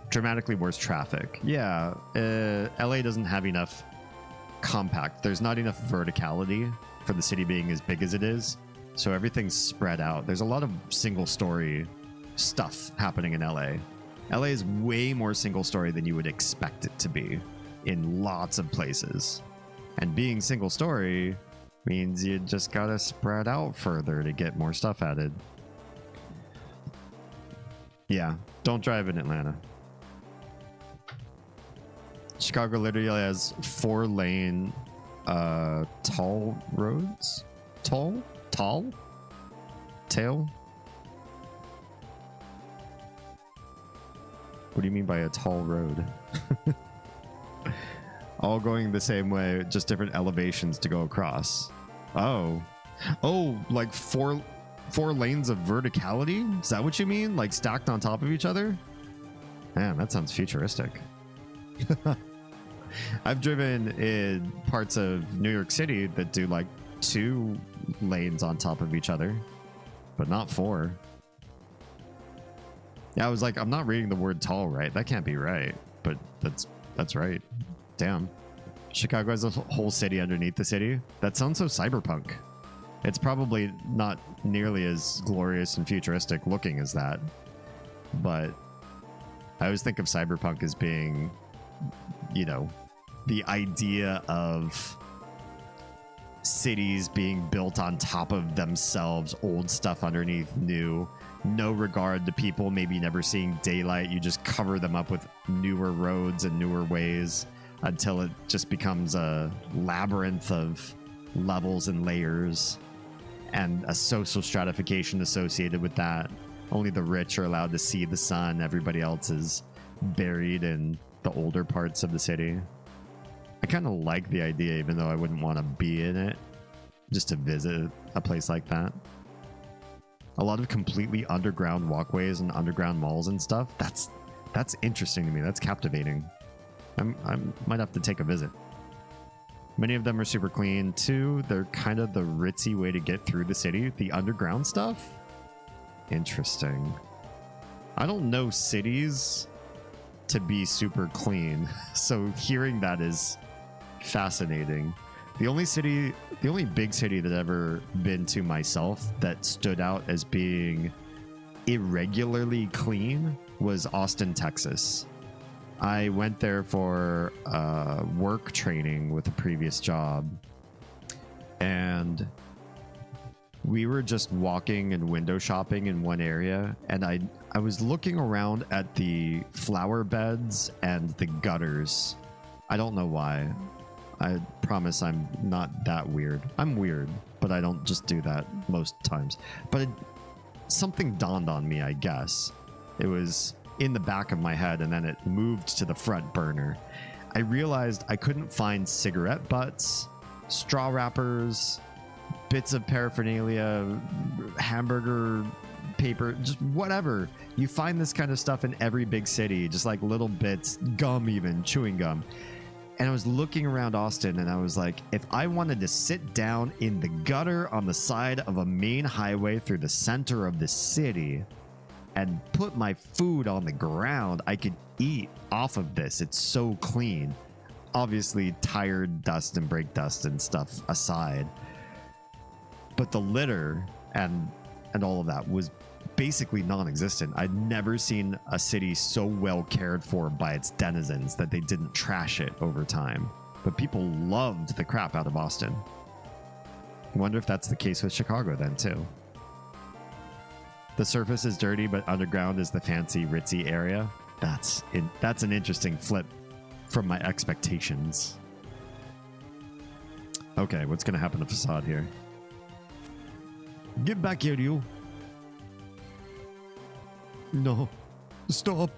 dramatically worse traffic. Yeah, LA doesn't have enough compact. There's not enough verticality for the city being as big as it is. So everything's spread out. There's a lot of single story stuff happening in LA. LA is way more single story than you would expect it to be in lots of places. And being single story means you just gotta spread out further to get more stuff added. Yeah, don't drive in Atlanta. Chicago literally has 4-lane tall roads. Tail? What do you mean by a tall road? All going the same way, just different elevations to go across. Oh, like four lanes of verticality? Is that what you mean? Like stacked on top of each other? Man, that sounds futuristic. I've driven in parts of New York City that do like 2 lanes on top of each other, but not 4. Yeah, I was like, I'm not reading the word tall right. That can't be right, but That's right. Damn. Chicago has a whole city underneath the city. That sounds so cyberpunk. It's probably not nearly as glorious and futuristic looking as that. But I always think of cyberpunk as being, you know, the idea of cities being built on top of themselves, old stuff underneath new, no regard to people maybe never seeing daylight. You just cover them up with newer roads and newer ways until it just becomes a labyrinth of levels and layers and a social stratification associated with that. Only the rich are allowed to see the sun. Everybody else is buried in the older parts of the city. I kind of like the idea, even though I wouldn't want to be in it, just to visit a place like that. A lot of completely underground walkways and underground malls and stuff. That's interesting to me. That's captivating. I might have to take a visit. Many of them are super clean too. They're kind of the ritzy way to get through the city. The underground stuff? Interesting. I don't know cities to be super clean, so hearing that is fascinating. The only big city that I've ever been to myself that stood out as being irregularly clean was Austin, Texas. I went there for work training with a previous job, and we were just walking and window shopping in one area, and I was looking around at the flower beds and the gutters. I don't know why. I promise I'm not that weird. I'm weird, but I don't just do that most times. But something dawned on me, I guess. It was in the back of my head, and then it moved to the front burner. I realized I couldn't find cigarette butts, straw wrappers, bits of paraphernalia, hamburger paper, just whatever. You find this kind of stuff in every big city, just like little bits, gum even, chewing gum. And I was looking around Austin, and I was like, if I wanted to sit down in the gutter on the side of a main highway through the center of the city and put my food on the ground, I could eat off of this. It's so clean. Obviously, tired dust and brake dust and stuff aside. But the litter and all of that was basically non-existent. I'd never seen a city so well cared for by its denizens that they didn't trash it over time. But people loved the crap out of Austin. I wonder if that's the case with Chicago then too. The surface is dirty, but underground is the fancy, ritzy area. That's an interesting flip from my expectations. Okay, what's going to happen to Facade here? Get back here, you. No. Stop.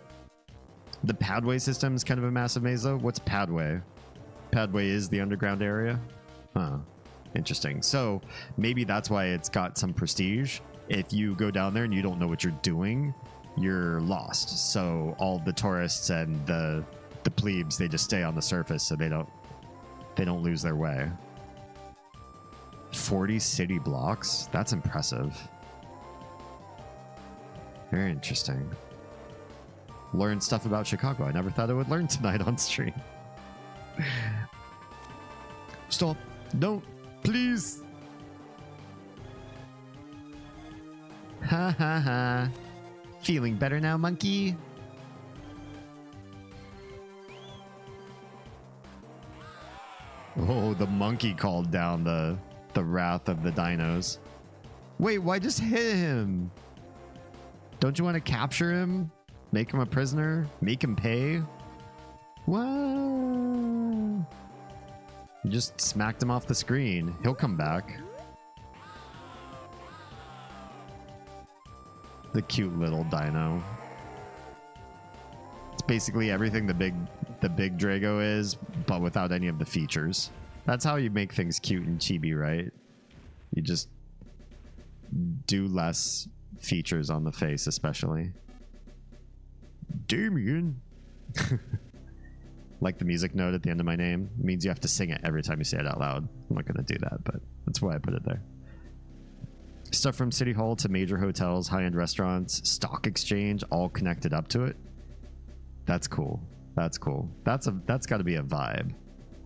The Padway system is kind of a massive maze, though. What's Padway? Padway is the underground area? Huh. Interesting. So maybe that's why it's got some prestige. If you go down there and you don't know what you're doing, you're lost. So all the tourists and the plebes, they just stay on the surface so they don't lose their way. 40 city blocks? That's impressive. Very interesting. Learn stuff about Chicago I never thought I would learn tonight on stream. Stop. Don't. Please. Ha ha ha. Feeling better now, monkey? Oh, the monkey called down the wrath of the dinos. Wait, why just hit him? Don't you want to capture him? Make him a prisoner? Make him pay? What? You just smacked him off the screen. He'll come back. The cute little dino. It's basically everything the big Drago is, but without any of the features. That's how you make things cute and chibi, right? You just do less features on the face, especially. Damien. Like the music note at the end of my name. It means you have to sing it every time you say it out loud. I'm not going to do that, but that's why I put it there. Stuff from City Hall to major hotels, high-end restaurants, stock exchange, all connected up to it. That's cool. That's cool. That's got to be a vibe.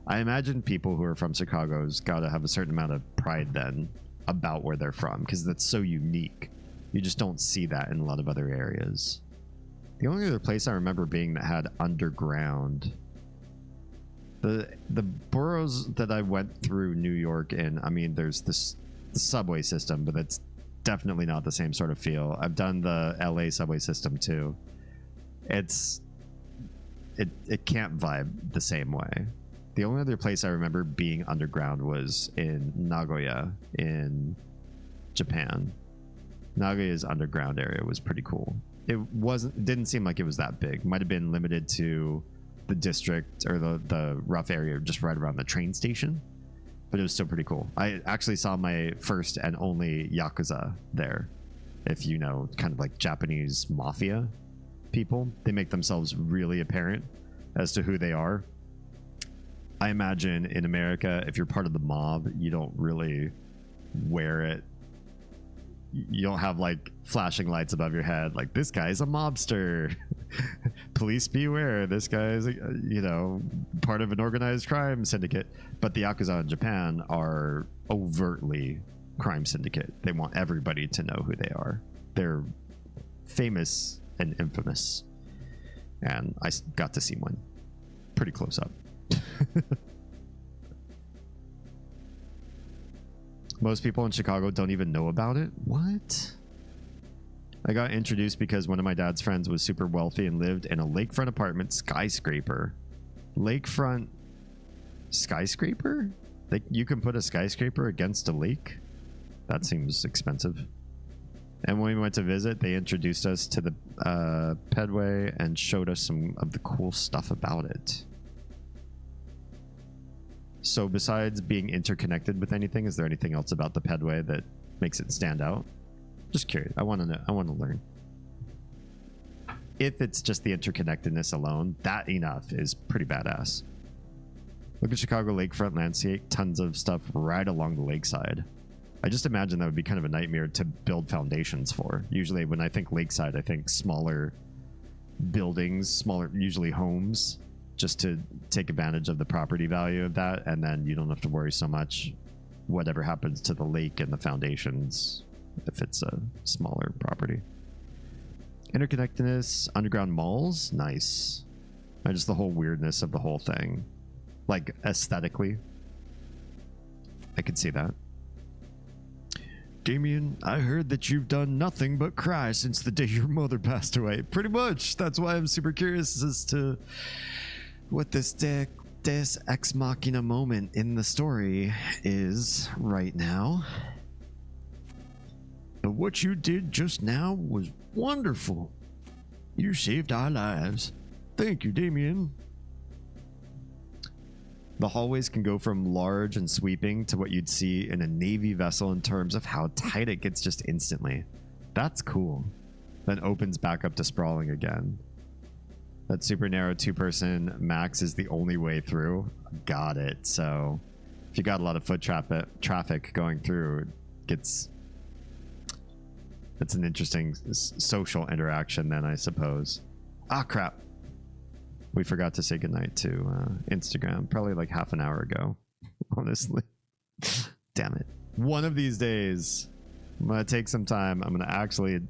I imagine people who are from Chicago's got to have a certain amount of pride then about where they're from, because that's so unique. You just don't see that in a lot of other areas. The only other place I remember being that had underground, the boroughs that I went through New York in, I mean, there's the subway system, but that's definitely not the same sort of feel. I've done the LA subway system too. It can't vibe the same way. The only other place I remember being underground was in Nagoya in Japan. Nagoya's underground area was pretty cool. It didn't seem like it was that big. Might have been limited to the district or the rough area just right around the train station, but it was still pretty cool. I actually saw my first and only Yakuza there. If you know, kind of like Japanese mafia people, they make themselves really apparent as to who they are. I imagine in America, if you're part of the mob, you don't really wear it. You don't have like flashing lights above your head like, this guy's a mobster. Police beware, this guy is, you know, part of an organized crime syndicate. But the Yakuza in Japan are overtly crime syndicate. They want everybody to know who they are. They're famous and infamous. And I got to see one pretty close up. Most people in Chicago don't even know about it. What? I got introduced because one of my dad's friends was super wealthy and lived in a lakefront apartment skyscraper. Lakefront skyscraper? Like you can put a skyscraper against a lake? That seems expensive. And when we went to visit, they introduced us to the Pedway and showed us some of the cool stuff about it. So besides being interconnected with anything, is there anything else about the Pedway that makes it stand out? Just curious. I want to know. I want to learn. If it's just the interconnectedness alone, that enough is pretty badass. Look at Chicago lakefront landscape. Tons of stuff right along the lakeside. I just imagine that would be kind of a nightmare to build foundations for. Usually when I think lakeside, I think smaller buildings, smaller, usually homes, just to take advantage of the property value of that, and then you don't have to worry so much whatever happens to the lake and the foundations if it's a smaller property. Interconnectedness, underground malls, nice. And just the whole weirdness of the whole thing, like aesthetically, I could see that. Damien, I heard that you've done nothing but cry since the day your mother passed away. Pretty much. That's why I'm super curious as to what this Deus Ex Machina moment in the story is right now. But what you did just now was wonderful. You saved our lives. Thank you, Damien. The hallways can go from large and sweeping to what you'd see in a Navy vessel in terms of how tight it gets just instantly. That's cool. Then opens back up to sprawling again. That super narrow two-person max is the only way through. Got it. So if you got a lot of foot traffic going through, it's an interesting social interaction then, I suppose. Ah, crap. We forgot to say goodnight to Instagram probably like half an hour ago, honestly. Damn it. One of these days, I'm going to take some time. I'm going to actually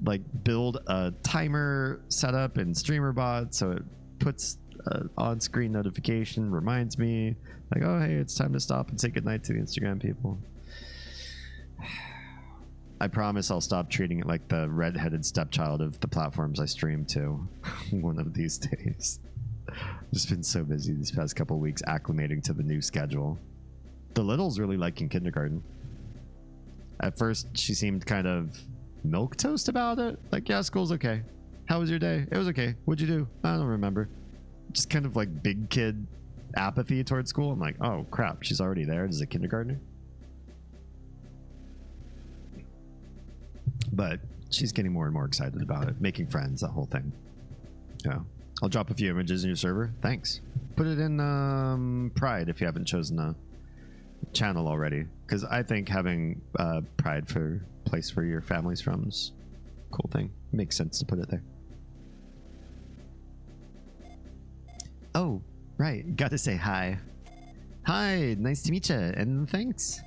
like build a timer setup in StreamerBot so it puts on-screen notification, reminds me like, oh, hey, it's time to stop and say goodnight to the Instagram people. I promise I'll stop treating it like the redheaded stepchild of the platforms I stream to one of these days. Just been so busy these past couple of weeks acclimating to the new schedule. The little's really liking kindergarten. At first, she seemed kind of milquetoast about it. Like, yeah, school's okay. How was your day? It was okay. What'd you do? I don't remember. Just kind of like big kid apathy towards school. I'm like, oh crap, she's already there as a kindergartner. But she's getting more and more excited about it, making friends, that whole thing. Yeah, I'll drop a few images in your server. Thanks. Put it in Pride if you haven't chosen a channel already, because I think having Pride for place where your family's from is a cool thing. Makes sense to put it there. Oh, right. Got to say hi. Hi, nice to meet you, and thanks.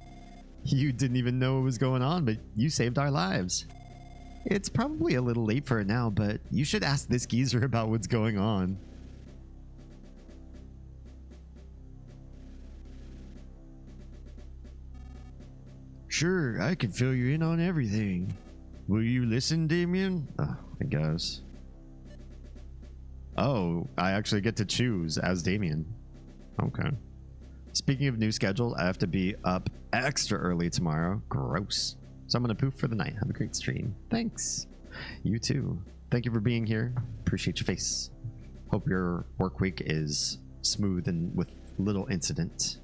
You didn't even know what was going on, but you saved our lives. It's probably a little late for it now, but you should ask this geezer about what's going on. Sure, I can fill you in on everything. Will you listen, Damien? I guess. Oh, I actually get to choose as Damien. Okay. Speaking of new schedule, I have to be up extra early tomorrow. Gross. So I'm going to poof for the night. Have a great stream. Thanks. You too. Thank you for being here. Appreciate your face. Hope your work week is smooth and with little incident.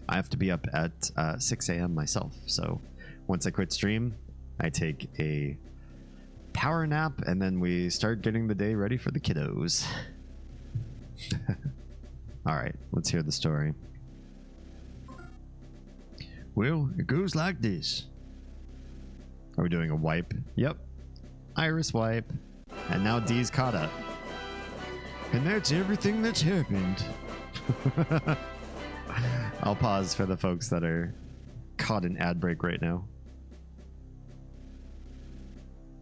I have to be up at 6 a.m. myself. So once I quit stream, I take a power nap and then we start getting the day ready for the kiddos. All right, let's hear the story. Well, it goes like this. Are we doing a wipe? Yep. Iris wipe. And now D's caught up. And that's everything that's happened. I'll pause for the folks that are caught in ad break right now.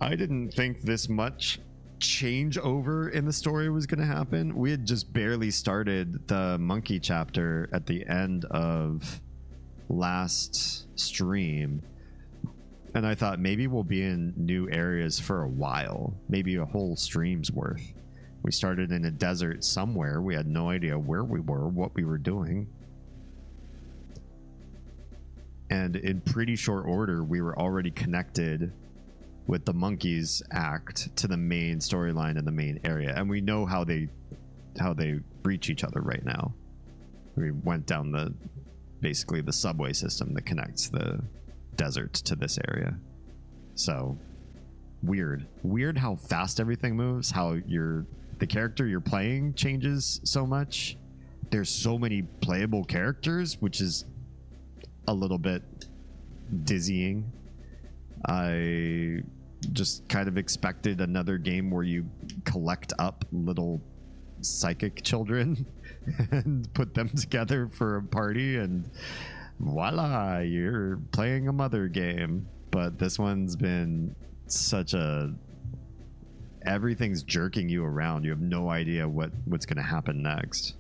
I didn't think this much changeover in the story was going to happen. We had just barely started the monkey chapter at the end of last stream. And I thought maybe we'll be in new areas for a while. Maybe a whole stream's worth. We started in a desert somewhere. We had no idea where we were, what we were doing. And in pretty short order, we were already connected with the monkeys act to the main storyline in the main area. And we know how they reach each other right now. We went down basically the subway system that connects the desert to this area. So weird how fast everything moves, how the character you're playing changes so much. There's so many playable characters, which is a little bit dizzying. I just kind of expected another game where you collect up little psychic children and put them together for a party and voila, you're playing a mother game. But this one's been everything's jerking you around. You have no idea what's going to happen next.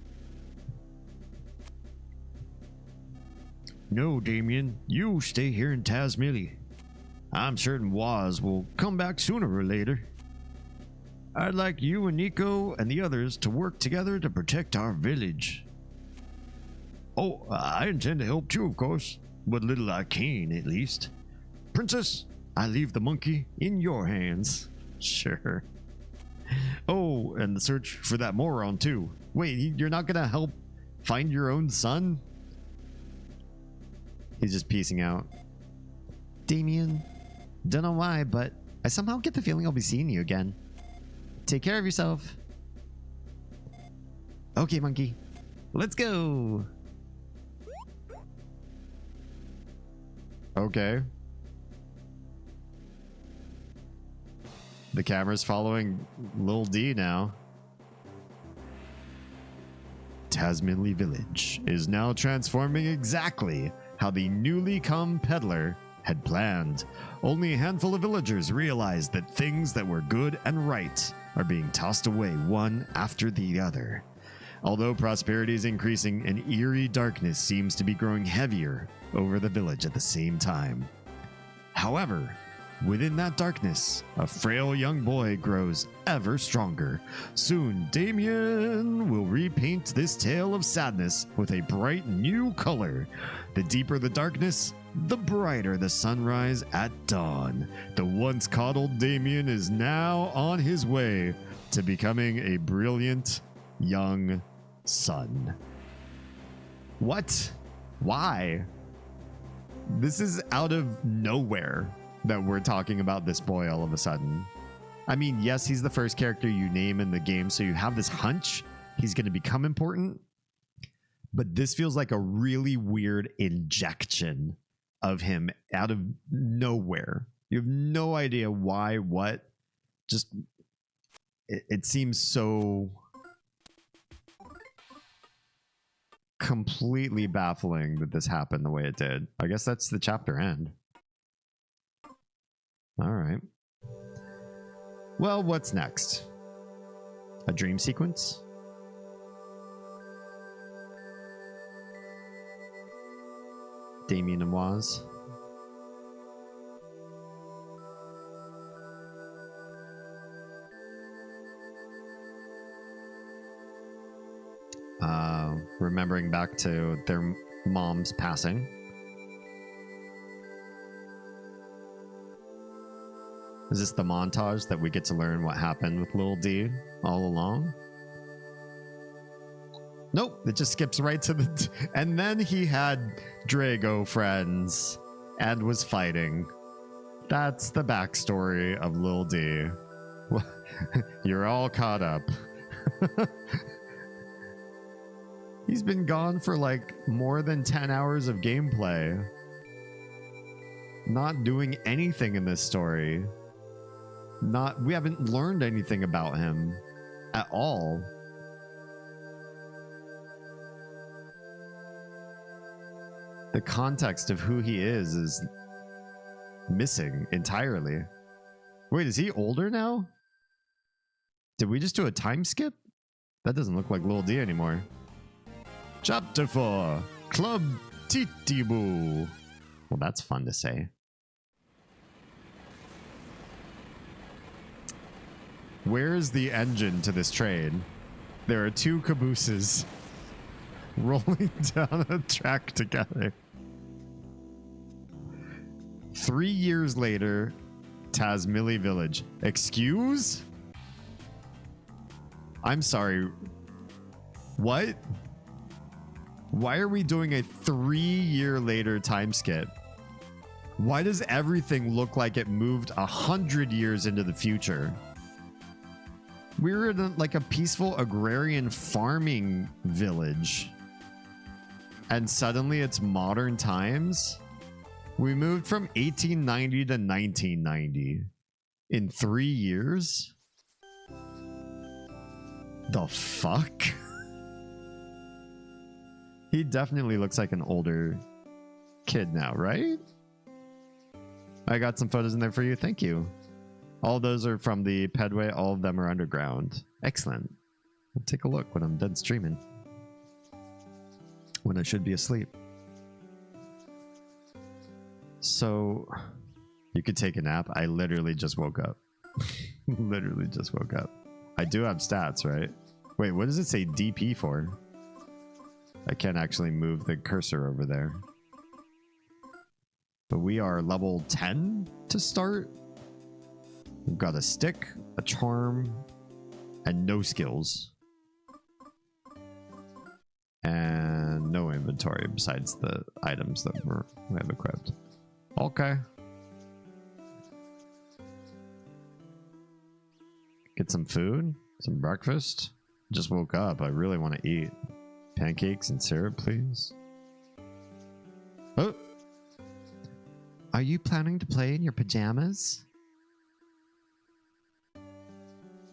No, Damien, you stay here in Tazmily. I'm certain Waz will come back sooner or later. I'd like you and Nico and the others to work together to protect our village. Oh, I intend to help too, of course. What little I can, at least. Princess, I leave the monkey in your hands. Sure. Oh, and the search for that moron, too. Wait, you're not gonna help find your own son? He's just piecing out. Damien, don't know why, but I somehow get the feeling I'll be seeing you again. Take care of yourself. Okay, monkey. Let's go. Okay. The camera's following Lil D now. Tazmily Village is now transforming exactly how the newly come peddler had planned. Only a handful of villagers realized that things that were good and right are being tossed away one after the other. Although prosperity is increasing, an eerie darkness seems to be growing heavier over the village at the same time. However, within that darkness, a frail young boy grows ever stronger. Soon, Damien will repaint this tale of sadness with a bright new color. The deeper the darkness, the brighter the sunrise at dawn. The once coddled Damien is now on his way to becoming a brilliant young son. What? Why? This is out of nowhere that we're talking about this boy all of a sudden. I mean, yes, he's the first character you name in the game, so you have this hunch he's going to become important. But this feels like a really weird injection of him out of nowhere. You have no idea why, what. Just, it seems so completely baffling that this happened the way it did. I guess that's the chapter end. All right. Well, what's next? A dream sequence? Damien and Waz. Remembering back to their mom's passing. Is this the montage that we get to learn what happened with Lil D all along? Nope, it just skips right to the... And then he had Drago friends and was fighting. That's the backstory of Lil D. You're all caught up. He's been gone for like more than 10 hours of gameplay. Not doing anything in this story. We haven't learned anything about him at all. The context of who he is missing entirely. Wait, is he older now? Did we just do a time skip? That doesn't look like Lil D anymore. Chapter 4, Club Titibu. Well, that's fun to say. Where's the engine to this train? There are two cabooses rolling down a track together. 3 years later, Tazmily Village. Excuse? I'm sorry. What? Why are we doing a 3-year later time skip? Why does everything look like it moved 100 years into the future? We were in like a peaceful agrarian farming village. And suddenly it's modern times? We moved from 1890 to 1990 in 3 years? The fuck? He definitely looks like an older kid now, right? I got some photos in there for you. Thank you. All those are from the Pedway. All of them are underground. Excellent. I'll take a look when I'm done streaming. When I should be asleep. So, you could take a nap. I literally just woke up. Literally just woke up. I do have stats, right? Wait, what does it say DP for? I can't actually move the cursor over there. But we are level 10 to start. We've got a stick, a charm, and no skills. And no inventory besides the items that we have equipped. Okay. Get some food, some breakfast. Just woke up. I really want to eat. Pancakes and syrup, please. Oh! Are you planning to play in your pajamas?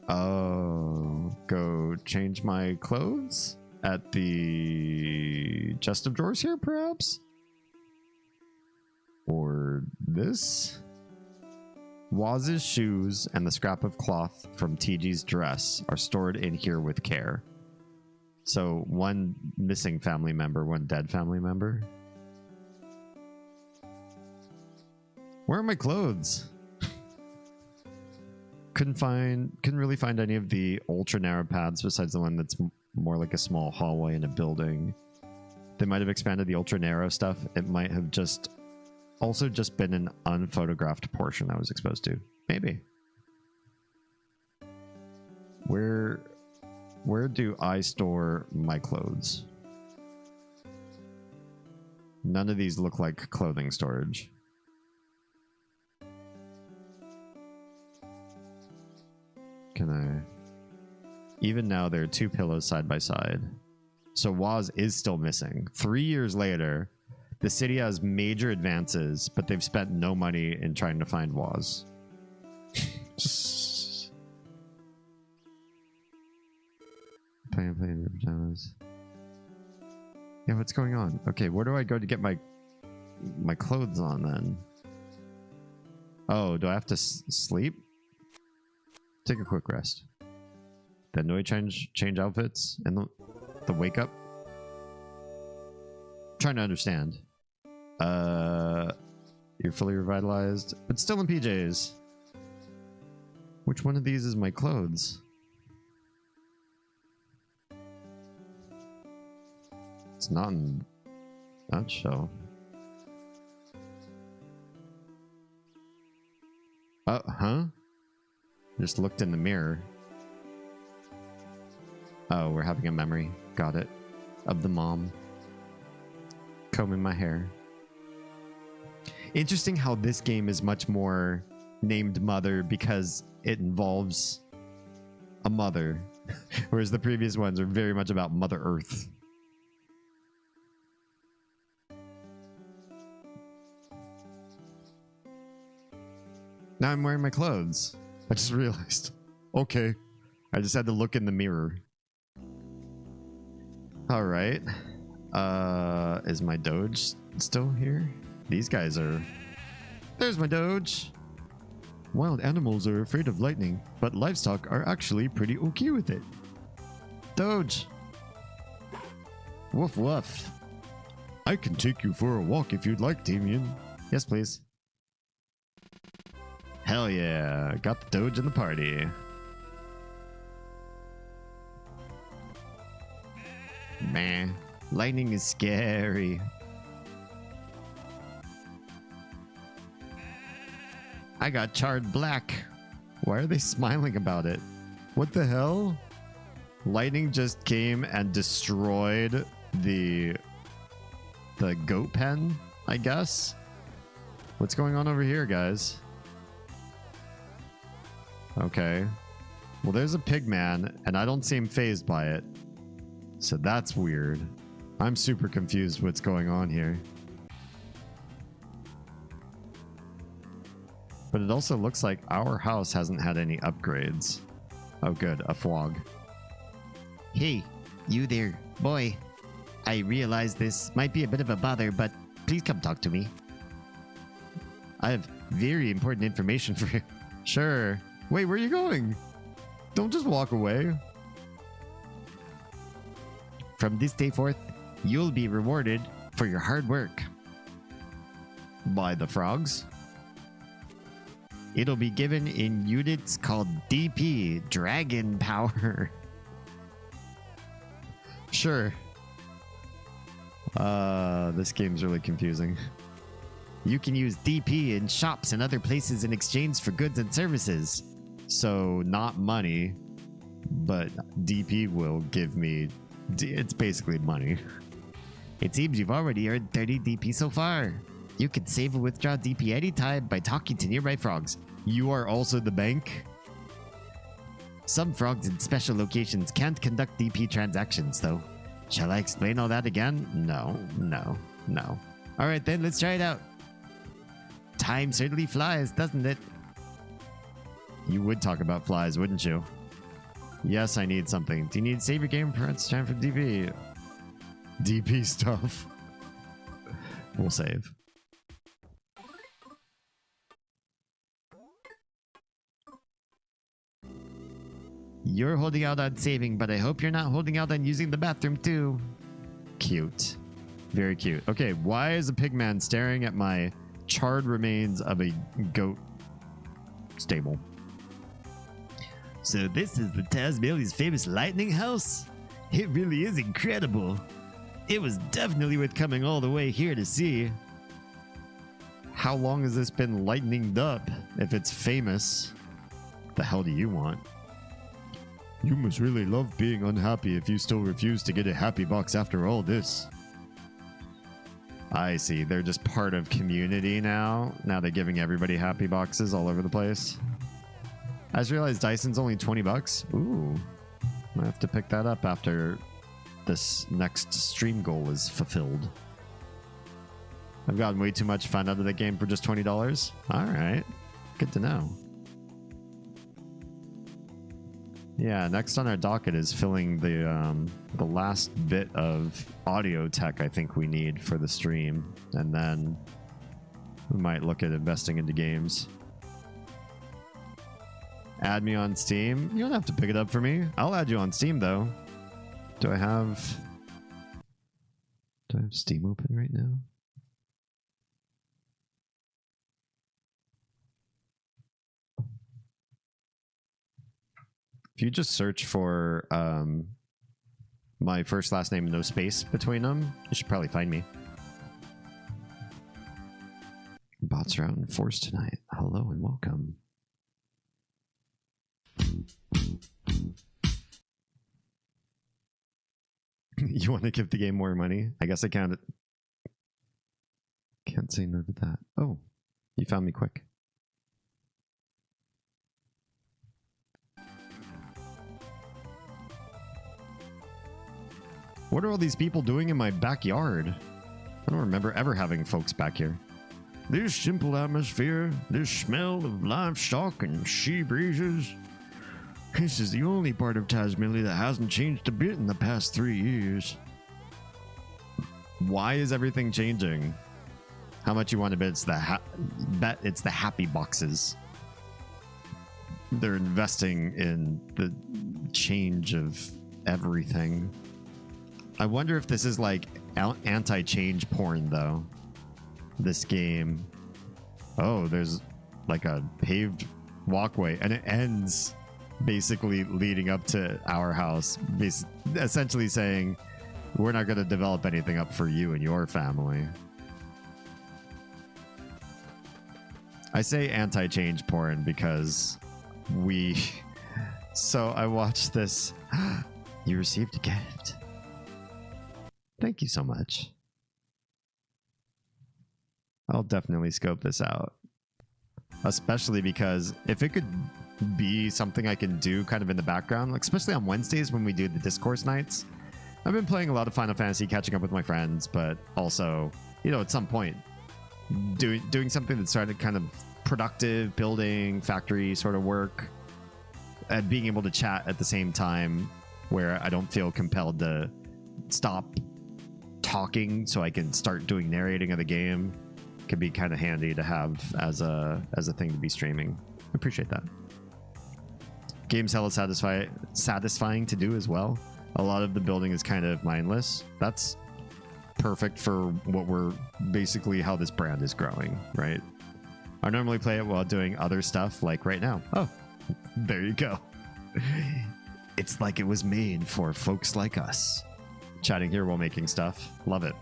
Oh, go change my clothes at the chest of drawers here, perhaps? Or this? Waz's shoes and the scrap of cloth from TG's dress are stored in here with care. So, one missing family member, one dead family member. Where are my clothes? Couldn't really find any of the ultra narrow paths besides the one that's more like a small hallway in a building. They might have expanded the ultra narrow stuff. It might have also just been an unphotographed portion I was exposed to. Maybe. Where do I store my clothes? None of these look like clothing storage. Can I? Even now, there are two pillows side by side. So Waz is still missing. 3 years later, the city has major advances, but they've spent no money in trying to find Waz. Playing in your pajamas. Yeah, what's going on? Okay, where do I go to get my clothes on then? Oh, do I have to sleep? Take a quick rest. Then do I change outfits and the wake up? Trying to understand. You're fully revitalized, but still in PJs. Which one of these is my clothes? It's not in that show. Huh? Just looked in the mirror. Oh, we're having a memory. Got it. Of the mom. Combing my hair. Interesting how this game is much more named Mother because it involves a mother. Whereas the previous ones are very much about Mother Earth. Now I'm wearing my clothes. I just realized. Okay. I just had to look in the mirror. Alright. Is my Doge still here? These guys are... There's my Doge! Wild animals are afraid of lightning, but livestock are actually pretty okay with it. Doge! Woof woof. I can take you for a walk if you'd like, Damien. Yes, please. Hell yeah, got the Doge in the party. Man, lightning is scary. I got charred black. Why are they smiling about it? What the hell? Lightning just came and destroyed the goat pen, I guess? What's going on over here, guys? Okay. Well, there's a pig man, and I don't seem phased by it. So that's weird. I'm super confused what's going on here. But it also looks like our house hasn't had any upgrades. Oh good, a flog. Hey, you there, boy. I realize this might be a bit of a bother, but please come talk to me. I have very important information for you. Sure. Wait, where are you going? Don't just walk away. From this day forth, you'll be rewarded for your hard work. By the frogs? It'll be given in units called DP, Dragon Power. Sure. This game's really confusing. You can use DP in shops and other places in exchange for goods and services. So, not money, but DP will give me... It's basically money. It seems you've already earned 30 DP so far. You can save or withdraw DP anytime by talking to nearby frogs. You are also the bank? Some frogs in special locations can't conduct DP transactions, though. Shall I explain all that again? No. Alright then, let's try it out. Time certainly flies, doesn't it? You would talk about flies, wouldn't you? Yes, I need something. Do you need to save your game? Perhaps time for DP. DP stuff. We'll save. You're holding out on saving, but I hope you're not holding out on using the bathroom too. Cute. Very cute. Okay, why is a pigman staring at my charred remains of a goat stable? So this is the Tazmali's famous lightning house? It really is incredible. It was definitely worth coming all the way here to see. How long has this been lightninged up? If it's famous, the hell do you want? You must really love being unhappy if you still refuse to get a happy box after all this. I see. They're just part of community now. Now they're giving everybody happy boxes all over the place. I just realized Dyson's only 20 bucks. Ooh. I have to pick that up after this next stream goal is fulfilled. I've gotten way too much fun out of the game for just $20. Alright. Good to know. Yeah, next on our docket is filling the last bit of audio tech I think we need for the stream, and then we might look at investing into games. Add me on Steam. You don't have to pick it up for me. I'll add you on Steam though. Do I have Steam open right now? If you just search for my first last name, no space between them, you should probably find me. Bots are out in force tonight. Hello and welcome. You want to give the game more money? I guess I can't say no to that. Oh, you found me quick. What are all these people doing in my backyard? I don't remember ever having folks back here. This simple atmosphere, this smell of livestock and sea breezes. This is the only part of Tasmania that hasn't changed a bit in the past 3 years. Why is everything changing? How much you want to bet it's the happy boxes. They're investing in the change of everything. I wonder if this is like anti-change porn though. This game. Oh, there's like a paved walkway and it ends basically leading up to our house, essentially saying we're not going to develop anything up for you and your family. I say anti-change porn because so I watched this. You received a gift. Thank you so much. I'll definitely scope this out. Especially because if it could be something I can do kind of in the background, like especially on Wednesdays when we do the discourse nights. I've been playing a lot of Final Fantasy, catching up with my friends, but also, you know, at some point doing something that started kind of productive, building, factory sort of work, and being able to chat at the same time where I don't feel compelled to stop talking so I can start doing narrating of the game can be kind of handy to have as a thing to be streaming. I appreciate that. Game's hella satisfying to do as well. A lot of the building is kind of mindless. That's perfect for what we're basically how this brand is growing, right? I normally play it while doing other stuff like right now. Oh, there you go. It's like it was made for folks like us. Chatting here while making stuff. Love it.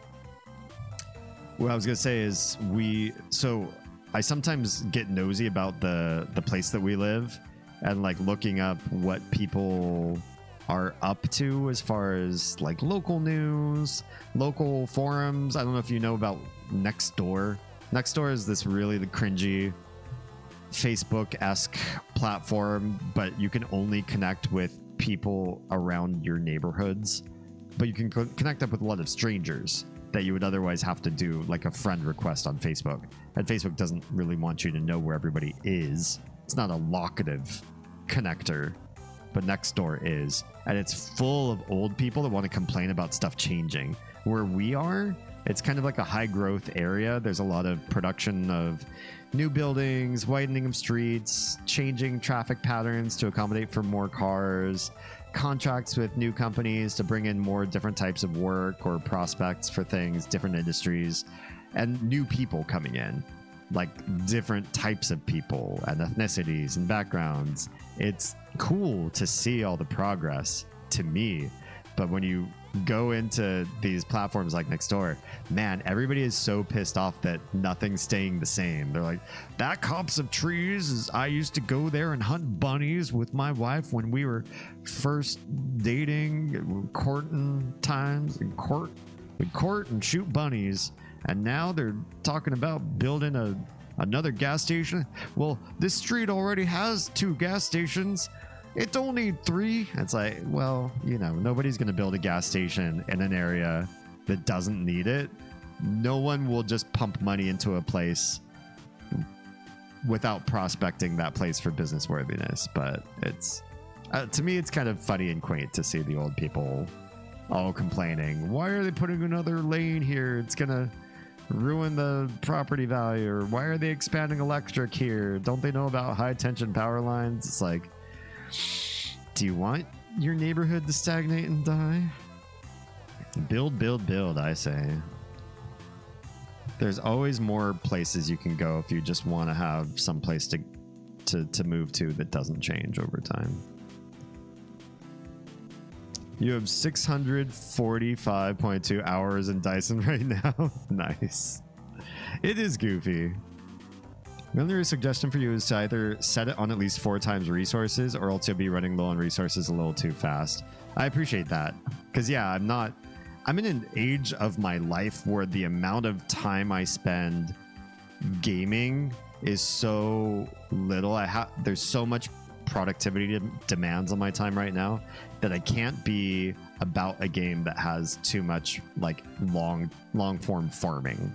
What I was going to say is I sometimes get nosy about the place that we live and like looking up what people are up to as far as like local news, local forums. I don't know if you know about Nextdoor. Nextdoor is this really cringy Facebook-esque platform, but you can only connect with people around your neighborhoods. But you can connect up with a lot of strangers that you would otherwise have to do like a friend request on Facebook. And Facebook doesn't really want you to know where everybody is. It's not a locative connector, but Nextdoor is. And it's full of old people that want to complain about stuff changing. Where we are, it's kind of like a high growth area. There's a lot of production of new buildings, widening of streets, changing traffic patterns to accommodate for more cars, contracts with new companies to bring in more different types of work or prospects for things, different industries, and new people coming in, like different types of people and ethnicities and backgrounds. It's cool to see all the progress to me, but when you go into these platforms like Nextdoor, man, everybody is so pissed off that nothing's staying the same. They're like, that copse of trees is, I used to go there and hunt bunnies with my wife when we were first dating, courting times, and we'd court and shoot bunnies, and now they're talking about building another gas station. Well, this street already has 2 gas stations. It don't need 3. It's like, well, you know, nobody's going to build a gas station in an area that doesn't need it. No one will just pump money into a place without prospecting that place for business worthiness. But To me, it's kind of funny and quaint to see the old people all complaining. Why are they putting another lane here? It's gonna ruin the property value. Or why are they expanding electric here? Don't they know about high tension power lines? It's like, do you want your neighborhood to stagnate and die? Build, build, build, I say. There's always more places you can go if you just want to have some place to move to that doesn't change over time. You have 645.2 hours in Dyson right now. Nice. It is goofy. My only suggestion for you is to either set it on at least 4 times resources, or else you'll be running low on resources a little too fast. I appreciate that. Because yeah, I'm in an age of my life where the amount of time I spend gaming is so little. There's so much productivity demands on my time right now that I can't be about a game that has too much like long form farming,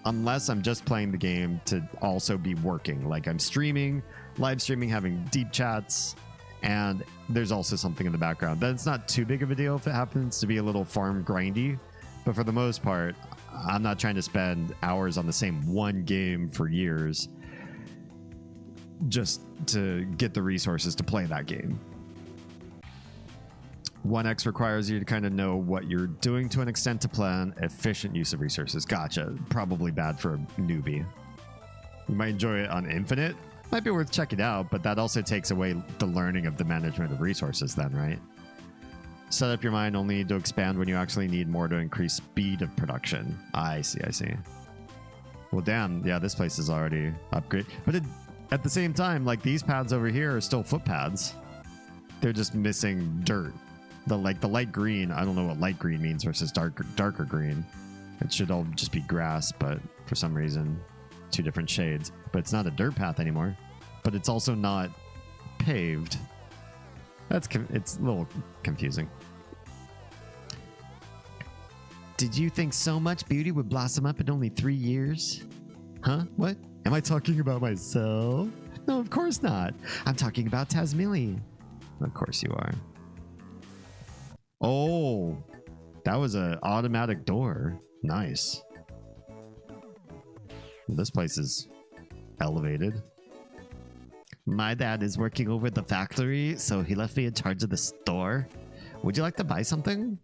unless I'm just playing the game to also be working, like I'm streaming, live streaming, having deep chats, and there's also something in the background. Then it's not too big of a deal if it happens to be a little farm grindy, but for the most part I'm not trying to spend hours on the same one game for years just to get the resources to play that game. 1x requires you to kind of know what you're doing to an extent to plan efficient use of resources. Gotcha. Probably bad for a newbie. You might enjoy it on infinite. Might be worth checking out, but that also takes away the learning of the management of resources then, right? Set up your mind only to expand when you actually need more to increase speed of production. I see. Well, damn. Yeah, this place is already upgraded. But at the same time, like these paths over here are still footpaths. They're just missing dirt. The light green, I don't know what light green means versus darker green. It should all just be grass, but for some reason, 2 different shades. But it's not a dirt path anymore. But it's also not paved. It's a little confusing. Did you think so much beauty would blossom up in only 3 years? Huh? What? Am I talking about myself? No, of course not. I'm talking about Tazmily. Of course you are. Oh, that was an automatic door. Nice. This place is elevated. My dad is working over at the factory, so he left me in charge of the store. Would you like to buy something?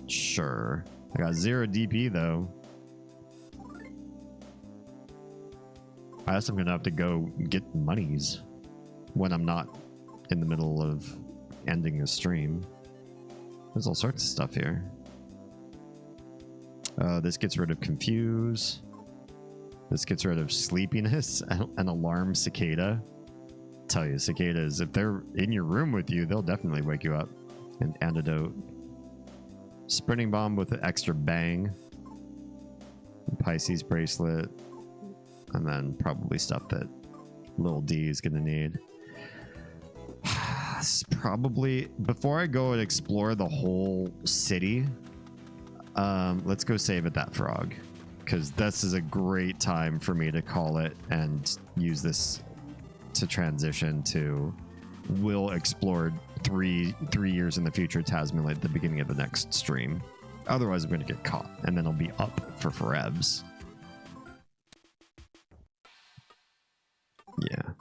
Sure. I got 0 DP though. I guess I'm gonna have to go get monies when I'm not in the middle of ending a stream. There's all sorts of stuff here. This gets rid of confuse. This gets rid of sleepiness. An alarm cicada. Tell you, cicadas, if they're in your room with you, they'll definitely wake you up. An antidote. Sprinting bomb with an extra bang. Pisces bracelet. And then probably stuff that little D is gonna need. Probably before I go and explore the whole city, let's go save at that frog, because this is a great time for me to call it and use this to transition to we'll explore three years in the future Tazmily at the beginning of the next stream. Otherwise I'm going to get caught and then I'll be up for forebs. Yeah,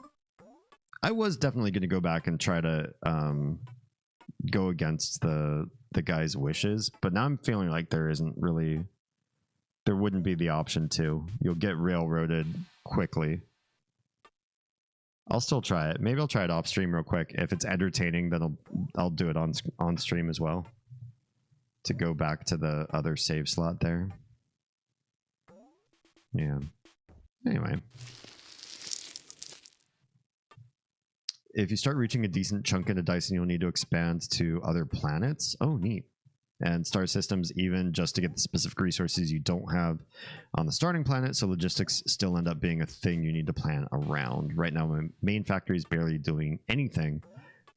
I was definitely going to go back and try to go against the guy's wishes, but now I'm feeling like there wouldn't be the option to. You'll get railroaded quickly. I'll still try it. Maybe I'll try it off stream real quick. If it's entertaining, then I'll do it on stream as well, to go back to the other save slot there. Yeah. Anyway. If you start reaching a decent chunk into Dyson, you'll need to expand to other planets. Oh, neat. And star systems, even just to get the specific resources you don't have on the starting planet. So logistics still end up being a thing you need to plan around. Right now, my main factory is barely doing anything.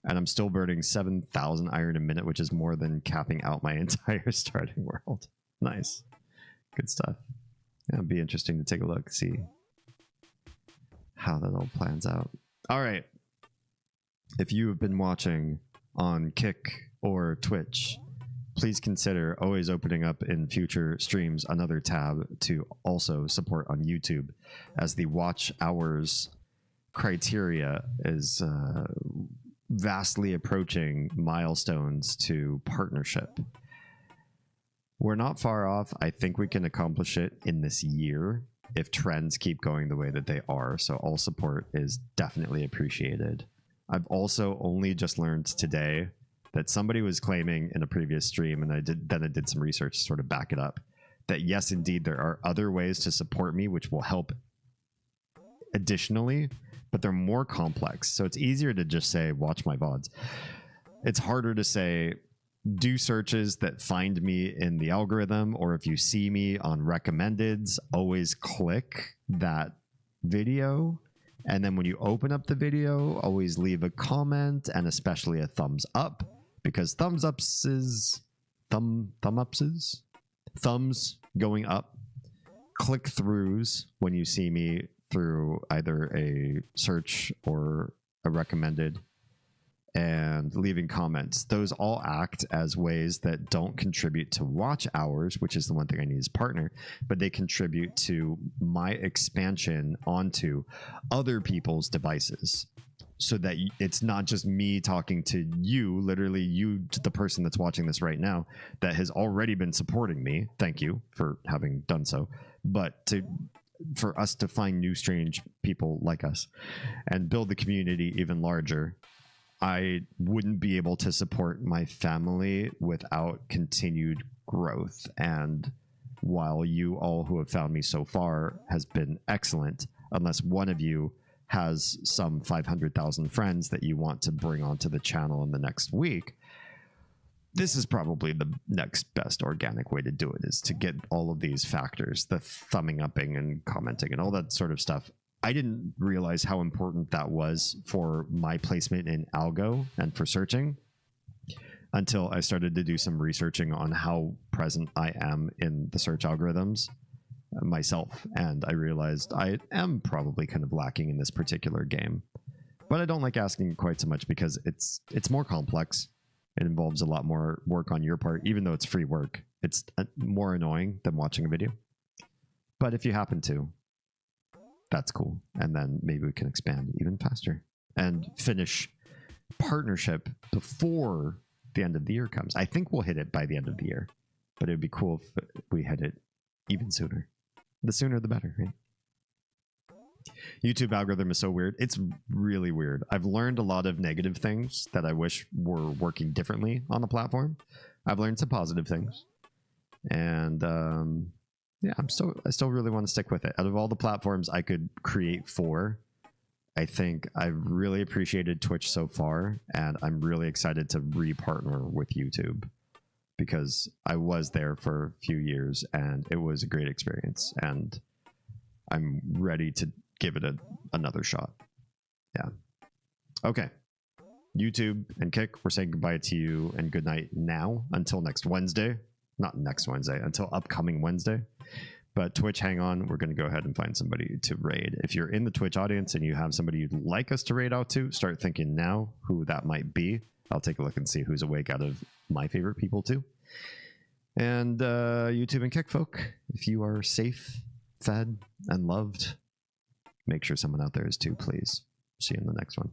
And I'm still burning 7,000 iron a minute, which is more than capping out my entire starting world. Nice. Good stuff. Yeah, it'll be interesting to take a look, see how that all plans out. All right. If you have been watching on Kick or Twitch, please consider always opening up in future streams another tab to also support on YouTube, as the watch hours criteria is vastly approaching milestones to partnership. We're not far off. I think we can accomplish it in this year if trends keep going the way that they are. So all support is definitely appreciated. I've also only just learned today that somebody was claiming in a previous stream, and I did some research to sort of back it up, that yes, indeed, there are other ways to support me which will help additionally, but they're more complex. So it's easier to just say, watch my VODs. It's harder to say, do searches that find me in the algorithm, or if you see me on recommendeds, always click that video. And then when you open up the video, always leave a comment, and especially a thumbs up, because thumbs going up, click throughs when you see me through either a search or a recommended, and leaving comments. Those all act as ways that don't contribute to watch hours, which is the one thing I need as partner, but they contribute to my expansion onto other people's devices, so that it's not just me talking to you, literally you, the person that's watching this right now, that has already been supporting me. Thank you for having done so. But for us to find new strange people like us and build the community even larger, I wouldn't be able to support my family without continued growth. And while you all who have found me so far has been excellent, unless one of you has some 500,000 friends that you want to bring onto the channel in the next week, this is probably the next best organic way to do it, is to get all of these factors, the thumbing upping and commenting and all that sort of stuff. I didn't realize how important that was for my placement in Algo and for searching until I started to do some researching on how present I am in the search algorithms myself. And I realized I am probably kind of lacking in this particular game. But I don't like asking quite so much, because it's more complex. It involves a lot more work on your part. Even though it's free work, it's more annoying than watching a video. But if you happen to, that's cool. And then maybe we can expand even faster and finish partnership before the end of the year comes. I think we'll hit it by the end of the year, but it would be cool if we hit it even sooner. The sooner the better, right? YouTube algorithm is so weird. It's really weird. I've learned a lot of negative things that I wish were working differently on the platform. I've learned some positive things. And yeah, I still really want to stick with it. Out of all the platforms I could create for, I think I've really appreciated Twitch so far, and I'm really excited to re-partner with YouTube, because I was there for a few years and it was a great experience, and I'm ready to give it another shot. Yeah. Okay. YouTube and Kick, we're saying goodbye to you and good night now until next Wednesday. Not next Wednesday, until upcoming Wednesday. But Twitch, hang on. We're going to go ahead and find somebody to raid. If you're in the Twitch audience and you have somebody you'd like us to raid out to, start thinking now who that might be. I'll take a look and see who's awake out of my favorite people too. And YouTube and Kick folk, if you are safe, fed, and loved, make sure someone out there is too, please. See you in the next one.